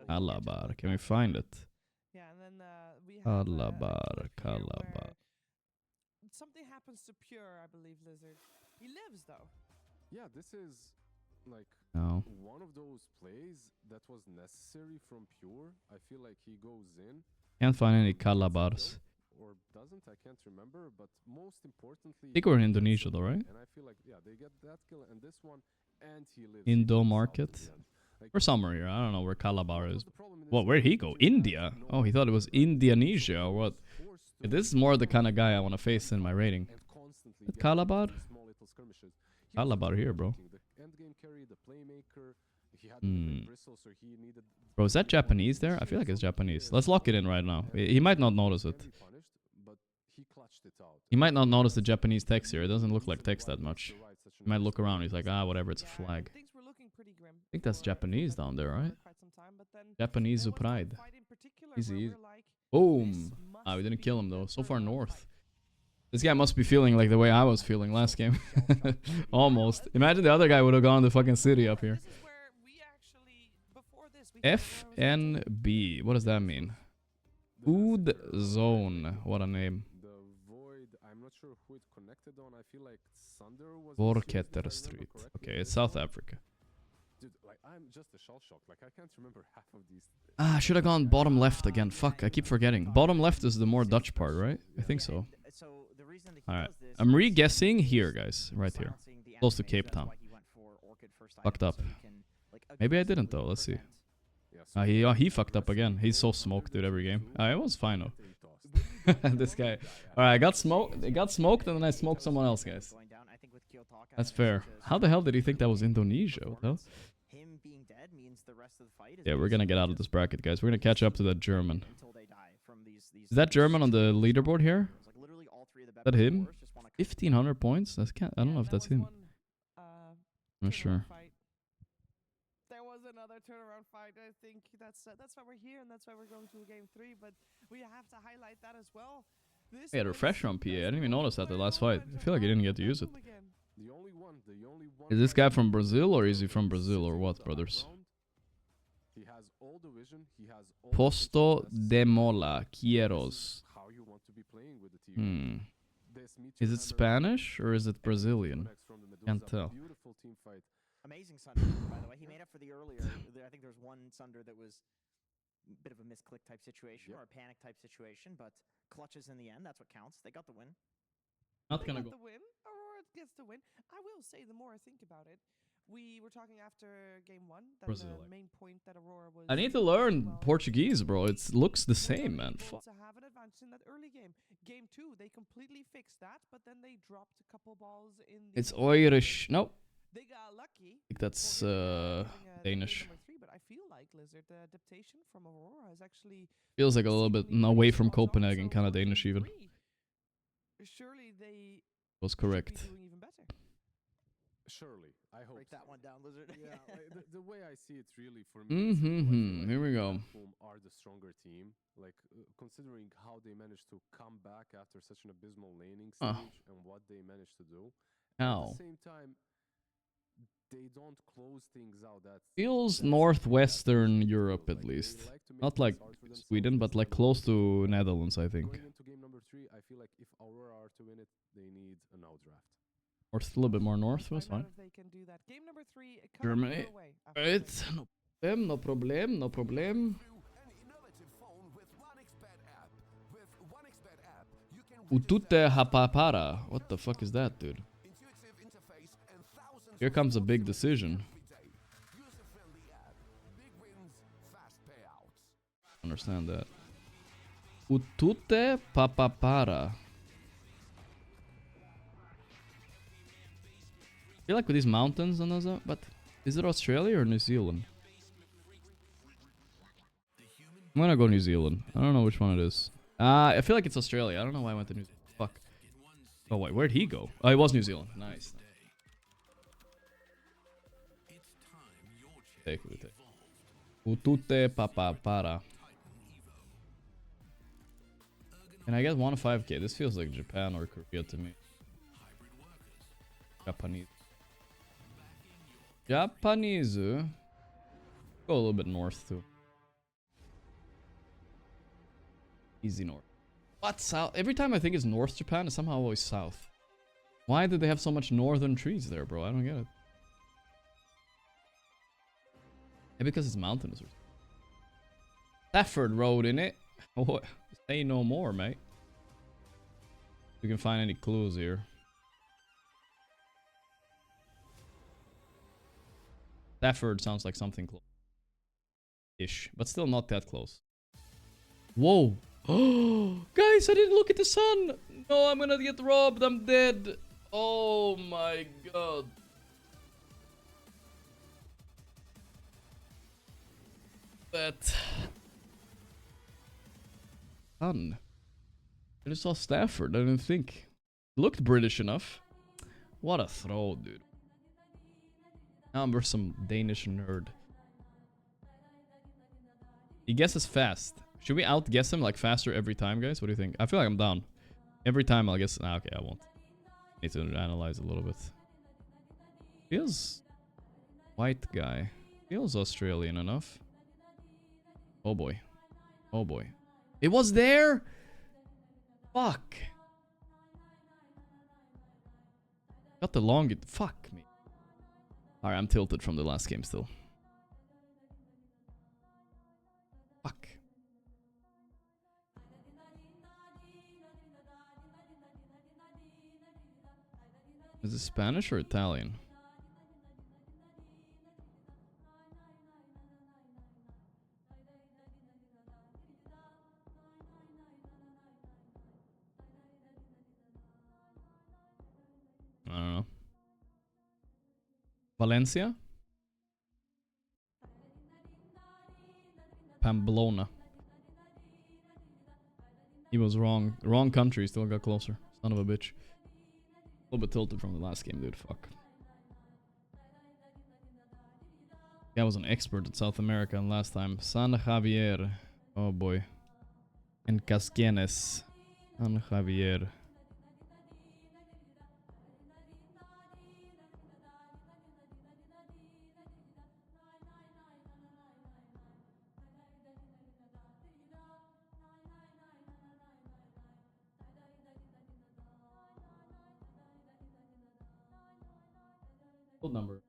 Calabar. Can we find it? Yeah, and then we have Calabar. Something happens to Pure, I believe, Lizard. He lives though. Yeah, this is like one of those plays that was necessary from Pure. I feel like he goes in. Can't find any Calabars. Or doesn't, I can't remember, but most importantly, I think we're in Indonesia though, right? And I feel like they get that kill and this one, and he lives. Indo market. We're somewhere here. I don't know where Calabar is. Well, where'd he go? India? Oh, he thought it was Indonesia or what? Yeah, this is more the kind of guy I want to face in my rating. Is Calabar? Calabar here, bro. Bro, is that Japanese there? I feel like it's Japanese. Let's lock it in right now. He might not notice it. He might not notice the Japanese text here. It doesn't look like text that much. He might look around. He's like, ah, whatever, it's a flag. I think that's Japanese down there, right? Japanese pride. Easy, easy. we're like, Boom. Ah, we didn't kill him though. So far north. This guy must be feeling like the way I was feeling last game. Almost. Imagine the other guy would have gone to fucking city up here. this is where we actually, before this, we thought FNB. What does that mean? Food Zone. What a name. The Void, I'm not sure who it connected on. I feel like Thunder was Vorketer Street. Okay, it's South Africa. Dude, like I'm just a shell shock. Like I can't remember half of these. Ah, I should have gone bottom left again. Fuck, I keep forgetting. Bottom left is the more Dutch part, right? I think so. Alright. I'm re-guessing here, guys. Right here. Close to Cape Town. Fucked up. Maybe I didn't though. Let's see. He fucked up again. He's so smoked, dude, every game. It was fine though. This guy. Alright, I got smoked. It got smoked and then I smoked someone else, guys. That's fair. How the hell did he think that was Indonesia? What the hell? Yeah, we're gonna get out of this bracket, guys. We're gonna catch up to that German. Is that German on the leaderboard here? Is that him? 1,500 points? That's can't. I don't know if that's him. I'm not sure. There was another turnaround fight. I think that's why we're here and that's why we're going to game 3. But we have to highlight that as well. He had a refresher on PA. I didn't even notice that the last fight. I feel like he didn't get to use it. The only one. Is this guy from Brazil or is he from Brazil or what, brothers? He has all the vision. He has all Posto de Mola, Quieros. how you want to be playing with the team. Is it Spanish or is it Brazilian? Can't tell. Beautiful team fight. Amazing Sunder, by the way. He made up for the earlier. I think there was one Sunder that was a bit of a misclick type situation or a panic type situation, but clutches in the end. That's what counts. They got the win. Not gonna go. The win. Aurora gets the win. I will say, the more I think about it, we were talking after game 1 that Brazil, the main point that Aurora was. I need to learn Portuguese, bro. It looks the same, man. Fuck. To have an advantage in that early game. Game 2, they completely fixed that, but then they dropped a couple balls in. It's Irish. Nope. They got lucky. I think that's Danish. Number 3, but I feel like Lizard, the adaptation from Aurora is actually Feels like a little bit away from Copenhagen, kind of Danish even. Surely they Was correct. should be doing even better. Surely, I hope. Break that one down, Lizard. Yeah, like, the way I see it, really, for me. Here we go. Whom are the stronger team? Like considering how they managed to come back after such an abysmal laning stage and what they managed to do. At the same time, they don't close things out. That Feels northwestern Europe at least. Not like Sweden, but like close to Netherlands, I think. Going into game number 3, I feel like if Aurora are to win it, they need an outdraft. Or still a little bit more north, was fine. They can do that. Game number 3, Germany. Right. No problem, no problem. Utute Hapapara. What the fuck is that, dude? Here comes a big decision. Understand that. Utute Papapara. I feel like with these mountains and those, but is it Australia or New Zealand? I'm gonna go New Zealand. I don't know which one it is. I feel like it's Australia. I don't know why I went to New Zealand. Fuck. Oh wait, where'd he go? Oh, it was New Zealand. Nice. Take it. Utute Papapara. Can I get 1.5k? This feels like Japan or Korea to me. Japanese. Japanese. Go a little bit north too. Easy north. What south? Every time I think it's North Japan, it's somehow always south. Why did they have so much northern trees there, bro? I don't get it. Maybe because it's mountainous or something. Stafford Road in it. What? Say no more, mate. We can find any clues here. Stafford sounds like something close-ish, but still not that close. Whoa. Oh, guys, I didn't look at the sun. No, I'm gonna get robbed. I'm dead. Oh my god. That sun. I just saw Stafford. I didn't think. Looked British enough. What a throw, dude. Now I'm versus some Danish nerd. He guesses fast. Should we outguess him like faster every time, guys? What do you think? I feel like I'm down. Every time I'll guess. Nah, okay, I won't. Need to analyze a little bit. Feels white guy. Feels Australian enough. Oh boy. Oh boy. It was there? Fuck. Got the long. Fuck me. Alright, I'm tilted from the last game still. Fuck. Is it Spanish or Italian? I don't know. Valencia? Pamplona. He was wrong. Wrong country, still got closer. Son of a bitch. A little bit tilted from the last game, dude. Fuck. I was an expert at South America last time. San Javier. Oh boy. And Casquenes. San Javier. What number?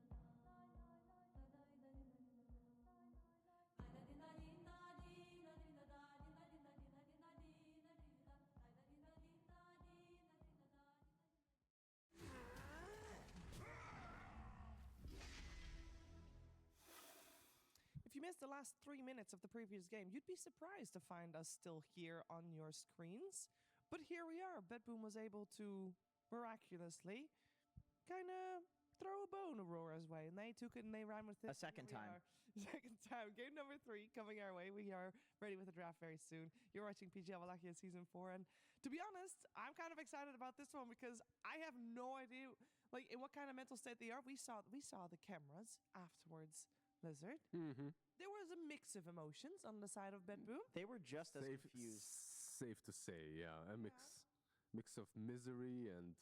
If you missed the last 3 minutes of the previous game, you'd be surprised to find us still here on your screens. But here we are. Betboom was able to miraculously kind of throw a bone Aurora's way, and they took it and they ran with it. A second time. Second time. Game number 3 coming our way. We are ready with the draft very soon. You're watching PGL Wallachia Season 4, and to be honest, I'm kind of excited about this one because I have no idea, like, in what kind of mental state they are. We saw the cameras afterwards, Lizard. There was a mix of emotions on the side of Betboom. They were just as confused. Safe to say, yeah. A mix of misery and,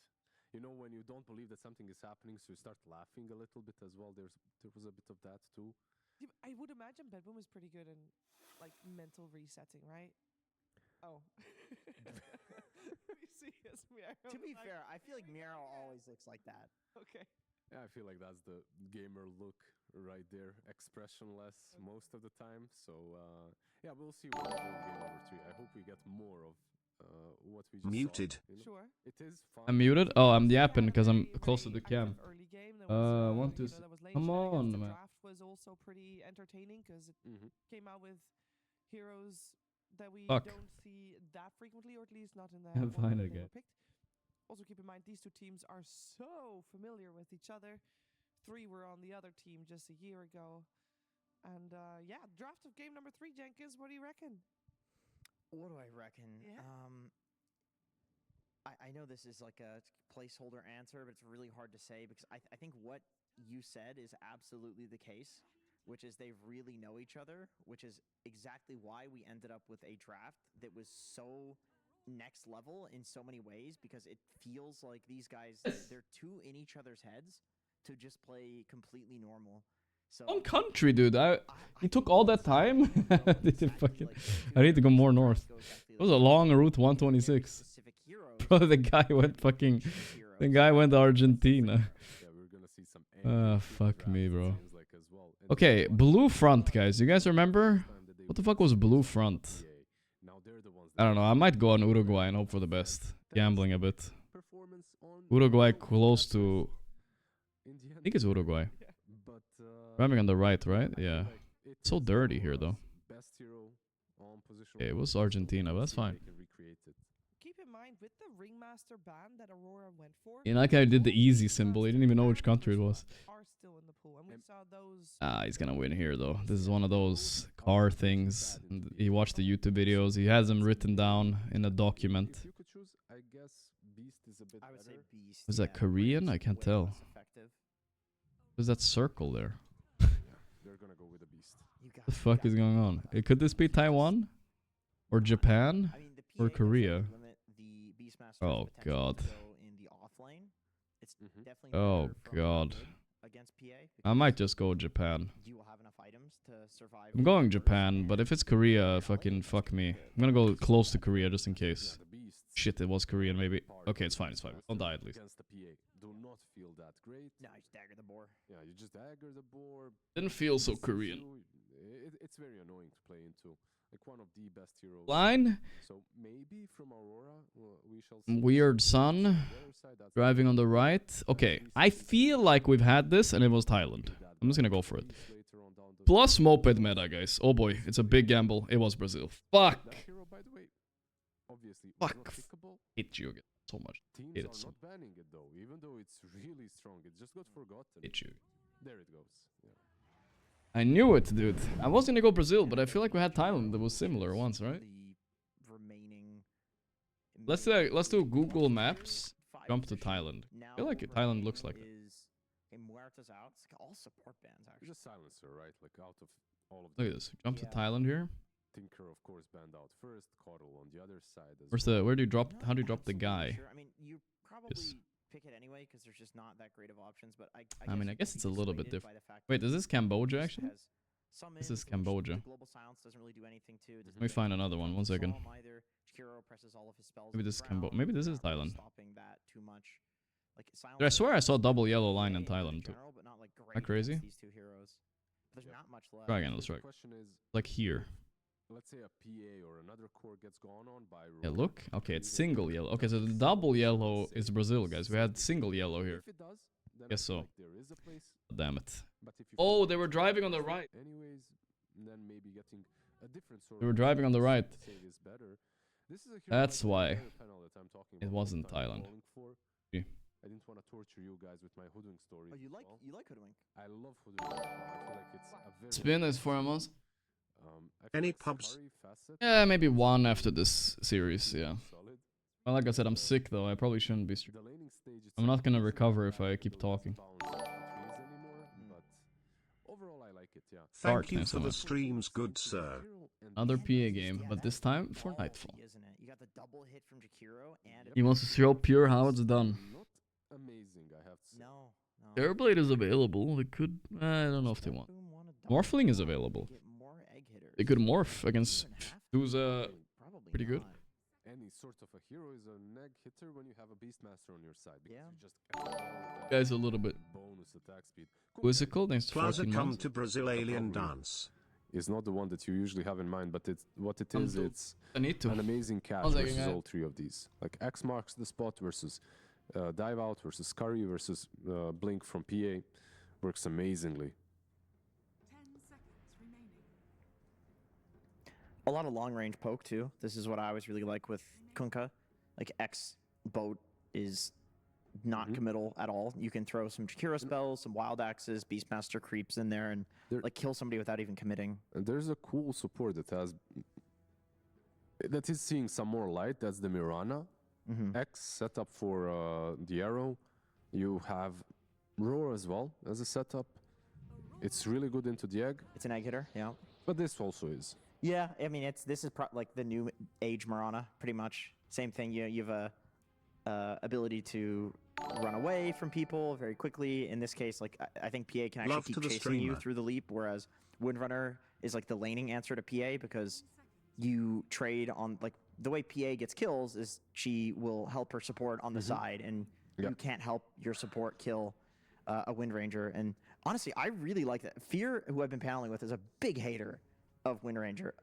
you know, when you don't believe that something is happening, so you start laughing a little bit as well. There was a bit of that too. Yeah, I would imagine Betboom is pretty good in, like, mental resetting, right? Oh. You see, yes, To be fair, I feel like Meow always looks like that. Okay. Yeah, I feel like that's the gamer look right there. Expressionless most of the time. So, yeah, we'll see what we do in game number 3. I hope we get more of what we just Muted. saw, you know? Sure. It is fun. I'm muted? Oh, I'm yapping because I'm close to the cam. Early game. There was, Want to... there was late Come shenanigans. on, The man. draft was also pretty entertaining because it came out with heroes that we Fuck. don't see that frequently, or at least not in the I'm order fine that they again. were picked. Also keep in mind, these two teams are so familiar with each other. 3 were on the other team just a year ago. And yeah, draft of game number 3, Jenkins, what do you reckon? What do I reckon? Yeah. I know this is like a placeholder answer, but it's really hard to say because I think what you said is absolutely the case, which is they really know each other, which is exactly why we ended up with a draft that was so next level in so many ways, because it feels like these guys, they're too in each other's heads to just play completely normal. So One country, dude. He took all that time. I need to go more north. It was a long route, 126. Bro, the guy went fucking. The guy went to Argentina. Yeah, we're gonna see some Fuck me, bro. Okay, Blue Front, guys. You guys remember? What the fuck was Blue Front? I don't know. I might go on Uruguay and hope for the best. Gambling a bit. Uruguay close to. I think it's Uruguay. Ramming on the right? Yeah. It's so dirty here, though. Okay, it was Argentina, but that's fine. Keep in mind, with the Ringmaster ban that Aurora went for, Yeah, that guy did the easy symbol. He didn't even know which country it was. are still in the pool, and we saw those. He's gonna win here, though. This is one of those car things. He watched the YouTube videos. He has them written down in a document. If you could choose, I guess Beast is a bit I would say better. Beast. Was that Korean? I can't tell. What's that circle there? They're gonna go with a Beast. What the fuck is going on? Could this be Taiwan? Or Japan? I mean, the Or PA Korea? definitely limit the Beastmaster's Oh, potential to God. go in the off lane. It's definitely Oh, better from God. mid against PA. I might just go Japan. You will have enough items to survive. I'm going Japan, but if it's Korea, fucking fuck me. I'm gonna go close to Korea just in case. Shit, it was Korean maybe. Okay, it's fine, it's fine. Don't die at least. Against the PA. Do not feel that great. No, you just dagger the boar. Yeah, you just dagger the board. Didn't feel so Korean. It's very annoying to play into. Like one of the best heroes. Line? So maybe from Aurora, we shall see. Weird sun. Driving on the right. Okay, I feel like we've had this and it was Thailand. I'm just gonna go for it. Plus moped meta, guys. Oh boy, it's a big gamble. It was Brazil. Fuck. That hero, by the way, obviously Fuck. not pickable. Hate you again so much. Teams Hate are it so not banning it though, even though it's really strong. It just got forgotten. Hate you. There it goes. Yeah. I knew it, dude. I was gonna go Brazil, but I feel like we had Thailand that was similar once, right? The remaining. Let's do Google Maps. Jump to Thailand. I feel like Thailand looks like that. Muerta's out. It's all support bands actually. Just silencer, right? Like out of all of Look at this. Jump to Thailand here. Tinker, of course, banned out first. Coddle on the other side. Where's the? Where do you drop? How do you drop the guy? Sure. I mean, you probably pick it anyway because there's just not that great of options. But I mean, I guess it's a little bit different. Wait, is this Cambodia actually? This is Cambodia. Global silence doesn't really do anything too. Let me find another one. 1 second. Maybe this is Cambodia. Maybe this is Thailand. Dude, I swear I saw double yellow line in Thailand too. Am I crazy? Try again. Let's try. Like here. Let's say a PA or another core gets gone on by. Yeah, look. Okay, it's single yellow. Okay, so the double yellow is Brazil, guys. We had single yellow here. Guess so. Damn it. Oh, they were driving on the right. Anyways, then maybe getting a different sort. They were driving on the right. This is a That's why it wasn't Thailand. I didn't want to torture you guys with my hoodwink story. Oh, you like hoodwink? I love hoodwink. I feel like it's a very Spin is 4 months. Any pubs? Yeah, maybe one after this series, yeah. Well, like I said, I'm sick though. I probably shouldn't be streaming. I'm not gonna recover if I keep talking. Overall, I like it, yeah. Thank you for the streams, good sir. Another PA game, but this time for Nightfall. You got the double hit from Jakiro and He wants to show pure how it's done. Not amazing, I have to say. no. Terrorblade is available. They could. I don't know if they want. Morphling is available. They could morph against who's pretty good. Any sort of a hero is a neg hitter when you have a Beastmaster on your side. Because Yeah. you just Guys, a little bit bonus attack speed. quizzical. Thanks to Plaza 14 come months. to Brazil alien dance. Is not the one that you usually have in mind, but it's what it is. It's I need to. an amazing catch One second, versus guys. all three of these. Like X marks the spot versus dive out versus Scurry versus blink from PA works amazingly. A lot of long range poke too. This is what I always really like with Kunkka. Like X boat is not committal at all. You can throw some Jakiro spells, some wild axes, Beastmaster creeps in there, and like kill somebody without even committing. And there's a cool support that is seeing some more light. That's the Mirana X setup for the arrow. You have Roar as well as a setup. It's really good into the egg. It's an egg hitter, yeah. But this also is. Yeah, I mean this is like the new age Mirana, pretty much. Same thing. You have a ability to run away from people very quickly. In this case, like I think PA can actually keep chasing you through the leap, whereas Windrunner is like the laning answer to PA because you trade on like the way PA gets kills is she will help her support on the side, and you can't help your support kill a Wind Ranger. And honestly, I really like that. Fear, who I've been paneling with, is a big hater of Wind Ranger.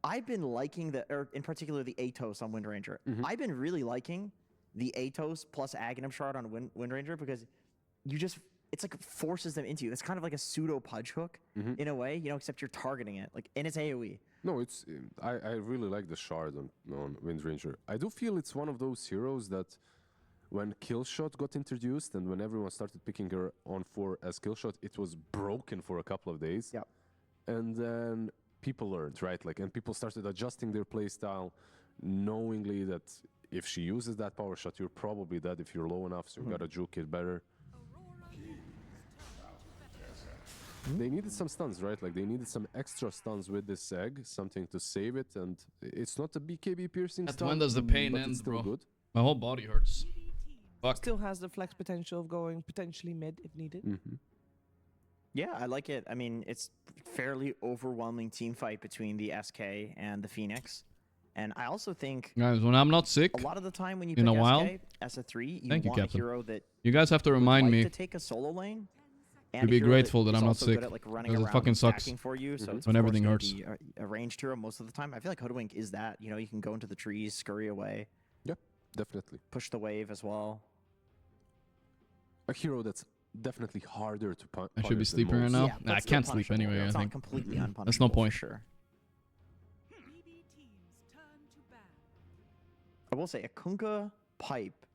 I've been liking or in particular the Atos on Wind Ranger. I've been really liking the Atos plus Aghanim Shard on Wind Ranger because it's like forces them into you. It's kind of like a pseudo pudge hook in a way, except you're targeting it, like, and it's AoE. No, it's I really like the shard on Wind Ranger. I do feel it's one of those heroes that when Killshot got introduced and when everyone started picking her on for as Killshot, it was broken for a couple of days. Yep. And then people learned, right? Like, and people started adjusting their playstyle, knowingly that if she uses that power shot, you're probably dead if you're low enough, so you gotta juke it better. They needed some stuns, right? Like they needed some extra stuns with this egg, something to save it, and it's not a BKB piercing stun. When does the pain but end, it's still bro? good. My whole body hurts. Fuck. Still has the flex potential of going potentially mid if needed. Yeah, I like it. I mean, it's fairly overwhelming team fight between the SK and the Phoenix. And I also think, Guys, when I'm not sick, a lot of the time when you in pick a while, SK as a 3, you thank you, want a Captain. hero that You guys have to would remind like me to take a solo lane. to And a be hero grateful that is I'm not also good sick. at, like, running Because it around fucking and sucks stacking for you. So it's, when of everything course, hurts. gonna be a ranged hero most of the time. I feel like Hoodwink is that. You know, you can go into the trees, scurry away, Yeah, definitely. push the wave as well. A hero that's definitely harder to punish. I should be sleeping right now. Yeah, Nah, I but still can't sleep punishable. anyway, I It's think. not completely unpunishable. That's no point. For sure. I will say a Kunkka pipe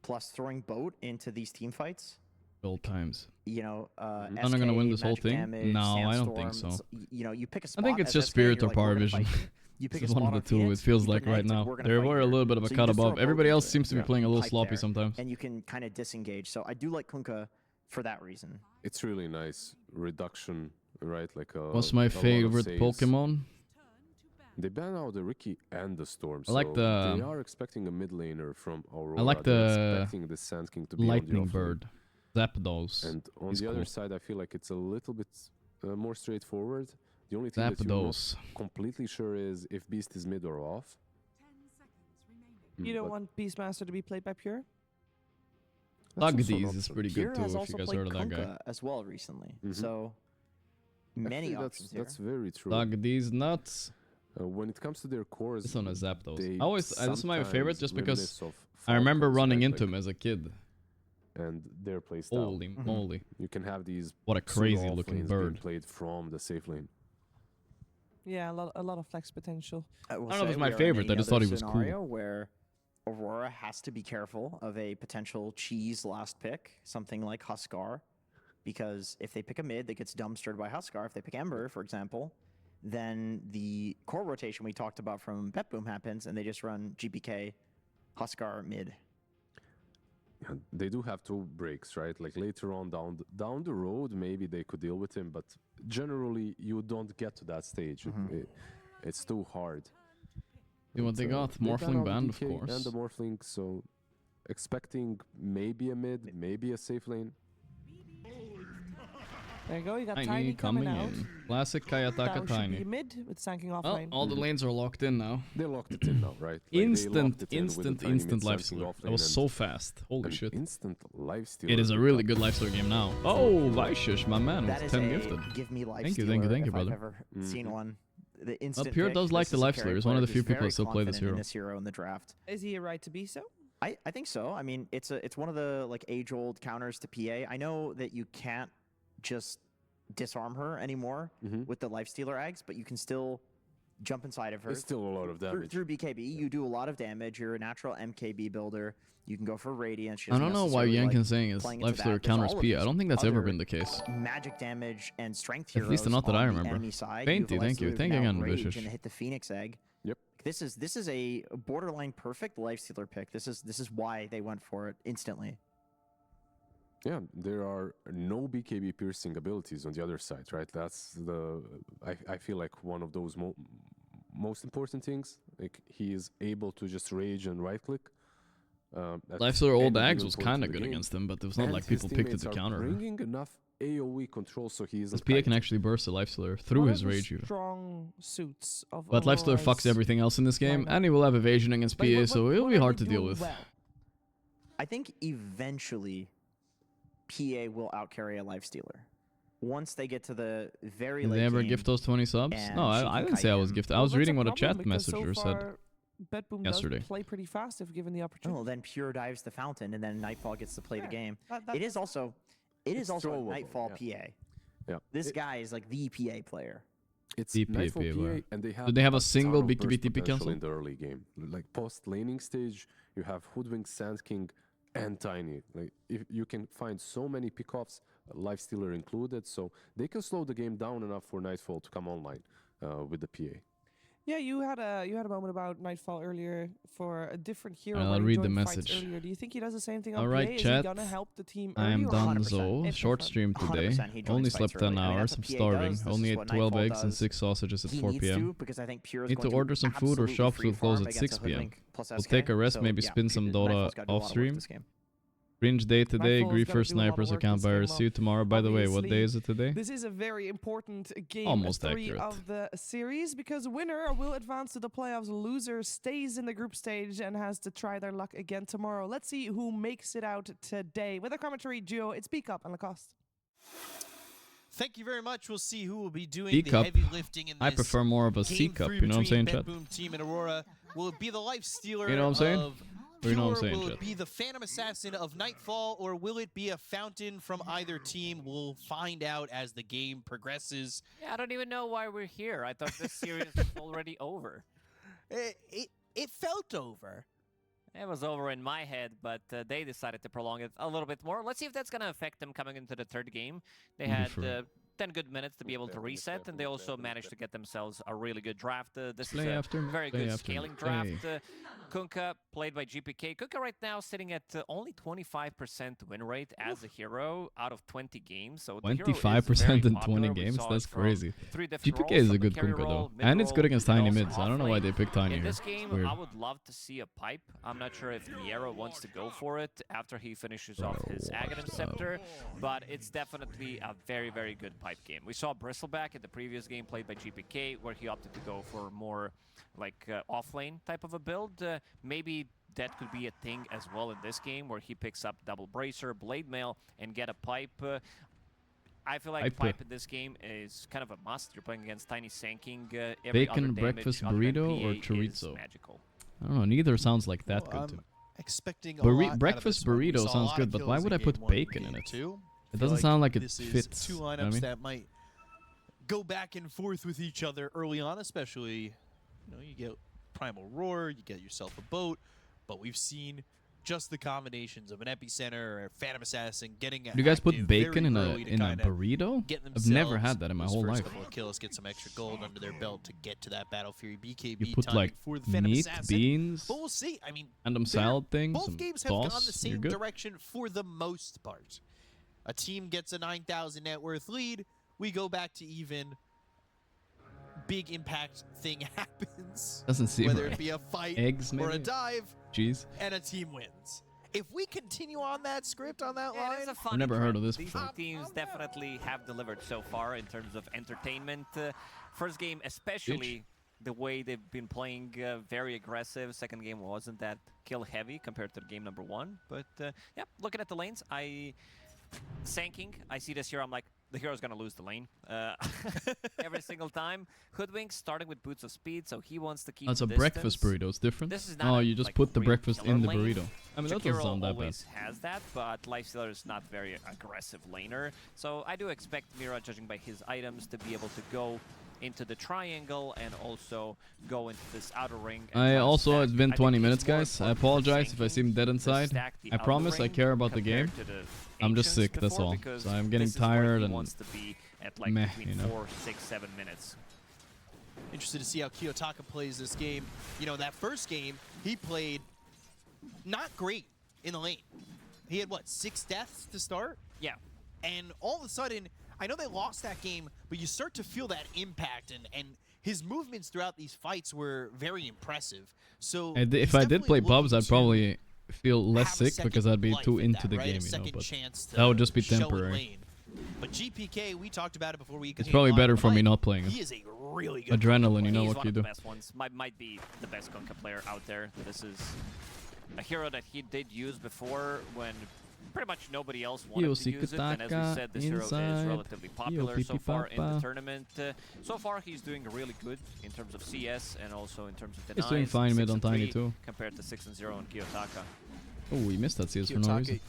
plus throwing boat into these team fights. Old times. You know, I'm not gonna win this whole magic thing. damage, No, I don't think sandstorms, so. You know, you pick a I spot. think it's as just SK, spirit you're or like, power we're gonna vision. fight you. You pick This a is one spot of on the two. It Phoenix, feels you like put an right egg, it's like, now. we're gonna They're fight a here. little bit of a So you cut just throw above. a Everybody boat else into it. seems to be playing a little Pipe sloppy there, sometimes. and you can kind of disengage. So I do like Kunkka for that reason. It's really nice reduction, right? Like What's my a lot of favorite saves. Pokemon? They ban out the Ricky and the Storm. I like so the- They are expecting a mid laner from Aurora. I like They're the expecting the Sand King to be on Lightning the off lane. Bird. Zapdos. And on He's the cool. other side, I feel like it's a little bit more straightforward. The only thing that you're not Zapdos. completely sure is if Beast is mid or off. You don't But want Beastmaster to be played by Pure? that's also an Thugdies is option. pretty Pure good too has if also you guys played heard of that guy. Kunkka as well recently. Mhm. So many Actually, options that's here. very true. Thugdies nuts. When it comes to their cores, This one is Zapdos. they I always, this is my favorite sometimes just because reminisce of I remember Falcons, running right? into Like, him as a kid. and their playstyle. Holy moly. You can have these What a crazy pseudo looking off lanes being bird. played from the safe lane. Yeah, a lot of flex potential. I will I don't know if say it's my we are in favorite, I just thought he another was cool. scenario where Aurora has to be careful of a potential cheese last pick, something like Huskar, because if they pick a mid that gets dumpstered by Huskar, if they pick Ember, for example, then the core rotation we talked about from Betboom happens, and they just run GPK, Huskar mid. Yeah, they do have two breaks, right? Like later on down the road, maybe they could deal with him, but generally you don't get to that stage. It's too hard. See what they got? They ban Morphling out the band, of DK course. And the Morphling, so expecting maybe a mid, maybe a safe lane. There you go, you got Tiny Tiny coming coming out. in. Classic Kayataka That should be Tiny. mid with Sanking off Well, lane. all the lanes are locked in now. They locked it in now, right? Like, they Instant, locked it in with instant, the tiny instant mid life sanking stealer. off That lane was and so fast. Holy an shit. Instant life stealer. It is a with really that. good life stealer game now. Oh, Vaishish, my man, That with is 10 a gifted. give me life Thank you, stealer thank you, if brother. I've ever seen one. The instant Pure pick, does like this the is a life carry stealer. He's one of player the few who's people that very still play this confident in hero. this hero in the draft. Is he a right to be so? I think so. I mean, it's one of the like age-old counters to PA. I know that you can't just disarm her anymore with the life stealer eggs, but you can still jump inside of her. It's still a lot of damage. Through BKB, you do a lot of damage. You're a natural MKB builder. You can go for Radiance. She I doesn't don't know why necessarily Yankin's like saying is playing into life stealer that. There's counters all of P. I these don't think that's ever other been the case. Magic damage and strength At heroes least not that I on the remember. enemy side. Fainty, You have a thank you. Life Thank you Stealer again, now Vicious. Rage and hit the Phoenix egg. Yep. This is a borderline perfect life stealer pick. This is why they went for it instantly. Yeah, there are no BKB piercing abilities on the other side, right? That's the I feel like one of those most important things. Like he is able to just rage and right click. Life stealer old Ags was kind of good against him, but it was not And like his people picked it teammates to are counter. bringing enough AoE control so he Because isn't PA can kite. actually burst a life stealer through What his are the rage user. strong suits of But life stealer Aurora's fucks everything else in this game, lineup? and he will have evasion against PA, Like, so it'll what be are hard they to deal doing with. well? I think eventually PA will outcarry a life stealer. Once they get to the very Did late they ever game, gift those 20 subs? and No, she I can didn't say I kite was him. gifted. I Well, was that's reading what a problem chat because messenger so said. far, Betboom yesterday. does play pretty fast if given the opportunity. oh, then Pure dives the fountain, and then Nightfall gets to play the Yeah, game. that- It is also It's a throwable, Nightfall yeah. PA. Yeah. This guy is like the PA player. It's DP, Nightfall PA, PA, and they have Do they have a ton single of BKB burst TP potential cancel? in the early game. Like post laning stage, you have Hoodwink, Sand King, and Tiny. Like if you can find so many pickoffs, life stealer included, so they can slow the game down enough for Nightfall to come online with the PA. Yeah, you had a moment about Nightfall earlier for a different hero. I'll where he read the joined fights message. Earlier. Do you think he does the same thing on Alright, PA? Is chat. he gonna help the team I am early or not? Donzo. Short stream today. 100% he joins Only fights slept 10 early. I mean, hours. that's I'm what PA starving. does. This Only is ate what 12 Nightfall eggs and does. 6 sausages at He 4 needs p.m. to, because I think Pure is Need to going order some food or absolutely shops will close free-farm at against 6 a p.m. Hoodwink plus We'll SK. take a rest, So, maybe yeah, spin some Nightfall's Dota gotta do a lot off of work stream. this game. Cringe day today. Nightfall's Agree gotta for do a lot of snipers work account this game, buyers. though. See you tomorrow. By the way, what Obviously, day is it today? This is a very important game, Almost 3 accurate. of the series, because winner will advance to the playoffs. Loser stays in the group stage and has to try their luck again tomorrow. Let's see who makes it out today. With a commentary duo, it's Beak Up and Lacoste. Thank you very much. We'll see who will be doing B the cup. heavy lifting in this. I prefer more of a C Game cup. 3 You know what I'm saying, between chat? Betboom team and Aurora. Will it be the life stealer You know what I'm saying? of Or you know what I'm Pure? saying, Will chat? it be the Phantom Assassin of Nightfall, or will it be a fountain from either team? We'll find out as the game progresses. Yeah, I don't even know why we're here. I thought this series was already over. It felt over. It was over in my head, but they decided to prolong it a little bit more. Let's see if that's going to affect them coming into the third game. They had 10 good minutes to be able to reset, and they also managed to get themselves a really good draft. This is a very good scaling draft. Kunkka, played by GPK. Kunkka right now sitting at only 25% win rate as a hero out of 20 games. So 25% in 20 games? That's crazy. GPK is a good Kunkka though. And it's good against tiny mids. I don't know why they picked tiny in here. this game, Weird. I would love to see a pipe. I'm not sure if Niero wants to go for it after he finishes off his Aghanim Scepter, but it's definitely a very, very good pipe game. We saw Bristleback in the previous game played by GPK, where he opted to go for more like off-lane type of a build. Maybe that could be a thing as well in this game, where he picks up double bracer, blade mail, and get a pipe. I feel like pipe in this game is kind of a must. You're playing against Tiny Sanking. Bacon breakfast burrito or chorizo? I don't know. Neither sounds like that good to me. Expecting a lot breakfast burrito sounds good, but why would I put bacon in it? It doesn't sound like it fits. Two you know what I lineups mean? that might go back and forth with each other early on, especially, you get Primal Roar, you get yourself a boat, but we've seen just the combinations of an Epicenter or a Phantom Assassin getting Do you guys put bacon in a kinda burrito? get I've never had themselves that in my those whole first life. couple of kills, get some extra gold under their belt to get to that Battle Fury BKB You put timing like for the Phantom meat, Assassin. beans, But we'll see. I mean, random salad thing, both some games have gone the sauce. You're same good. direction for the most part. A team gets a 9,000 net worth lead. We go back to even. Big impact thing happens. Doesn't seem whether right. it be a fight Eggs, or a maybe? dive, Cheese. and a team wins. If we continue on that script, on that line, I've never heard of this These before. teams definitely have delivered so far in terms of entertainment. First game, especially the way they've been playing, very aggressive. Second game wasn't that kill heavy compared to game number 1. But yeah, looking at the lanes, Sanking, I see this here, I'm like, the hero's gonna lose the lane every single time. Hoodwink starting with Boots of Speed, so he wants to keep That's a the breakfast distance. burrito. It's different. This is not Oh, a, you just like, put the real breakfast killer in the lane. burrito. I mean, that doesn't Shakiro sound that bad. always has that, but Lifestealer is not very aggressive laner. So I do expect Mira, judging by his items, to be able to go into the triangle and also go into this outer ring. It's been 20 minutes, guys. I apologize if I seem dead inside. I promise I care about the game. I'm just sick, that's all. So I'm getting tired and wants to be at like meh, between 4, 6, 7 minutes. interested to see how Kiyotaka plays this game. That first game, he played not great in the lane. He had, 6 deaths to start? Yeah. And all of a sudden, I know they lost that game, but you start to feel that impact, and his movements throughout these fights were very impressive. So if I did play pubs, I'd probably feel less sick because I'd be too into the game, but that would just be temporary. But GPK, we talked about it before we. It's probably better for me not playing. He is a really good adrenaline. You know He's what one you of do. the best ones. Might be the best Kunkka player out there. This is a hero that he did use before when pretty much nobody else wanted to use it. And as we said, this hero is relatively popular so far in the tournament. So far, he's doing really good in terms of CS and also in terms of denies. He's doing fine mid on Tiny too. Compared to 6-0 on Kiyotaka. Oh, we missed that CS for no reason.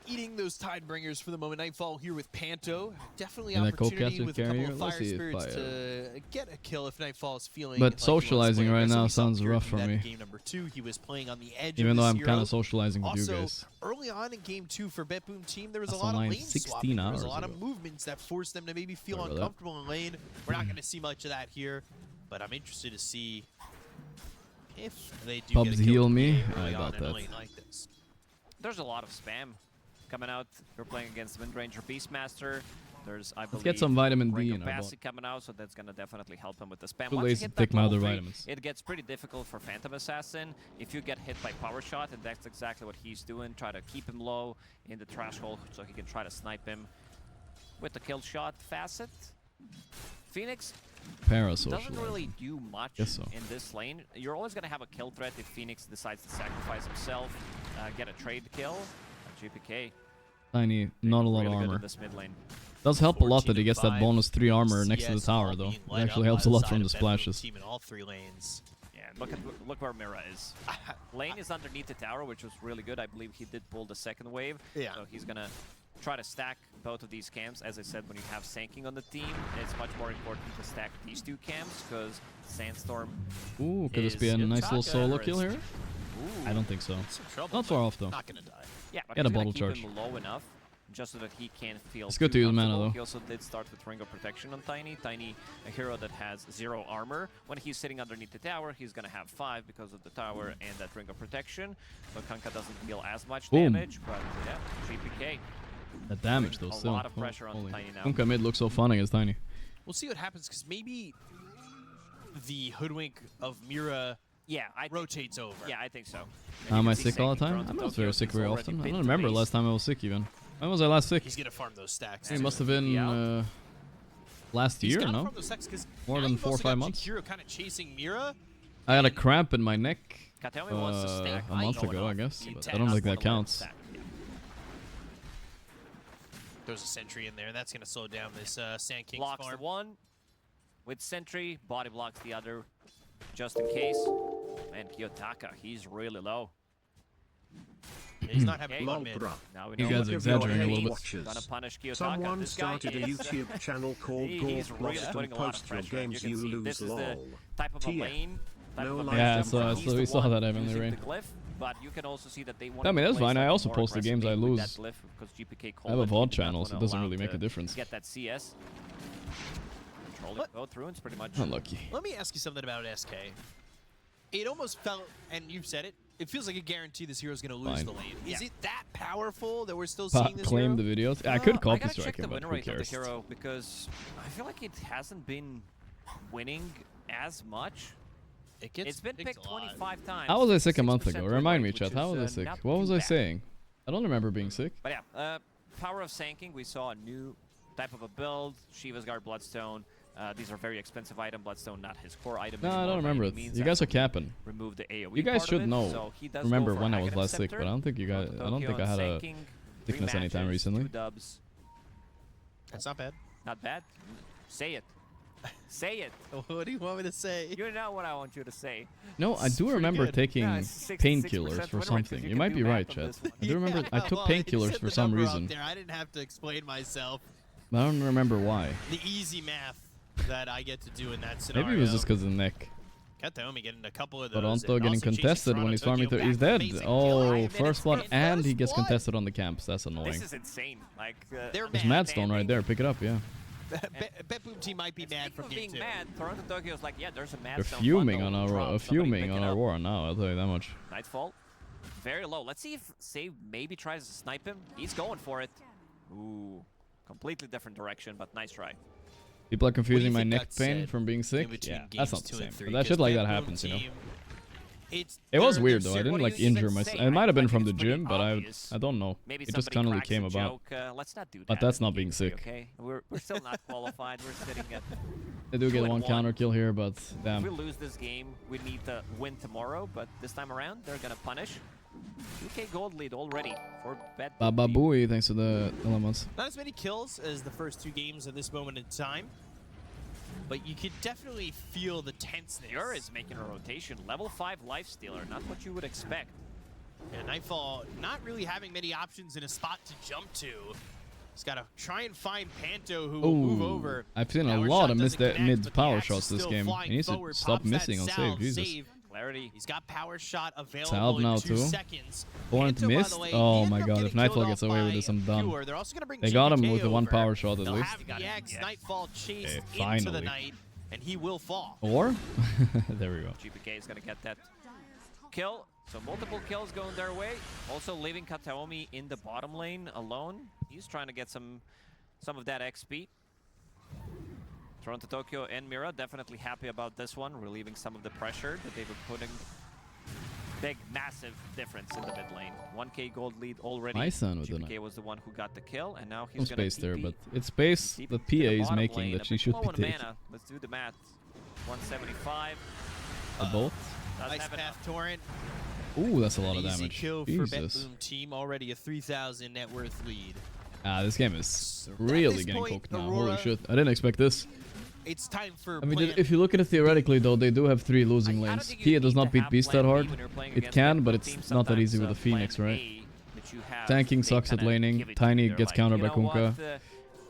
Eating those Tidebringers for the moment. Nightfall here with Panto. Definitely And that opportunity Coldcatcher with a couple carrier. of Let's Fire see if Spirits I, to get a kill if Nightfall is feeling. But like socializing right now sounds rough for me. Game number 2, he was playing on the edge. Even though I'm kind of socializing with you guys. Also, early on in game 2 for Betboom team, there was That's a lot of online lane 16 swapping. There was a hours lot ago. of movements that forced them to maybe feel Sorry about uncomfortable in lane. We're not going to see much of that here. but I'm interested to see if they do Pubs get a kill heal with me? PGL early I on doubt in a that. lane like this. There's a lot of spam coming out. You're playing against Windranger Beastmaster. There's, I believe, Let's get some vitamin D Ring in of our Passy bot. coming out, so that's gonna definitely help him with the spam. Too Once you lazy hit to that take my level other 3, vitamins. it gets pretty difficult for Phantom Assassin. If you get hit by Power Shot, and that's exactly what he's doing, try to keep him low in the trash hole so he can try to snipe him with the kill shot facet. Phoenix Parasocial. doesn't really do much Guess so. in this lane. You're always going to have a kill threat if Phoenix decides to sacrifice himself, get a trade kill. GPK, Tiny, not a lot really of good armor. in this mid lane. Does help a lot that 14 he gets that and bonus 3 armor next to the CS tower, all though. being It lit actually up helps by a lot side from of the Betboom splashes. Team in all 3 lanes. Yeah, look where Mira is. Lane is underneath the tower, which was really good. I believe he did pull the second wave. Yeah. So he's gonna try to stack both of these camps. As I said, when you have Sanking on the team, it's much more important to stack these 2 camps because Sandstorm. Ooh, could this be a is nice little solo Taka, kill or here? Ooh. I don't think so. Some trouble, Not far but off, though. Not gonna die. Yeah, but Get a he's gonna bottle keep charge. him low enough just so that he can't feel It's good too to use mana, comfortable. though. He also did start with Ring of Protection on Tiny. Tiny, a hero that has 0 armor. When he's sitting underneath the tower, he's gonna have 5 because of the tower and that Ring of Protection. So Kanka doesn't deal as much Boom. damage, but yeah, GPK. The damage, though, A still. lot of pressure on Holy. Tiny now. Kunkka mid looks so fun against Tiny. We'll see what happens because maybe the hoodwink of Mira Yeah, I think, rotates over. yeah, I think so. And Am you I can see sick all the Sanking time? thrown I'm to not Tokyo. very sick He's very already often. I been don't to remember base. last time I was sick even. When was I last sick? He's gonna farm those stacks. It too. must have been PGL. last He's year, gotta no? farm those stacks 'cause More now than you've 4 or also 5 got months. Jakiro kind of chasing Mira. I had a cramp in my neck Katemi wants to stack. a month Going ago, I off. guess. You But tend I don't not think to that let him counts. stack. Yeah. There's a sentry in there. That's gonna slow down this Sand King's Blocks farm. the one with Sentry, body blocks the other just in case. Man, Kiyotaka, he's really low. Yeah, he's not having Okay. fun, Lol, man. bruh. Now we You know guys what are Look at exaggerating your a little bit. watchers. Gonna punish Kiyotaka. Someone This guy started a is- YouTube channel called He's Gorgc really VOD putting and a lot of post your pressure. games You you can see lose this is the lol. type of a TF. lane. Type No of a life Yeah, matchup so- where so he's we the saw one that, Evan using Ray. the glyph, but you can also see that they want I mean, that's play fine. I slightly also more post the games I aggressively with lose. that glyph because GPK I have a Coleman, VOD he's channel, not so it gonna doesn't allow really make a to difference. Get that CS. Control What? it, go through, and it's pretty much Unlucky. Let me ask you something about SK. It almost felt, and you've said it, it feels like a guarantee this hero's going to lose Fine. the lane. Yeah. Is it that powerful that we're still seeing this Claim hero? the videos. I could I copy gotta strike check the him, but win who rate of the cares? hero because I feel like it hasn't been winning as much. It's been picked picked a lot. 25 times. How was I sick a month 6% ago? win Remind rate, me, chat. which How is, was I sick? not What too was I bad. saying? I don't remember being sick. But yeah, Power of Sanking, we saw a new type of a build. Shiva's Guard Bloodstone. These are very expensive item. Bloodstone, not his core item. No, I anymore don't by remember any it. means. You guys are That's capping. remove the AoE. You guys part of should it, know. So he does Remember go for when I was Aghanim last sick, Scepter. but I don't think you guys. I don't think I had a Sanking, sickness 3 anytime matches, recently. 2 dubs. That's not bad. Not bad. Say it. Say it. What do you want me to say? You know what I want you to say. No, I do pretty remember good. taking Yeah, it's 66% painkillers for win rate, 'cause something. you You can might do be math right, on chat. this one. I do remember I took well, you painkillers said for the some number out reason. there. I didn't have to explain myself. But I don't remember why. The easy math that I get to do in that scenario. Maybe it was just because of the neck. Kataomi getting a couple of those. Toronto and getting also chasing contested when Toronto he's farming. Tokyo He's back dead. amazing kill. Oh, first blood, minutes. and he gets First blood. contested on the camps. That's annoying. This is insane. Like They're There's mad. Madstone right there. Pick it up, yeah. Betboom team might be And mad speaking from of game being 2. mad, Toronto Tokyo's like, yeah, there's a mad They're Stone fuming bundle on drop. Aurora. Somebody Fuming pick on it up. Aurora now. I'll tell you that much. Nightfall, very low. Let's see if Save maybe tries to snipe him. He's going for it. Ooh, completely different direction, but nice try. People are confusing my think neck got pain said from being sick. in between Yeah, games that's not the 2 same. and 3? But that shit 'Cause like that Betboom happens, you know. team, It was they're weird though. I serious. didn't What do like you even injure say? myself. I It might have been think from the it's pretty gym, but obvious. I don't know. Maybe It just somebody kind of cracks came a about. joke. Let's not do that. But that's in not being game 3, sick. Okay, we're still not qualified. We're sitting at. They do get 2-1. one counter kill here, but If we damn. lose this game, we need to win tomorrow. But this time around, they're gonna punish. UK gold lead already for Betboom. Baba Booey, thanks for the elements. Not as many kills as the first 2 games at this moment in time, but you could definitely feel the tenseness. Ur is making a rotation. Level 5 lifestealer, not what you would expect. And Nightfall not really having many options in a spot to jump to. He's got to try and find Panto, who will move over. I've seen a Power lot shot of doesn't connect, mid but the power axe shots is this still game. flying He needs to forward, stop pops that missing on save. salve, Jesus. Clarity. He's got power shot available Salve now in 2 too. seconds. Hornet Panto, by the missed. way, Oh he my ended up god, getting if Nightfall killed gets off away with by this, I'm done. Pure. They're also gonna bring They got him GPK with the one over. power shot at They'll least. have the X. Yeah. Nightfall chased Okay, into the finally. night. and he will fall. Or? There we go. GPK is going to get that kill. So multiple kills going their way. Also leaving Kataomi in the bottom lane alone. He's trying to get some of that XP. Toronto Tokyo and Mira definitely happy about this one, relieving some of the pressure that they were putting. Big, massive difference in the mid lane. 1k gold lead already. GPK was the one who got the kill, and now he's going to space there, but it's space that PA is making that she should be taking. Let's do the math. 175. The bolt. Ice Path Torrent. Ooh, that's a lot of Easy damage. kill for Jesus. Betboom team, already a 3,000 net worth lead. This game is really getting cooked now. Aurora, Holy shit. I didn't expect this. It's time for I mean, if you look at it theoretically, though, they do have 3 losing lanes. PA does not beat Beast that hard. It can, but it's not that easy with the Phoenix, right? Tanking sucks at laning. Tiny gets countered by Kunkka.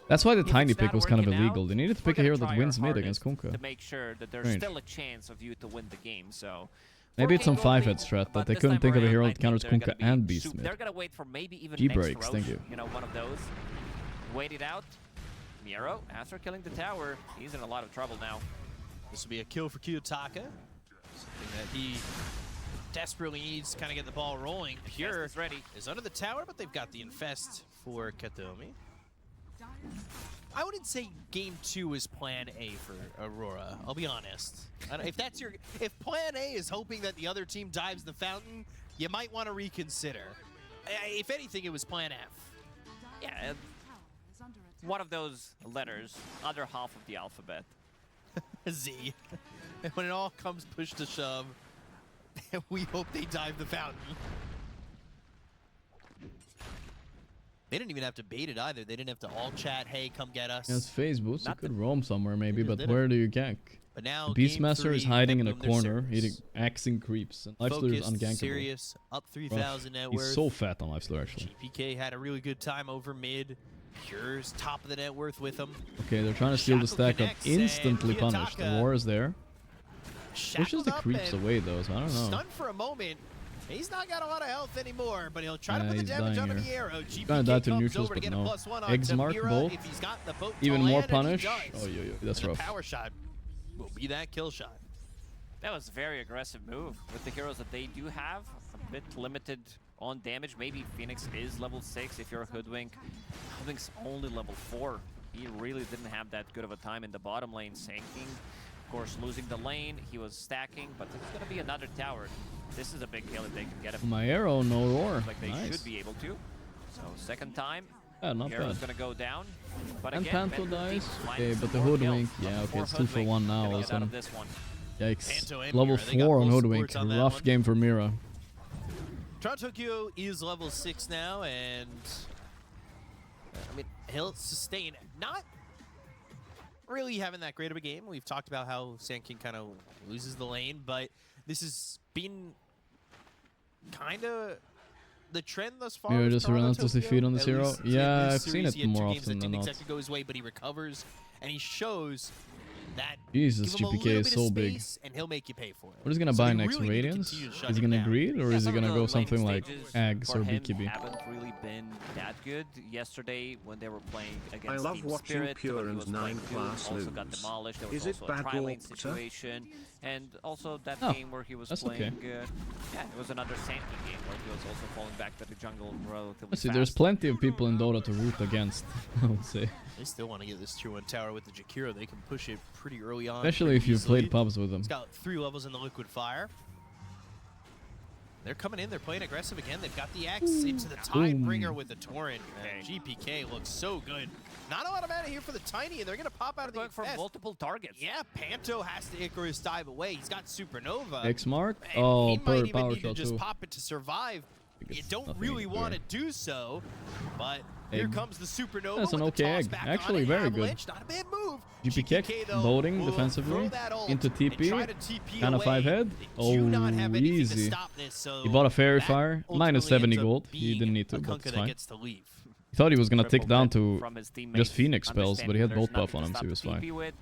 That's why the Tiny pick was kind of illegal. They needed to pick a hero that wins mid against Kunkka. To make sure that there's still a chance of you to win the game, so... Maybe it's some 5-head strat that they couldn't think of a hero that counters Kunkka and Beast mid. They're gonna wait for maybe even G-breaks, thank you. You know, one of those. Wait it out. Miro, after killing the tower, he's in a lot of trouble now. This will be a kill for Kiyotaka. Something that he desperately needs to kind of get the ball rolling. Pure is ready. Is under the tower, but they've got the Infest for Kataomi. I wouldn't say game 2 is plan A for Aurora. I'll be honest. If plan A is hoping that the other team dives the fountain, you might want to reconsider. If anything, it was plan F. Yeah, one of those letters, other half of the alphabet. Z. And when it all comes push to shove, we hope they dive the fountain. They didn't even have to bait it either. They didn't have to all chat, hey, come get us. Yeah, it's phase boost. You could roam somewhere maybe, but where do you gank? But now the Beastmaster is hiding in a corner, eating axing creeps. And Lifestealer is ungankable. Serious, up 3,000 net worth. He's so fat on Lifestealer, actually. GPK had a really good time over mid. Pure's top of the net worth with him. Okay, they're trying to steal the stack up. Instantly punished. Aurora there. Pushes the creeps away, though, so I don't know. Stunned for a moment. He's not got a lot of health anymore, but he'll try to put the damage onto the arrow. Gonna die to GPK neutrals, comes over to but get a no. +1 on Eggs mark Mira both. if he's got the boat to Even more land, and he punish. does. Oh, that's And rough. the power shot will be that kill shot. That was a very aggressive move with the heroes that they do have. A bit limited on damage. Maybe Phoenix is level 6 if you're a Hoodwink. Hoodwink's only level 4. He really didn't have that good of a time in the bottom lane, sinking. Of course, losing the lane, he was stacking, but there's going to be another tower. This is a big kill if they can get him. My arrow, no roar. Like they nice. should be able to. So second time, yeah, not Arrow's bad. Gonna go down. But And again, Panto dies. Team Okay, but the more Hoodwink, kills. yeah, okay, it's 2 for 1 now. Get out of this one. Yikes. Panto and Level Mira, they got 4 on full Hoodwink. supports on that Rough one. game for Mira. Toronto Tokyo is level 6 now, and I mean, he'll sustain. Not really having that great of a game. We've talked about how Sand King kind of loses the lane, but this has been kind of the trend thus far. Mira with just Toronto relentlessly Tokyo. feed on this At hero. least in Yeah, this I've seen series, it he had 2 more games often that than didn't not. exactly go his way, but he recovers, and he shows that Jesus, give him a GPK little is bit so of big. space, and he'll make you pay for it. What is he gonna So buy they next? really need to Radiance? continue to shut Is he him gonna down. greed, or is he gonna go something like Ags or for him BKB? haven't really been that good. Yesterday, when they were playing against I love Team watching Spirit, Pure when he and was playing 9 Doom, class also lose. got demolished. There was Is it also a bad tri-lane Gorgc? situation, and also that Oh, game where he was that's playing. okay. Yeah, it was another Sand King game where he was also falling back to the jungle relatively Let's see, fast. there's plenty of people in Dota to root against, I would say. They still want to get this tier 1 tower with the Jakiro. They can push it pretty early on. Especially pretty if you've easily. played pubs with them. It's got 3 levels in the liquid fire. They're coming in. They're playing aggressive again. They've got the X into the Tidebringer with the Torrent. And GPK looks so good. Not a lot of mana here for the Tiny, and they're going to pop out of the going for Infest. multiple targets. Yeah, Panto has to Icarus dive away. He's got Supernova. X mark? And Oh, he might even power need to shot just too. pop it to survive. You It's don't nothing really to do. want to do so, but here Egg. comes the Supernova. That's an with the okay toss egg. back Actually, on very Avalanche. good. Not a bad move. GPK though, loading will defensively throw that ult into and TP. try to TP Kind of away. 5 head. They do not have Oh, anything to easy. stop this, so He bought a Fairy that Fire. ultimately Minus ends 70 up gold. He being didn't need a to, but Kunkka it's that fine. gets to leave. He thought he was gonna tick Triple down red to from his just teammates, Phoenix spells, but he had understanding both there's buff on him, so nothing he to was stop fine. the TP with.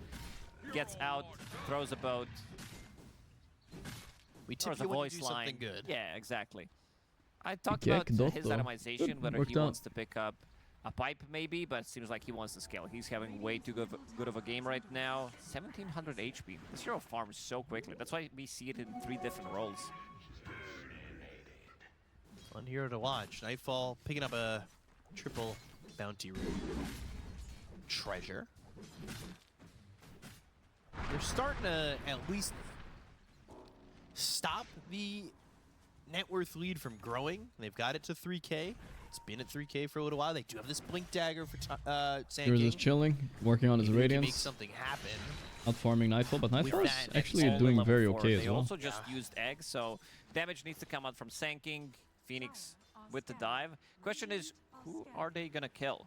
Gets out, throws a boat, We throws tip a you when you voice do line. something good. Yeah, exactly. I talked Jack about Dot, his though. itemization, Good, whether worked he out. wants to pick up a pipe maybe, but it seems like he wants to scale. He's having way too good of a game right now. 1700 HP. This hero farms so quickly. That's why we see it in 3 different roles. Fun hero to watch. Nightfall picking up a triple bounty room. Treasure. They're starting to at least stop the net worth lead from growing. They've got it to 3K. It's been at 3K for a little while. They do have this blink dagger for Sand Here's just chilling, working on his radiance. Make something happen. Not farming Nightfall, but Nightfall is actually All doing level very 4. okay They as well. also just used eggs, so damage needs to come out from Sand King, Phoenix with the dive. Question is, who are they gonna kill?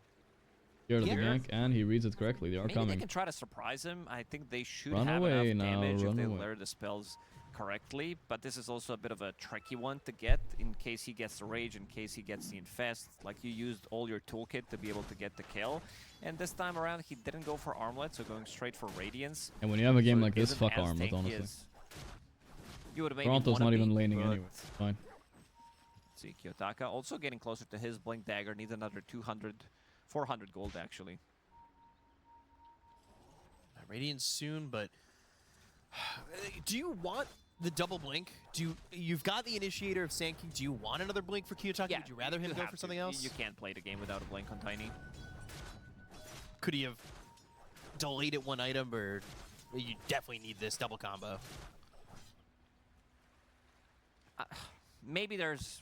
Scared of the gank, and he reads it correctly. They are Maybe coming. they can try to surprise him. I think they should Run have away enough now, damage if run they away. learn the spells correctly, but this is also a bit of a tricky one to get in case he gets the rage, in case he gets the infest. Like, you used all your toolkit to be able to get the kill, and this time around he didn't go for armlet, so going straight for radiance. And when you have a game So like this, isn't fuck as armlet, tanky honestly. as you would maybe Toronto's wanna not even be, laning but- anyway. It's fine. See, Kiyotaka also getting closer to his blink dagger, needs another 400 gold actually. Radiance soon, but do you want the double blink? You've got the initiator of Sand King. Do you want another blink for Kiyotaka? Yeah, Would you rather him go have for to. something else? You can't play the game without a blink on Tiny. Could he have delayed it one item, or you definitely need this double combo? Maybe there's,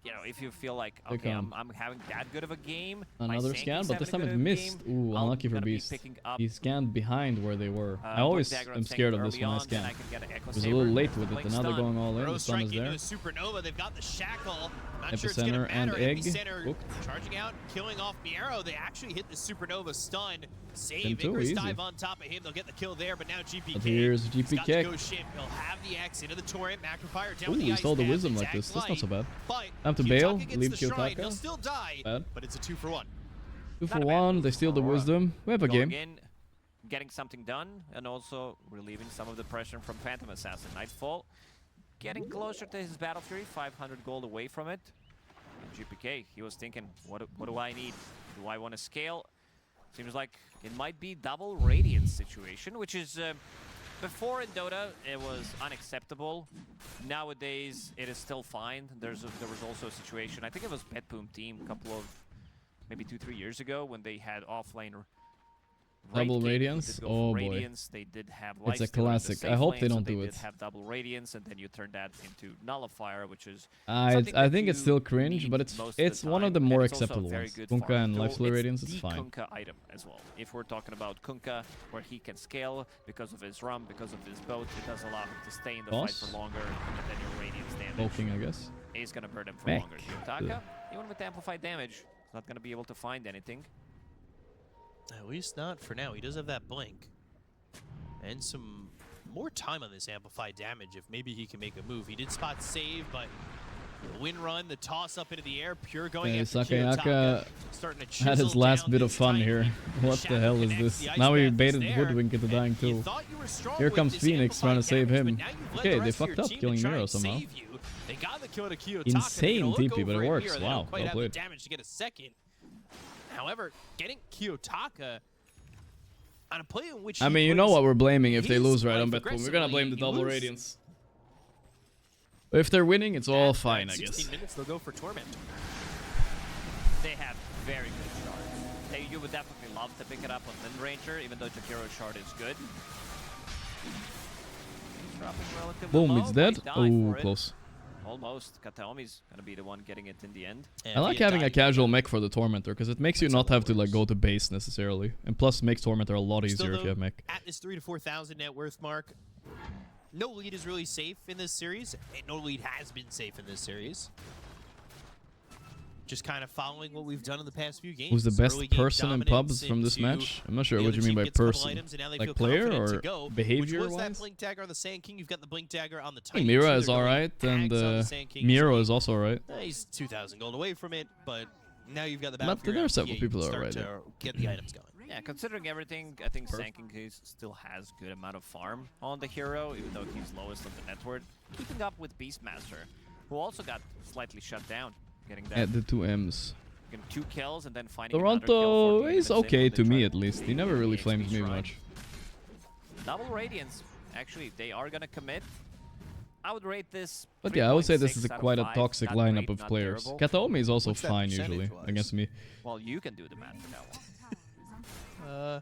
you know, if you feel like, They okay, come. I'm having that good of a game. my Another Sand scan, King's but this time having a it good missed. game, Ooh, I'm unlucky for gonna be Beast. picking up, He scanned behind where they were. I blink always dagger on am Sand scared King of this early when I on, then scan. I can get an Echo It was a Saber, little late with it, blink but now they're stun. going all in. Rose The sun is striking there. into a supernova. They've got the shackle. I'm not sure it's gonna Epicenter and matter. egg. Epicenter Hooked. charging out, killing off Miero. They actually hit the supernova stun. Them Save. too, Icarus easy. dive on top of him. They'll get the kill there, but now GP But kick. here's He's GP got the kick. ghost ship. He'll have the X into the torrent. Macrophire down Ooh, with the he ice stole the path. wisdom It's like this. Axe That's not so Light, bad. But Time to Kiyotaka bail, gets leave the shrine. Kiyotaka. He'll still die, Bad. but it's a 2-for-1. 2 for Not a bad 1. move They steal the for Aurora. wisdom. We have a Going game. in, getting something done, and also relieving some of the pressure from Phantom Assassin. Nightfall getting closer to his Battle Fury, 500 gold away from it. And GPK, he was thinking, what do I need? Do I want to scale? Seems like it might be double Radiance situation, which is, before in Dota, it was unacceptable. Nowadays, it is still fine. There was also a situation, I think it was Betboom team a couple of, maybe 2-3 years ago, when they had offlane Double Raid King, Radiance? they did go Oh, for boy. Radiance. They did have It's a Lifestealer in the classic. I safe hope lane, they so don't do They it. did have double Radiance, and then you turn that into Nullifier, which is I something that think it's you still cringe, need but it's most of it's the one of time, the and more it's also a acceptable very ones. good Kunkka farm and tool. Lifestealer Radiance, it's the fine. Kunkka item as well. If we're talking about Kunkka, where he can scale because of his rum, because of his boat, it does allow him to stay in the Boss? fight for longer, and then your Radiance damage Poking, I guess. is going to burn him for Mech. longer. Kiyotaka, even with amplified damage, is not going to be able to find anything. At least not for now. He does have that blink. And some more time on this amplified damage if maybe he can make a move. He did spot save, but the win run, the toss up into the air, pure going Okay, after Sakayaka Kiyotaka. Starting to had his chisel last down bit of this fun Titan. here. The What the shadow hell is connects, this? the ice Now he path is baited there, Woodwink into and dying you too. thought you were strong Here with comes this Phoenix trying to amplified save damage, him. but now you've led Okay, the they rest of fucked your up team killing to try Miro and somehow. save you. They got the kill to Kiyotaka. Insane They're gonna look TP, but it over at works. Miro. They Wow, don't quite well have the played. damage to get a second. However, getting Kiyotaka on a play in which I mean, you know what we're blaming if they He's lose, right, playing on Betboom. We're gonna aggressively. blame the He double loses. Radiance. If they're winning, it's all fine, I 16 guess. minutes, they'll go for Torment. They have very good shards. You would definitely love to pick it up on Wind Ranger, even though Jakiro's shard is good. He's dropping relatively Boom, low, it's but dead. he died Oh, for it. close. Almost. Kataomi's gonna be the one getting it in the end. And I like Via having a died. casual mech for the Tormentor, because it makes you not have to like go to base necessarily. And plus, makes Tormentor a lot Still, easier if though, you have mech. At this 3,000 to 4,000 net worth mark, no lead is really safe in this series, and no lead has been safe in this series. Just kind of following what we've done in the past few games. Who's the best Early game person in dominance pubs from this into match? I'm not sure the what other you mean team by gets a couple person. items, and now they Like feel player confident or to go, which behavior was that wise? blink dagger on the Sand King. You've got the blink dagger on the Hey, Titan. Mira too. is They're going alright, and tags on the Sand King as Miro well. is also alright. He's 2,000 gold away from it, but now you've got the But Battlefield there are out. several Yeah, people you who can are start right to get the items going. Yeah, considering everything, I think Sanking still has good amount of farm on the hero, even though he's lowest on the network. Keeping up with Beastmaster, who also got slightly shut down, getting that. At the two M's. Getting 2 kills and then finding another kill Toronto 14 is minutes in okay when they to try me to at least. He never the really XP flames me shrine. much. Double Radiance. Actually, they are gonna commit. I would rate this. But yeah, I would say this 3.6 is out of quite a 5. toxic Not lineup great, of not players. terrible. Kataomi is also What's that fine usually percentage-wise? against me. Well, you can do the math for that one.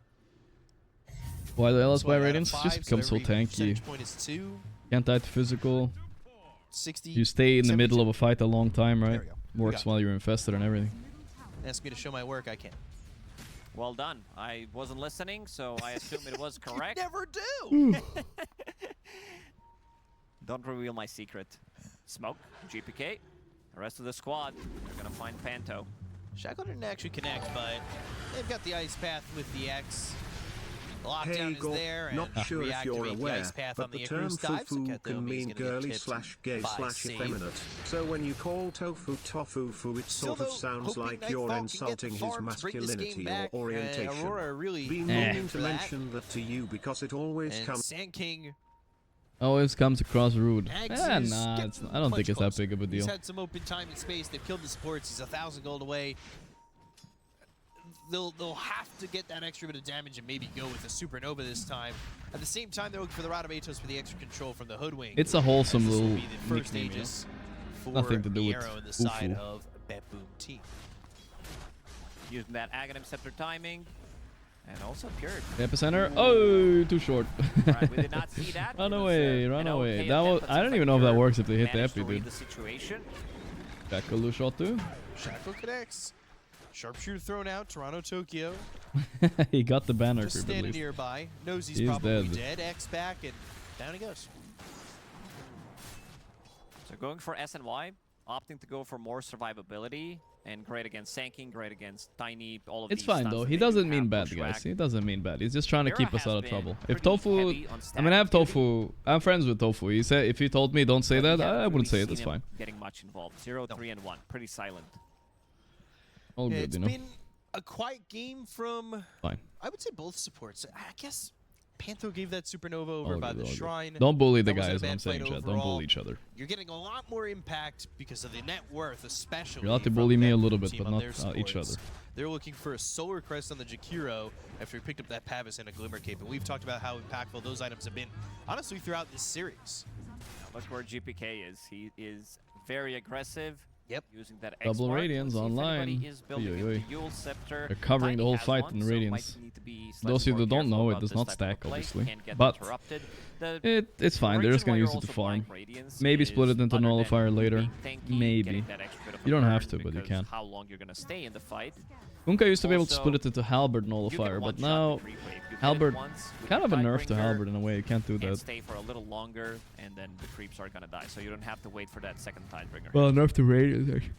Why the LS So by out of Radiance 5, just becomes so every tanky. percentage point is 2. Can't die to physical. 60. You stay in the middle of a fight a long time, right? There we go. We Works got while you're infested and everything. Ask me to show my work, I can. Well done. I wasn't listening, so I assume it was correct. Never do. Don't reveal my secret. Smoke, GPK, the rest of the squad, they're gonna find Panto. Shackle didn't actually connect, but they've got the ice path with the X. Lockdown Hey is Gorgc, there, not and sure if you're reactivate the aware, ice path but on the the term Icarus dive, so fufu can Kataomi is mean gonna get girly tipped slash gay by slash save. effeminate. So when you call tofu tofu, it Still, sort of though, sounds hoping like Nightfall you're can get insulting the his farm to bring this game masculinity back. or orientation. Aurora really Been Eh. meaning to for that. mention that to you because it always And comes. Sand King Always comes across rude. Ags Eh, is nah, getting it's I don't much think it's that closer. big of a He's deal. had some open time and space. They've killed the supports. He's 1,000 gold away. They'll have to get that extra bit of damage and maybe go with a supernova this time. At the same time, they're looking for the Radabatos for the extra control from the Hoodwink. It's a wholesome This will little be the first nickname, you know? ages for Nothing to do the with arrow in the side Ufu. of Betboom team. Using that Aghanim Scepter timing, and also cured. Epicenter. Oh, too short. Right, we did not see that. Run It was, away, an run away. okay That was. attempt, but I don't seems even like know if that Pure works if they hit the managed to epi, read dude. the situation. Jackal shot too. Shackle connects. Sharpshooter thrown out. Toronto, Tokyo. He got the banner Just creep at standing least. nearby. Knows he's He's probably dead. dead. X back, and down he goes. So going for SNY, opting to go for more survivability, and great against Sanking, great against Tiny, all of It's these fine stunts though. that He they do doesn't mean have, bad, pushback. guys. He doesn't mean bad. He's just trying to Mira keep us has out of been trouble. If pretty Tofu, heavy on I mean, I have staff duty. Tofu. I'm friends with Tofu. He said if he told me don't say But that, we haven't I wouldn't really say it. That's seen him fine. Getting much involved. 0, 3, and 1. Pretty silent. All Yeah, good, it's you know. been a quiet game from, Fine. I would say, both supports. I guess Pantho gave that supernova over All by good, the all good. shrine. Don't bully the That wasn't a guys. What bad I'm saying, fight chat. Don't overall. bully each other. You're getting a lot more impact because of the net worth, especially. You're allowed to from bully me that a little bit, team but on not their each supports. other. They're looking for a Solar Crest on the Jakiro after he picked up that Pavis and a Glimmer Cape. And we've talked about how impactful those items have been, honestly, throughout this series. Look where GPK is. He is very aggressive. Yep. Using that Double X-Mark. Radiance Let's see if online. anybody is building Oy, in oy, the oy. Yule Scepter. They're covering the Tiny whole has fight one, in so Radiance. might need to be Those slightly who more don't careful know, it about does this not type of stack, play. obviously. Can't get But interrupted. The it's fine. They're just reason why gonna you're use it to also farm. flying Radiance Maybe is, split it into other than nullifier later. being tanky, Maybe. getting that extra bit of You don't burn have to, but you because can. How long you're gonna stay in the fight? Unka used to be able to Also, split it into Halberd You nullifier, can but one-shot now the creep wave. You hit it Halberd once with kind the of a nerf to Tidebringer, Halberd in a way. You can't do and that. stay for a little longer, and then the creeps are gonna die. So you don't have to wait for that second Tidebringer. Well, nerf to Radiance. Actually.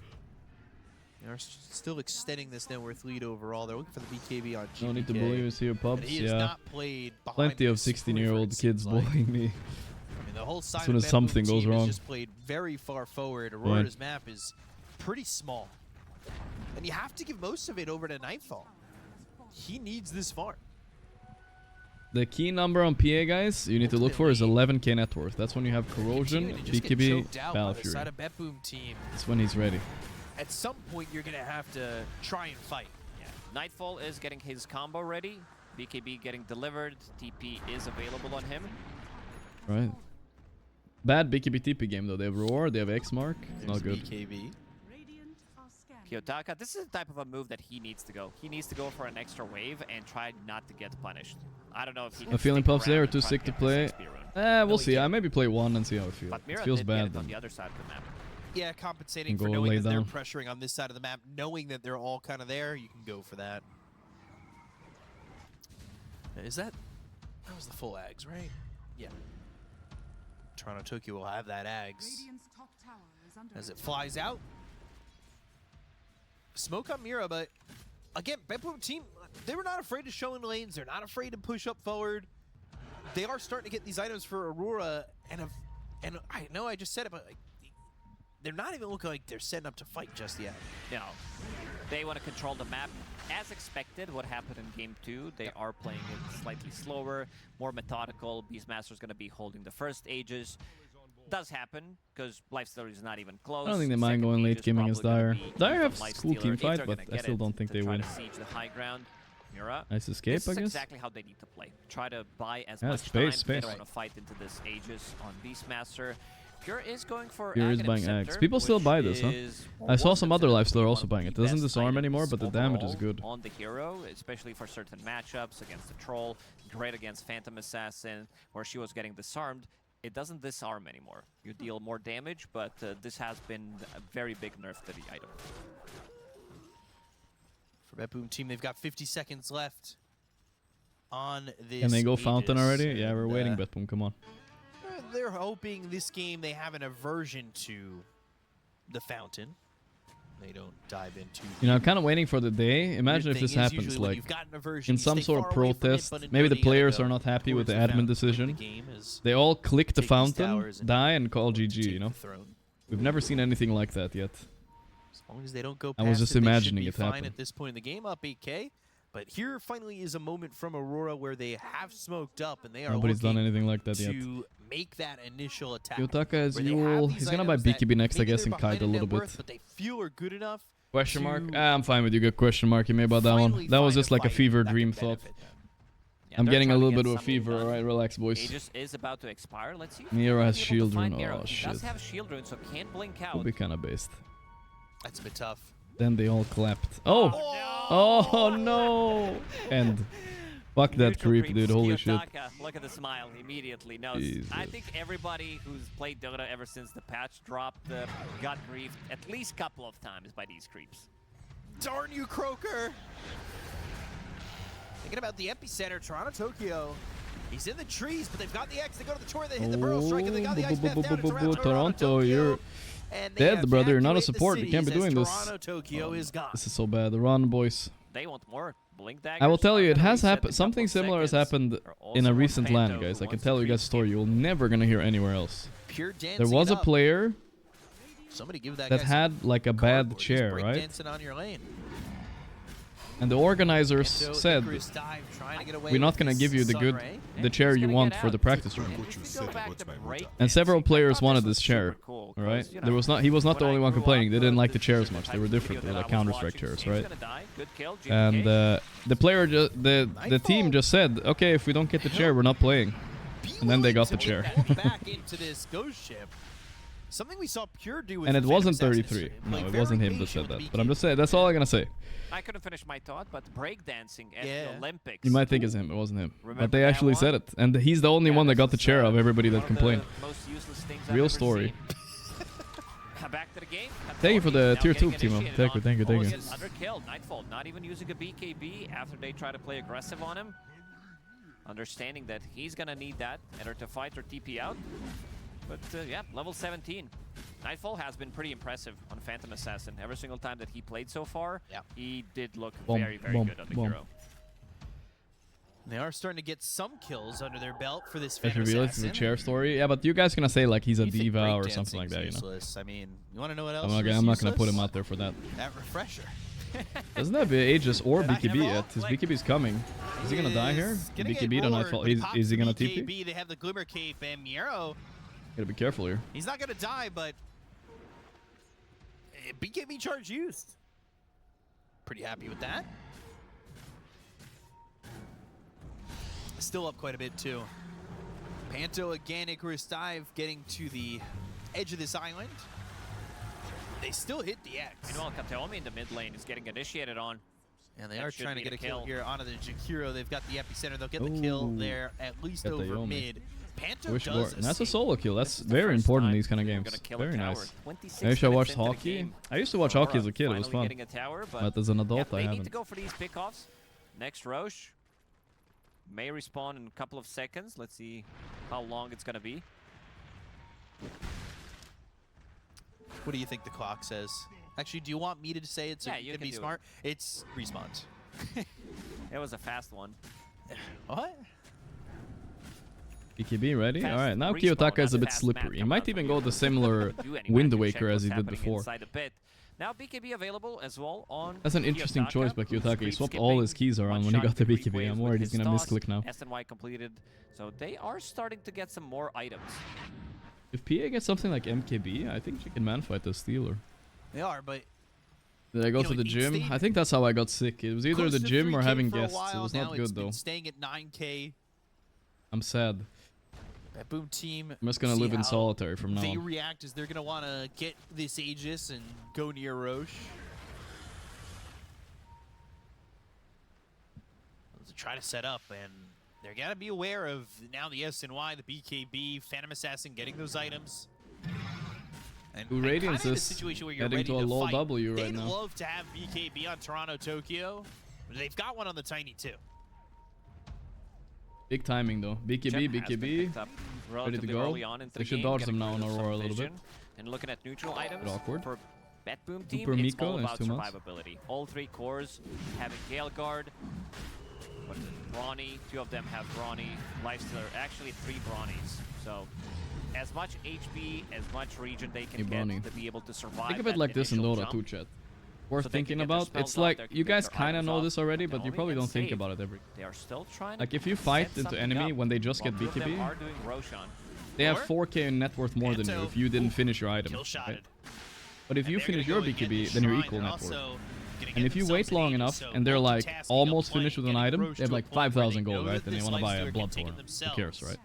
They're still extending this net worth lead overall. They're looking for the BKB on GPK. No need to bully us here, But pups. he has Yeah. not played behind Plenty of this 16-year-old forever, it kids seems like. bullying me. I mean, the whole side soon of as Betboom something goes team has wrong. just played very far forward. Aurora's map is pretty small. And you have to give most of it over to Nightfall. He needs this farm. The key number on PA, guys, you need to look for is 11k net worth. That's when you have Corrosion, Continuing to just get BKB, choked out by Battle the Fury. side of Betboom team. That's when he's ready. At some point, you're going to have to try and fight. Yeah. Nightfall is getting his combo ready. BKB getting delivered. TP is available on him. Right. Bad BKB TP game, though. They have Roar, they have X-Mark. It's not good. BKB. Kiyotaka, this is the type of a move that he needs to go. He needs to go for an extra wave and try not to get punished. I don't know if he can I'm feeling stick puffs there, around too and try sick to get this play. XP rune. We'll he see. I can't. maybe play one and see how it feels. But It Mira feels did get bad. it on then. the other side of the map. Yeah, compensating Can for go knowing lay that they're down. pressuring on this side of the map, knowing that they're all kind of there, you can go for that. Is that was the full Ags, right? Yeah. Toronto Tokyo will have that Ags. As it flies out. Smoke on Mira, but again, Betboom team, they were not afraid to show in lanes. They're not afraid to push up forward. They are starting to get these items for Aurora, and I know I just said it, but like, they're not even looking like they're setting up to fight just yet. No. They want to control the map. As expected, what happened in Game 2, they are playing it slightly slower, more methodical. Beastmaster's going to be holding the first Aegis. does happen because Lifestealer is not even close. I don't think they mind going late gaming against Dire. Dire have cool team fight, but I still don't think they win. Siege the high ground. Mira. Nice escape, This I is guess. exactly how they need to play. Try to buy as Yeah, much space, time. They space. don't want to fight into this Aegis on Beastmaster. Pure is going for Pure is Aghanim buying Scepter, eggs. People still which buy this, huh? is I saw one some that's other definitely Lifestealer one also of buying the it. Doesn't best disarm anymore, items but the damage is overall good. on the hero, especially for certain matchups against the Troll. Great against Phantom Assassin, where she was getting disarmed. It doesn't disarm anymore. You deal more damage, but this has been a very big nerf to the item. For Betboom team, they've got 50 seconds left on this. Can they go Aegis, Fountain already? Yeah, and, we're waiting, Betboom. Come on. They're hoping this game they have an aversion to the Fountain. They don't dive into. You know, I'm kind of waiting for the day. Imagine if thing this is happens, usually when like you've got an aversion, in you some stay sort of far away from it, protest. but in Maybe the Dota, you gotta players go are not happy with the towards admin fountain. decision. The game is They all click the take these fountain, towers and die, and call GG. take You know, the throne. we've never seen anything like that yet. As long as they don't go I past was just it, they should imagining be it fine happen. at this point in the game, up 8K. But here finally is a moment from Aurora where they have smoked up and they are Nobody's done looking anything like that yet. to make that initial attack. Yotaka as where they have usual. these He's gonna buy items that BKB next, I maybe guess, they're and kite behind a in little net bit. worth, but they feel are good enough. Question mark? to I'm fine with you. Good question mark you made about that one. finally That was find just like a fight fever that dream can thought. benefit them. Yeah, I'm they're getting a trying to little get bit of a something fever. done. Alright, relax, boys. Aegis is about to expire. Let's see. if Mira has he's able to shield find rune. Miro. Oh, He shit. does have shield rune, so can't blink out. Could be kind of based. That's a bit tough. Then they all clapped. Oh! Oh no! And fuck that Neutral creep, creeps. dude. Holy shit. Kiyotaka, look at the smile. Immediately knows. Jesus. I think everybody who's played Dota ever since the patch dropped got griefed at least a couple of times by these creeps. Darn you, Croaker! Thinking about the epicenter, Toronto, Tokyo. He's in the trees, but they've got the X. They go to the tour, they hit the burrow strike, and they got the ice path down to Toronto, you're dead, brother. You're not a support. You can't be doing this. Toronto, Tokyo is gone. This is so bad. Run, boys. They want more. Blink daggers. I will tell you, it has Reset in a happened. Something couple of similar has seconds. happened Are also in a on recent Panto, LAN, who guys. I can wants tell to you guys a creep. story you're never gonna hear anywhere else. Pure dancing There was it a up. player Somebody give that that guy had like a bad cardboard. He's chair, right? breakdancing on your lane. And the organizers So said, Icarus dive, trying to get away we're not with gonna this give you the good, Sunray. the chair He's you gonna want get for the out. practice room. And if you go back to break And several dancing, I players thought wanted was this chair, super cool, all right? 'cause, you There know, was not, he was not the when only I one grew complaining. up, They didn't like the this is chairs the much. They type were of different. video They were that like I was Counter-Strike watching. chairs, He's right? gonna die. Good kill, And GK. the player, the team just said, okay, if we don't get the chair, we're not playing. And then they got the To chair. get back into this ghost ship. Something we saw Pure do with And it the Phantom wasn't Assassins. 33. No, Like, it very wasn't him that patient said with that. the But I'm BKB. just saying, that's all I'm gonna say. I couldn't finish my thought, but breakdancing at Yeah. the Olympics. You might think it's him. It wasn't him. Remember But they that actually one? said it. And he's the only Yeah, one that this got the is, chair of everybody that one of the complained. most useless things I've Real ever story. seen. Back to the game. Thank you for the Now tier getting 2, Timo. initiated Thank you, on. thank you, thank you. Almost gets underkilled. Nightfall not even using a BKB after they try to play aggressive on him. Understanding that he's gonna need that either to fight or TP out. But yeah, level 17. Nightfall has been pretty impressive on Phantom Assassin. Every single time that he played so far, Yeah. he did look Boom, very, very boom, good on the boom. hero. They are starting to get some kills under their belt for this If Phantom you realize it's Assassin. a chair story, yeah, but you guys gonna say like he's a You think diva or breakdancing's something like that, you know? useless. I mean, you want to know what else? I'm is not gonna put him useless? out there for that. That refresher. Doesn't have Aegis or Back BKB and roll, yet. His like, BKB's coming. Is he gonna die here? Is gonna get BKB to roared, Nightfall. but he Is pops he the gonna BKB, TP? They have the Glimmer Cape and Miro. Gotta be careful here. He's not gonna die, but BKB charge used. Pretty happy with that. Still up quite a bit too. Panto again, Icarus dive getting to the edge of this island. They still hit the X. Meanwhile, Kateomi in the mid lane is getting initiated on. And they That are should trying to be get a a kill kill. here onto the Jakiro. They've got the epicenter. They'll get the kill Ooh. there, at least Got the over Yomi. mid. Panto Wish does more. And that's a save. solo kill. That's This is the very first important in time these kind of we're games. gonna kill a Very tower. nice. 26 I wish I minutes watched into the hockey. game. I used to watch hockey as a Aurora kid. It was finally fun. getting a tower, But as an adult, yeah, I they need to haven't. go for these pickoffs. Next Roche may respawn in a couple of seconds. Let's see how long it's gonna be. What do you think the clock says? Actually, do you want me to say it's Yeah, going you to can be do it. smart? It's respawn. It was a fast one. What? BKB ready? Fast Alright, now respawn, Kiyotaka is a not bit fast slippery. map He coming might out from even you. go the similar Do anyway Wind to check Waker as what's he did happening before. inside the pit. Now BKB available as well on That's an interesting Kiyotaka, choice by who's Kiyotaka. He creep swapped all his skipping, keys around one when he shot got the creep BKB. wave I'm with worried he's his gonna toss. misclick now. SNY completed. So they are starting to get some more items. If PA gets something like MKB, I think she can manfight the Stealer. They are, but Did I go to the gym? I think that's how I got sick. It was either close the to gym or 3K having for a guests. It while was now. not It's good been though. staying at 9K. I'm sad. Betboom team. I'm just gonna see live in how solitary from now They on. react as they're gonna want to get this Aegis and go near Roche. To try to set up, and they're gotta be aware of now the SNY, the BKB, Phantom Assassin getting those items. And Two Radiance kinda in a is situation where you're heading ready to a low fight. W right They'd now. love to have BKB on Toronto, Tokyo. But they've got one on the Tiny too. Big timing though. BKB, BKB. Ready to go. Early on into They the should game, dodge getting them now rid on of some Aurora a little bit. vision. And looking at neutral items Bit awkward. for Betboom team, Super it's Miko, all there's about 2 months. survivability. All 3 cores having Gale Guard, Brawny, 2 of them have Brawny, Lifestealer, actually 3 Brawnies. So as much HP, as much region they can Brawny. get to be able to survive. Think of it that like this in initial Dota jump. 2 chat. Worth So they can thinking get their about. spells It's off, like they can you get guys their kind of items know off, this already, but but you they probably only don't get think saved. about it every. They are still trying Like to if you set fight into something enemy up. when they just While get 2 of them BKB, are doing Roshan. they have Or 4k in net worth more than you Panto. if you didn't finish your item. Kill right? shotted. But if And you they're finish gonna your go and get BKB, the then you're shrine equal and net worth. also gonna And get if you themselves wait an long Aegis, enough so and they're like multitasking, almost playing, finished with an getting item, Roche they have to a like point where 5,000 they gold, know right? that And they this want to buy a Lifestealer can blood take it torrent. Who cares, themselves. right?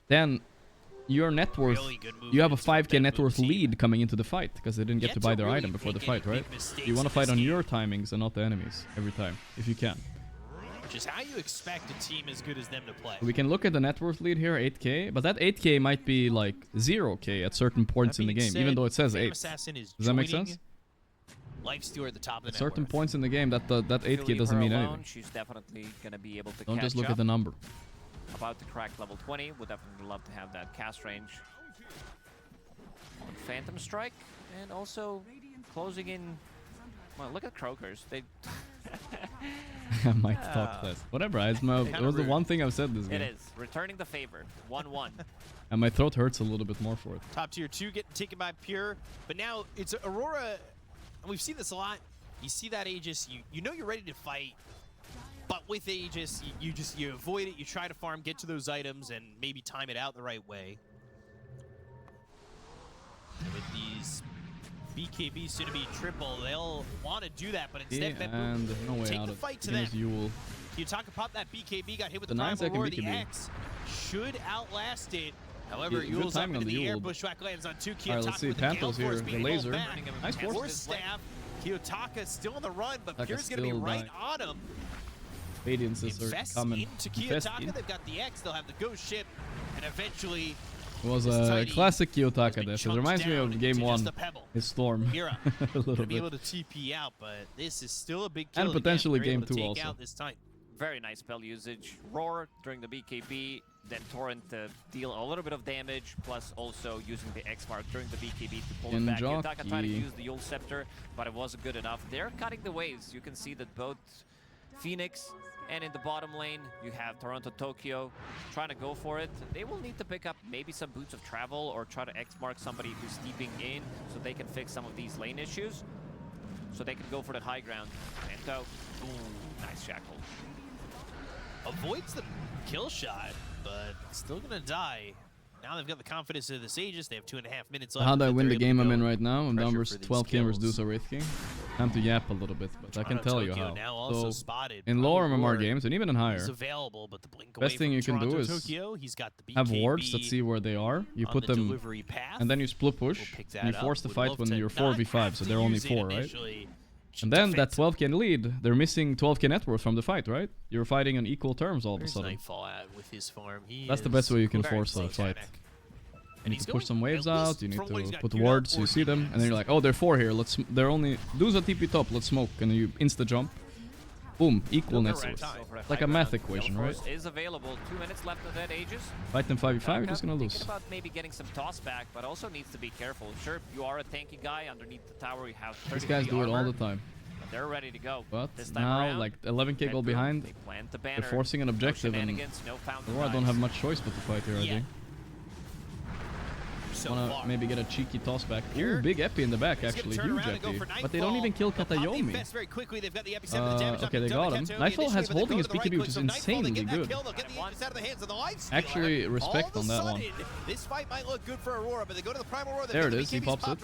Then your net worth, Really good you have a movement from 5k net Betboom worth team. lead coming into the fight because they didn't get Yet to buy their really item before the make any fight, right? big mistakes You want to in fight this on game. your timings and not the enemies every time, if you can. Which is how you expect a team as good as them to play. We can look at the net worth lead here, 8k, but that 8k might be like 0k at certain points in the game, even though it says 8. Assassin is Does that make joining sense? Lifestealer at the top of the At net certain worth. points in the game, that If you 8k leave doesn't her mean alone, anything. She's definitely gonna be able to Don't catch just look up. at the number. About to crack level 20. Would definitely love to have that cast range on Phantom Strike, and also closing in. Well, look at Croakers. They. I might talk less. Whatever, it was the one thing I've said this It game. is returning the favor. 1-1. And my throat hurts a little bit more for it. Top tier 2 getting taken by Pure, but now it's Aurora, and we've seen this a lot. You see that Aegis, you know you're ready to fight, but with Aegis, you avoid it, you try to farm, get to those items, and maybe time it out the right way. With these BKB soon to be triple, they'll want to do that, but instead Yeah, Betboom and no way take out the of fight to against them. Yule. Kiyotaka popped that BKB, got hit with The the 9-second Primal Roar. The BKB. X should outlast it. However, Good Yule's up timing into on the the air. Yule. Bushwhack lands on 2. Alright, Kiyotaka let's see. with the Gale Panto's here, Force the being laser. pulled back. Nice force. Force staff. Kiyotaka still on the run, but Taka Pure's going to be still right dying. on him. Radiances are Invest coming. into Invest Kiyotaka. in. They've got the X. They'll have the Ghost Ship. And eventually, It was this a Tiny classic has Kiyotaka been death. It chunked reminds me down of into game 1. just a pebble. His Storm. Mira a going little to be bit. able to TP out, but this is still a big kill. And again. potentially They're able game to 2 take also. out this time. Very nice spell usage. Roar during the BKB, then Torrent to deal a little bit of damage, plus also using the X mark during the BKB to pull it back. Jockey. Kiyotaka trying to use the Yule Scepter, but it wasn't good enough. They're cutting the waves. You can see that both Phoenix and in the bottom lane, you have Toronto, Tokyo trying to go for it. They will need to pick up maybe some Boots of Travel or try to X mark somebody who's steeping in so they can fix some of these lane issues. So they can go for the high ground. Panto, ooh, nice shackle. Avoids the kill shot, but still gonna die. Now they've got the confidence of this Aegis. They have 2.5 minutes left. How do I but win they're the able game to I'm go in right now? I'm down pressure versus for these 12k versus kills. Deuce Wraith King. Time to yap a little bit, but I can Toronto, tell you Tokyo how. now also So, spotted. in lower Primal MMR Roar games, and even in higher, is available, but the blink best away thing from you can do Toronto, is Tokyo. He's got the have BKB wards that see where they are. You on put the them, delivery path. and then you split push, We'll pick and you that force up. the Would fight love when to you're not 4v5, have so to they're only use it 4, right? initially. And then that Defensive. 12k in lead, they're missing 12k net worth from the fight, right? You're fighting on equal terms all of a Where's sudden. Nightfall at with his farm? He That's the is best way you can very force a fight. satanic. You need he's to push going some waves at least out, you need from what he's to got put queued up wards, so you for see them, and then you're like, oh, they're 4 here, they're only, lose a TP top, let's smoke, and then you insta-jump. Boom, equal net Right worth. time. Go for that Like high a math ground. equation, Gale right? Force is available. 2 minutes left of that Aegis. Fight them 5v5, you're Taka just gonna lose. thinking about maybe getting some toss back, but also needs to be careful. Sure, you are a tanky guy underneath the tower. You have 33 These guys do it all armor, the time. but they're ready to go. But this time now, around, like 11k goal Betboom, behind, they plant the they're banner. forcing an No objective, and shenanigans, no fountain Aurora don't dives. have much choice but to fight here, I Yeah. think. so Wanna far. maybe get a cheeky toss back. Here. Ooh, big epi in the back, He's gonna actually. turn Huge around and go epi. for But they don't Nightfall. even kill They'll pop the Katayomi. infest very quickly. They've got the epicenter of the damage. Okay, they got him. Nightfall has holding his BKB, which is insanely good. They'll get the infest out of the hands of the Lifestealer. Actually, respect All on of a that one. sudden, this fight might look good for Aurora, but they go to the Primal Roar. There it is, he pops it.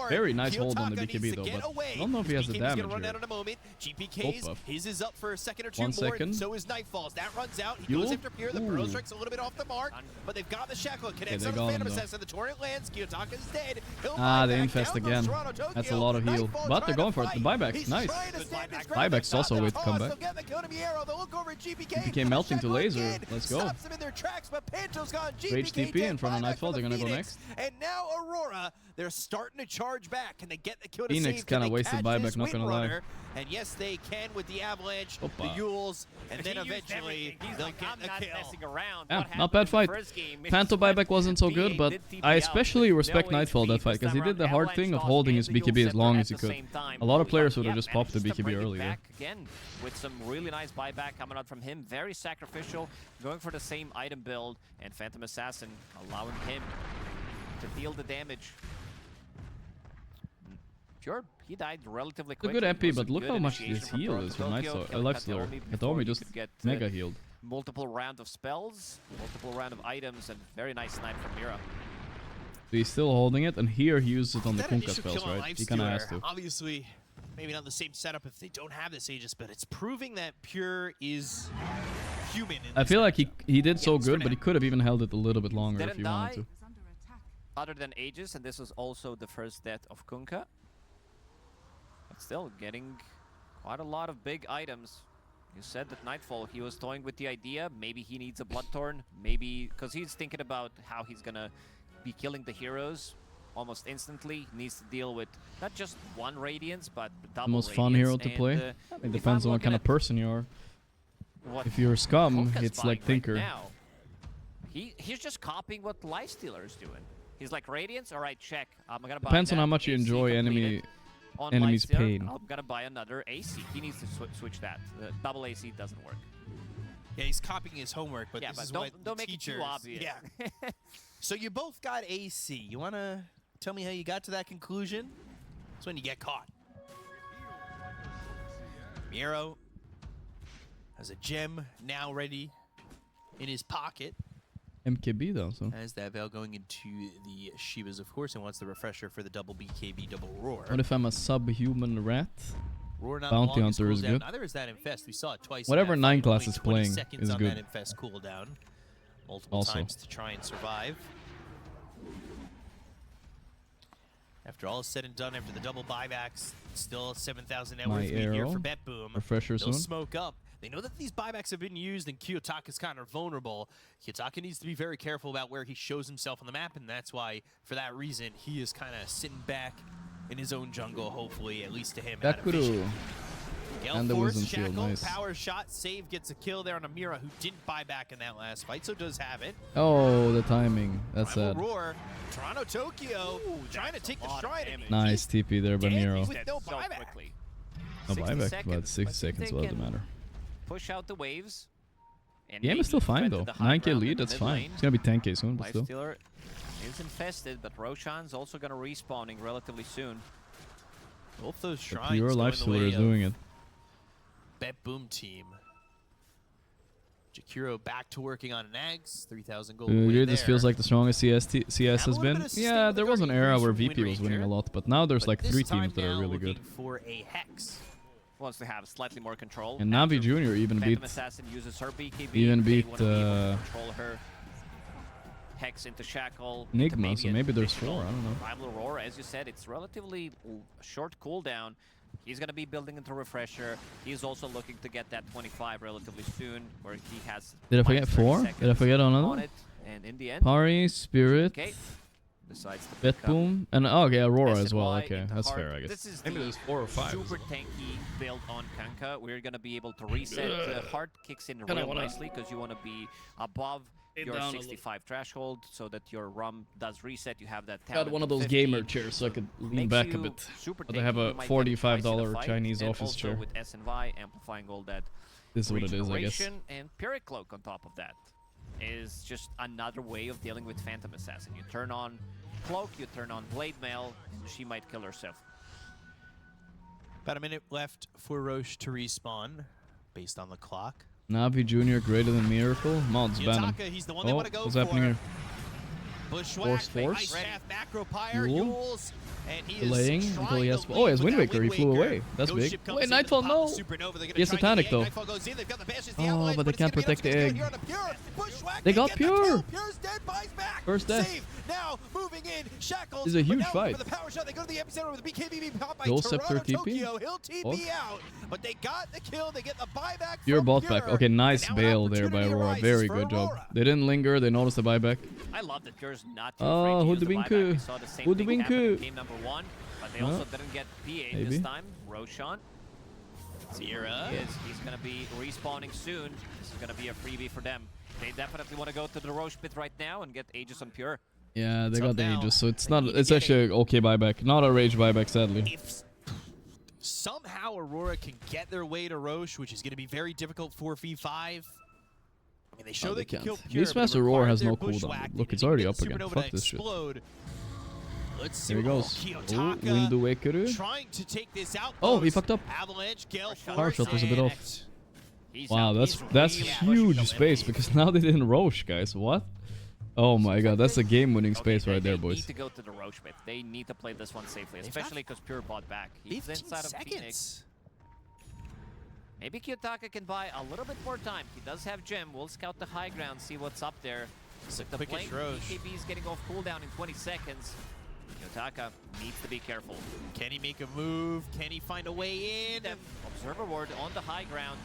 Very nice hold on the Kiyotaka BKB needs though, to get but away. I don't know if he has the BKB's damage gonna run here. out in a moment. GPK's, Buff. his is up for a second or two 1 more. second. So is Nightfall's. That runs out. He Yule? goes after Pierre. The Ooh. Burrow strike's a little bit off the mark, but they've got the shackle. Connects they on the got him, Phantom though. Assassin. The torrent lands. Kiyotaka's dead. He'll Ah, buy they back. infest Down goes again. Toronto, Tokyo. That's a lot of heal. Nightfall But they're trying going to for it. The fight. buyback, He's nice. trying to stand his ground. Buyback's also a way to come back. They'll get the Konami arrow. They'll look over at GPK. GPK melting to Shackle laser. again. Let's go. Stops them in their tracks, but Panto's gone. Rage GPK TP in front of can't buy back Nightfall. from They're the gonna go Phoenix. next. And now Aurora, they're starting to charge back. Can they get the kill to Phoenix save? Can kinda they wasted catch buyback, this not gonna lie. Windrunner? And yes, they can with the Avalanche, Opa. the Yules, and then He used eventually everything. He's they'll like, get I'm the not kill. messing around. Yeah, What not happened bad in the fight. first game is Panto when buyback wasn't so good, BA but did TP I out. especially respect No Nightfall that HP fight because he this did the time hard around. thing of Avalanche holding lost his and the BKB Yules as long at as he the could. same time. A lot of players would Yeah, have just popped the manages to BKB bring it earlier. back again with some really nice buyback coming out from him. Very sacrificial, going for the same item build, and Phantom Assassin allowing him to deal the damage. Sure, he died relatively It's a quick. good MP, but look how much this heal is from Tokyo. Lifestealer. Katayomi just mega healed. Multiple round of spells, multiple round of items, and very nice snipe from Mira. So he's still holding it, and here he uses it on the That Kunkka initial spells, kill on right? He kind of has to. Obviously, maybe not the same setup if they don't have this Aegis, but it's proving that Pure is human. In I this feel like matchup. he did so Yeah, good, for but he now. could have even held it a little bit longer if Didn't he wanted die. to. Other than Aegis, and this was also the first death of Kunkka. But still, getting quite a lot of big items. You said that Nightfall, he was toying with the idea, maybe he needs a Bloodthorn, maybe, because he's thinking about how he's gonna be killing the heroes almost instantly. He needs to deal with not just one Radiance, but double The most fun hero to play? It if depends I'm on what kind of looking person you are. at what If you're Scum, Kunkka's it's like buying Tinker. Right now, he's just copying what Lifestealer is doing. He's like, Radiance, all right, check. I'm gonna buy Depends on that. how much you AC enjoy completed. On enemy's Lifestealer, pain. I'm gonna buy another AC. He needs to switch that. The double AC doesn't work. Yeah, he's copying his homework, but Yeah, this but is don't- what don't the make it too teachers, obvious. Yeah. So you both got AC. You wanna tell me how you got to that conclusion? It's when you get caught. Miro has a gem now ready in his pocket. MKB though, so. As that Veil going into the Shivas, of course, and wants the refresher for the double BKB, double Roar. What if I'm a subhuman rat? Roar not Bounty the longest Hunter is cooldown. good. Neither is that Infest. We saw it twice. Whatever in that 9 fight. class Only is 20 playing seconds is on good. that Infest cooldown. Multiple Also. times to try and survive. After all is said and done, after the double buybacks, still 7,000 net My worth lead here arrow. for Betboom. Refresher They'll soon. smoke up. They know that these buybacks have been used and Kiyotaka's kind of vulnerable. Kiyotaka needs to be very careful about where he shows himself on the map, and that's why, for that reason, he is kind of sitting back in his own jungle, hopefully, at least to him. out of vision. Yakuru. Gale And the Force, Wisdom Shield, Shackle, nice. power shot, save, gets a kill there on Amira, who didn't buy back in that last fight, so does have it. Oh, the timing. That's Primal sad. Roar, Toronto, Tokyo, trying to take the stride. and Nice he's TP there by Miro. dancing with no So buyback. quickly. No 60 buyback, seconds, but 60 but seconds, they what does it can matter? Push out the waves. And Game maybe is still fine defend though. the high 9k ground in lead, the that's mid fine. lane. It's gonna be 10k soon, but still. Lifestealer is infested, but Roshan's also gonna respawning relatively soon. Both those The shrines pure go in the Lifestealer way is of doing it. Betboom team. Jakiro back to working on Nags, 3,000 gold. Dude, away this there. feels like the strongest CS Have has a little been. bit of sustain Yeah, with there the was an Guardian era Boost where from VP was winning Windranger, a lot, but now there's but like this 3 time teams that are now really good. looking for a Hex. Wants to have slightly more control. And After Navi Jr. even Phantom beat Assassin uses her BKB. even they beat, wanna be able to control her. Hex into Shackle. into Nigma, so an maybe there's additional 4, I don't know. Primal Aurora, as you said, it's relatively short cooldown. He's going to be building into Refresher. He's also looking to get that 25 relatively soon, where he has. Did I forget minus 30 4? Did I seconds forget on another? it. And in the end, Pari, Spirit, okay. Besides the pickup, Betboom, and oh, okay, Aurora as well. SNY Okay, into that's Heart. fair, I guess. This is Maybe the there's 4 or 5. super tanky build on Kunkka. We're gonna be able to reset. Heart kicks in Kinda real wanna nicely because you want to be above your down a 65 threshold, so that your RUM does reset. You have that. Got talent one of those 50. gamer chairs so I could lean Makes back a you bit. super But I have tanky. a You might get twice in a $45 fight, Chinese and office also chair. with SNY amplifying all that. This is what it is, I guess. regeneration, and Pyrrhic Cloak on top of that is just another way of dealing with Phantom Assassin. You turn on Cloak, you turn on Blade Mail, and she might kill herself. About a minute left for Roche to respawn, based on the clock. Navi Jr. greater than Miracle. Mods ban him. He's the one they want to go what's for. happening here? Bushwhack, Force. Macro Pyre, Yule. Yules, and he Delaying is until he has. trying to Oh, he has lead Wind with Waker. He that flew Wind away. Waker. That's Ghost big. ship comes Wait, in, Nightfall, pop no. the Supernova. They're gonna He has try and Satanic get though. Nightfall goes in. They've got the Bashes, the Oh, Avalanche, but they it's can't gonna be protect the enough to egg. here on the Pure. Bushwhack, They got get the Pure. kill. Pure's dead, buys back. First death. Save. Now moving in, Shackles. This is a huge but now fight. For the power shot, they go to the epicenter with the BKB being popped by Dual Toronto Scepter TP? Tokyo. He'll TP out, but they got the kill. They get the buyback. Pure from bought Pure. back. Okay, nice And now an bail there by opportunity Aurora. arises Very for good job. Aurora. They didn't linger. They noticed the buyback. I love that Pure's not too Oh, afraid to who use the the win buyback. coup? We saw the same Who the thing win happen in coup? game number 1, but they Huh? also didn't get PA Maybe. this time. Roshan. Zira. He's going to be respawning soon. This is going to be a freebie for them. They definitely want to go to the Roche pit right now and get Aegis on Pure. Yeah, they So got the now Aegis, so it's they not. need to It's get actually an okay buyback, not a rage buyback, sadly. If somehow Aurora can get their way to Roche, which is going to be very difficult for V5. I mean, they show No, they they can can't. kill Pure. Beastmaster but it Aurora has required no their cooldown. Bushwhack. Look, They it's need to already get up the again. Supernova Fuck to this shit. explode. Let's see There he what goes. Kiyotaka Wind Waker. trying to take this out. Oh, he fucked up. Avalanche, Gale Power shot was a bit and off. He's Wow, out. that's He's huge really space because now they didn't Roche, guys. What? Oh my god, that's a game-winning space right there, They boys. need to go to the Roche pit. They need to play this one safely, They've got especially because Pure bought back. He's 15 inside of Phoenix. seconds. Maybe Kiyotaka can buy a little bit more time. He does have Gem. We'll scout the high ground, see what's up there. It's a The quickish blink Roche. BKB is getting off cooldown in 20 seconds. Kiyotaka needs to be careful. Can he make a move? Can he find a way in? Observer ward on the high ground.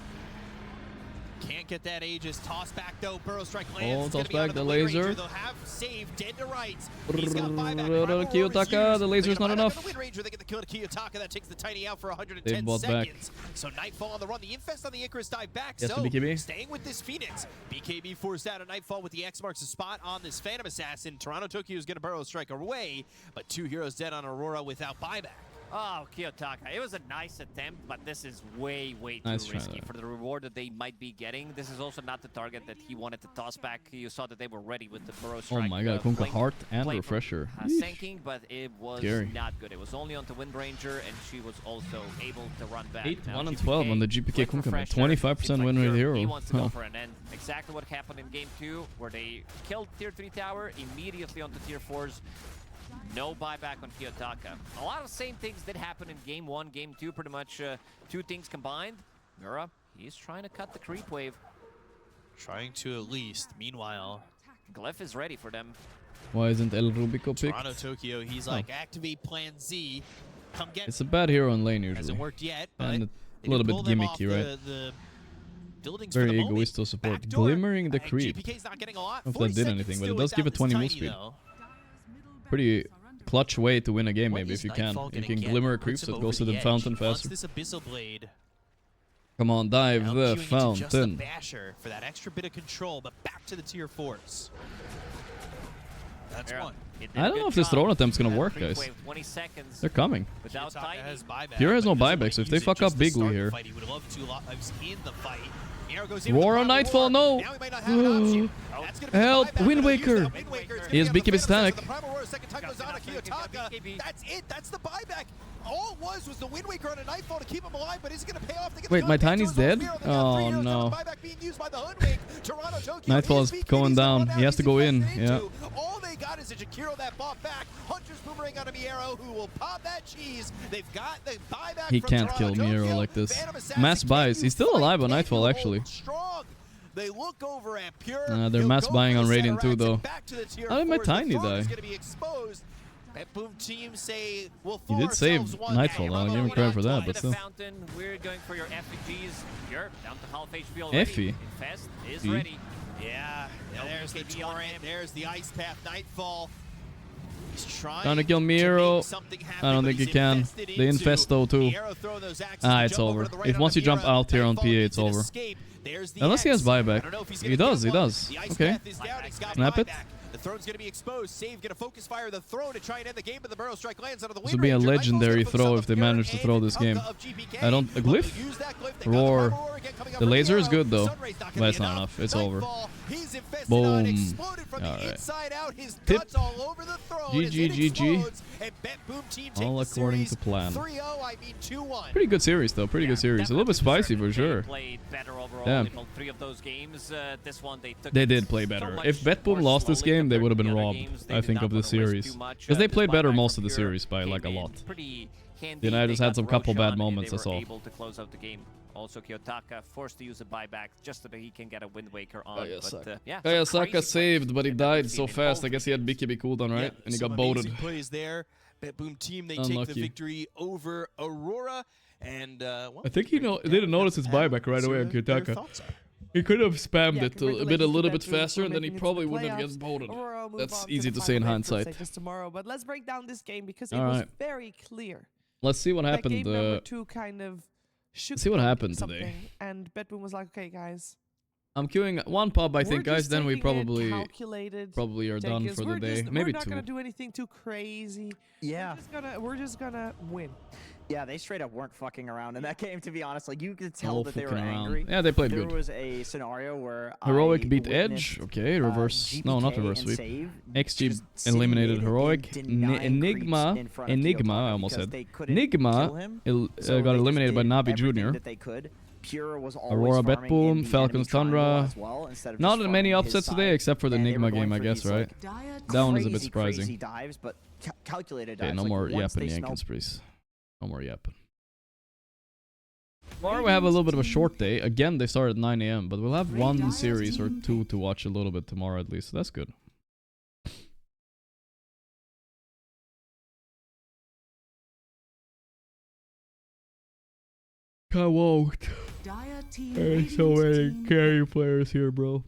Can't get that Aegis. Toss back though. Burrow strike lands. It's toss gonna be out back of the Wind laser. Ranger. They'll have save dead to rights. He's got buyback. Kiyotaka, the laser's not enough. The Wind Ranger, they get the kill to Kiyotaka. That takes the Tiny out for 110 They bought back. seconds. So Nightfall on the run. The Infest on the Icarus dive back. Yes, So the BKB. staying with this Phoenix. BKB forced out of Nightfall with the X marks the spot on this Phantom Assassin. Toronto Tokyo is going to Burrow strike away, but 2 heroes dead on Aurora without buyback. Oh, Kiyotaka. It was a nice attempt, but this is way too Nice try risky there. for the reward that they might be getting. This is also not the target that he wanted to toss back. You saw that they were ready with the Burrow Oh strike. my god, Kunkka blink- Heart and blink, Refresher. sinking, but it was Scary. not good. It was only onto Wind Ranger, and she was also able to run back. 8, Now 1 and GPK 12 on the GPK with Kunkka, man. Refresher, 25% seems like win rate Pure, hero. He wants to go Huh. for an end. Exactly what happened in Game 2, where they killed Tier 3 tower immediately onto Tier 4s. No buyback on Kiyotaka. A lot of same things did happen in Game 1, Game 2, pretty much 2 things combined. Mura, he's trying to cut the creep wave. Trying to at least. Meanwhile, Glyph is ready for them. Why isn't El Rubico picked? Toronto Tokyo, he's Oh. like, activate Plan Z. Come get It's a bad hero in lane usually. Hasn't worked yet, but And they a little did bit pull them off gimmicky, right? The buildings for Very the moment. egoistical support. Backdoor, Glimmering the and creep. GPK's not getting a lot. If that 40 did seconds anything, but it still does give without it 20 this move Tiny, speed. though. Pretty clutch way to win a game, What maybe, is if you can. Nightfall You gonna can get? glimmer a Puts creep him so it over goes to the edge. fountain He wants faster. this Abyssal Blade. Come on, dive Now the queuing into just the fountain. Basher for that extra bit of control, but back to the tier 4s. That's Mira, one. he did I a don't good know if this job. throne attempt's gonna That work, creep guys. wave, 20 seconds They're coming. without Kiyotaka Tiny. has buyback, Pure has but no he doesn't buyback, wanna so if use they it fuck just up to big start we the here. fight. He would love to lives in the fight. Miro goes in Roar with on the Nightfall, Primal no. Roar. Now he might not have an option. That's gonna be the Help, buyback, Wind but he'll use Waker. that Wind Waker. It's He has gonna be on BKB the Phantom static. Assassin. The Primal Roar, second time goes on to Kiyotaka. BKB. That's it. That's the buyback. All it was the Wind Waker on a Nightfall to keep him alive, but is it going to pay off? Wait, my Tiny's dead? Oh, no. Buyback being used by the Hoodwink. Toronto Tokyo Nightfall is going down. He has to go in. Yeah. All they got is a Jakiro that bought back. Hunter's boomerang on a Miero who will pop that cheese. They've got the buyback. He from can't Toronto kill Miero Tokyo. like this. Phantom Assassin, Mass can buys. you He's still fight? alive on Can Nightfall, you hold actually. strong? They look over at Pure. They're He'll mass go buying for on the Radiant too, Ceterax though. and back to the tier How did my 4s. Tiny The throne die? is gonna be exposed. Betboom team say we'll He did save Nightfall, though. I'll give him credit for that, but still. Fountain, we're going for your effigies. You're down to half HP already. Effie? Infest is E? ready. Yeah, there's the BKB on torrent. him. There's the ice path. Nightfall. He's Trying to kill Miro. make something happen, I don't but think he he's can. invested They into infest though too. Miro throwing those axes Ah, to it's jump over. to the right If on once you jump Miro, out here on Nightfall PA, needs it's an over. escape. There's the Unless he has X. buyback. I don't know if he's He gonna does, get he one. does. The ice Okay. path is down. He's got Snap it. buyback. The throne's going to be exposed. Save, going to focus fire the throne to try and end the game, but the Burrow strike lands out of the This Wind would be a Ranger. Nightfall's legendary gonna focus throw on if they the Pure manage to and throw this Kunkka game. of GPK. I don't. A But they'll glyph? use that glyph. They got the Roar. Primal Roar again The laser is good though, but it's not enough. It's over. Boom. Alright. Tip. GG. All according to plan. Pretty good series though. Pretty good series. A little bit spicy for sure. Damn. They did play better. If Betboom lost this game, they would have been robbed, I think, of the series. Because they played better most of the series by like a lot. The United had some couple bad moments, that's all. Also, Kiyotaka forced to use a buyback just so that he can get a Wind Waker on. Kayasaka saved, but he died so fast. I guess he had BKB cooldown, right? And he got boated. Plays there. Betboom team, they take the victory over Aurora. And well, I think he didn't notice his buyback right away on Kiyotaka. He could have spammed it a little bit faster, and then he probably wouldn't have gotten boated. That's easy to say in hindsight. Just tomorrow, but let's break down this game because it was very clear. Let's see what happened. Game number 2 kind of see what happened today. And Betboom was like, okay, guys. I'm queuing one pub, I think, guys. Then we probably are done for the day. Maybe 2. We're not gonna do anything too crazy. Yeah. We're just gonna win. Yeah, they straight up weren't fucking around in that game, to be honest. Like, you could tell that they were angry. Yeah, they played good. There was a scenario where Heroic beat Edge. Okay, reverse. No, not reverse sweep. XG eliminated Heroic. Enigma, I almost said. Nigma got eliminated by Navi Jr. Aurora Betboom, Falcons Tundra. Not many upsets today, except for the Nigma game, I guess, right? That one is a bit surprising. Okay, no more yapping Yankins, please. No more yapping. Tomorrow we have a little bit of a short day. Again, they start at 9 AM, but we'll have 1 series or 2 to watch a little bit tomorrow at least. So that's good. Come on. There's so many carry players here, bro.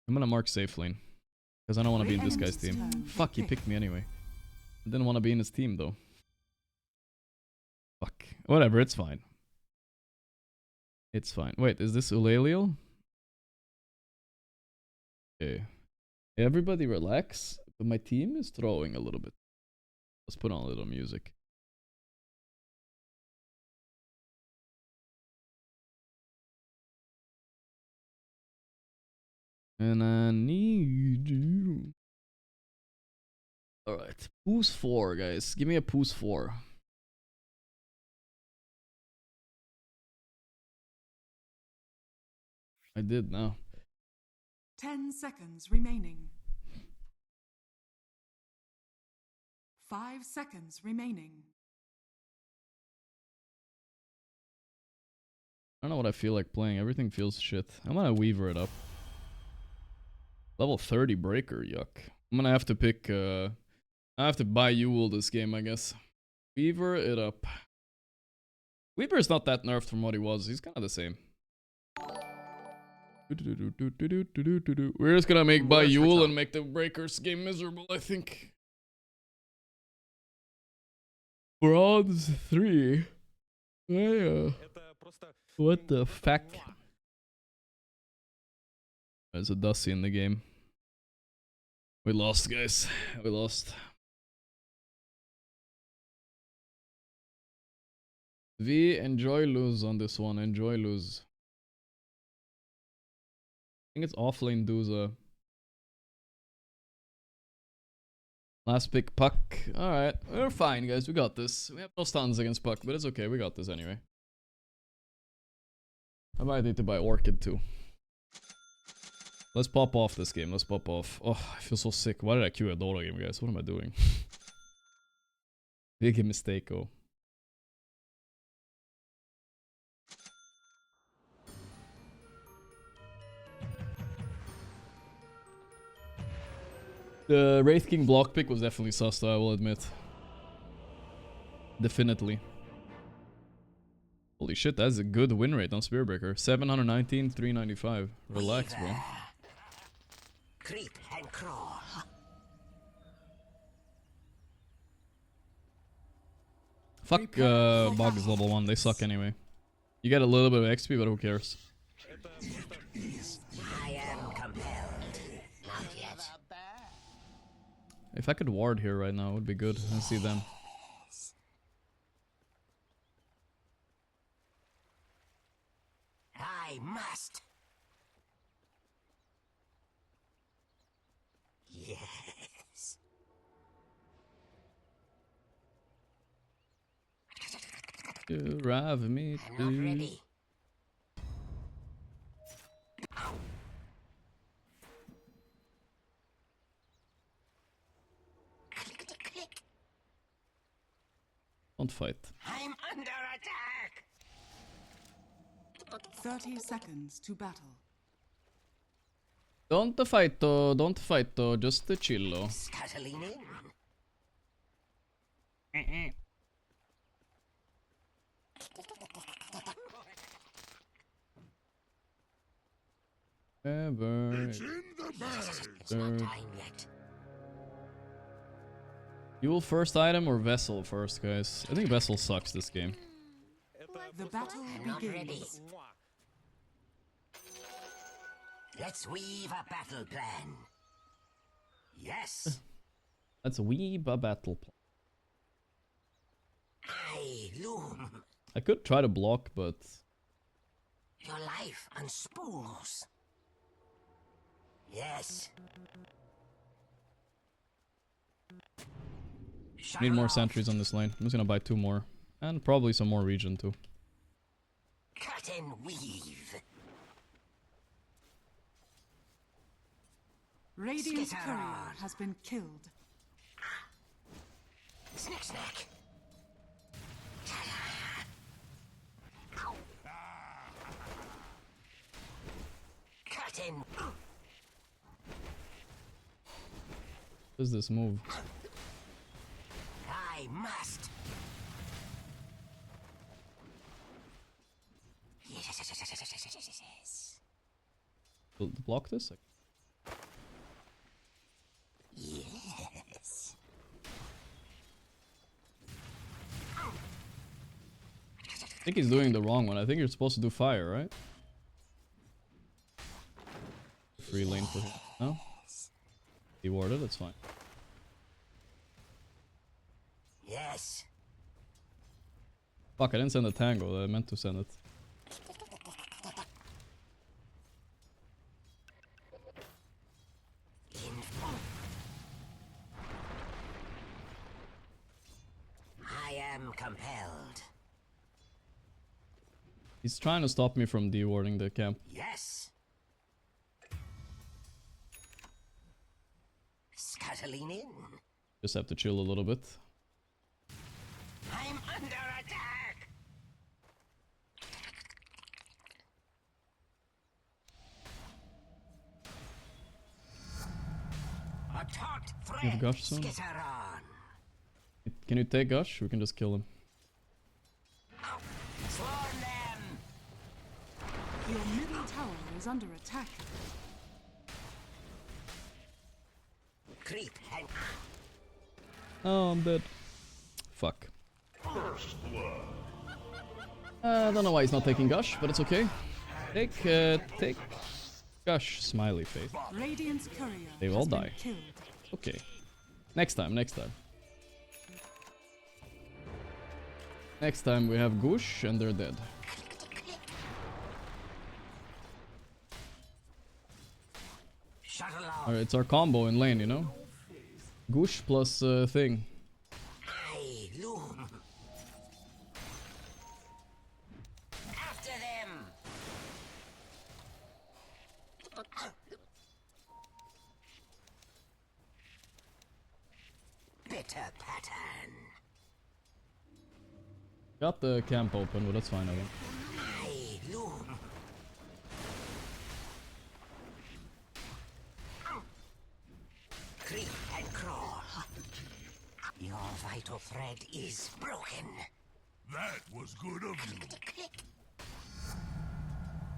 I'm gonna mark safe lane. Because I don't want to be in this guy's team. Fuck, he picked me anyway. I didn't want to be in his team though. Fuck. Whatever, it's fine. It's fine. Wait, is this Eulaliel? Okay. Everybody relax. But my team is throwing a little bit. Let's put on a little music. And I need you. Alright. Boost 4, guys. Give me a boost 4. I did now. 10 seconds remaining. 5 seconds remaining. I don't know what I feel like playing. Everything feels shit. I'm gonna Weaver it up. Level 30 breaker, yuck. I'm gonna have to pick, I have to buy Yule this game, I guess. Weaver it up. Weaver is not that nerfed from what he was. He's kind of the same. We're just gonna make buy Yule and make the breakers game miserable, I think. Bronze 3. Yeah. What the fuck? There's a Dusty in the game. We lost, guys. We lost. V, enjoy lose on this one. Enjoy lose. I think it's offlane Duza. Last pick, Puck. Alright, we're fine, guys. We got this. We have no stuns against Puck, but it's okay. We got this anyway. I might need to buy Orchid too. Let's pop off this game. Let's pop off. Oh, I feel so sick. Why did I queue a Dota game, guys? What am I doing? Big mistake, oh. The Wraith King block pick was definitely sus, though, I will admit. Definitely. Holy shit, that's a good win rate on Spearbreaker. 719, 395. Relax, bro. Creep and crawl. Fuck Bugs level 1, they suck anyway. You get a little bit of XP, but who cares? I am compelled. Not yet. If I could ward here right now, it would be good. I see them. must. Yes. You drive me I'm to... not ready. Click, click, click. Don't fight. I'm under attack. 30 seconds to battle. Don't fight though, just chillo. Scuttling in. Ever. It's not time yet. Fuel first item or vessel first, guys? I think vessel sucks this game. The battle I'm not ready. begins. Let's weave a battle plan. Yes. Let's weave a battle plan. I loom. I could try to block, but... Your life on spools. Yes. Need more sentries on this lane. I'm just gonna buy 2 more. And probably some more region too. Cut and weave. Radiant's Skitter courier on. has been killed. Snack, snack. Cut and... What does this move? I must. Yes. Block this? Yes. I think he's doing the wrong one. I think you're supposed to do fire, right? Free lane for him. No? He warded, that's fine. Yes. Fuck, I didn't send a tango. I meant to send it. I am compelled. He's trying to stop me from dewarding the camp. Yes. Scuttling in. Just have to chill a little bit. I'm under attack. A taut You have threat. Gush soon? Skitter on. Can you take Gush? We can just kill him. Swarm them. Your middle tower is under attack. Creep and... Oh, I'm dead. Fuck. I don't know why he's not taking Gush, but it's okay. Take Gush, smiley face. Radiant's courier They all has been die. killed. Okay. Next time. Next time we have Gush and they're dead. Shuttle off. Alright, it's our combo in lane, you know? Gush plus thing. I loom. After them. Bitter pattern. Got the camp open, but that's fine, I think. I loom. Creep and crawl. Your vital thread is broken. That was good of you. Click.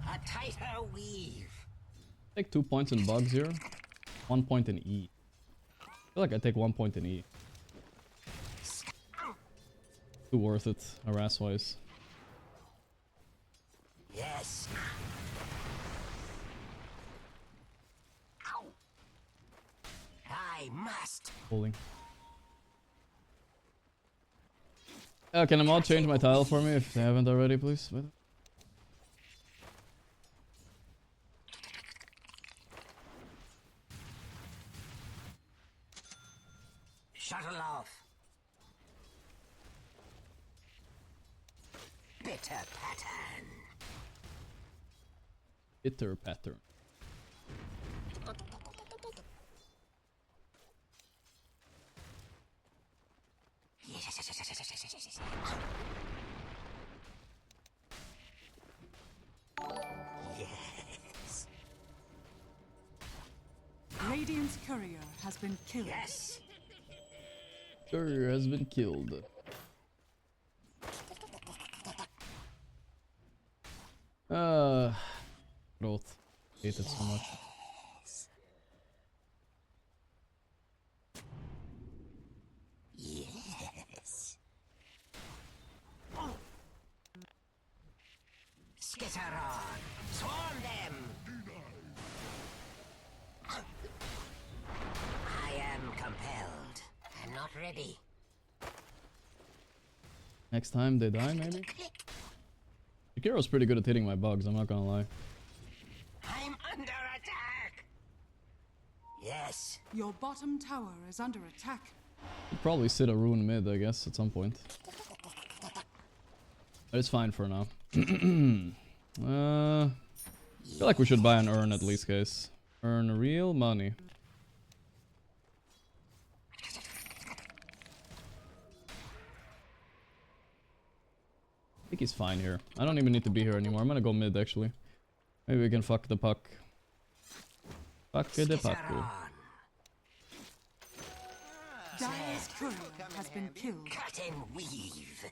A tighter weave. Take 2 points in bugs here. 1 point in E. I feel like I take 1 point in E. Too worth it, harass-wise. Yes. I must. Pulling. Can a mod change my title for me if they haven't already, please? Shuttle off. Bitter pattern. Bitter pattern. Yes. Radiant's courier has been killed. Yes. Courier has been killed. Growth. Hate it so much. Yes. Skitter on. Swarm them. I am compelled. I'm not ready. Next time they die, maybe? Shakiro's pretty good at hitting my bugs, I'm not gonna lie. I'm under attack. Yes. Your bottom tower is under attack. Could probably sit a rune mid, I guess, at some point. But it's fine for now. I feel like we should buy an urn at least, guys. Earn real money. I think he's fine here. I don't even need to be here anymore. I'm gonna go mid, actually. Maybe we can fuck the puck. Fuck the puck. Dire's courier has been killed. Cut and weave.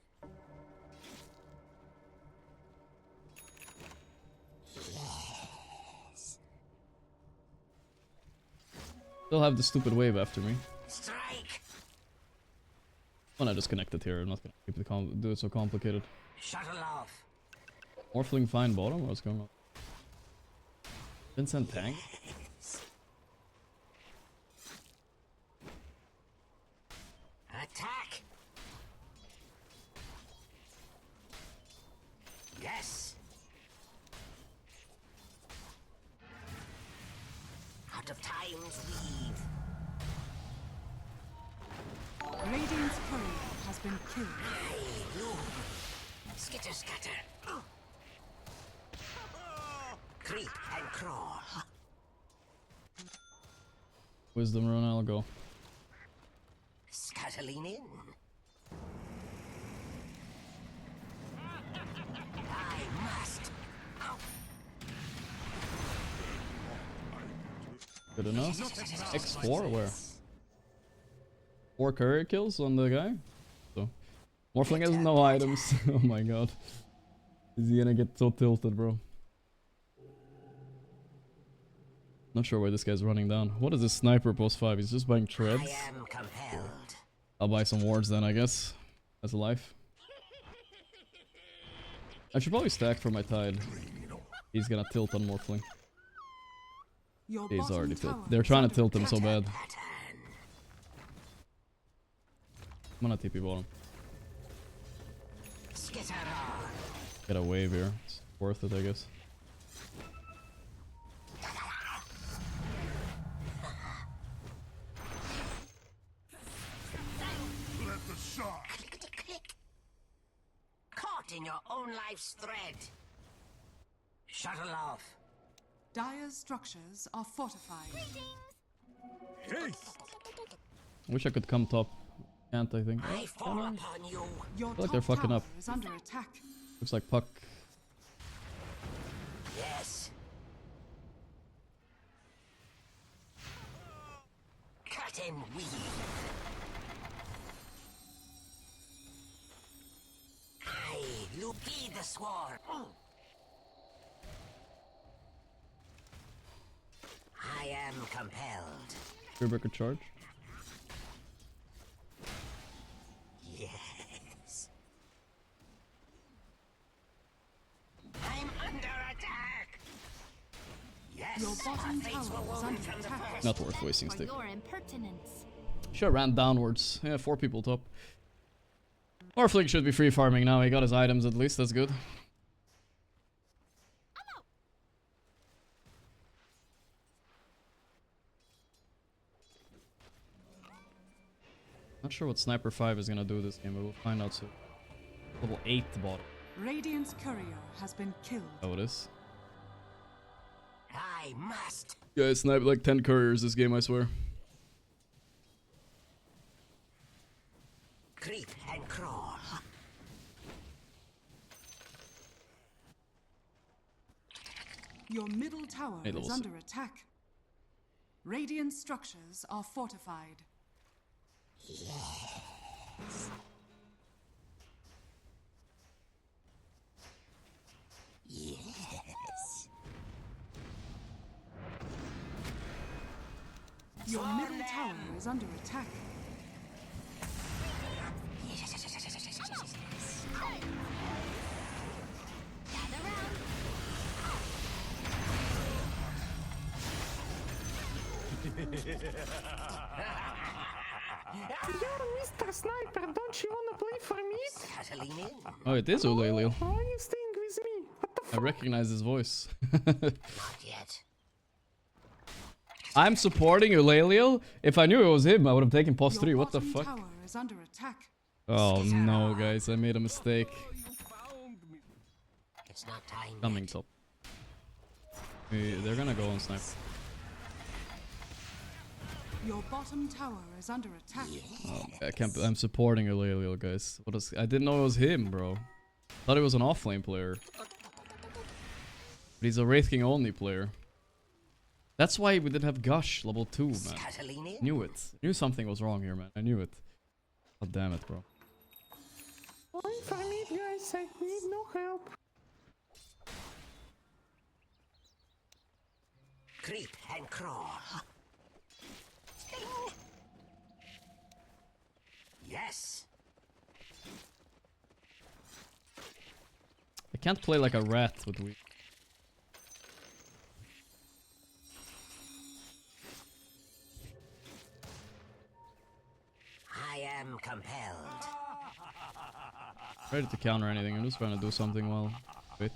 Yes. Still have the stupid wave after me. Strike. I'm gonna disconnect it here. I'm not gonna keep the do it so complicated. Shuttle off. Morphling fine bottom? What's going on? Vincent tank? Attack. Yes. Out of time's weave. Radiant's courier has been killed. Skitter scatter. Creep and crawl. Wisdom run, I'll go. Scuttling in. I must. Good enough. X4? Where? 4 courier kills on the guy? So. Morphling has no items. Oh my god. Is he gonna get so tilted, bro? Not sure where this guy's running down. What is this sniper post 5? He's just buying treads. I am compelled. I'll buy some wards then, I guess. That's life. I should probably stack for my tide. He's gonna tilt on Morphling. He's already tilted. They're trying to tilt him so bad. I'm gonna TP bottom. Get a wave here. It's worth it, I guess. Let the shot. Caught in your own life's thread. Shuttle off. Dire's structures are fortified. Hey. Wish I could come top. Can't, I think. I fall upon you. Your I feel like they're top fucking tower up. is under attack. Looks like puck. Yes. Cut and weave. I Lupi the Swarm. I am compelled. Fearbreaker charge. Yes. I'm under attack. Yes. Your bottom Our fates tower were is woven under from the attack. first. Not worth wasting stick. Your impertinence. Should have ran downwards. Yeah, 4 people top. Morphling should be free farming now. He got his items at least. That's good. Not sure what Sniper 5 is gonna do this game, but we'll find out soon. Level 8 bottom. Radiant's courier has been killed. Oh, it is. I must. Yeah, I sniped like 10 couriers this game, I swear. Creep and crawl. Your middle tower Hey, is level under attack. Radiant structures are fortified. Yes. Yes. Your middle tower is under attack. Yo, Mr. Sniper, don't you wanna play for me? Oh, it is Ulalil. Why are you staying with me? What the I recognize his voice. Not yet. I'm supporting Ulalil. If I knew it was him, I would have taken pos 3. What the fuck? Tower is under attack. Oh no, guys, I made a mistake. It's not time Coming top. They're gonna go on snipe. Your bottom tower is under attack. Oh, I can't. I'm supporting Ulalil, guys. What is? I didn't know it was him, bro. Thought he was an offlane player. But he's a Wraith King only player. That's why we didn't have Gush level 2, man. Knew it. Knew something was wrong here, man. I knew it. God damn it, bro. Why for me, guys? I need no help. Creep and crawl. Yes. I can't play like a rat with weak. I am compelled. Ready to counter anything. I'm just trying to do something well. Wait.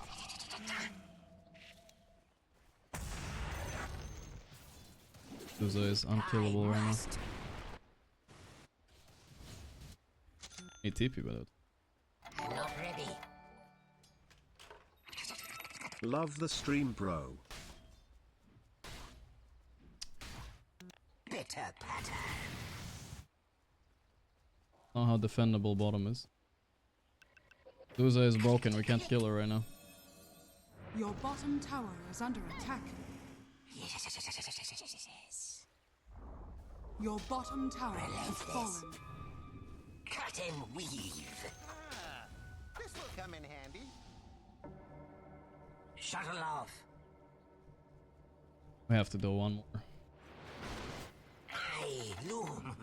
Duza is unkillable right now. Need TP by that. I'm not ready. Love the stream, bro. Bitter pattern. Know how defendable bottom is. Duza is broken. We can't kill her right now. Your bottom tower is under attack. Your bottom tower has fallen. Cut and weave. This will come in handy. Shuttle off. We have to do one more. I loom.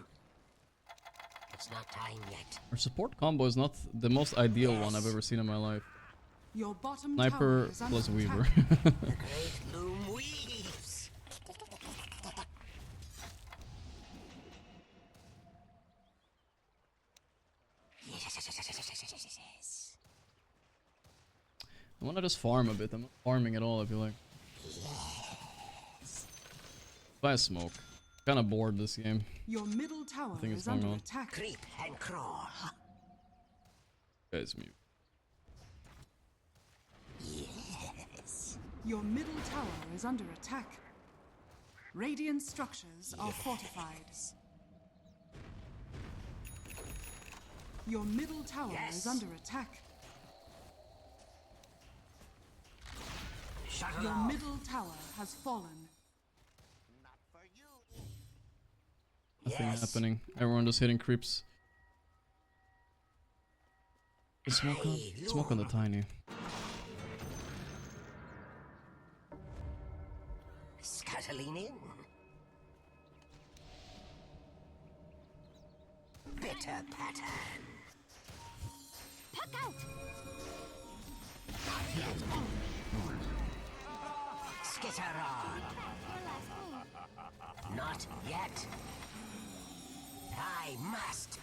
It's not time yet. Our support combo is not the most ideal one I've ever seen in my life. Your bottom Sniper tower is under plus attack. Weaver. The great loom weaves. I wanna just farm a bit. I'm not farming at all, I feel like. Buy a smoke. Kinda bored this game. Your middle tower think it's is under going on. attack. Creep and crawl. Guys, mute. Yes. Your middle tower is under attack. Radiant structures are fortified. Your middle tower is under attack. Shuttle Your off. middle tower has fallen. Not for you. Nothing Yes. happening. Everyone just hitting creeps. Smoke on the tiny. Scuttling in. Bitter pattern. Puck out! Skitter on. Not yet. I must.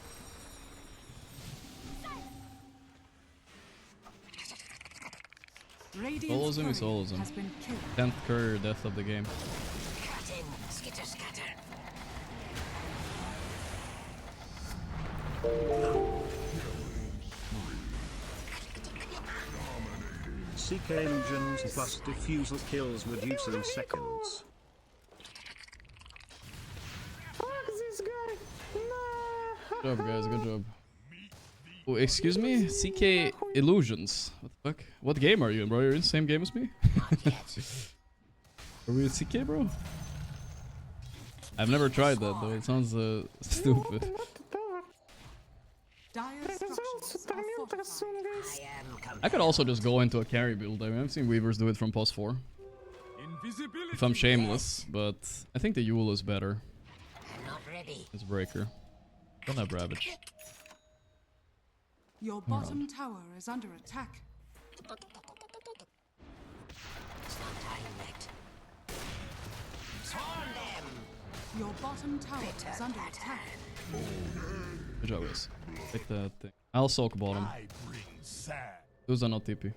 Radiant's Solos him, he courier solos him. has been killed. 10th courier death of the game. Cut in. Skitter scatter. CK illusions plus diffusal kills Medusa in seconds. Fuck this guy! Nah. Good job, guys. Good job. Oh, excuse me? CK Illusions. What the fuck? What game are you in, bro? You're in the same game as me? Are we in CK, bro? I've never tried that, though. It sounds stupid. I could also just go into a carry build. I mean, I've seen Weavers do it from post 4. If I'm shameless, but I think the Yule is better. It's Breaker. Don't have Ravage. Your bottom tower is under attack. Your bottom tower is under attack. Good job, guys. Take that thing. I'll soak bottom. Those are not TP.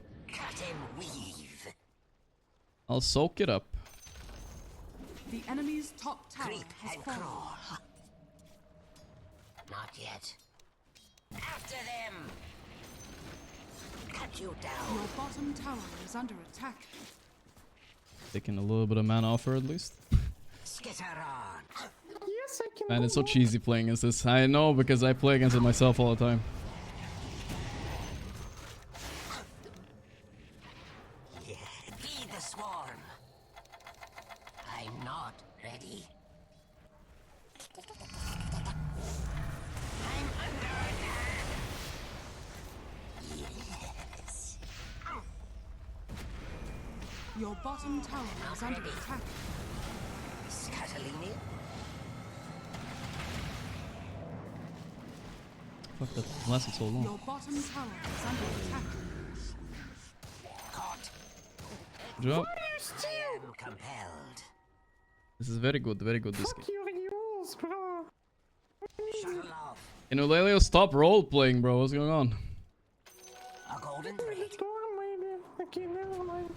I'll soak it up. The enemy's top tower has fallen. Not yet. After them! Cut you down. Your bottom tower is under attack. Taking a little bit of mana off her at least. Skitter on. Yes, I can. Man, it's so cheesy playing against this. I know because I play against it myself all the time. Yeah. Feed the swarm. I'm not ready. I'm under attack. Yes. Your bottom tower is under attack. Catalini. Fuck that lasted so long. Your bottom tower is under attack. Caught. Good job. I am compelled. This is very good this game. Your rules, bro. Shuttle off. Can Eulelio stop role playing, bro? What's going on? A golden thread. Storm, maybe. Okay, never mind.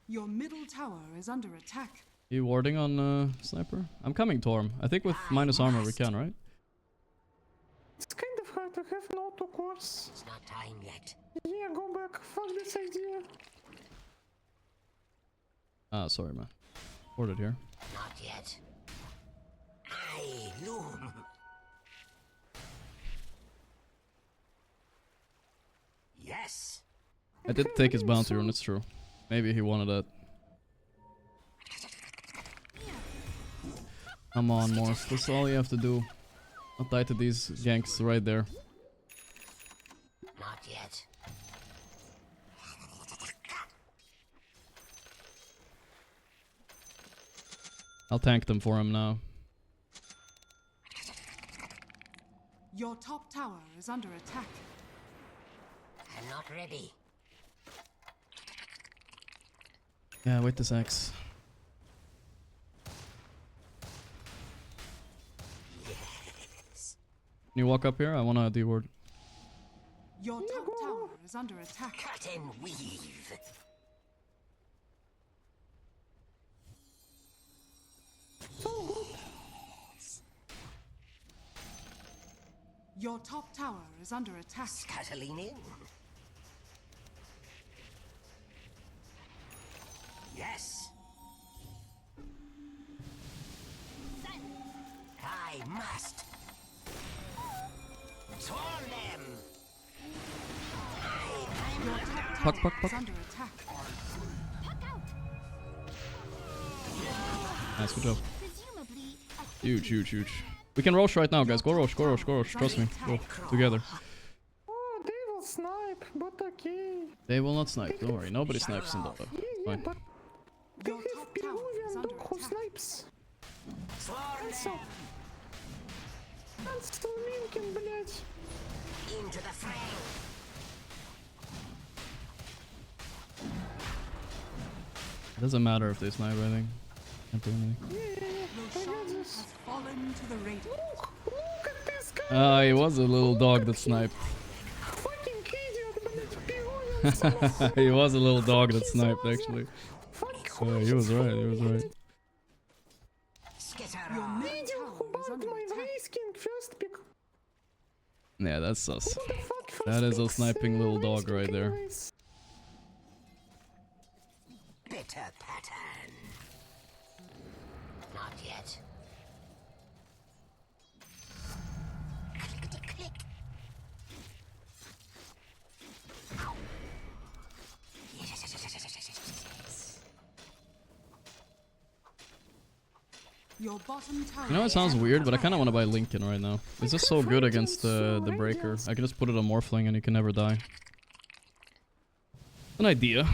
Your middle tower is under attack. You warding on sniper? I'm coming, Torm. I think with minus armor we can, right? It's kind of hard to have an auto course. It's not time yet. Yeah, go back. Fuck this idea. Ah, sorry, man. Warded here. Not yet. I loom. Yes. I did take his bounty rune, it's true. Maybe he wanted that. Come on, Morph. That's all you have to do. Not die to these ganks right there. Not yet. I'll tank them for him now. Your top tower is under attack. I'm not ready. Yeah, wait this X. Yes. Can you walk up here? I wanna D-ward. Your top tower is under attack. Cut and weave. Your top tower is under attack. Scuttling in. Yes. I must. Swarm them. Your top Puck, tower puck, puck. is under attack. Nice, good job. Huge, huge, huge. We can Rosh right now, guys. Go Rosh, go Rosh, go Rosh. Trust me. Go. Together. Oh, they will snipe, but okay. They will not snipe, don't worry. Nobody snipes in Dota. Fine. But they Your have top tower is Peruvian under dog who attack. snipes. Swarm So, them. that's Minkin, блять. Into the fray. It doesn't matter if they snipe, I think. Can't do anything. Roshan has fallen to the Radiant. Look at this guy. Ah, he was a little dog that sniped. Fucking idiot, блять. Peruvian. He was a little dog that sniped, actually. He was right, he was right. Skitter Your on. middle Idiot tower who is bought under my attack. Race King first pick. Yeah, that's us. That is a sniping little dog right there. Bitter pattern. Not yet. Click. Your bottom tower. You know, it sounds weird, but I kind of want to buy Lincoln right now. It's just so good against the Breaker. I can just put it on Morphling and you can never die. An idea.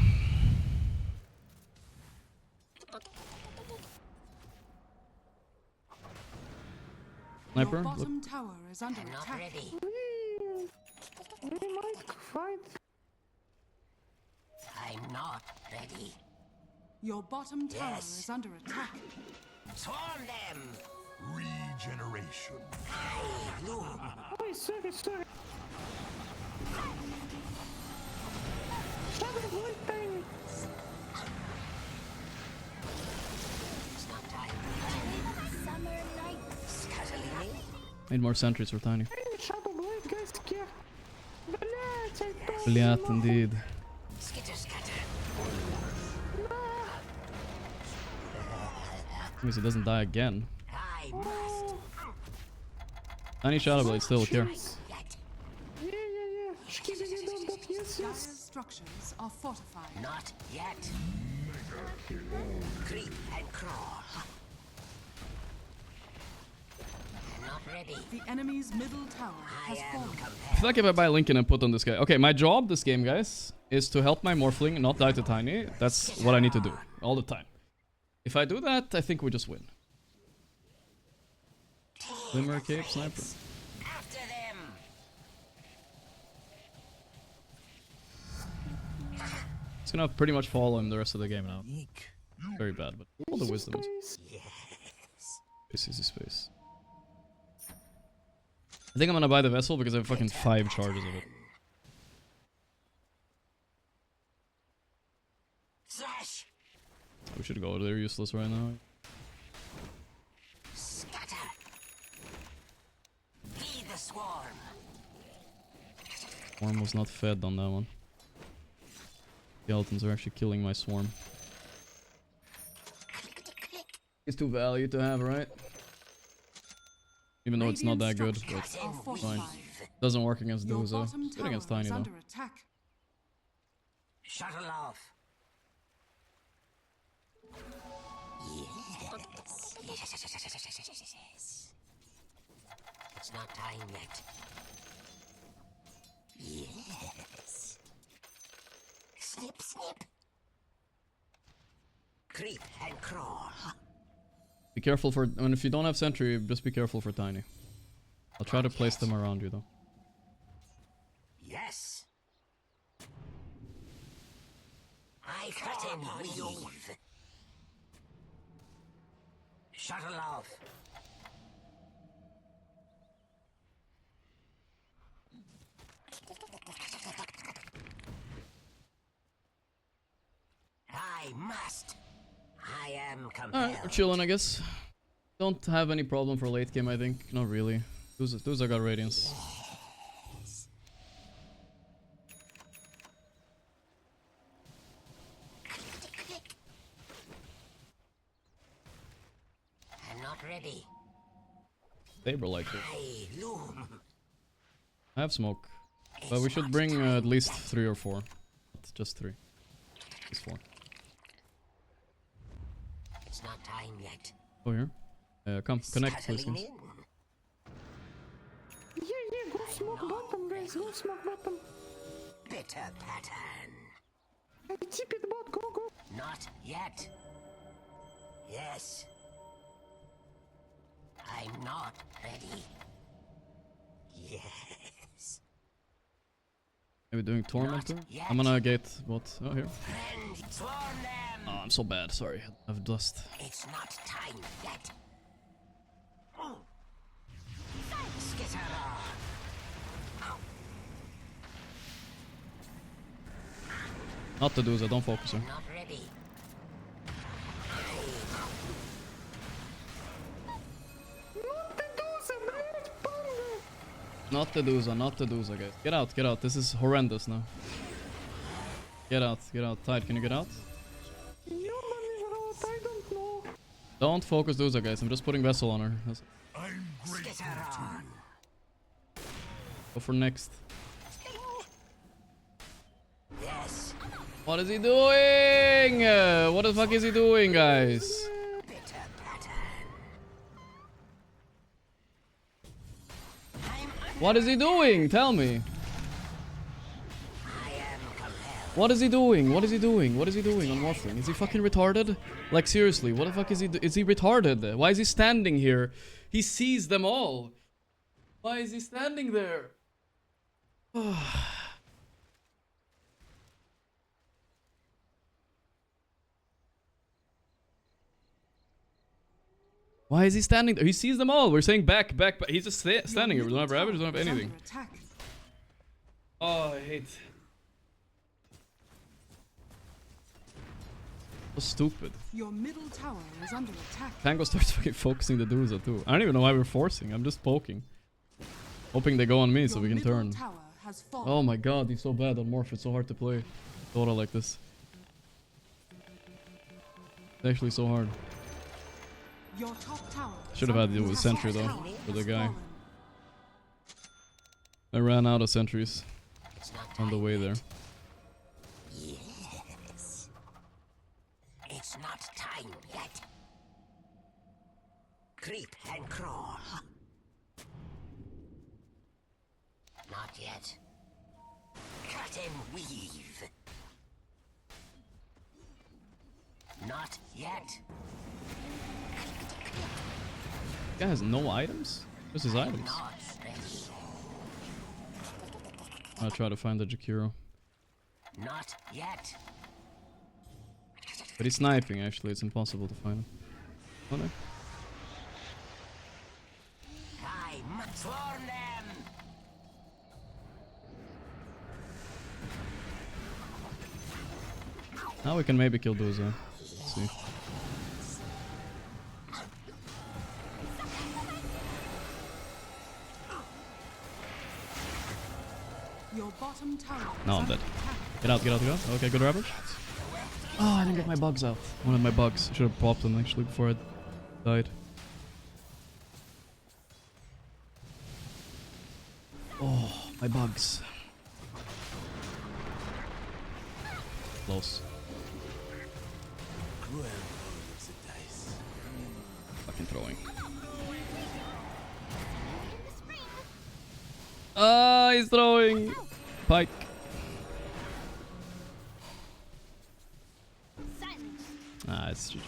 Sniper, Your look. bottom tower is under attack. We might fight. I'm not ready. Your bottom tower Yes. is under attack. Swarm them! Regeneration. I loom. Oh, sorry. Shadow Blade thing. It's not time. Summer night. Scuttling me. Need more sentries for Tiny. Shadow Blade, guys, here. Блядь, indeed. Skitter scatter. Means he doesn't die again. I must. Tiny Shadow Blade still here. Yeah. Yes. Dire structures are fortified. Not yet. Creep and crawl. I'm not ready. The enemy's middle tower has fallen. I feel like if I buy Lincoln and put on this guy. Okay, my job this game, guys, is to help my Morphling not die to Tiny. That's what I need to do all the time. If I do that, I think we just win. Glimmer Cape Sniper. After them. It's gonna pretty much follow him the rest of the game now. Very bad, but all the wisdom is. Yes. Space, easy space. I think I'm gonna buy the vessel because I have fucking 5 charges of it. Slash. We should go. They're useless right now. Scatter. Be the swarm. Swarm was not fed on that one. Skeletons are actually killing my swarm. It's too value to have, right? Even though it's not that good, but fine. Doesn't work against Doza. It's good against Tiny though. Shuttle off. Yes. It's not time yet. Yes. Snip. Creep and crawl. Be careful for when if you don't have sentry, just be careful for Tiny. I'll try to place them around you though. Yes. I cut and weave. Shuttle off. I must. I am compelled. Alright, we're chilling, I guess. Don't have any problem for late game, I think. Not really. Those I got Radiance. I'm not ready. Saber like it. I loom. I have smoke. But we should bring at least 3 or 4. Not just 3. Just 4. It's not time yet. Oh, here. Come, connect, please. Yeah, go smoke bottom, guys. Go smoke bottom. Bitter pattern. I tip it bot. Go. Not yet. Yes. I'm not ready. Yes. Are we doing Tormentor? I'm gonna gate what? Oh, here. Friend, swarm them. Oh, I'm so bad. Sorry. I have dust. It's not time yet. Skitter. Not to do that. Don't focus her. Not ready. Not the Duza, not the Duza, guys. Get out, get out. This is horrendous now. Get out, get out. Tide, can you get out? I don't know. Don't focus Duza, guys. I'm just putting Vessel on her. I'm grateful to Go for next. Yes. What is he doing? What the fuck is he doing, guys? What is he doing? Tell me. What is he doing? What is he doing? What is he doing on Waffling? Is he fucking retarded? Like seriously, what the fuck is he is he retarded? Why is he standing here? He sees them all. Why is he standing there? Why is he standing there? He sees them all. We're saying back, back, back. He's just standing here. We don't have ravage, we don't have anything. Oh, I hate. So stupid. Your middle tower is under attack. Tango starts fucking focusing the Duza too. I don't even know why we're forcing. I'm just poking. Hoping they go on me so we can turn. Oh my god, he's so bad on Morph. It's so hard to play Dota like this. It's actually so hard. Your top tower Should have had to do with sentry though, for the guy. I ran out of sentries on the way there. Yes. It's not time yet. Creep and crawl. Not yet. Cut and weave. Not yet. Guy has no items? Where's his items? I'll try to find the Jakiro. Not yet. But he's sniping actually, it's impossible to find him. Oh no. I must warn them. Now we can maybe kill Duza. Let's see. Your bottom tower. No, I'm dead. Get out, get out, get out. Okay, good ravage. Oh, I didn't get my bugs out. One of my bugs. Should have popped them actually before I died. Oh, my bugs. Close. Fucking throwing. Ah, he's throwing. Pike. Ah, it's GG.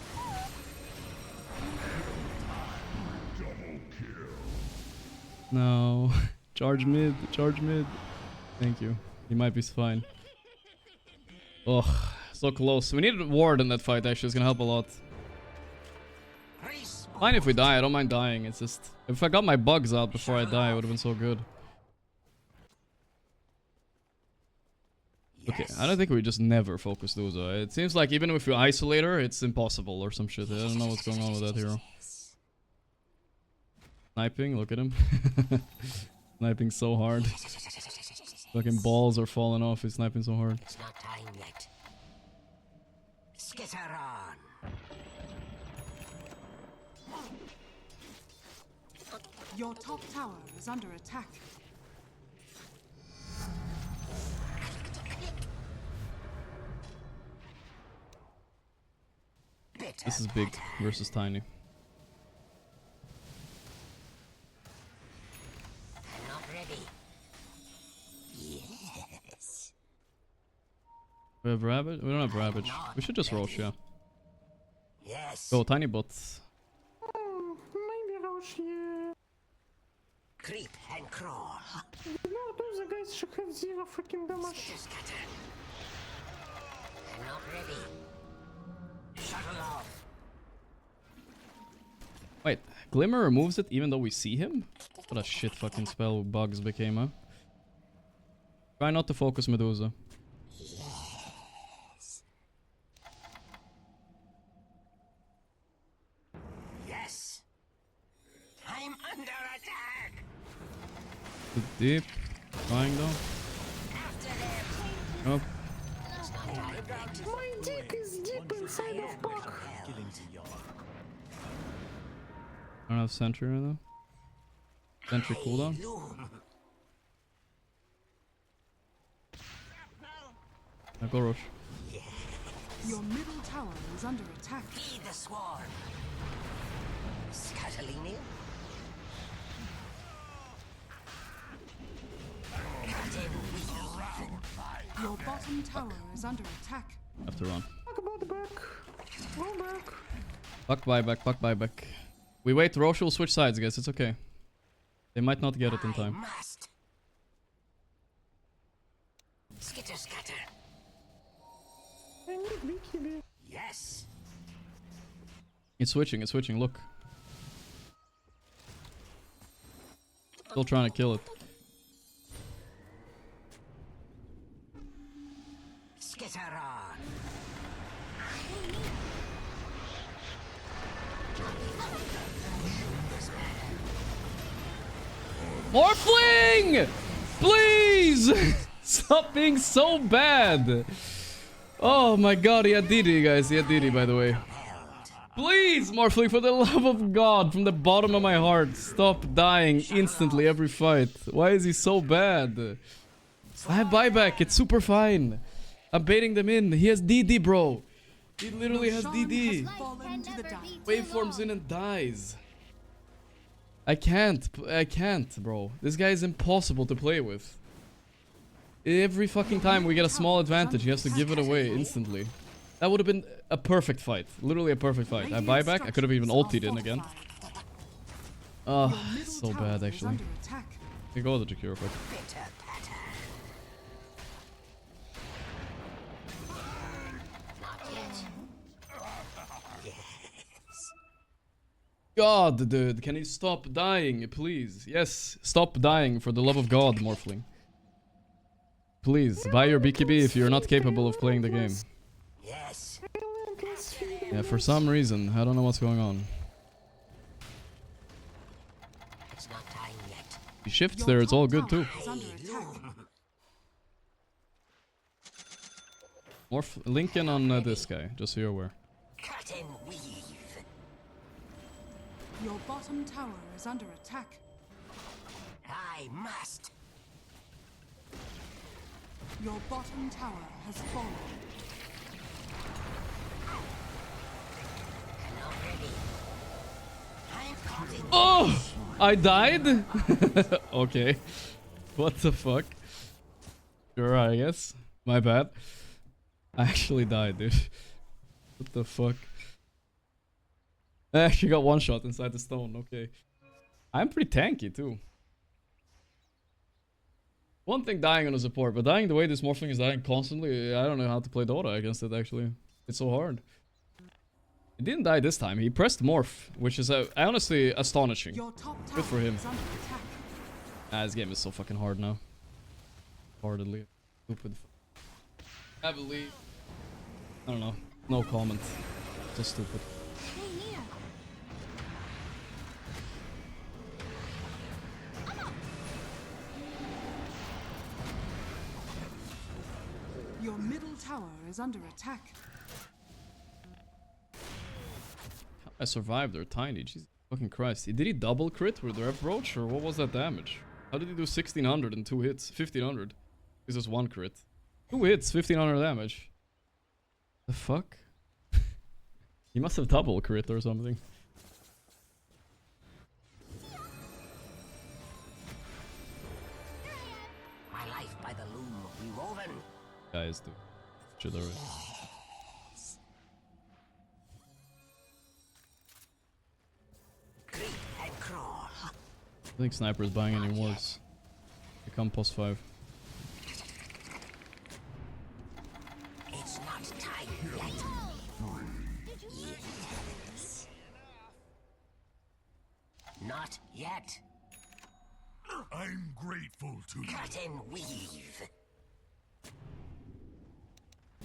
No. Charge mid, charge mid. Thank you. He might be fine. Oh, so close. We needed a ward in that fight actually. It's gonna help a lot. Fine if we die. I don't mind dying. It's just if I got my bugs out before I die, it would have been so good. Okay, I don't think we just never focus Duza. It seems like even if you isolate her, it's impossible or some shit. I don't know what's going on with that hero. Sniping, look at him. Sniping so hard. Fucking balls are falling off. He's sniping so hard. It's not time yet. Skitter on. Your top tower is under attack. This is big versus tiny. I'm not ready. Yes. We have Ravage? We don't have Ravage. We should just Rosh, yeah. Yes. Go, tiny bots. Maybe Rosh, yeah. Creep and crawl. No, those guys should have zero freaking damage. I'm not ready. Shuttle off. Wait, Glimmer removes it even though we see him? What a shit fucking spell bugs became, huh? Try not to focus Medusa. Yes. Yes. I'm under attack. Too deep. Trying though. Nope. My dick is deep inside of Buck. I don't have sentry though. Sentry cooldown. Now go rush. Your middle tower is under attack. Feed the swarm. Scatolini. Your bottom tower is under attack. Have to run. Talk about the back. Roll back. Fuck buyback, fuck buyback. We wait, Roche will switch sides, guys. It's okay. They might not get it in time. Must. Skitter scatter. Yes. It's switching, look. Still trying to kill it. Skitter on. Morphling! Please! Stop being so bad! Oh my god, he had DD, guys. He had DD, by the way. Please, Morphling, for the love of God, from the bottom of my heart, stop dying instantly every fight. Why is he so bad? I have buyback. It's super fine. I'm baiting them in. He has DD, bro. He literally has DD. Waveforms in and dies. I can't, bro. This guy is impossible to play with. Every fucking time we get a small advantage, he has to give it away instantly. That would have been a perfect fight. Literally a perfect fight. I buyback. I could have even ultied in again. Oh, so bad, actually. You go to the cure quick. God, dude, can you stop dying, please? Yes, stop dying for the love of God, Morphling. Please, buy your BKB if you're not capable of playing the game. Yes. Yeah, for some reason, I don't know what's going on. It's not time yet. He shifts there, it's all good too. Morph Lincoln on this guy, just so you're aware. Cut and weave. Your bottom tower is under attack. I must. Your bottom tower has fallen. Oh! I died? Okay. What the fuck? Sure, I guess. My bad. I actually died, dude. What the fuck? I actually got one shot inside the stone, okay. I'm pretty tanky, too. One thing dying on a support, but dying the way this Morphling is dying constantly, I don't know how to play Dota against it, actually. It's so hard. He didn't die this time. He pressed Morph, which is honestly astonishing. Good for him. This game is so fucking hard now. Hardly. Stupid. Heavily. I don't know. No comment. Just stupid. Your middle tower is under attack. I survived. They're tiny. Jesus fucking Christ. Did he double crit with the approach, or what was that damage? How did he do 1600 in 2 hits? 1500. This is 1 crit. 2 hits, 1500 damage. The fuck? He must have double crit or something. My life by the loom will be woven. Guys, do shit already. Creep and crawl. I think Sniper is buying any wards. Become post 5. It's not time yet. Yes. Not yet. I'm grateful to you. Cut and weave.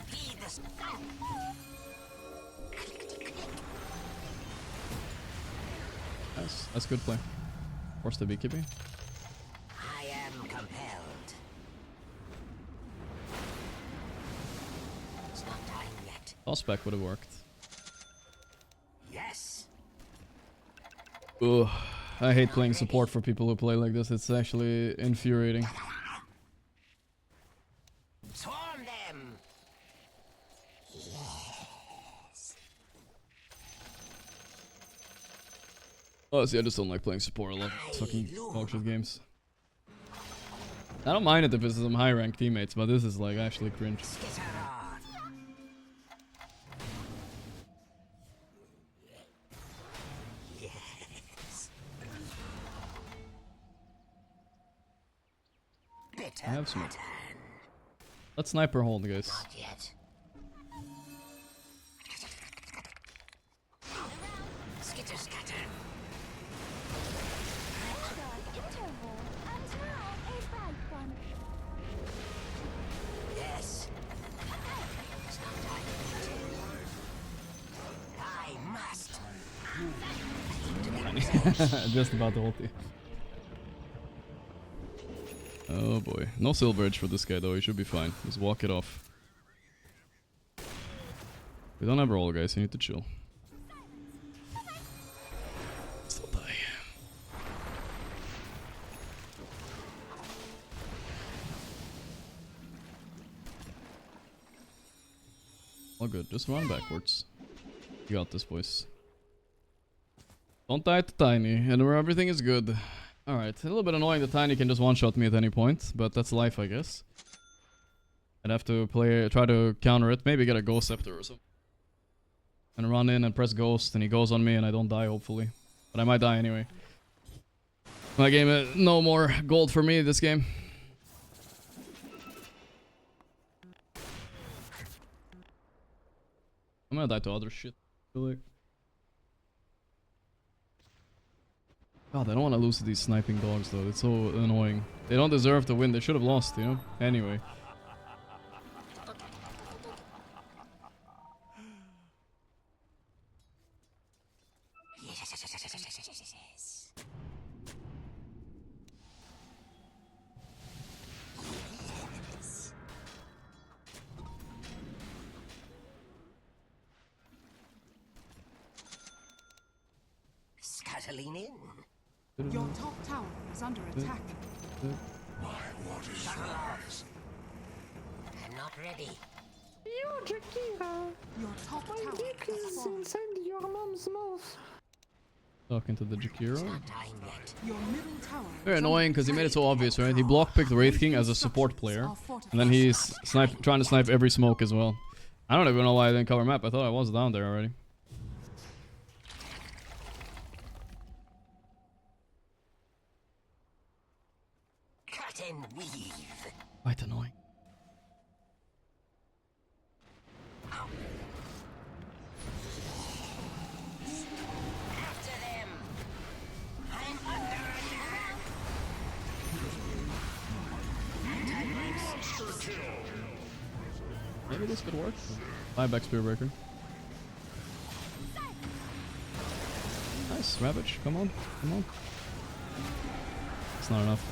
Feed the stuff. Nice. That's good play. Force the beekeeping. I Spec would have worked. Yes. Ugh. I hate playing support for people who play like this. It's actually infuriating. Swarm them. Yes. Honestly, I just don't like playing support. I love fucking dogshit games. I don't mind it if this is some high rank teammates, but this is like actually cringe. I have smoke. Let's sniper hold, guys. Not yet. Skitter scatter. Yes. I must. Just about the ulti. Oh boy. No silver edge for this guy though, he should be fine. Just walk it off. We don't have roll, guys, you need to chill. Still die. All good, just run backwards. You got this, boys. Don't die to Tiny, and where everything is good. Alright, a little bit annoying that Tiny can just one-shot me at any point, but that's life, I guess. I'd have to try to counter it, maybe get a Ghost Scepter or something. And run in and press Ghost, and he goes on me and I don't die, hopefully. But I might die anyway. My game, no more gold for me this game. I'm gonna die to other shit, I feel like. God, I don't want to lose to these sniping dogs though, it's so annoying. They don't deserve to win, they should have lost, you know? Anyway. Scuttling in. Your top tower is under attack. I'm not ready. Yo, Jakira. Your top My tower dick has is fallen. inside your mom's mouth. Talking to the Jakiro. Your middle tower Very annoying because he made it so obvious, right? He block picked Wraith King as a support player. And then he's trying to snipe every smoke as well. I don't even know why I didn't cover map. I thought I was down there already. Cut and weave. Quite annoying. After them. I'm under attack. Maybe this could work. 5x Spear Breaker. Nice, Ravage. Come on. Come on. It's not enough.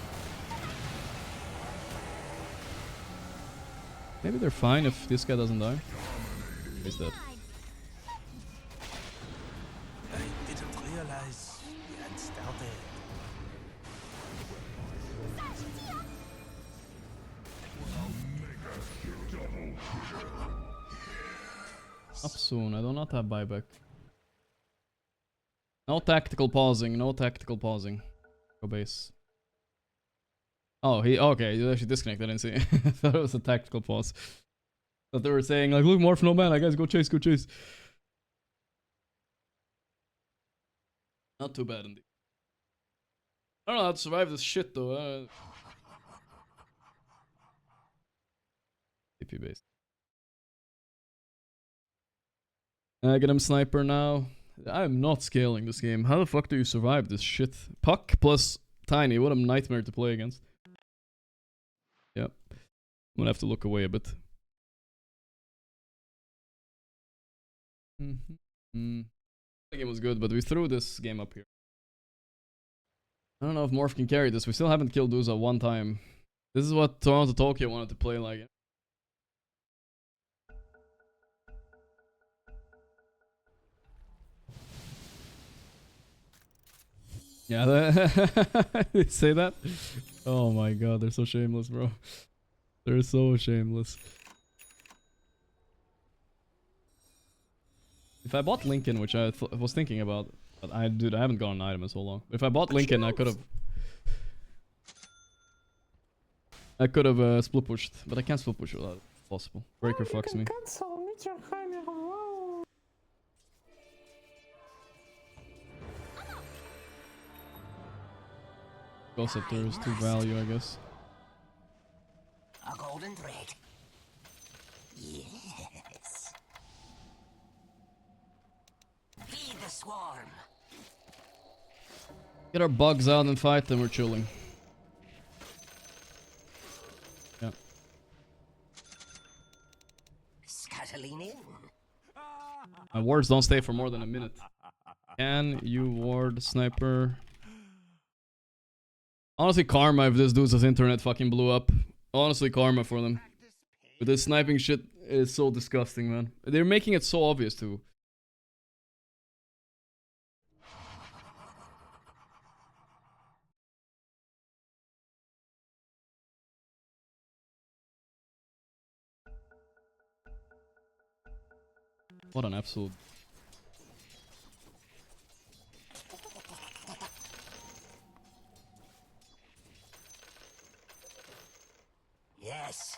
Maybe they're fine if this guy doesn't die. He's dead. I didn't realize we had started. Up soon. I do not have buyback. No tactical pausing. No tactical pausing. Go base. Oh, okay. You actually disconnected. I didn't see. I thought it was a tactical pause. But they were saying like, look, Morph, no mana, guys, go chase, go chase. Not too bad indeed. I don't know how to survive this shit though. TP base. I get him sniper now. I am not scaling this game. How the fuck do you survive this shit? Puck plus Tiny. What a nightmare to play against. Yep. I'm gonna have to look away a bit. The game was good, but we threw this game up here. I don't know if Morph can carry this. We still haven't killed Uza one time. This is what Toronto Tokyo wanted to play like. Yeah, they say that? Oh my god, they're so shameless, bro. They're so shameless. If I bought Lincoln, which I was thinking about, but I haven't gotten an item in so long. If I bought Lincoln, I could have split pushed, but I can't split push without it. Possible. Breaker fucks me. Gossip, there is 2 value, I guess. A golden thread. Yes. Feed the swarm. Get our bugs out and fight, then we're chilling. Yeah. Scuttling in. My wards don't stay for more than a minute. Can you ward sniper? Honestly, karma if this dude's internet fucking blew up. Honestly, karma for them. But this sniping shit is so disgusting, man. They're making it so obvious too. What an absolute... Yes.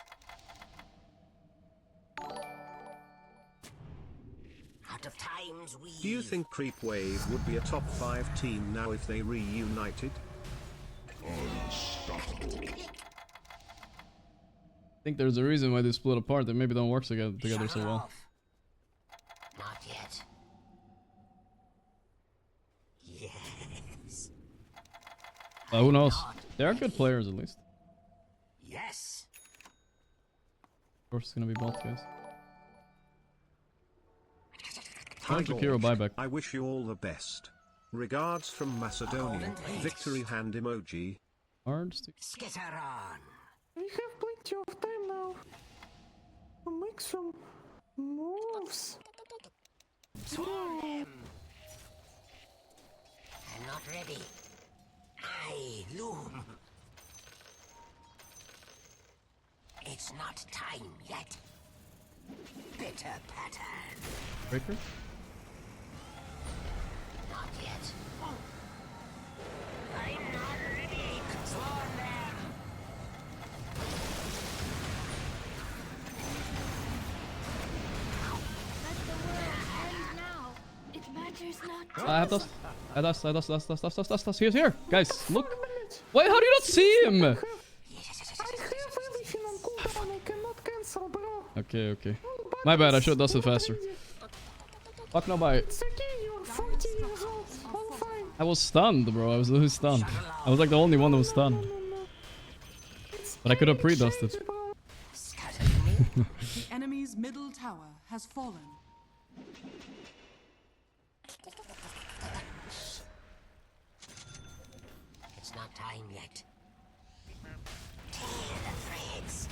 Out of times we... Do you think Creep Wave would be a top 5 team now if they reunited? I think there's a reason why they split apart. They maybe don't work together so well. Not yet. Yes. Who knows? They are good players at least. Yes. Of course, it's gonna be both guys. Hi, Jakiro, buyback. I wish you all the best. Regards from Macedonia. Victory hand emoji. Hard stick. Skitter on. We have plenty of time now to make some moves. Swarm them. I'm not ready. I loom. It's not time yet. Bitter pattern. Breaker? Not yet. I'm not ready. Swarm them. Let the world end now. It matters not. I have dust. He's here. Guys, look. Wait, how do you not see him? I have everything on cooldown. I cannot cancel, bro. Okay. My bad, I should have dusted faster. Fuck no, bye. It's okay, you're 40 years old. All fine. I was stunned, bro. I was literally stunned. I was like the only one that was stunned. But I could have pre-dusted. The enemy's middle tower has fallen. It's not time yet. Tear the threads.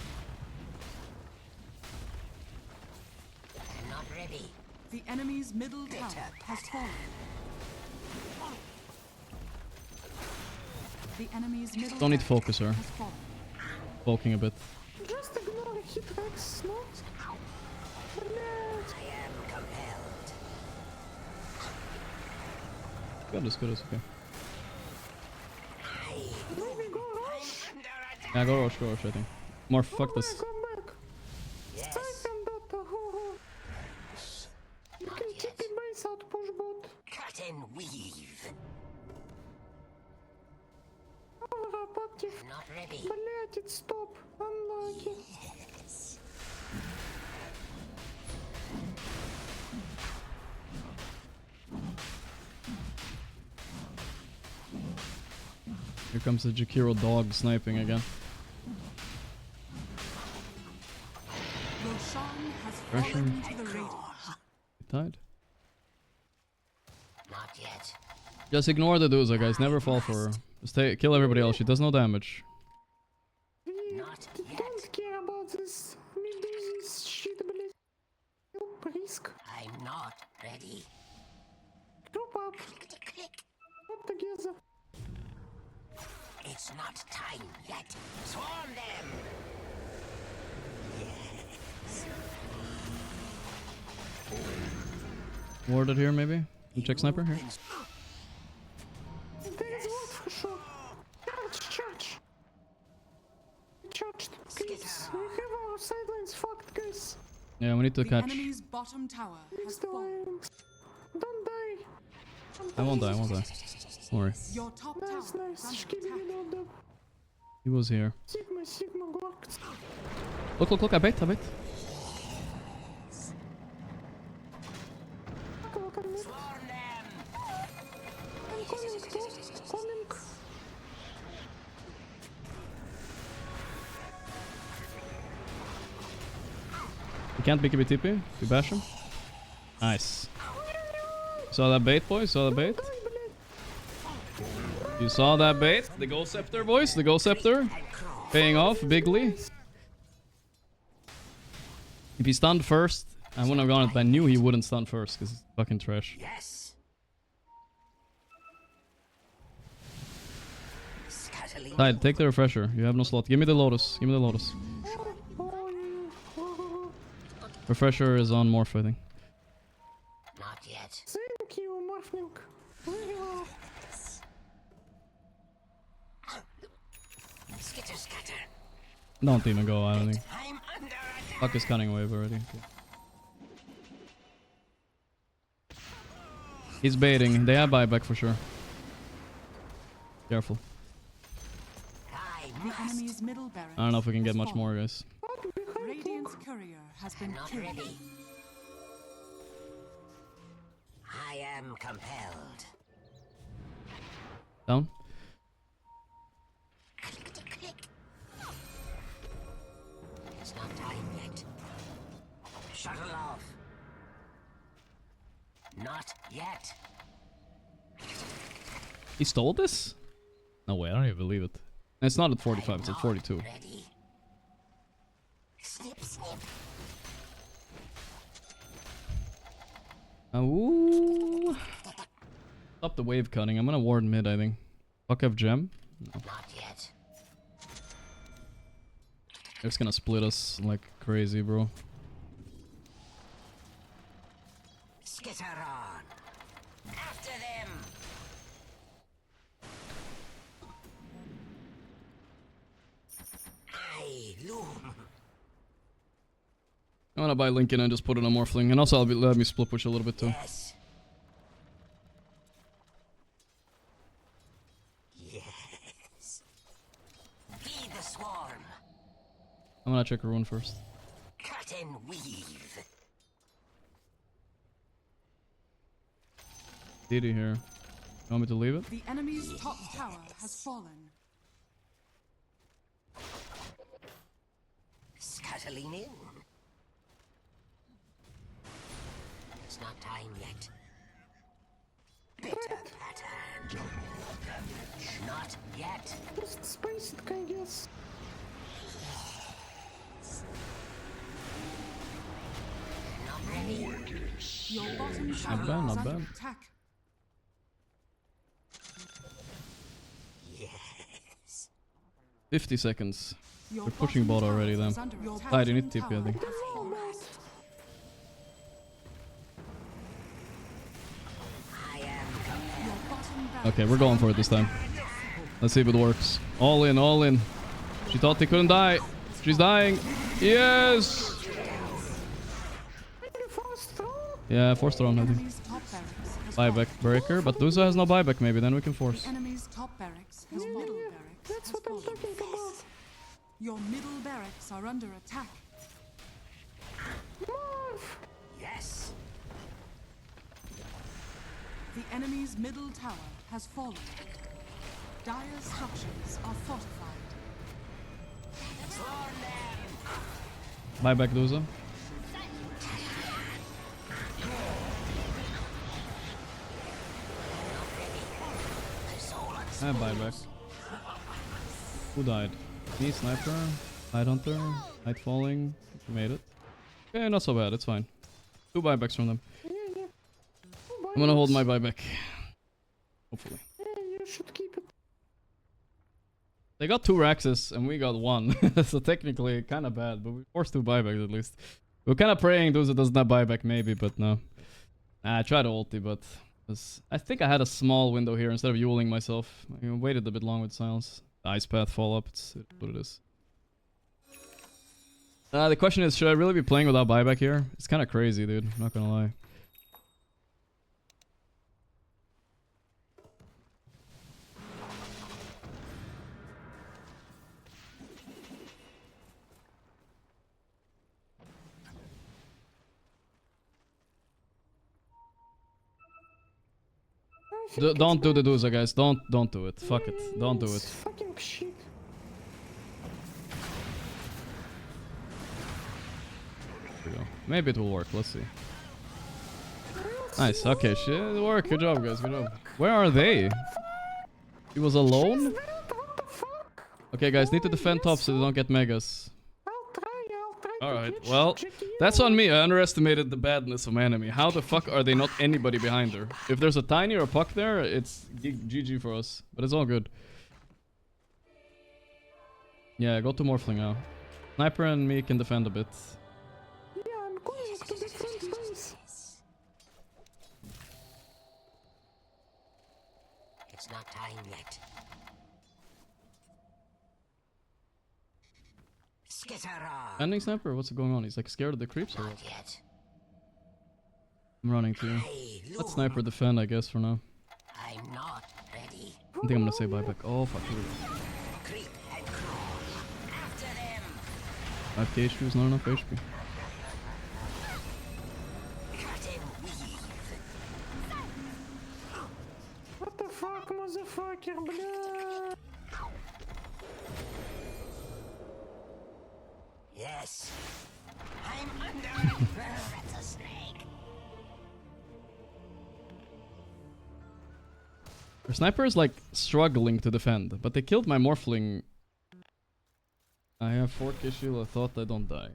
I'm not ready. The enemy's middle tower has fallen. The enemy's middle Don't need to focus her. has fallen. Poking a bit. Just ignore hit Rex, no? I am compelled. Good as okay. Maybe go rush. Yeah, go rush, I think. More fuck this. Come back. Yes. Second data, You Not can yet. TP base out, push bot. Cut and weave. Overlap active. I'm not ready. Блять, it stop. Unlucky. Yes. Here comes the Jakiro dog sniping again. Roshan has Pressure. fallen to the radiant. He died. Not yet. Just ignore the Duza, guys. Never fall for her. Just kill everybody else. She does no damage. Not yet. Don't care about this. Me do this shit, блять. Help, risk. I'm not ready. Group up. Click. Up together. It's not time yet. Swarm them! Warded here, maybe? You check sniper here. There is one for sure. Charge. Charged. Please. We have our sidelines fucked, guys. Yeah, we need to catch. Enemy's bottom tower has fallen. Don't die. I won't die, I won't die. Don't worry. Your top tower is under attack. He was here. Sigma, Gorgc. Look, I bait. Coming. You can't BKB TP. You bash him. Nice. Saw that bait, boys? Saw that bait? You saw that bait? The Gold Scepter, boys? The Gold Scepter? Paying off bigly. If he stunned first, I wouldn't have gone it, but I knew he wouldn't stun first because it's fucking trash. Yes. Tide, take the refresher. You have no slot. Give me the Lotus. Give me the Lotus. Refresher is on Morph, I think. Not yet. Thank you, Morphling. Very well. Skitter scatter. Don't even go, I don't think. Fuck his cunning wave already. Okay. He's baiting. They have buyback for sure. Careful. The enemy's middle barracks. I don't know if we can get much more, guys. Radiant's courier has been killed. Ready. I am compelled. Down. Click. It's not time yet. Shuttle off. Not yet. He stole this? No way, I don't even believe it. It's not at 45, it's at 42. Ready. Snip. Ooh. Stop the wave cutting. I'm gonna ward mid, I think. Fuck up gem. No. Not yet. It's gonna split us like crazy, bro. Skitter on. After them. I loom. I'm gonna buy Lincoln and just put it on Morphling. And also let me split push a little bit too. Yes. Yes. Feed the swarm. I'm gonna check Ruin first. Cut and weave. DD here. You want me to leave it? The enemy's top tower has fallen. Scuttling in. It's not time yet. Bitter pattern. Not yet. Just space it, I guess. Not ready. Your bottom tower Not bad, is not under bad. attack. Yes. 50 seconds. Your They're pushing bot bottom already tower then. is under attack. Tide, you need TP, I think. Okay, we're going for it this time. Let's see if it works. All in, all in. She thought they couldn't die. She's dying. Yes! Yeah, force thrown, I think. Enemy's top barracks has Buyback breaker, but Duzo has no buyback maybe, then we can force. The enemy's top barracks has middle barracks. That's what I'm talking about. Your middle barracks are under attack. Move! Yes. The enemy's middle tower has fallen. Dire structures are fortified. Buyback Duzo. I have buyback. Who died? Me, sniper, night hunter, night falling. We made it. Okay, not so bad. It's fine. 2 buybacks from them. Yeah. I'm gonna hold my buyback. Hopefully. Yeah, you should keep it. They got 2 Raxes and we got 1. So technically kind of bad, but we forced 2 buybacks at least. We're kind of praying those that does not buyback maybe, but no. I tried to ulti, but I think I had a small window here instead of yuling myself. I waited a bit long with silence. Ice path fall up, it's what it is. The question is, should I really be playing without buyback here? It's kind of crazy, dude. I'm not gonna lie. Don't do the Duza, guys. Don't do it. Fuck it. Don't do it. Fucking shit. There we go. Maybe it will work. Let's see. Nice. Okay, shit. It worked. Good job, guys. Good job. Where are they? He was alone? Okay, guys. Need to defend top so they don't get megas. Alright, well, that's on me. I underestimated the badness of my enemy. How the fuck are they not anybody behind her? If there's a Tiny or a Puck there, it's GG for us. But it's all good. Yeah, go to Morphling now. Sniper and me can defend a bit. Yeah, I'm going to defend base. It's not time yet. Ending Sniper? What's going on? He's like scared of the creeps or what? Yet. I'm running too. Let Sniper defend, I guess, for now. I'm not ready. I think I'm gonna say buyback. Oh, fuck. Creep and crawl. After them. 5k HP is not enough HP. What the fuck, motherfucker, blah? Yes. I'm under a snake. Our Sniper is like struggling to defend, but they killed my Morphling. I have 4k shield. I thought I don't die.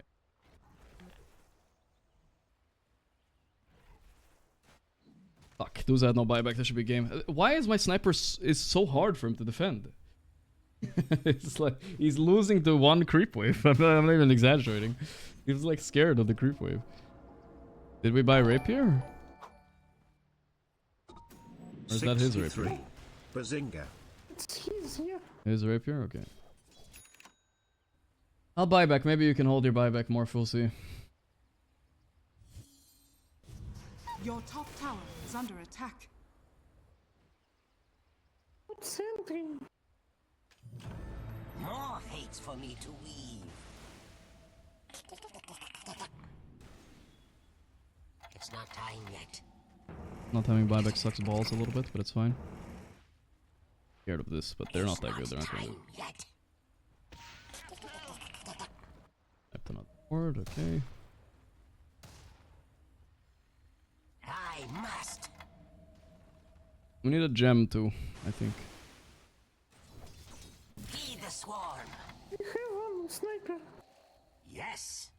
Fuck, those had no buyback. That should be game. Why is my Sniper is so hard for him to defend? It's like he's losing to 1 creep wave. I'm not even exaggerating. He's like scared of the creep wave. Did we buy Rapier? Or is that his Rapier? Bazinga. It's his, yeah. His Rapier? Okay. I'll buy back. Maybe you can hold your buyback more. We'll see. Your top tower is under attack. What's sentry? More fates for me to weave. It's not time yet. Not having buyback sucks balls a little bit, but it's fine. Scared of this, but they're not that good. They're not gonna do it. Have to not board, okay. I must. We need a gem too, I think. Feed the swarm. You have one, Sniper. Yes.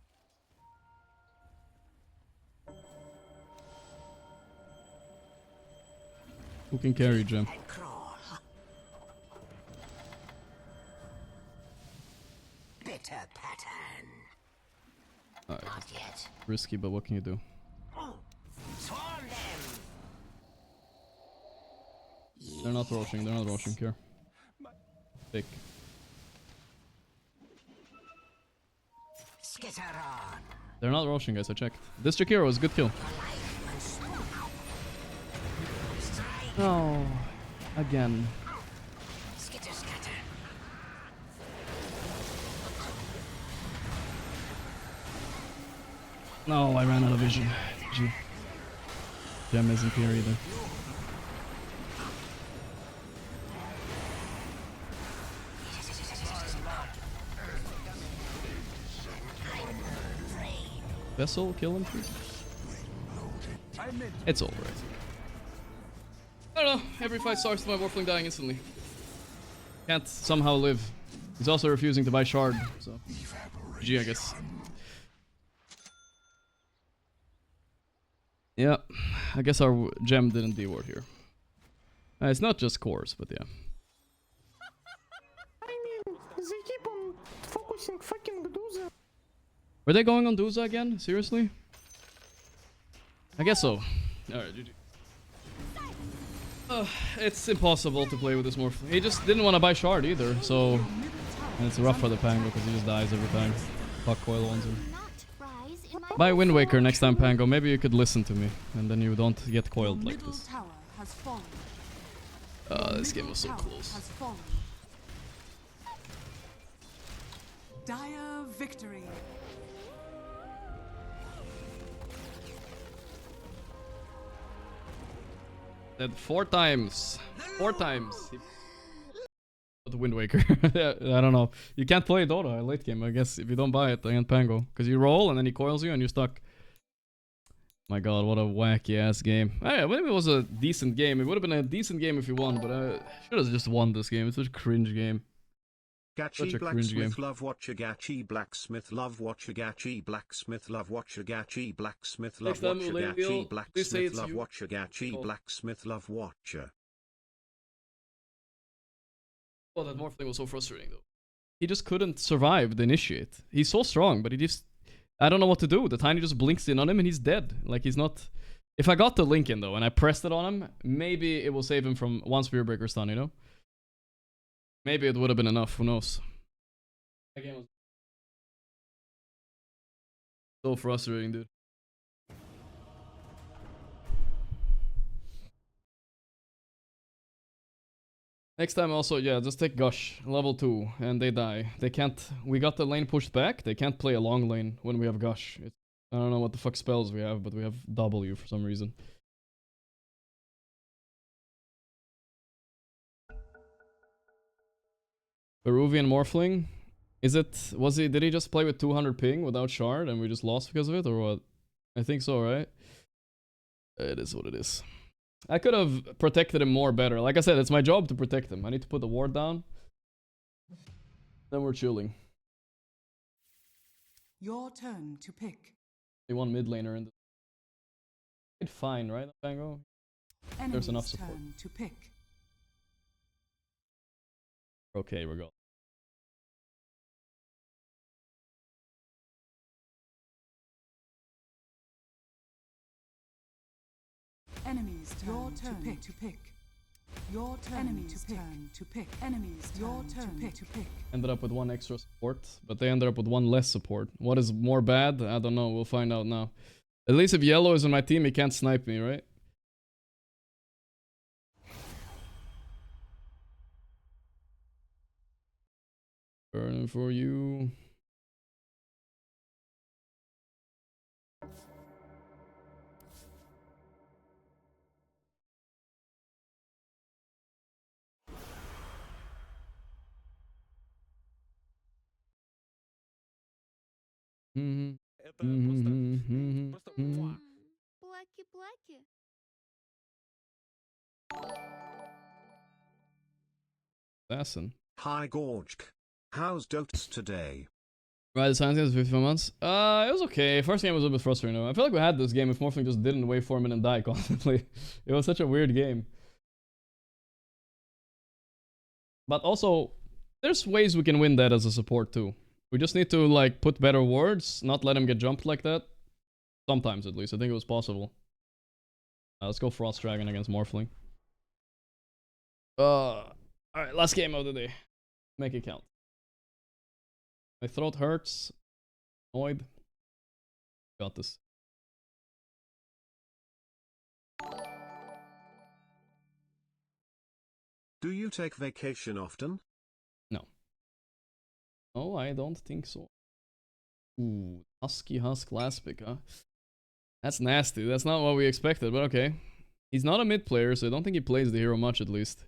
Who can carry gem? Bitter pattern. Alright. Not yet. Risky, but what can you do? Swarm them. They're not rushing. They're not rushing here. Pick. Skitter on. They're not rushing, guys. I checked. This Jakiro was a good kill. Oh, again. Skitter scatter. No, I ran out of vision. G. Gem isn't here either. Vessel, kill him, please. It's all right. I don't know. Every 5 stars to my Morphling dying instantly. Can't somehow live. He's also refusing to buy shard, so GG, I guess. Yeah, I guess our gem didn't deward here. It's not just cores, but yeah. I they keep on focusing fucking Medusa. Were they going on Duza again? Seriously? I guess so. Alright, GG. It's impossible to play with this Morph. He just didn't want to buy Shard either, so... And it's rough for the Pango because he just dies every time. Fuck Coil wants him. Buy Wind Waker next time, Pango. Maybe you could listen to me, and then you don't get coiled like this. This game was so close. Dire victory. Dead 4 times. 4 times. The Wind Waker. Yeah, I don't know. You can't play Dota late game, I guess, if you don't buy it against Pango. Because you roll and then he coils you and you're stuck. My god, what a wacky ass game. Maybe it was a decent game. It would have been a decent game if you won, but I should have just won this game. It's such a cringe game. Gachi Blacksmith Love Watcher Gachi Blacksmith Love Watcher Gachi Blacksmith Love Watcher Gachi Blacksmith Love Watcher Gachi Blacksmith Love Watcher Gachi Blacksmith Love Watcher. Well, that Morph thing was so frustrating though. He just couldn't survive the initiate. He's so strong, but he just... I don't know what to do. The Tiny just blinks in on him and he's dead. Like, he's not... If I got the link in though and I pressed it on him, maybe it will save him from one Spear Breaker stun, you know? Maybe it would have been enough, who knows? That game was so frustrating, dude. Next time also, yeah, just take Gush, level 2, and they die. They can't... We got the lane pushed back, they can't play a long lane when we have Gush. I don't know what the fuck spells we have, but we have W for some reason. Peruvian Morphling? Is it... Did he just play with 200 ping without Shard and we just lost because of it, or what? I think so, right? It is what it is. I could have protected him more better. Like I said, it's my job to protect him. I need to put the ward down. Then we're chilling. Your turn to pick. They want mid laner in the... It's fine, right, Pango? There's enough support. Turn to pick. Okay, we're going. Enemies your turn to pick. Your turn to pick. Enemies your turn to pick. Ended up with 1 extra support, but they ended up with 1 less support. What is more bad? I don't know. We'll find out now. At least if Yellow is on my team, he can't snipe me, right? Burning for you. Блаки-блаки. Assassin. Hi Gorgc. How's Dota today? Right, the science game was 55 months. It was okay. First game was a little bit frustrating though. I feel like we had this game if Morphling just didn't wait for him and die constantly. It was such a weird game. But also, there's ways we can win that as a support too. We just need to like put better wards, not let him get jumped like that. Sometimes at least. I think it was possible. Let's go Frost Dragon against Morphling. Alright, last game of the day. Make it count. My throat hurts. Annoyed. Got this. Do you take vacation often? No. No, I don't think so. Ooh, Husky Husk last pick, huh? That's nasty. That's not what we expected, but okay. He's not a mid player, so I don't think he plays the hero much at least.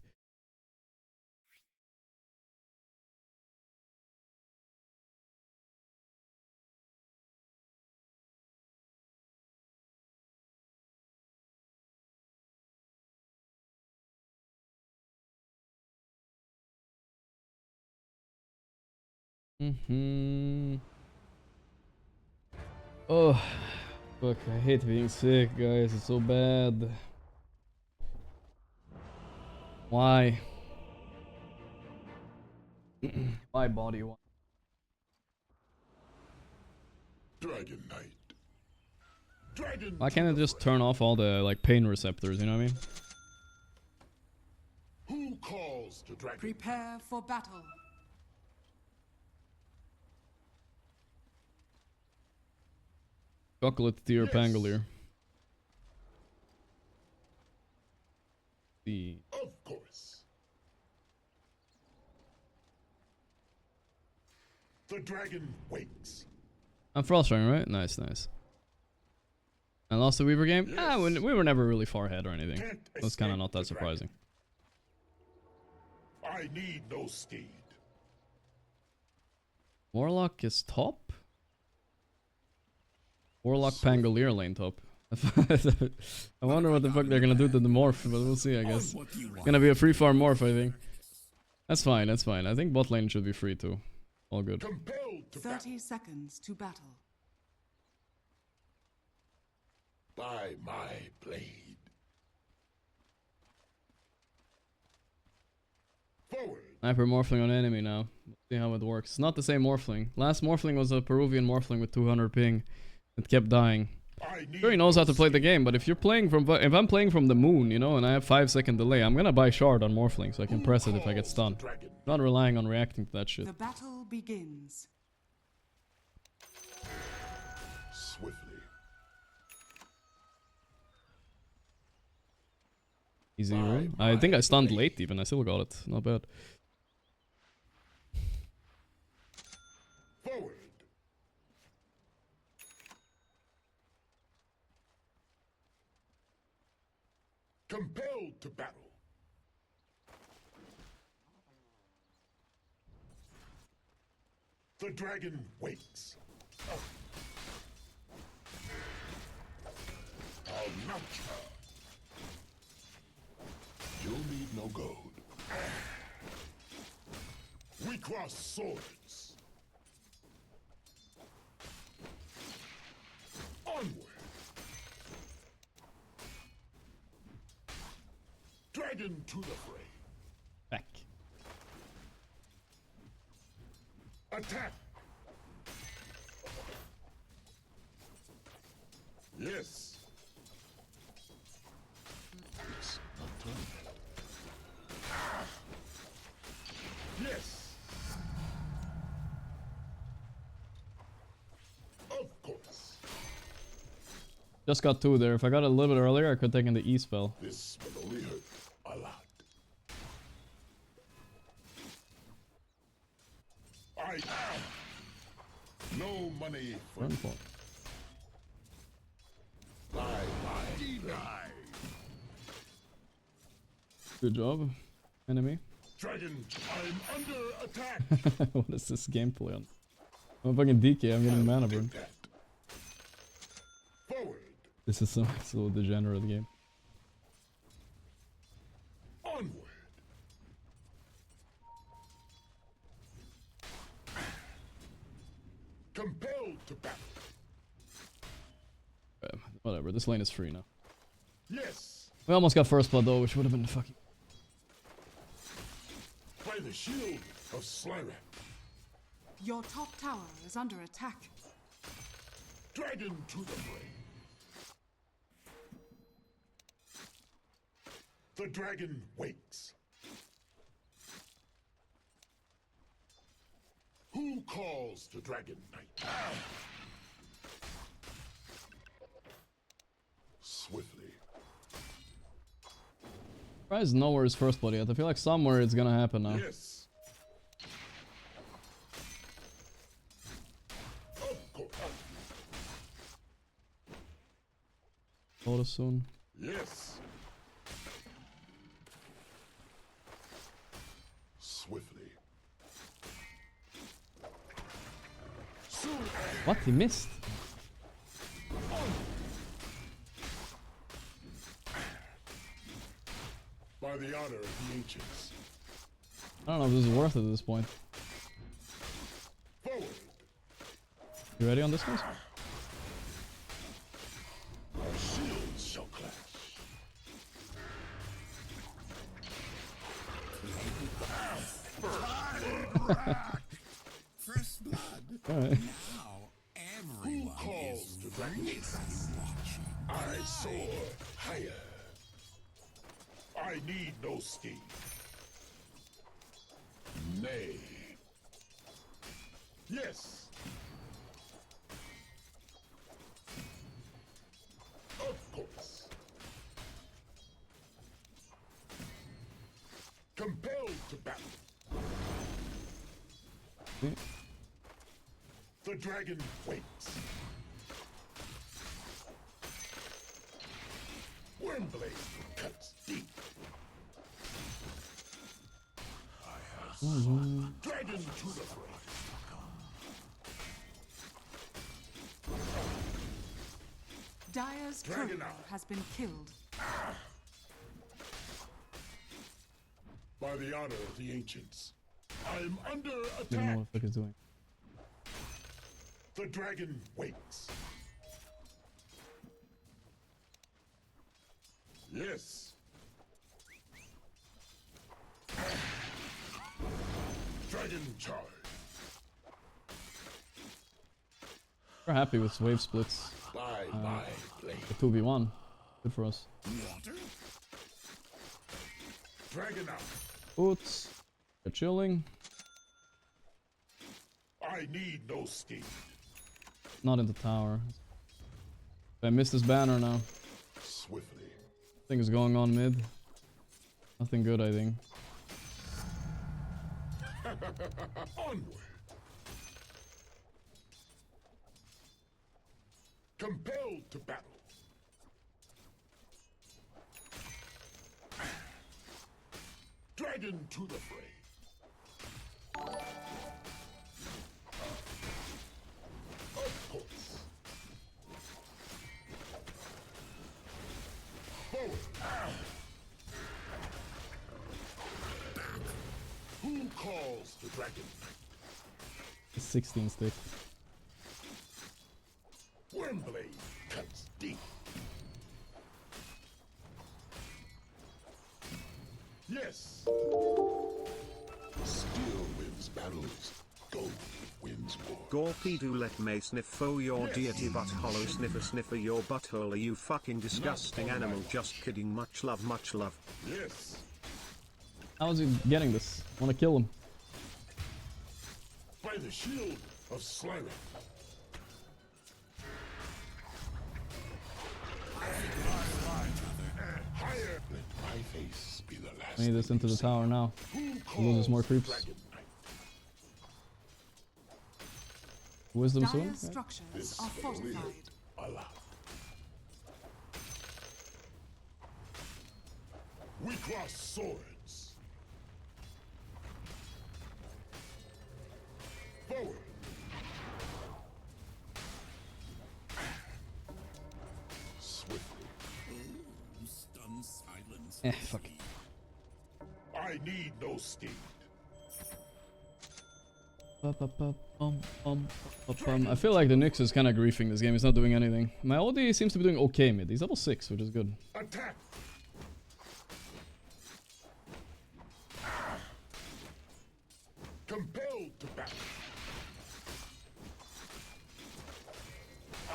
Oh, fuck, I hate being sick, guys. It's so bad. Why? My body one. Dragon Knight. Dragon. Why can't it just turn off all the like pain receptors? You know what I mean? Who calls to dragon? Prepare for battle. Chocolate tier Pangolier. The. Of course. The dragon wakes. I'm Frostring, right? Nice, nice. I lost the Weaver game? Yes. Ah, we were never really far ahead or anything. That's kind of not that surprising. I need no steed. Warlock is top? Warlock Pangolier lane top. I wonder what the fuck they're gonna do to the morph, but we'll see, I guess. Gonna be a free farm morph, I think. That's fine, that's fine. I think bot lane should be free too. All good. 30 seconds to battle. By my blade. Forward. Sniper morphling on enemy now. Let's see how it works. It's not the same morphling. Last morphling was a Peruvian morphling with 200 ping. It kept dying. Sure, he knows how to play the game, but if you're playing from, if I'm playing from the moon, you know, and I have 5-second delay, I'm gonna buy shard on morphling so I can press it if I get stunned. Not relying on reacting to that shit. The battle begins. Swiftly. Easy room. I think I stunned late even. I still got it. Not bad. Forward. Compelled to battle. The dragon wakes. I'll mount her. You'll need no gold. We cross swords. Onward. Dragon to the fray. Back. Attack. Yes. It's not turn. Yes. Of course. Just got 2 there. If I got it a little bit earlier, I could have taken the E spell. This will only hurt a lot. No money for Run for it. Good job, enemy. Dragon, I'm under attack. What is this gameplay on? I'm a fucking DK, I'm getting mana burn. Forward. This is so degenerate game. Onward. Compelled to battle. Whatever, this lane is free now. Yes. We almost got first blood though, which would have been fucking... By the shield of Slyrak. Your top tower is under attack. Dragon to the fray. The dragon wakes. Who calls to Dragon Knight? Swiftly. Surprised nowhere is first blood yet. I feel like somewhere it's gonna happen now. Yes. Of course. Auto soon. Yes. Swiftly. What? He missed? By the honor of the ancients. I don't know if this is worth it at this point. Forward. You ready on this one? Our shields shall clash. First blood. Alright. Now everyone is watching. I soar higher. I need no scheme. Nay. Yes. Of course. Compelled to battle. The dragon waits. Wormblade cuts deep. Dragon to the fray. Dire's Dragon courier out. has been killed. By the honor of the ancients, I'm under I don't know attack. what the fuck is doing. The dragon waits. Yes. Dragon charge. We're happy with wave splits. By my blade. The 2v1. Good for us. Water. Dragon out. Boots. They're chilling. I need no scheme. Not in the tower. I missed this banner now. Swiftly. Thing is going on mid. Nothing good, I think. Onward. Compelled to battle. Dragon to the fray. Of course. Forward. Who calls the dragon? 16 stick. Wormblade cuts deep. Yes. Skill wins battles. Gold wins war. Gorgc do let me sniff for your deity butthole sniffer your butthole, are you fucking disgusting animal, just kidding, much love, much love. Yes. How is he getting this? Wanna kill him. By the shield of Slyra. Higher. Let my face be the last. I need this into the tower now. Loses more creeps. Wisdom Dire soon? structures are fortified. Allah. We cross swords. Forward. Swiftly. Stun silence. Fuck. I need no steed. I feel like the Nyx is kind of griefing this game. He's not doing anything. My OD seems to be doing okay mid. He's level 6, which is good. Attack. Compelled to battle.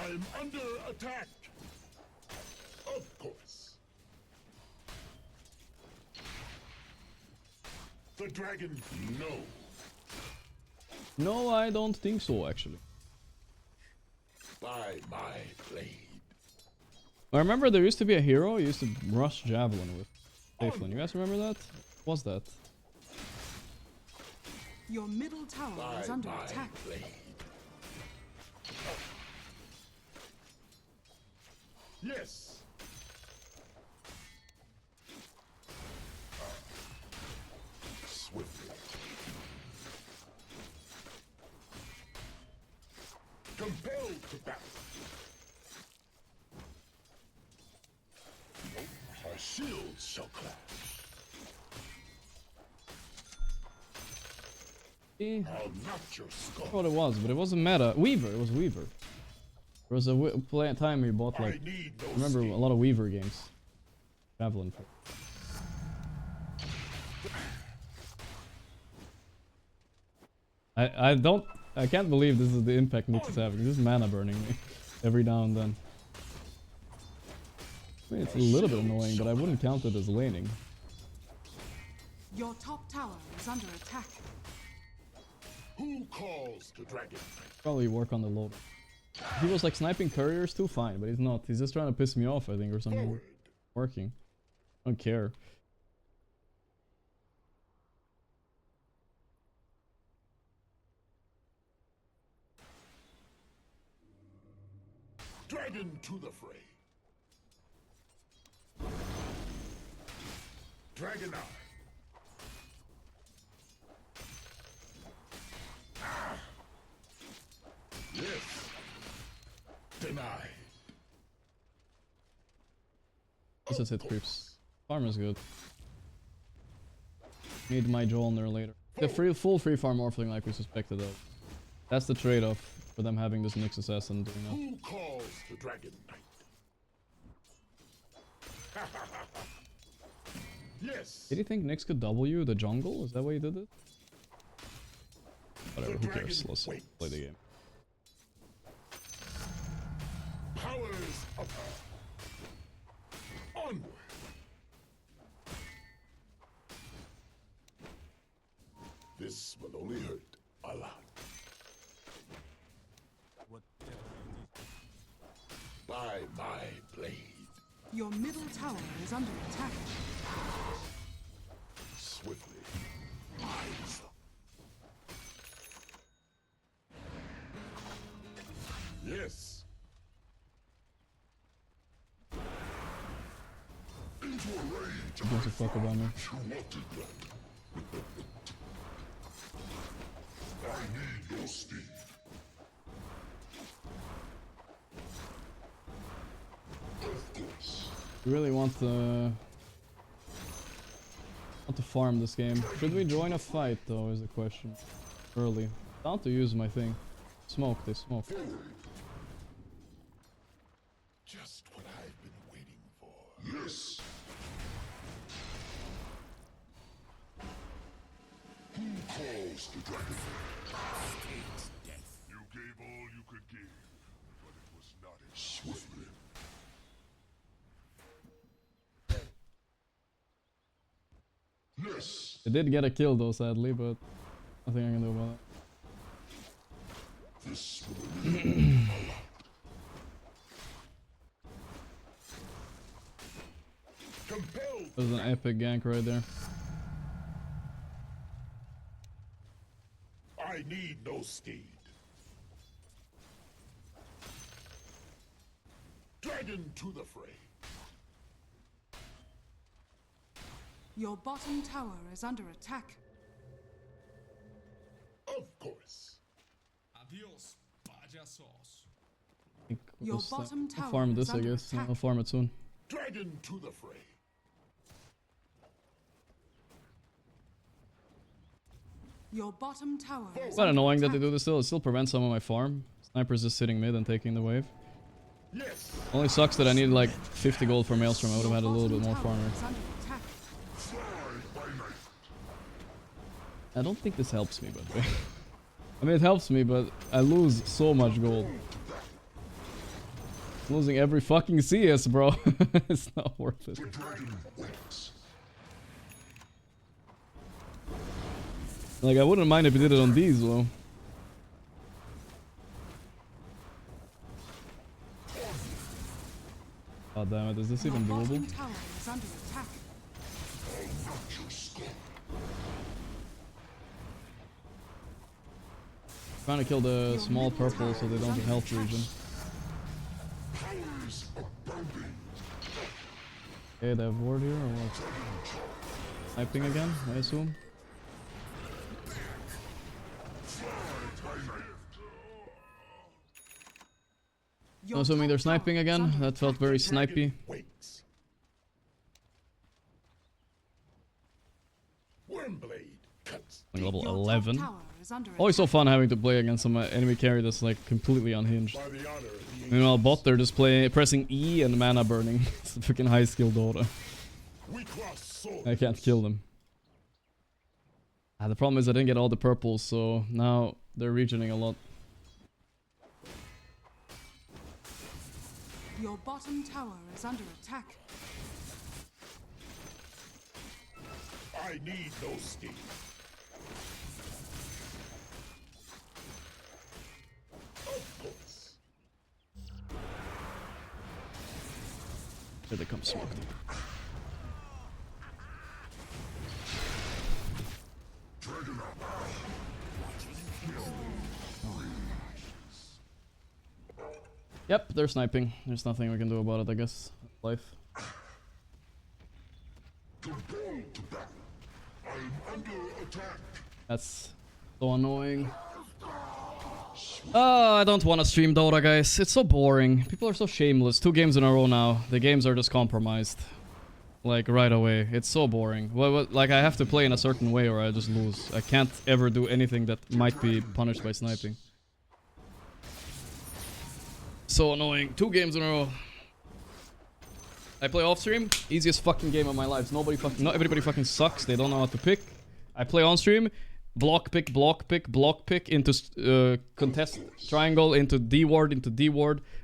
I'm under attack. Of course. The dragon, no. No, I don't think so, actually. By my blade. I remember there used to be a hero you used to rush Javelin with. Safely. You guys remember that? What was that? Your middle tower is under attack. Blade. Yes. Swiftly. Compelled to battle. Our shields shall clash. I'll knock your skull. I thought it was, but it wasn't meta. Weaver, it was Weaver. There was a time we bought like, I remember a lot of Weaver games. Javelin. I can't believe this is the impact Nyx is having. This is mana burning me every now and then. I mean, it's a little bit annoying, but I wouldn't count it as laning. Your top tower is under attack. Who calls the dragon? Probably work on the load. He was like sniping couriers too, fine, but he's not. He's just trying to piss me off, I think, or something. Forward. Working. I don't care. Dragon to the fray. Dragon Eye. Yes. Denied. This is hit creeps. Farm is good. Need my Jolner later. The full free farm morphling like we suspected though. That's the trade-off for them having this Nyx assassin doing that. Who calls the Dragon Knight? Yes. Did he think Nyx could W the jungle? Is that why he did it? Whatever, who cares? Let's play the game. Powers of her. Onward. This will only hurt a lot. By my blade. Your middle tower is under attack. Swiftly rise up. Yes. Into a rage. Who gives a fuck about me? I need your speed. We really want to farm this game. Should we join a fight though is the question. Early. Down to use my thing. Smoke, they smoke. Just what I've been waiting for. Yes. Who calls the dragon? Death. You gave all you could give, but it was not swiftly. Yes. It did get a kill though, sadly, but nothing I can do about it. This will mean a lot. Compelled. There's an epic gank right there. I need no steed. Dragon to the fray. Your bottom tower is under attack. Of course. Adios, payasos. Your bottom tower I'll farm is this, I under guess. attack. I'll farm it soon. Dragon to the fray. Your bottom tower is It's quite under annoying that attack. they do this still. It still prevents some of my farm. Sniper's just sitting mid and taking the wave. Yes. Only sucks that I need like 50 gold for Maelstrom. I would have had a little bit more farm rate. Is under attack. I don't think this helps me, by the way. I mean, it helps me, but I lose so much gold. I'm losing every fucking CS, bro. It's not worth it. Like, I wouldn't mind if you did it on these, though. God damn it, is this even Your doable? bottom tower is under attack. Trying to kill the small purple so they don't get health regen. Okay, they have ward here or what? Sniping again, I assume. I'm assuming they're sniping again. That felt very snipey. Like level 11. Always so fun having to play against some enemy carry that's like completely unhinged. Meanwhile, bot they're just pressing E and mana burning. It's a freaking high skill Dota. I can't kill them. The problem is I didn't get all the purples, so now they're regioning a lot. Your bottom tower is under attack. I need no steam. Of course. Here they come, smoke. Yep, they're sniping. There's nothing we can do about it, I guess. Life. That's so annoying. Oh, I don't want to stream Dota, guys. It's so boring. People are so shameless. 2 games in a row now. The games are just compromised. Like, right away. It's so boring. Like, I have to play in a certain way or I just lose. I can't ever do anything that might be punished by sniping. So annoying. 2 games in a row. I play off stream. Easiest fucking game of my life. Not everybody fucking sucks. They don't know how to pick. I play on stream. Block pick, block pick, block pick into contest triangle, into D ward,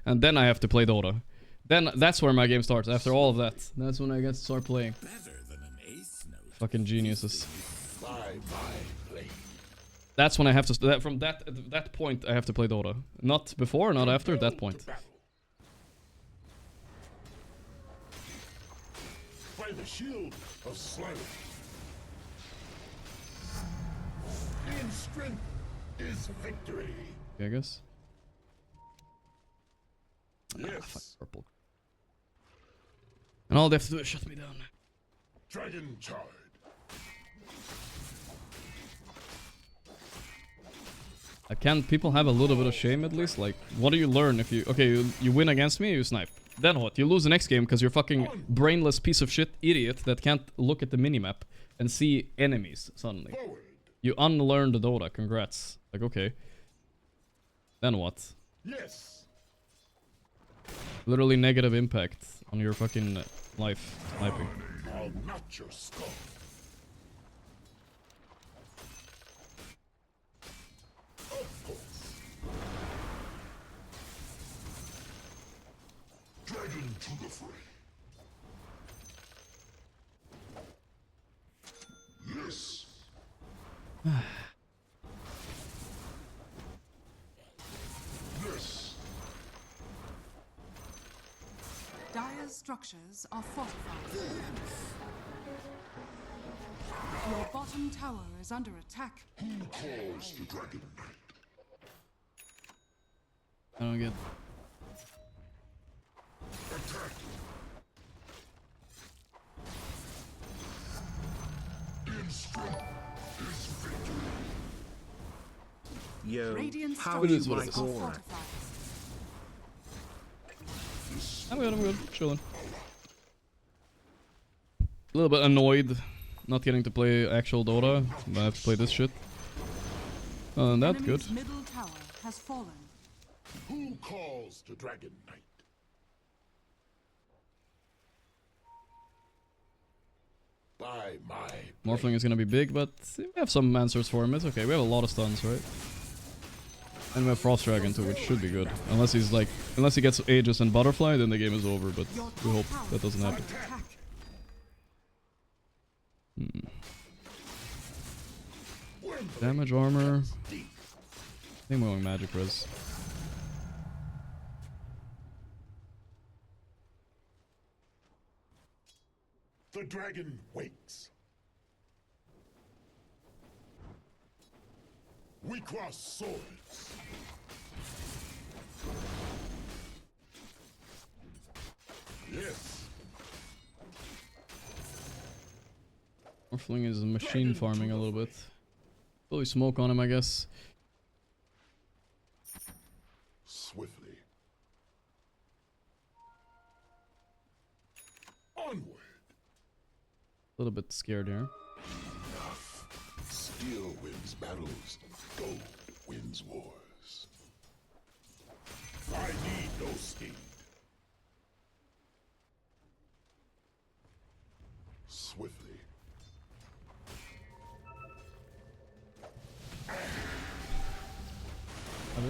and then I have to play Dota. Then that's where my game starts. After all of that, that's when I get to start playing. Fucking geniuses. That's when I have to. From that point, I have to play Dota. Not before, not after. That point. By the shield of Slayer. In strength is victory. I guess. Yes. Ah, fuck, purple. And all they have to do is shut me down. Dragon charge. Can people have a little bit of shame at least? Like, what do you learn if you... Okay, you win against me, you snipe. Then what? You lose the next game because you're fucking brainless piece of shit idiot that can't look at the minimap and see enemies suddenly. You unlearned the Dota, congrats. Like, okay. Then what? Yes. Literally negative impact on your fucking life sniping. I'll notch your skull. Of course. Dragon to the fray. Yes. Yes. Dire's structures are fortified. Your bottom tower is under attack. Who calls the Dragon Knight? I don't get... Attack. In strength is victory. Yo, Radiant how do you structures like are Aurora? fortified. I'm good, chilling. A little bit annoyed not getting to play actual Dota, but I have to play this shit. That's good. Enemy's middle tower has fallen. Who calls the Dragon Knight? By my Morphling is gonna be big, but we have some answers for him. It's okay. We have a lot of stuns, right? And we have Frost Dragon too, which should be good. Unless he's like, unless he gets Aegis and Butterfly, then the game is over. But we hope that doesn't happen. Damage, armor. I think we're going magic res. The dragon wakes. We cross swords. Yes. Morphling is machine farming a little bit. Fully smoke on him, I guess. Swiftly. Onward. A little bit scared here. Steel wins battles. Gold wins wars. I need no steed. Swiftly. Out.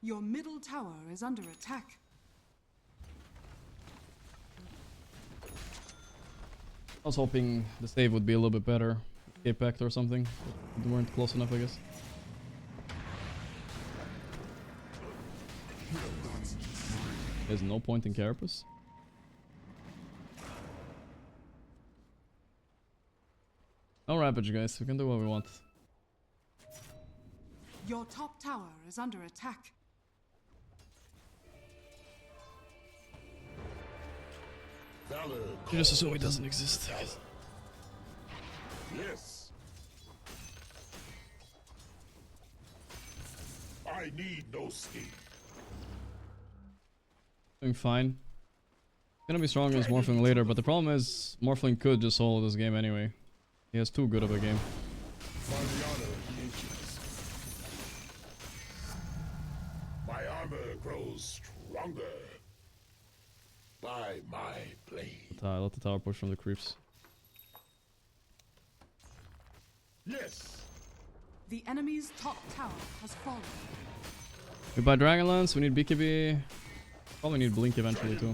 Your middle tower is under attack. I was hoping the save would be a little bit better. Escape pact or something. But they weren't close enough, I guess. There's no point in Carapace. No Ravage, guys. We can do what we want. Your top tower is under attack. You just assume it doesn't exist. Yes. I need no scheme. Doing fine. Gonna be strong against Morphling later, but the problem is Morphling could just solo this game anyway. He has too good of a game. My armor grows stronger by my blade. Let the tower push from the creeps. Yes. The enemy's top tower has fallen. We buy Dragonlance, we need BKB. Probably need Blink eventually too.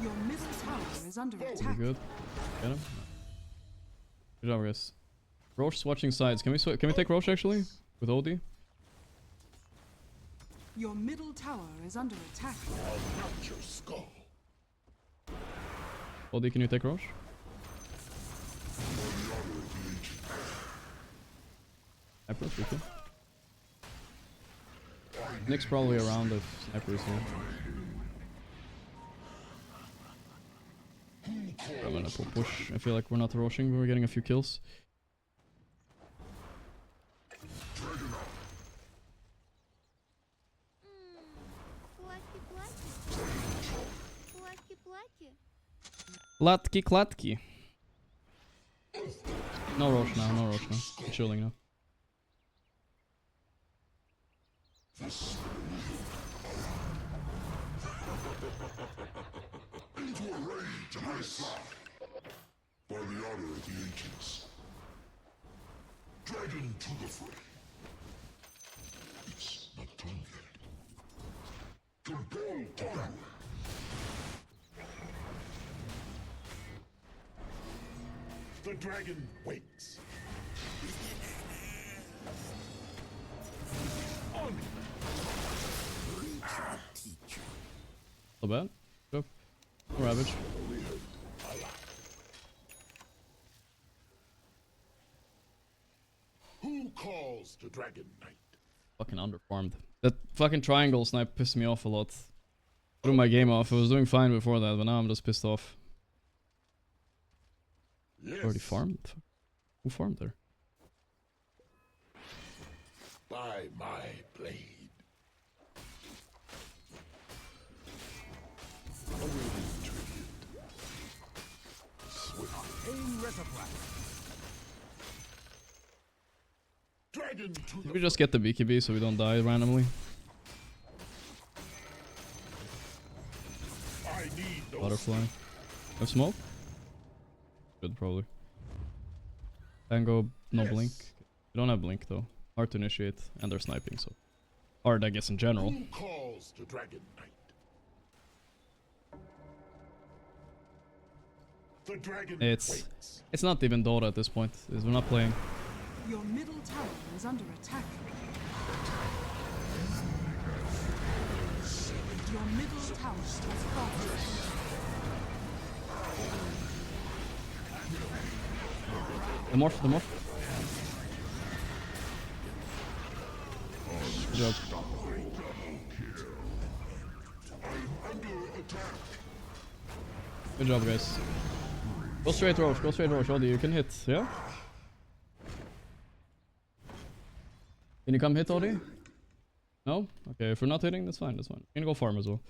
Your middle tower is under attack. Pretty good. Get him. Good job, guys. Roche swatching sides. Can we take Roche actually with OD? Your middle tower is under attack. I'll knock your skull. OD, can you take Roche? Sniper, we can. Nick's probably around if Sniper is here. I'm gonna push. I feel like we're not rushing, but we're getting a few kills. Latki klatki. No rush now, no rush now. I'm chilling now. Into a rage and I slap. By the honor of the ancients. Dragon to the fray. It's not done yet. Compel power. The dragon waits. On me. Not bad. Go. No Ravage. Who calls the Dragon Knight? Fucking underfarmed. That fucking triangle snipe pissed me off a lot. Threw my game off. I was doing fine before that, but now I'm just pissed off. Yes. Already farmed? Who farmed there? By my blade. Awaiting tribute. Swift. Aim reservoir. Dragon to Did we just get the BKB so we don't die randomly? I need no Butterfly. No smoke? Good, probably. Tango, no Yes. blink. We don't have blink though. Hard to initiate, and they're sniping, so hard, I guess, in general. Who calls the Dragon Knight? The dragon waits. It's not even Dota at this point. We're not playing. Your middle tower is under attack. Your middle tower has fallen. The morph, the morph. Good job. Good job, guys. Go straight Roche, Odie, you can hit, yeah? Can you come hit, Odie? No? Okay, if we're not hitting, that's fine, that's fine. I'm gonna go farm as well.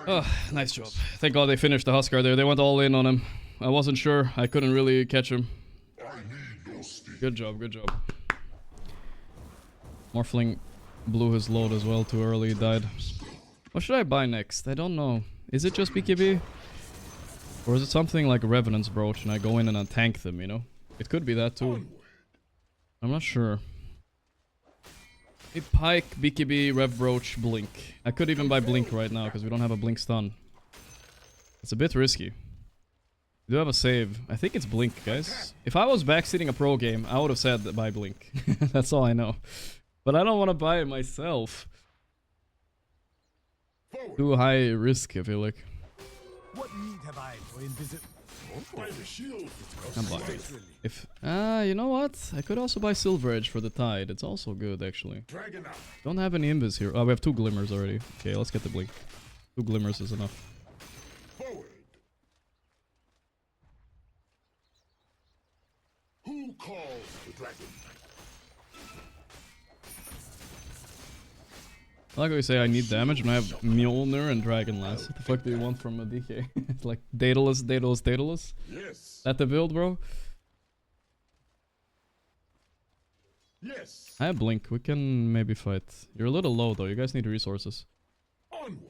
Oh, nice job. Thank God they finished the Huskar there. They went all in on him. I wasn't sure. I couldn't really catch him. Good job, good job. Morphling blew his load as well too early, he died. What should I buy next? I don't know. Is it just BKB? Or is it something like Revenant's Brooch and I go in and I tank them, you know? It could be that too. I'm not sure. A Pike, BKB, Rev Brooch, Blink. I could even buy Blink right now because we don't have a Blink stun. It's a bit risky. We do have a save. I think it's Blink, guys. If I was backseating a pro game, I would have said buy Blink. That's all I know. But I don't want to buy it myself. Too high risk, I feel like. What need have I for invisible? I'm buying. If you know what? I could also buy Silver Edge for the Tide. It's also good, actually. Don't have any Invis here. Oh, we have 2 Glimmers already. Okay, let's get the Blink. 2 Glimmers is enough. Who calls the dragon? I like how you say I need damage when I have Mjolnir and Dragonlance. What the fuck do you want from a DK? It's like Daedalus, Daedalus, Daedalus? Yes. That the build, bro? Yes. I have Blink. We can maybe fight. You're a little low though. You guys need resources. Onward.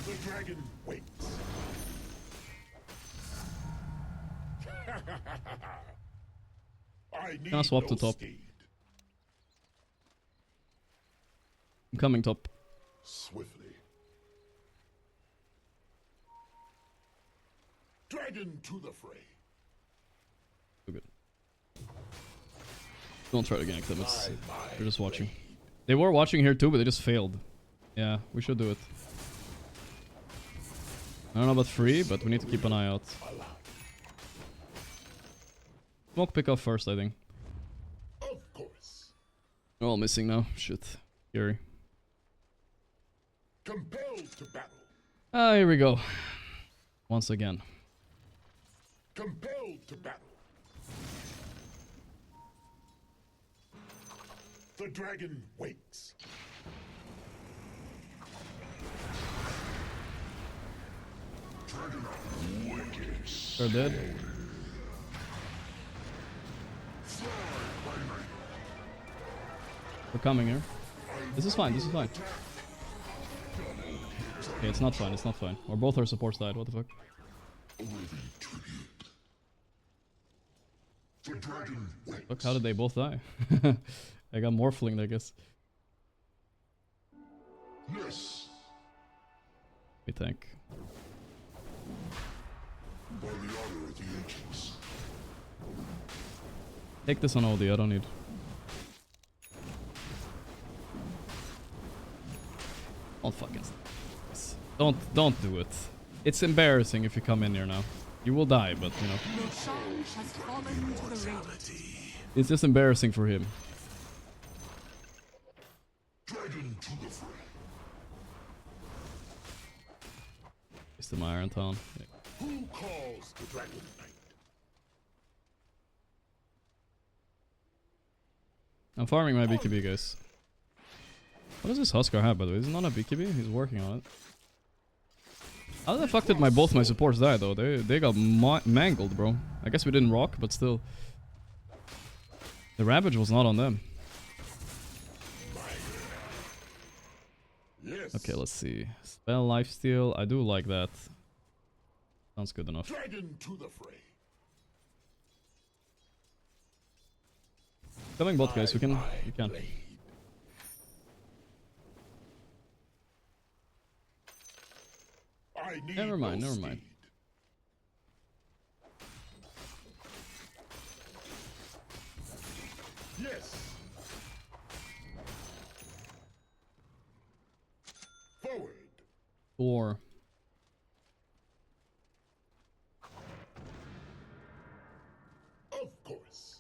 The dragon waits. Can I swap to top? I'm coming top. Swiftly. Dragon to the fray. So good. Don't try to gank them. They're just watching. They were watching here too, but they just failed. Yeah, we should do it. I don't know about free, but we need to keep an eye out. Smoke pick off first, I think. Of course. They're all missing now. Shit. Scary. Compelled to battle. Ah, here we go. Once again. Compelled to battle. The dragon waits. Dragon wicked. They're dead. We're coming here. This is fine, this is fine. Okay, it's not fine, it's not fine. Or both our supports died, what the fuck? Look, how did they both die? I got morphling, I guess. Yes. We tank. By the honor of the ancients. Take this on OD, I don't need. Don't fucking don't do it. It's embarrassing if you come in here now. You will die, but you know. It's just embarrassing for him. Dragon to the fray. It's the Iron Town. Yeah. Who calls the dragon knight? I'm farming my BKB, guys. What does this Huskar have, by the way? Is it not a BKB? He's working on it. How the fuck did both my supports die, though? They got mangled, bro. I guess we didn't rock, but still. The Ravage was not on them. Yes. Okay, let's see. Spell Lifesteal. I do like that. Sounds good enough. Dragon to the fray. Coming bot, guys. We can. Never mind, never mind. Yes. Forward. 4. Of course.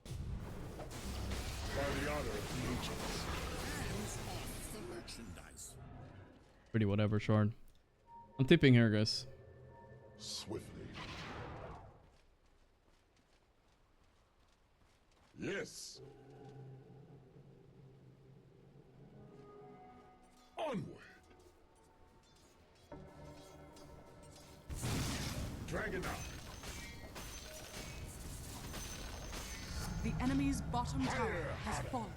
By the honor of the ancients. Pretty whatever, Shard. I'm tipping here, guys. Swiftly. Yes. Onward. Dragon out. The enemy's bottom tower has fallen.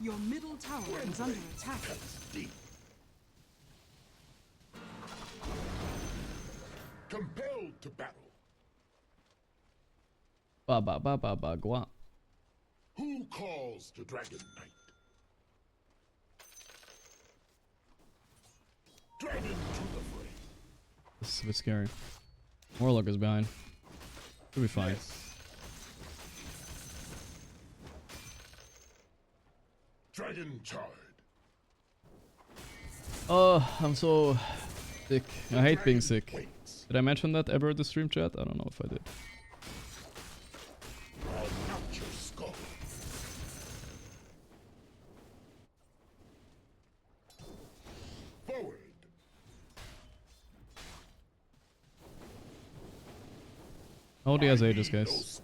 Your middle tower is under attack. Compelled to battle. Ba ba ba ba ba gua. Who calls the Dragon Knight? Dragon to the fray. This is a bit scary. Warlock is behind. Should be fine. Yes. Dragon charred. Oh, I'm so sick. I hate being sick. Did I mention that ever in the stream chat? I don't know if I did. I'll knock your skull. Forward. Oh, he has Aegis, guys.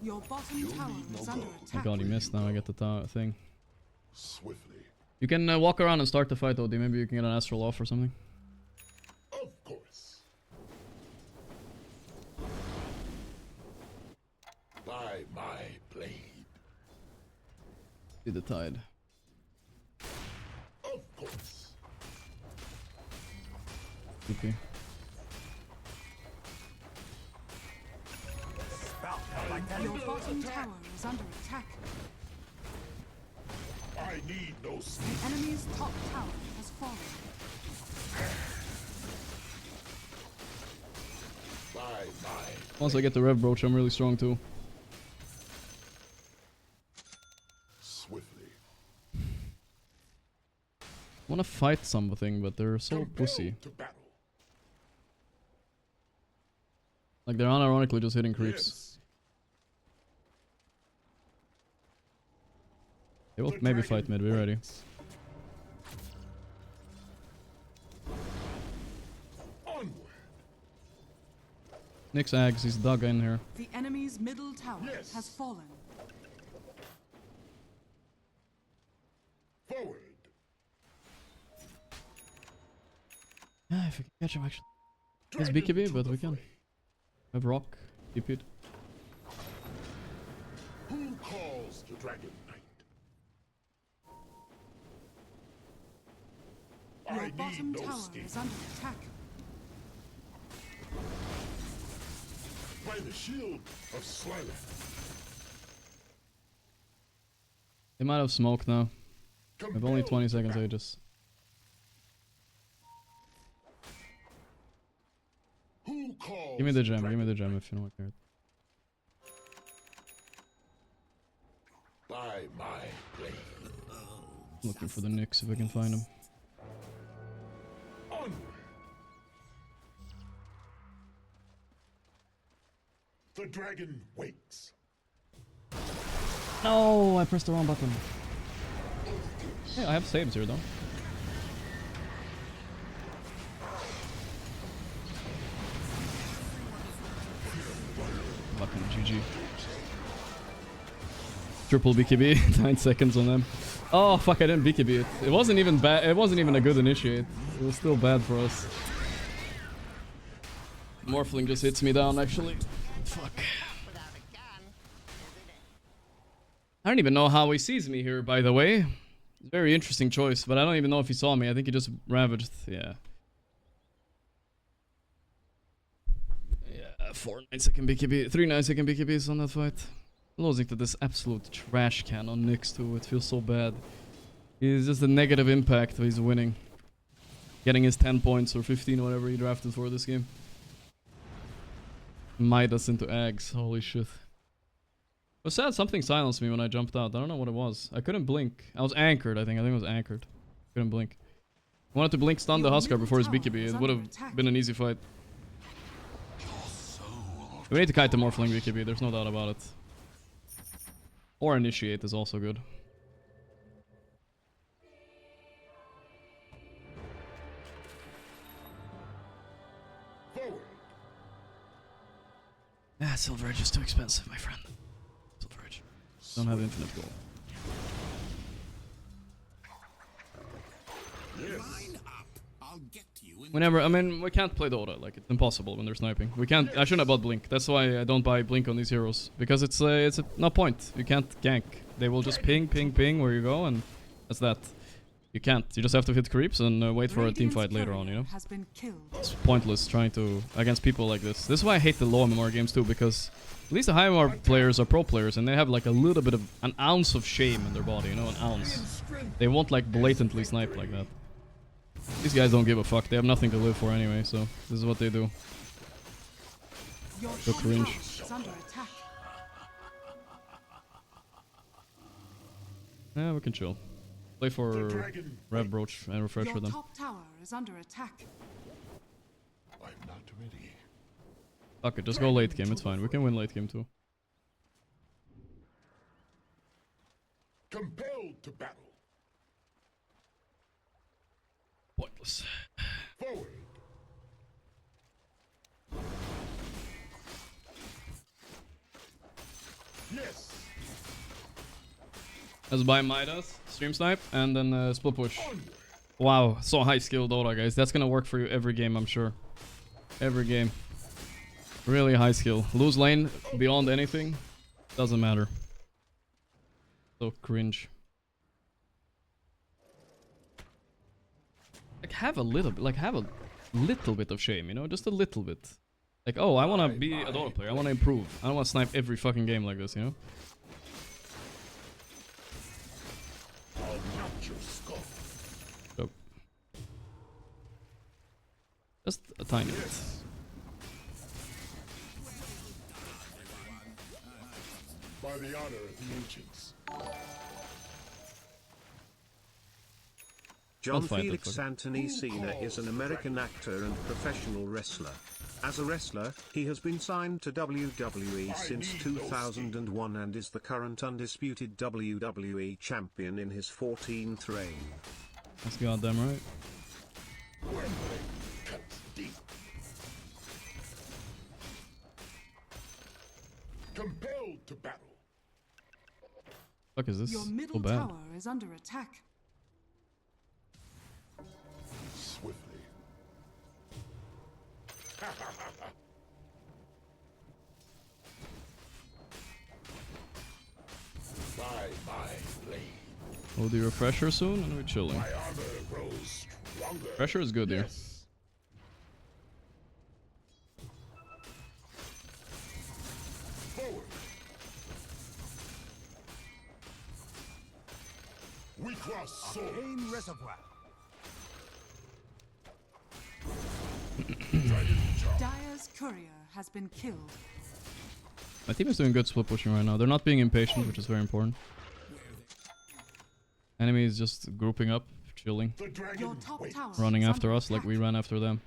Your bottom tower is under Oh attack. god, he missed. Now I get the thing. Swiftly. You can walk around and start the fight, OD. Maybe you can get an astral off or something. Of course. By my blade. See the tide. Of course. Okay. Your bottom tower is under attack. I need no sleep. The enemy's top tower has fallen. By my Once I get the rev brooch, I'm really strong too. swiftly. I wanna fight something, but they're so pussy. To battle. Like they're unironically just hitting creeps. Yes. They will maybe fight mid, we're ready. Onward. Nick's Ags, he's dug in here. The enemy's middle tower has fallen. Forward. Yeah, if we can catch him actually. It's BKB, but we can. Have rock, keep it. Who calls the Dragon Knight? Your I bottom need no tower steam. is under attack. By the shield of Slyla. They might have smoke now. We have only 20 seconds Aegis. Who calls Give me the gem if you know what I care. By my blade. Looking for the Nyx if I can find him. Onward. The dragon waits. No, I pressed the wrong button. Yeah, I have saves here though. Fucking GG. Triple BKB, 9 seconds on them. Oh fuck, I didn't BKB it. It wasn't even bad. It wasn't even a good initiate. It was still bad for us. Morphling just hits me down actually. Fuck. I don't even know how he sees me here, by the way. Very interesting choice, but I don't even know if he saw me. I think he just ravaged. Yeah. Yeah, 4 9-second BKB, 3 9-second BKBs on that fight. Losing to this absolute trash can on Nyx too. It feels so bad. It's just a negative impact of he's winning. Getting his 10 points or 15, whatever he drafted for this game. Midas into Ags. Holy shit. It was sad something silenced me when I jumped out. I don't know what it was. I couldn't blink. I was anchored, I think. I think I was anchored. Couldn't blink. I wanted to blink stun the Huskar before his BKB. It would have been an easy fight. We need to kite the Morphling BKB. There's no doubt about it. Or initiate is also good. Forward. Ah, Silver Edge is too expensive, my friend. Silver Edge. Don't have infinite gold. Yes. Line up. I'll get to you in Whenever, I mean, we can't play Dota. Like, it's impossible when they're sniping. We can't. I shouldn't have bought Blink. That's why I don't buy Blink on these heroes, because it's no point. You can't gank. They will just ping, ping, ping where you go, and that's that. You can't. You just have to hit creeps and wait for a team fight later on. You know. It's pointless trying to against people like this. This is why I hate the low MMR games too, because at least the high MMR players are pro players, and they have like a little bit of an ounce of shame in their body. You know, an ounce. They won't like blatantly snipe like that. These guys don't give a fuck. They have nothing to live for anyway, so this is what they do. So cringe. Yeah, we can chill. Play for Rev Broach and Refresher them. Top tower is under attack. I'm not ready. Fuck it, just go late game. It's fine. We can win late game too. Compelled to battle. Pointless. Forward. Yes. Let's buy Midas, stream snipe, and then split push. Wow, so high skill Dota, guys. That's gonna work for you every game, I'm sure. Every game. Really high skill. Lose lane beyond anything, doesn't matter. So cringe. Like have a little bit of shame, you know, just a little bit. Like, oh, I wanna be a Dota player. I wanna improve. I don't wanna snipe every fucking game like this, you know. So, just a tiny bit. By the honor of the ancients. John Felix Anthony Cena is an American actor and professional wrestler. As a wrestler, he has been signed to WWE since 2001 and is the current undisputed WWE champion in his 14th reign. That's goddamn right. Compelled to battle. Fuck is this? Your middle so bad. tower is under attack. Swiftly. By my blade. We'll do refresher soon and we're chilling. My armor grows stronger. Pressure is good here. Forward. We cross swords. Arcane reservoir. Dire's courier has been killed. My team is doing good split pushing right now. They're not being impatient, which is very important. Enemy is just grouping up, chilling, running after us like we ran after them.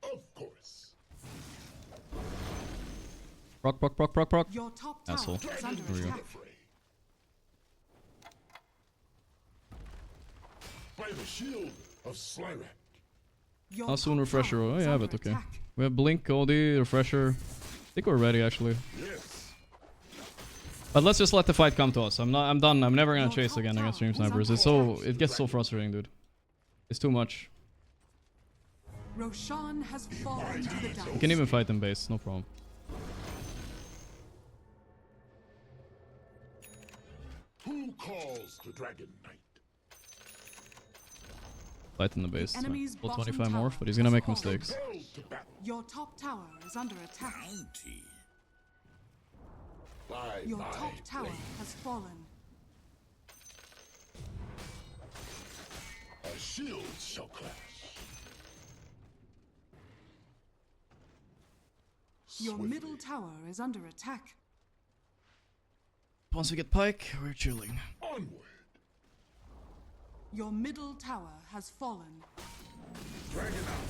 Of course. Proc, proc, proc, proc, proc. Your top asshole. tower is under There we go. attack. By the shield of Slyrak. How soon refresher? Oh yeah, but okay. We have Blink, OD, refresher. I think we're ready actually. Yes. But let's just let the fight come to us. I'm done. I'm never gonna chase again against stream snipers. It gets so frustrating, dude. It's too much. Roshan has fallen to the We can even fight in base, no problem. Who calls the Dragon Knight? Fight in the base. enemy's Well, bottom 25 more, tower but he's gonna make has fallen. mistakes. Your top tower is under attack. By Your my top tower blade. has fallen. Our shields shall clash. Your middle tower is under attack. Once we get Pike, we're chilling. Onward. Your middle tower has fallen. Dragon out.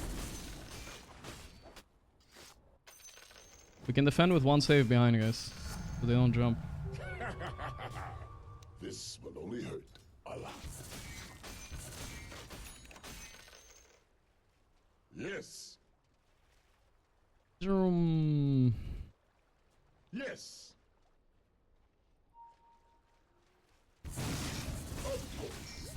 We can defend with one save behind, guys, so they don't jump. This will only hurt a lot. Yes. Yes. Of course.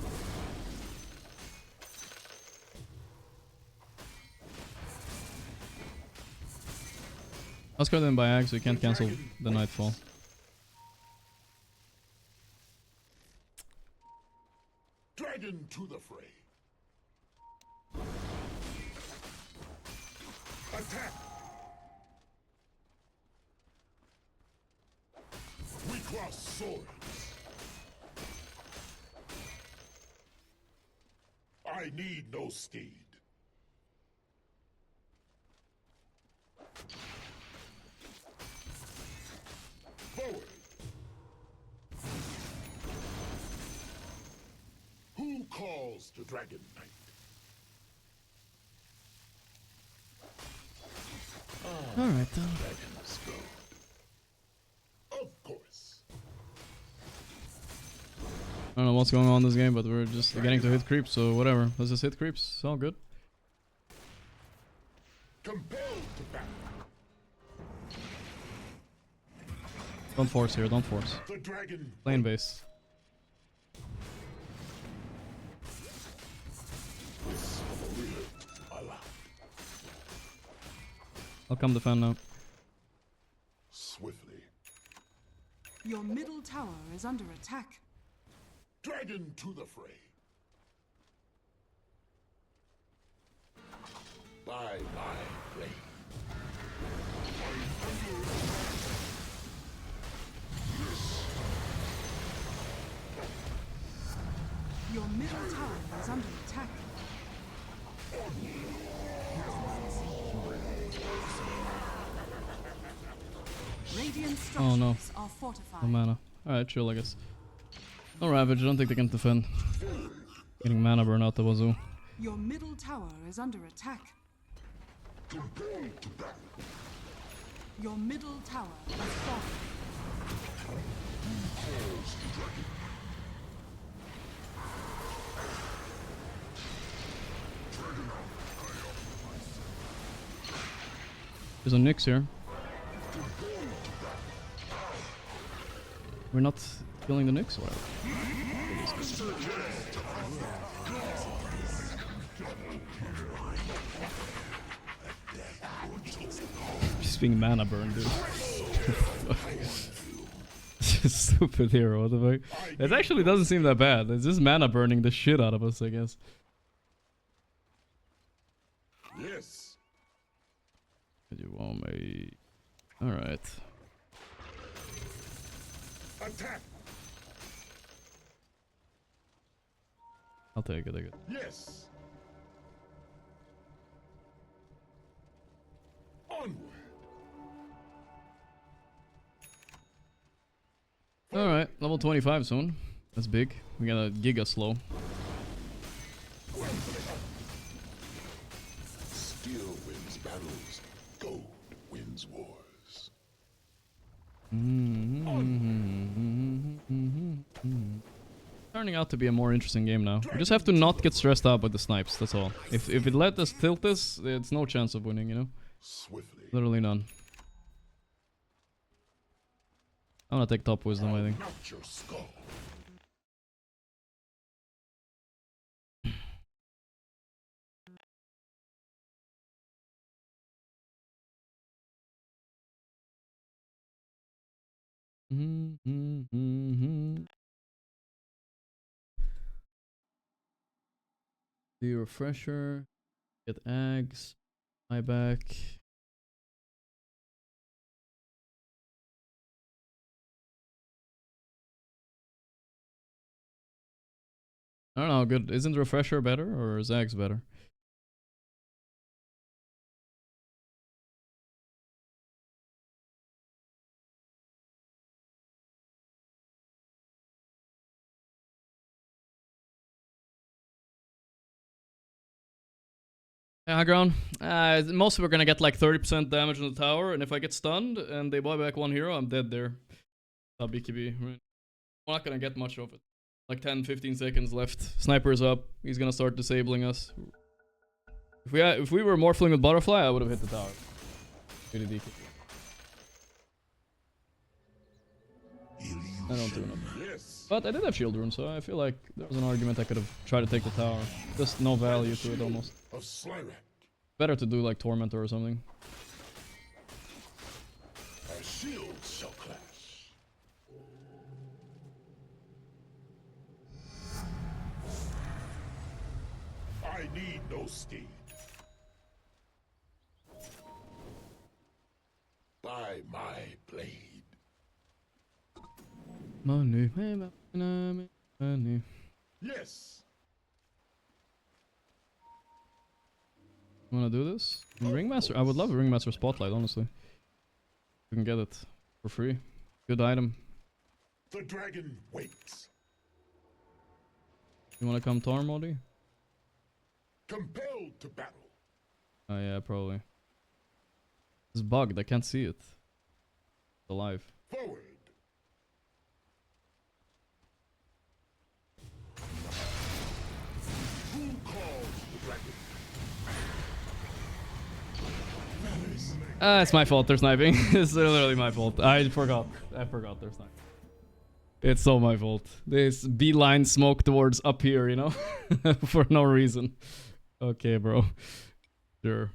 Oscar didn't buy Ag, so you can't cancel the Nightfall. Dragon to the fray. Attack! We cross swords. I need no steed. Forward. Who calls the Dragon Knight? Alright then. Dragon's good. Of course. I don't know what's going on in this game, but we're just getting to hit creeps, so whatever. Let's just hit creeps. It's all good. Compelled to battle. Don't force here, don't force. The dragon. Lane base. I'll come defend now. Swiftly. Your middle tower is under attack. Dragon to the fray. Bye bye, Ray. Your middle tower is under attack. Radiant Oh no. structures are fortified. No mana. Alright, chill I guess. No Ravage, I don't think they can defend. Getting mana burn out the wazoo. Your middle tower is under attack. Your middle tower is falling. There's a Nyx here. We're not killing the Nyx or whatever. Just being mana burned, dude. Stupid hero, what the fuck? It actually doesn't seem that bad. It's just mana burning the shit out of us, I guess. Yes. You want me? Alright. Attack. I'll take it, take it. Yes. Onward. Alright, level 25 soon. That's big. We got a Giga slow. Steel wins battles. Gold wins wars. Turning out to be a more interesting game now. We just have to not get stressed out by the snipes, that's all. If it let us tilt this, it's no chance of winning, you know? Swiftly. Literally none. I'm gonna take top wisdom, I think. Not your skull. The refresher. Get Ags. My back. I don't know, good. Isn't refresher better or is Ags better? High ground. Mostly we're gonna get like 30% damage on the tower, and if I get stunned and they buy back one hero, I'm dead there. BKB, right? We're not gonna get much of it. Like 10-15 seconds left. Sniper's up. He's gonna start disabling us. If we were morphling with butterfly, I would have hit the tower. Really DK. I don't do enough. But I did have shield rune, so I feel like there was an argument I could have tried to take the tower. Just no value to it almost. Better to do like Tormentor or something. shield shall clash. I need no steed. By my blade. Money, money. Yes. Wanna do this? Ringmaster? I would love a Ringmaster Spotlight, honestly. We can get it for free. Good item. The dragon waits. You wanna come Torm, Modi? Compelled to battle. Oh yeah, probably. It's bugged, I can't see it. It's alive. Forward. Who calls the dragon? It's my fault, they're sniping. It's literally my fault. I forgot they're sniping. It's so my fault. This beeline smoke towards up here, you know? For no reason. Okay, bro. Sure.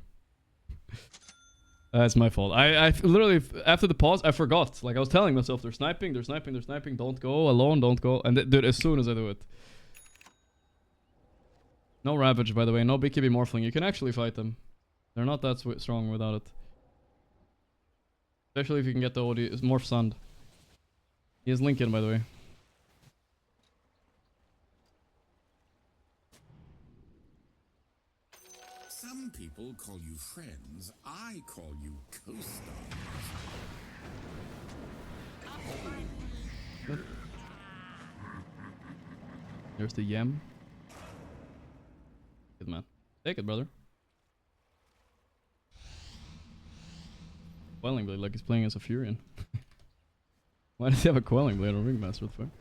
That's my fault. I literally, after the pause, I forgot. Like, I was telling myself, they're sniping. Don't go alone, don't go. And dude, as soon as I do it. No Ravage, by the way. No BKB Morphling. You can actually fight them. They're not that strong without it. Especially if you can get the OD. It's Morph Sand. He has Lincoln, by the way. Some people call you friends. I call you co-stars. There's the Yam. Good man. Take it, brother. Quelling Blade, like he's playing as a Furion. Why does he have a Quelling Blade on Ringmaster? What the fuck?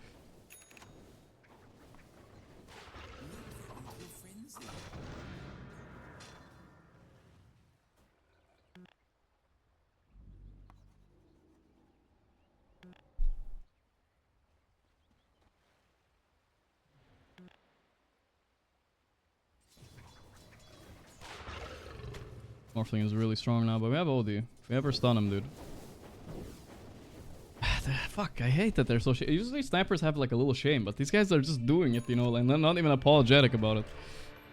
Morphling is really strong now, but we have OD. If we ever stun him, dude. Fuck, I hate that they're so usually snipers have like a little shame, but these guys are just doing it, you know, and they're not even apologetic about it.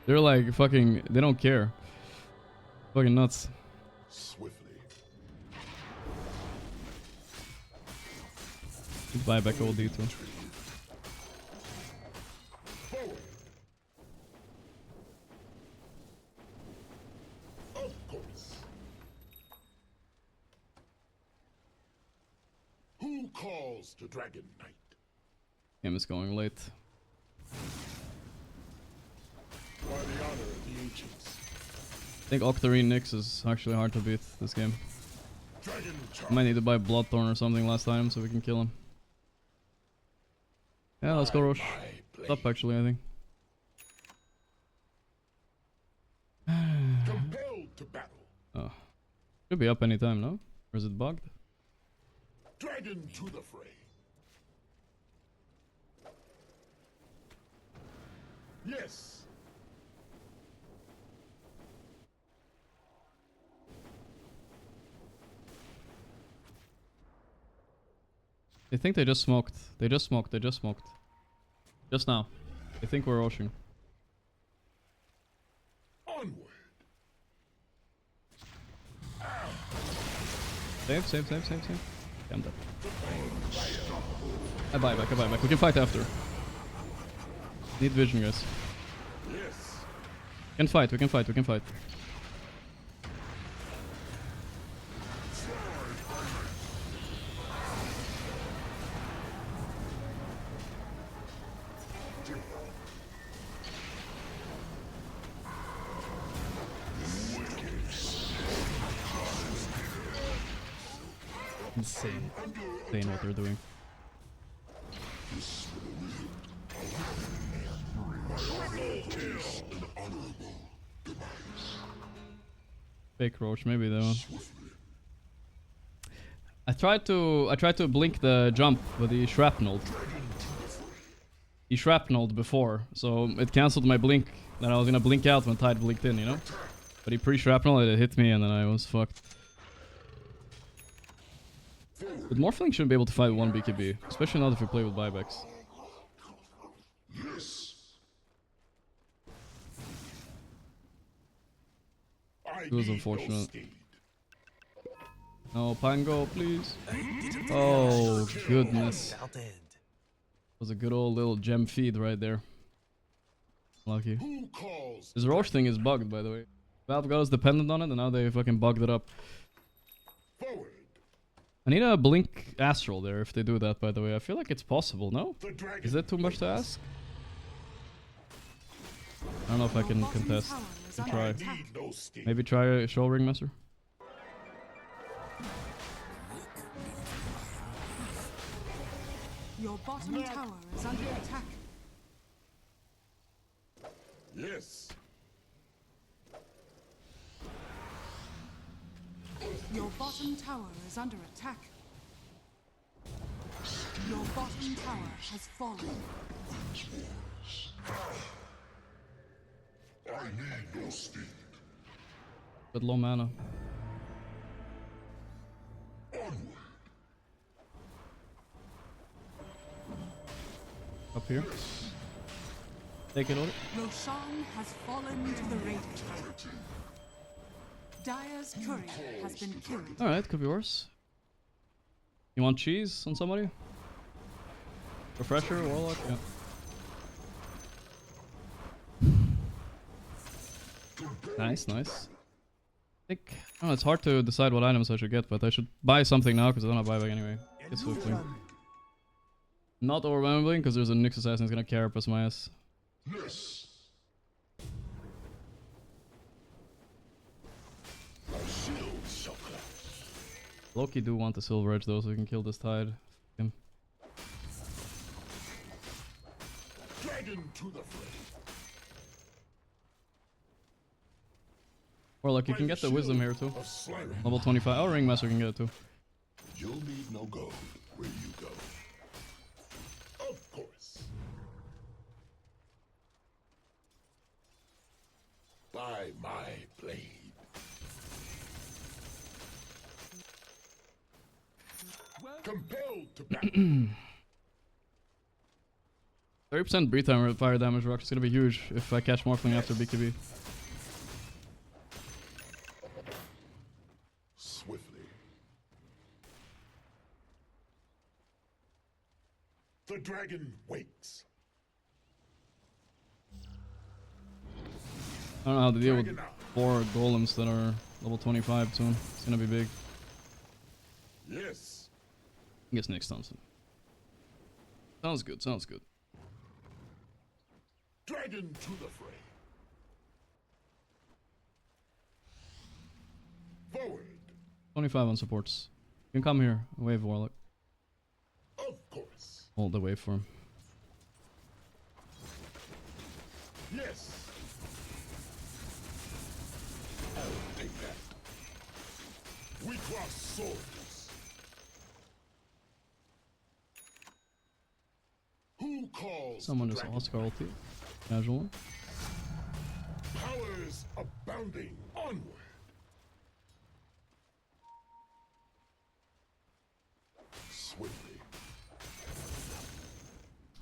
They're like fucking, they don't care. Fucking nuts. Swiftly. Buy back OD too. Who calls the Dragon Knight? Game is going late. By the honor of the ancients. I think Octarine Nyx is actually hard to beat this game. I might need to buy Bloodthorn or something last time so we can kill him. Yeah, let's go Roche. It's up actually, I think. Compelled to battle. Oh. Should be up anytime, no? Or is it bugged? Dragon to the fray. Yes. They think they just smoked. They just smoked. Just now. They think we're rushing. Onward. Save. I'm dead. I buy back. We can fight after. Need vision, guys. Yes. We can fight. Insane what they're doing. Fake Roach, maybe though. I tried to blink the jump with the shrapnel. He shrapneled before, so it cancelled my blink that I was gonna blink out when Tide blinked in, you know? But he pre-shrapnel, it hit me and then I was fucked. But Morphling shouldn't be able to fight one BKB, especially not if you play with buybacks. Yes. It was unfortunate. No, Pango, please. Oh, goodness. Was a good old little gem feed right there. Lucky. This Roche thing is bugged, by the way. Valve got us dependent on it, and now they fucking bugged it up. I need a Blink Astral there if they do that, by the way. I feel like it's possible, no? Is that too much to ask? I don't know if I can contest. Can try. Maybe try a Show Ringmaster. Your bottom tower is under attack. Yes. Your bottom tower is under attack. Your bottom tower has fallen. I need no speed. But low mana. Up here. Take it over. Roshan has fallen to the Radiant. Dire's courier has been killed. Alright, could be worse. You want cheese on somebody? Refresher, Warlock? Yeah. Nice, nice. I think... Oh, it's hard to decide what items I should get, but I should buy something now because I don't have buyback anyway. Get swiftly. Not overwhelming because there's a Nyx assassin who's gonna carapace my ass. Yes. Loki do want the Silver Edge though, so we can kill this Tide. Him. Dragon to the fray. Or like you can get the Wisdom here too. Level 25. Oh, Ringmaster can get it too. You'll need no gold where you go. Of course. By my blade. Compelled to battle. 30% breathe time fire damage rock is gonna be huge if I catch Morphling after BKB. Swiftly. The dragon wakes. I don't know how to deal with 4 golems that are level 25 soon. It's gonna be big. Yes. I guess next Thompson. Sounds good, sounds good. Dragon to the fray. Forward. 25 on supports. You can come here. Wave Warlock. Of course. Hold the wave for him. Yes. I'll take that. We cross swords. Who calls? Someone is Oscar ulti. Casual one. Powers abounding. Onward. Swiftly.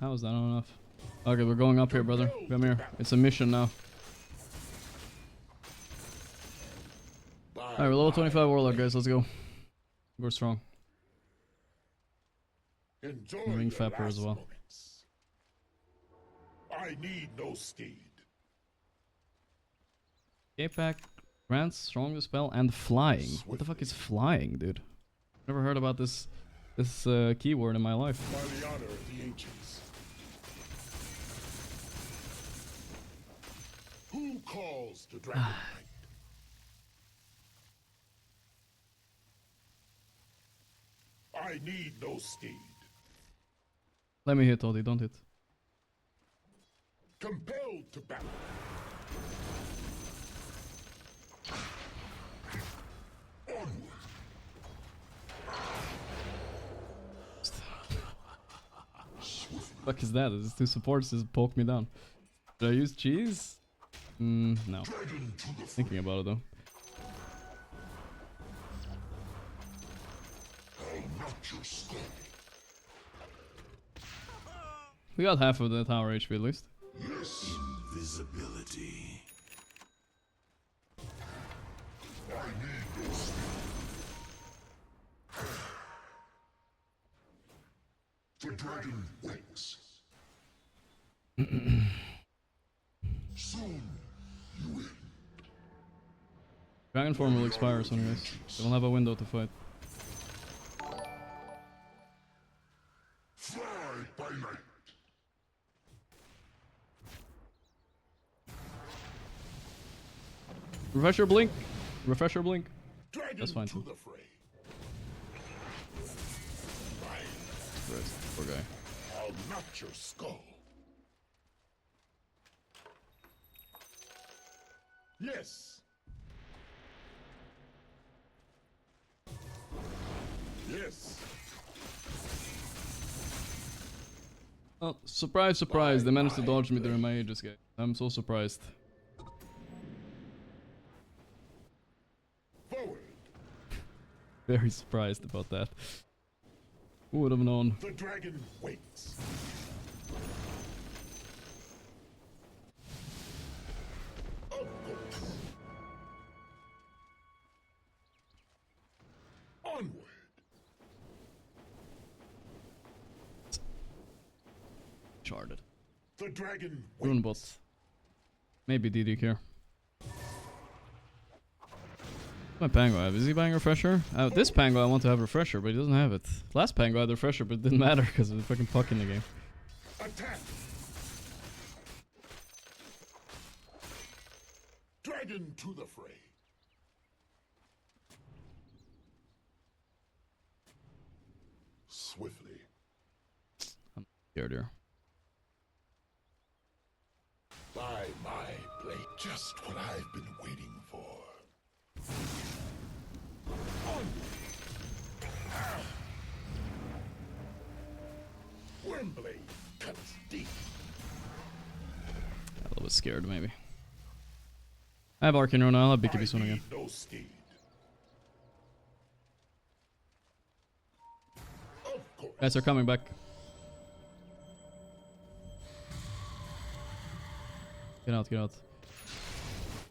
How is that not enough? Okay, we're going up here, brother. Come here. It's a mission now. Alright, we're level 25 Warlock, guys. Let's go. We're strong. Enjoy Ring your Fapper as well. moments. I need no steed. K-Pack grants strongest spell and flying. What the fuck is flying, dude? Never heard about this keyword in my life. By the honor of the ancients. Who calls the dragon knight? I need no steed. Let me hit, Odie. Don't hit. Compelled to battle. Onward. Fuck is that? These 2 supports just poke me down. Should I use cheese? No. Thinking about it though. I'll We got half of the tower HP at least. Yes. Invisibility. I need no speed. The dragon wakes. Soon you will. Dragon form will expire soon, guys. They will have a window to fight. Fly by night. Refresh your blink. Refresh your blink. Dragon That's fine to too. the fray. Christ, poor guy. I'll knock your skull. Yes. Yes. Oh, surprise, surprise. They managed to dodge me during my Aegis game. I'm so surprised. Forward. Very surprised about that. Who would have known? The dragon waits. Of course. Onward. Charted. The dragon Rune waits. bot. Maybe DD here. My Pango have? Is he buying refresher? This Pango I want to have refresher, but he doesn't have it. Last Pango had refresher, but it didn't matter because of the fucking puck in the game. Attack. Dragon to the fray. Swiftly. I'm scared here. By my blade, just what I've been waiting for. Wormblade cuts deep. A little bit scared, maybe. I have Arcane Rune, I'll have BKB soon again. No steed. Of course. Guys are coming back. Get out, get out.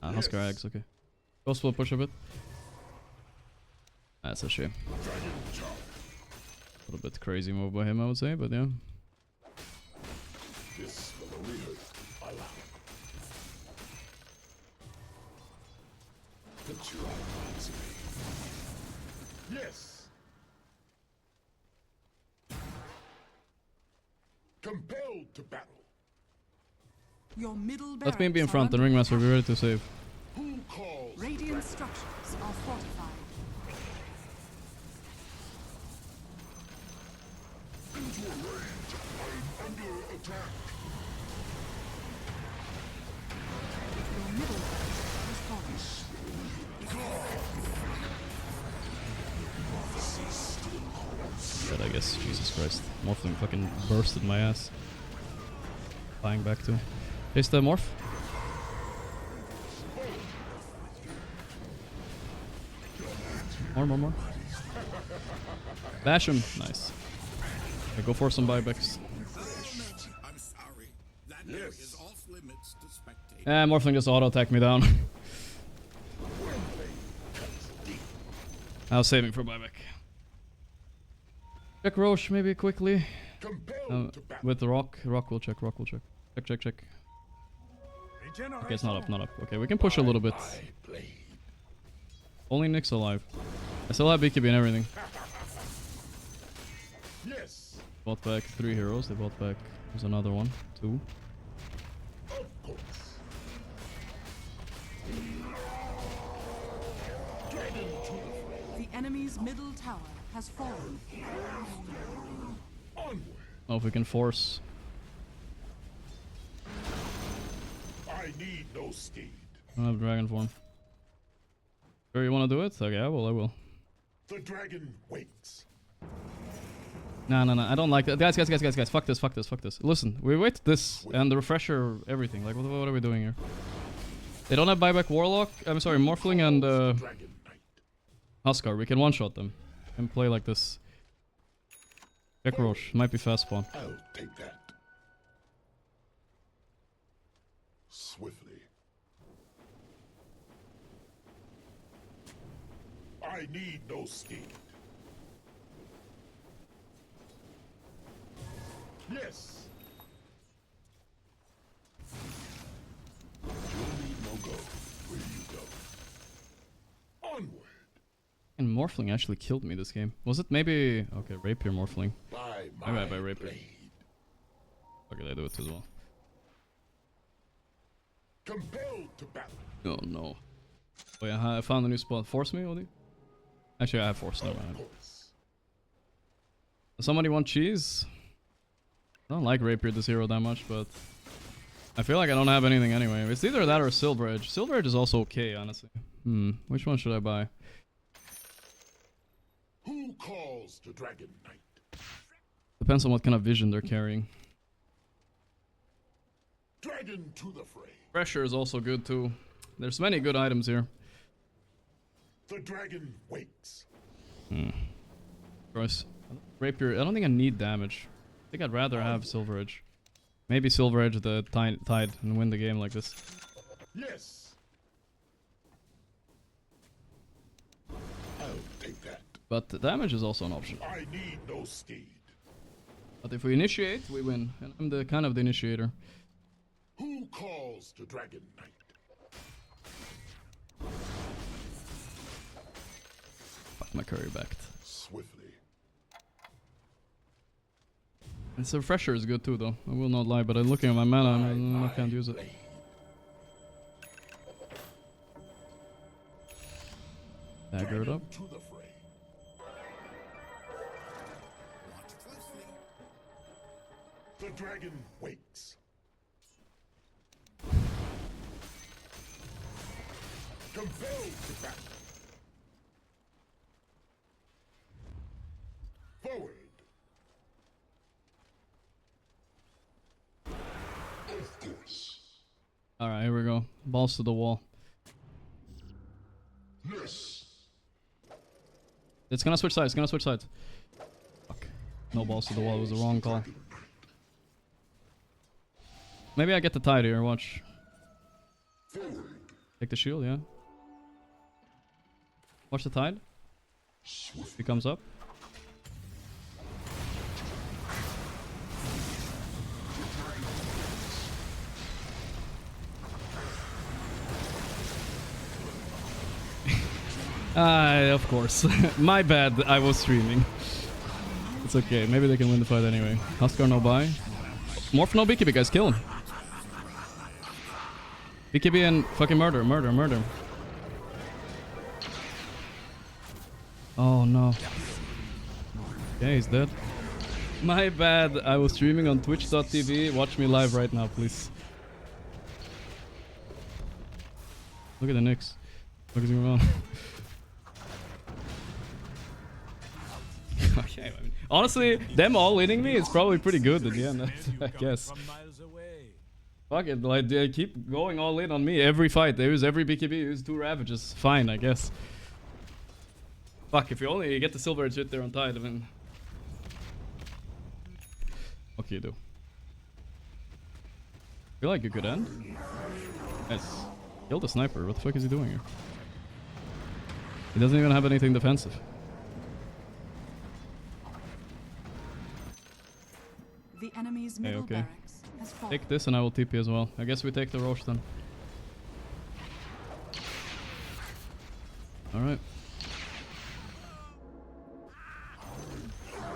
Ah, Husker eggs, okay. Ghost will push a bit. That's a shame. A little bit crazy move by him, I would say, but yeah. This will only hurt. Allow. Put your eyes on me. Yes. Compelled to battle. Your middle Let me be in front, the Ringmaster will be ready to save. Who calls? Radiant structures are fortified. Into a range. I'm under attack. Your middle barracks is falling. But I guess, Jesus Christ. Morphling fucking bursted my ass. Flying back to. Chase the morph. More. Bash him. Nice. Okay, go for some buybacks. I'm sorry. That area is off limits to spectators. Morphling just auto attacked me down. I was saving for buyback. Check Roche maybe quickly. With the rock. Rock will check. Check. Okay, it's not up. Okay, we can push a little bit. Only Nick's alive. I still have BKB and everything. Yes. Bought back 3 heroes. They bought back. There's another one. 2. Of course. The enemy's middle tower has fallen. Onward. Oh, if we can force. I need no steed. I don't have dragon form. Sure you want to do it? Okay, I will. The dragon waits. No, I don't like that. Guys, fuck this. Listen, we wait this and the refresher, everything. Like, what are we doing here? They don't have buyback Warlock. I'm sorry, Morphling and Huskar. We can one-shot them and play like this. Check Roche. Might be fast spawn. I'll take that. Swiftly. I need no speed. Yes. You'll need no go where you go. Onward. And Morphling actually killed me this game. Was it maybe... Okay, Rapier Morphling. By Maybe I buy Rapier. Okay, I do it as well. Compelled to battle. Oh no. Oh yeah, I found a new spot. Force me, Odie? Actually, I have force now. Does somebody want cheese? I don't like Rapier this hero that much, but... I feel like I don't have anything anyway. It's either that or Silver Edge. Silver Edge is also okay, honestly. Which one should I buy? Who calls the Dragon Knight? Depends on what kind of vision they're carrying. Dragon to the fray. Pressure is also good too. There's many good items here. The dragon wakes. Gross. Rapier, I don't think I need damage. I think I'd rather have Silver Edge. Maybe Silver Edge the Tide and win the game like this. Yes. I'll take that. But the damage is also an option. I need no steed. But if we initiate, we win. And I'm the kind of the initiator. Who calls the Dragon Knight? Fuck, my courier backed. Swiftly. Its refresher is good too, though. I will not lie, but I'm looking at my mana, I can't use it. Dagger it up. The dragon wakes. Compelled to battle. Forward. Of course. Alright, here we go. Balls to the wall. Yes. It's gonna switch sides, Fuck. No balls to the wall, it was the wrong call. Maybe I get the Tide here, watch. Forward. Take the shield, yeah. Watch the Tide. He comes up. Of course. My bad, I was streaming. It's okay, maybe they can win the fight anyway. Huskar no buy. Morph no BKB, guys, kill him. BKB and fucking murder. Oh no. Yeah, he's dead. My bad, I was streaming on twitch.tv. Watch me live right now, please. Look at the Knicks. What is going on? Okay, I mean, honestly, them all hitting me is probably pretty good at the end, I guess. Fuck it, like, they keep going all in on me every fight. They use every BKB, use 2 Ravages. Fine, I guess. Fuck, if you only get the Silver Edge hit there on Tide, I mean... What can you do? Feel like you could end. Yes. Kill the sniper, what the fuck is he doing here? He doesn't even have anything defensive. The enemy's middle barracks has fallen. Take this and I will TP as well. I guess we take the Roche then. Alright.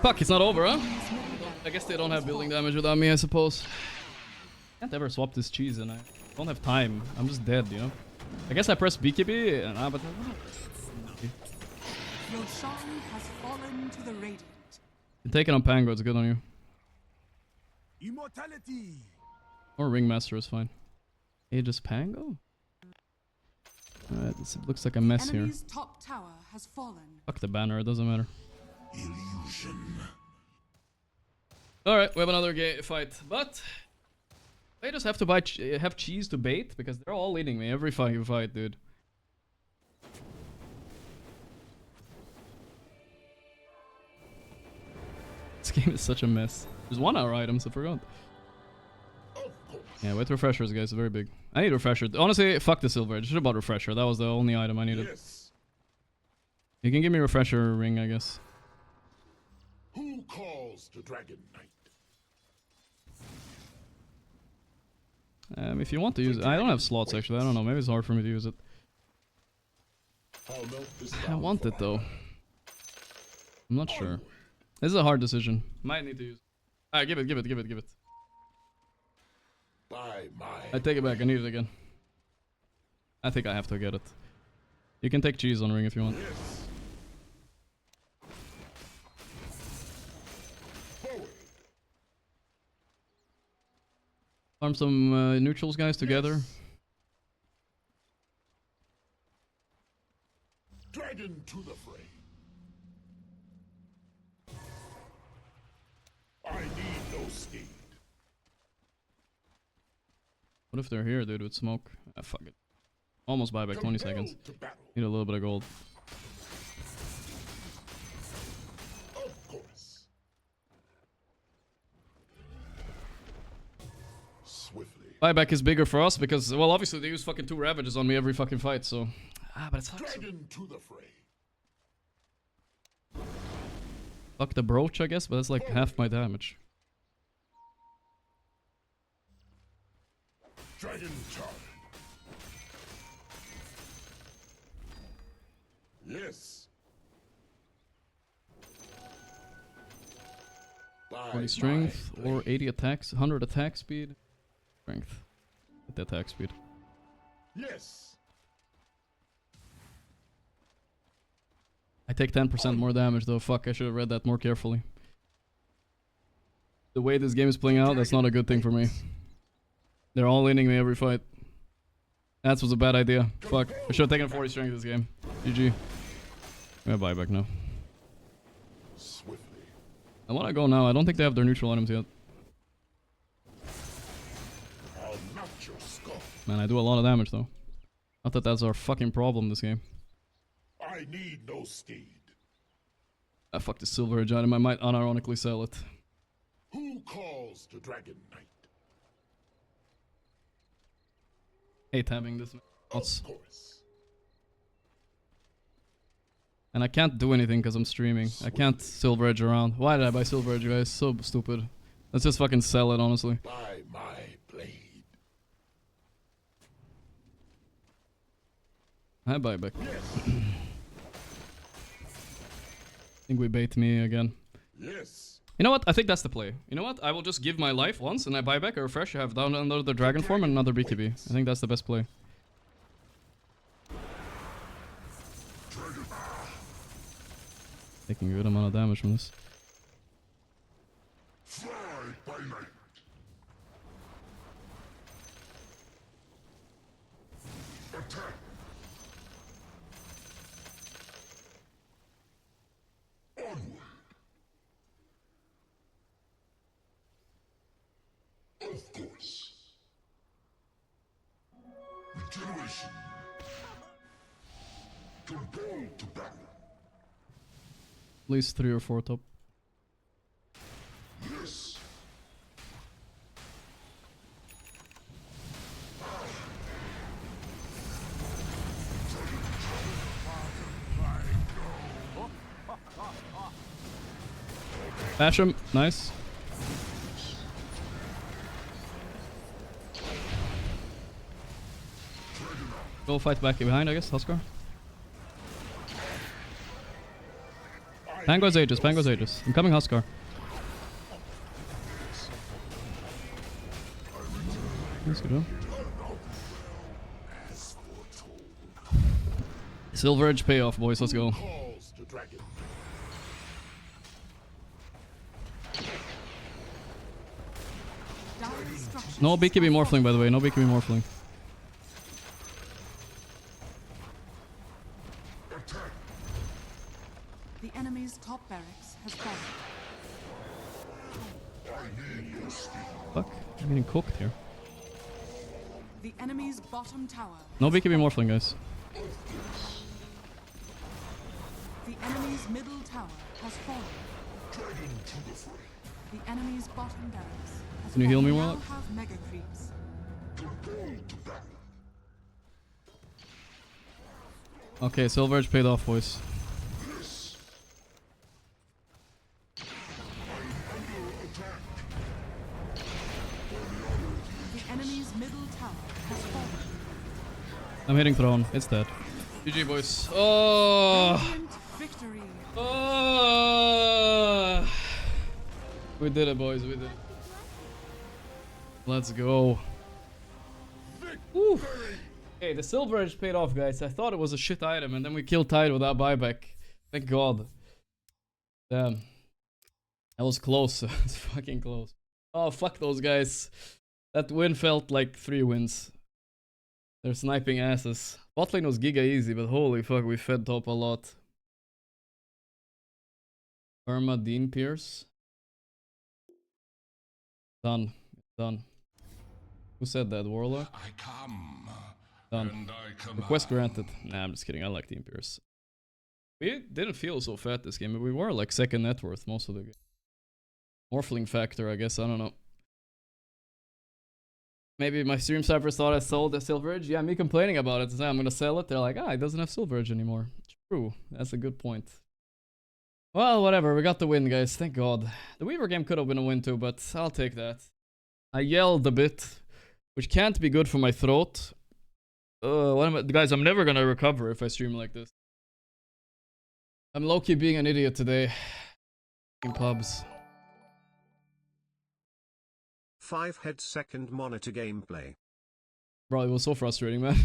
Fuck, it's not over, huh? I guess they don't have building damage without me, I suppose. Can't ever swap this cheese and I don't have time. I'm just dead, you know? I guess I press BKB and but... Your shine has fallen to the radiant. You take it on Pango, it's good on you. Immortality. Or Ringmaster is fine. Aegis Pango? Alright, this looks like a mess here. Top tower has fallen. Fuck the banner, it doesn't matter. Illusion. Alright, we have another fight, but... I just have to buy have cheese to bait, because they're all leading me every fucking fight, dude. This game is such a mess. There's 1 hour items, I forgot. Yeah, with refreshers, guys, very big. I need refresher. Honestly, fuck the silver. I should have bought refresher. That was the only item I needed. Yes. You can give me refresher ring, I guess. Who calls the Dragon Knight? If you want to use it. I don't have slots, actually. I don't know. Maybe it's hard for me to use it. I want it, though. I'm not sure. This is a hard decision. Might need to use it. Alright, give it. I take it back. I need it again. I think I have to get it. You can take cheese on ring if you want. Yes. Farm some neutrals, guys, together. Yes. Dragon to the fray. I need no speed. What if they're here, dude, with smoke? Ah, fuck it. Almost buy back 20 seconds. Need a little bit of gold. Of course. Swiftly. Buyback is bigger for us because, well, obviously they use fucking 2 Ravages on me every fucking fight, so... Ah, but it's hard. Dragon to the fray. Fuck the brooch, I guess, but that's like half my damage. Dragon charge. Yes. 20 strength or 80 attacks, 100 attack speed. Strength. Get the attack speed. Yes. I take 10% more damage though. Fuck, I should have read that more carefully. The way this game is playing out, that's not a good thing for me. They're all inning me every fight. That was a bad idea. Fuck. I should have taken 40 strength this game. GG. I'm gonna buy back now. Swiftly. I wanna go now. I don't think they have their neutral items yet. I'll knock your skull. Man, I do a lot of damage though. Not that that's our fucking problem this game. I need no steed. I fuck the silver edge item. I might unironically sell it. Who calls the Dragon Knight? Hate having this. Of course. And I can't do anything because I'm streaming. I can't silver edge around. Why did I buy silver edge, guys? So stupid. Let's just fucking sell it, honestly. By my blade. I buy back. Yes. I think we bait me again. Yes. You know what? I think that's the play. You know what? I will just give my life once and I buy back a refresh. I have down another dragon form and another BKB. I think that's the best play. Taking a good amount of damage from this. Fly by night. Attack. Onward. Of course. Regeneration. Compelled to battle. At least 3 or 4 top. Yes. Bash him. Nice. Go fight back behind, I guess. Huskar. Pango's Aegis. Pango's Aegis. I'm coming, Huskar. That's good. Silver Edge payoff, boys. Let's go. No BKB Morphling, by the way. No BKB Morphling. The enemy's top barracks has fallen. Fuck. I'm getting cooked here. The enemy's bottom tower. No BKB Morphling, guys. The enemy's middle tower has fallen. The enemy's bottom barracks. Can you heal me, now Warlock? have mega creeps. Okay, Silver Edge paid off, boys. The enemy's middle tower has fallen. I'm hitting throne. It's dead. GG, boys. Oh. Victory. Oh. We did it, boys. We did it. Let's go. Woo. Hey, the Silver Edge paid off, guys. I thought it was a shit item, and then we killed Tide without buyback. Thank God. Damn. That was close. It's fucking close. Oh, fuck those guys. That win felt like 3 wins. They're sniping asses. Bot lane was giga easy, but holy fuck, we fed top a lot. Irma Dean Pierce. Done. Done. Who said that? Warlock? I come. Done. Request granted. Nah, I'm just kidding. I like Dean Pierce. We didn't feel so fat this game, but we were like second net worth most of the game. Morphling factor, I guess. I don't know. Maybe my stream snipers thought I sold the Silver Edge. Yeah, me complaining about it. I'm gonna sell it. They're like, ah, it doesn't have Silver Edge anymore. True. That's a good point. Well, whatever. We got the win, guys. Thank God. The Weaver game could have been a win too, but I'll take that. I yelled a bit, which can't be good for my throat. Guys, I'm never gonna recover if I stream like this. I'm low-key being an idiot today. In pubs. 5 head second monitor gameplay. Bro, it was so frustrating, man.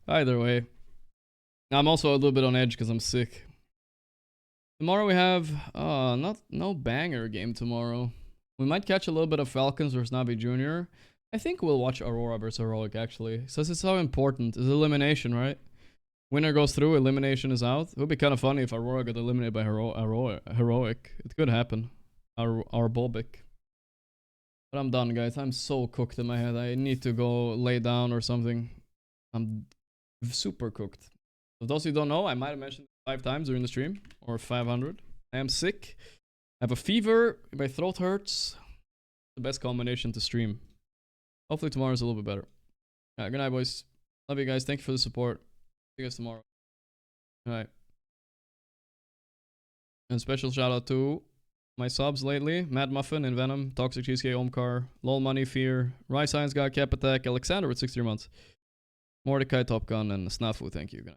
Either way. I'm also a little bit on edge because I'm sick. Tomorrow we have no banger game tomorrow. We might catch a little bit of Falcons versus Navi Jr. I think we'll watch Aurora versus Heroic actually. Since it's so important. It's elimination, right? Winner goes through, elimination is out. It would be kind of funny if Aurora got eliminated by Heroic. It could happen. Our Bobic. But I'm done, guys. I'm so cooked in my head. I need to go lay down or something. I'm super cooked. For those who don't know, I might have mentioned it 5 times during the stream. Or 500. I am sick. I have a fever. My throat hurts. The best combination to stream. Hopefully tomorrow's a little bit better. Alright, good night, boys. Love you guys. Thank you for the support. See you guys tomorrow. Alright. And special shout out to my subs lately. Mad Muffin, Venom, Toxic Cheesecake, Omkar, Lol Money, Fear, Rai Science Guy, Cap Attack, Alexander with 63 months, Mordecai, Top Gun, and Snafu. Thank you. Good night.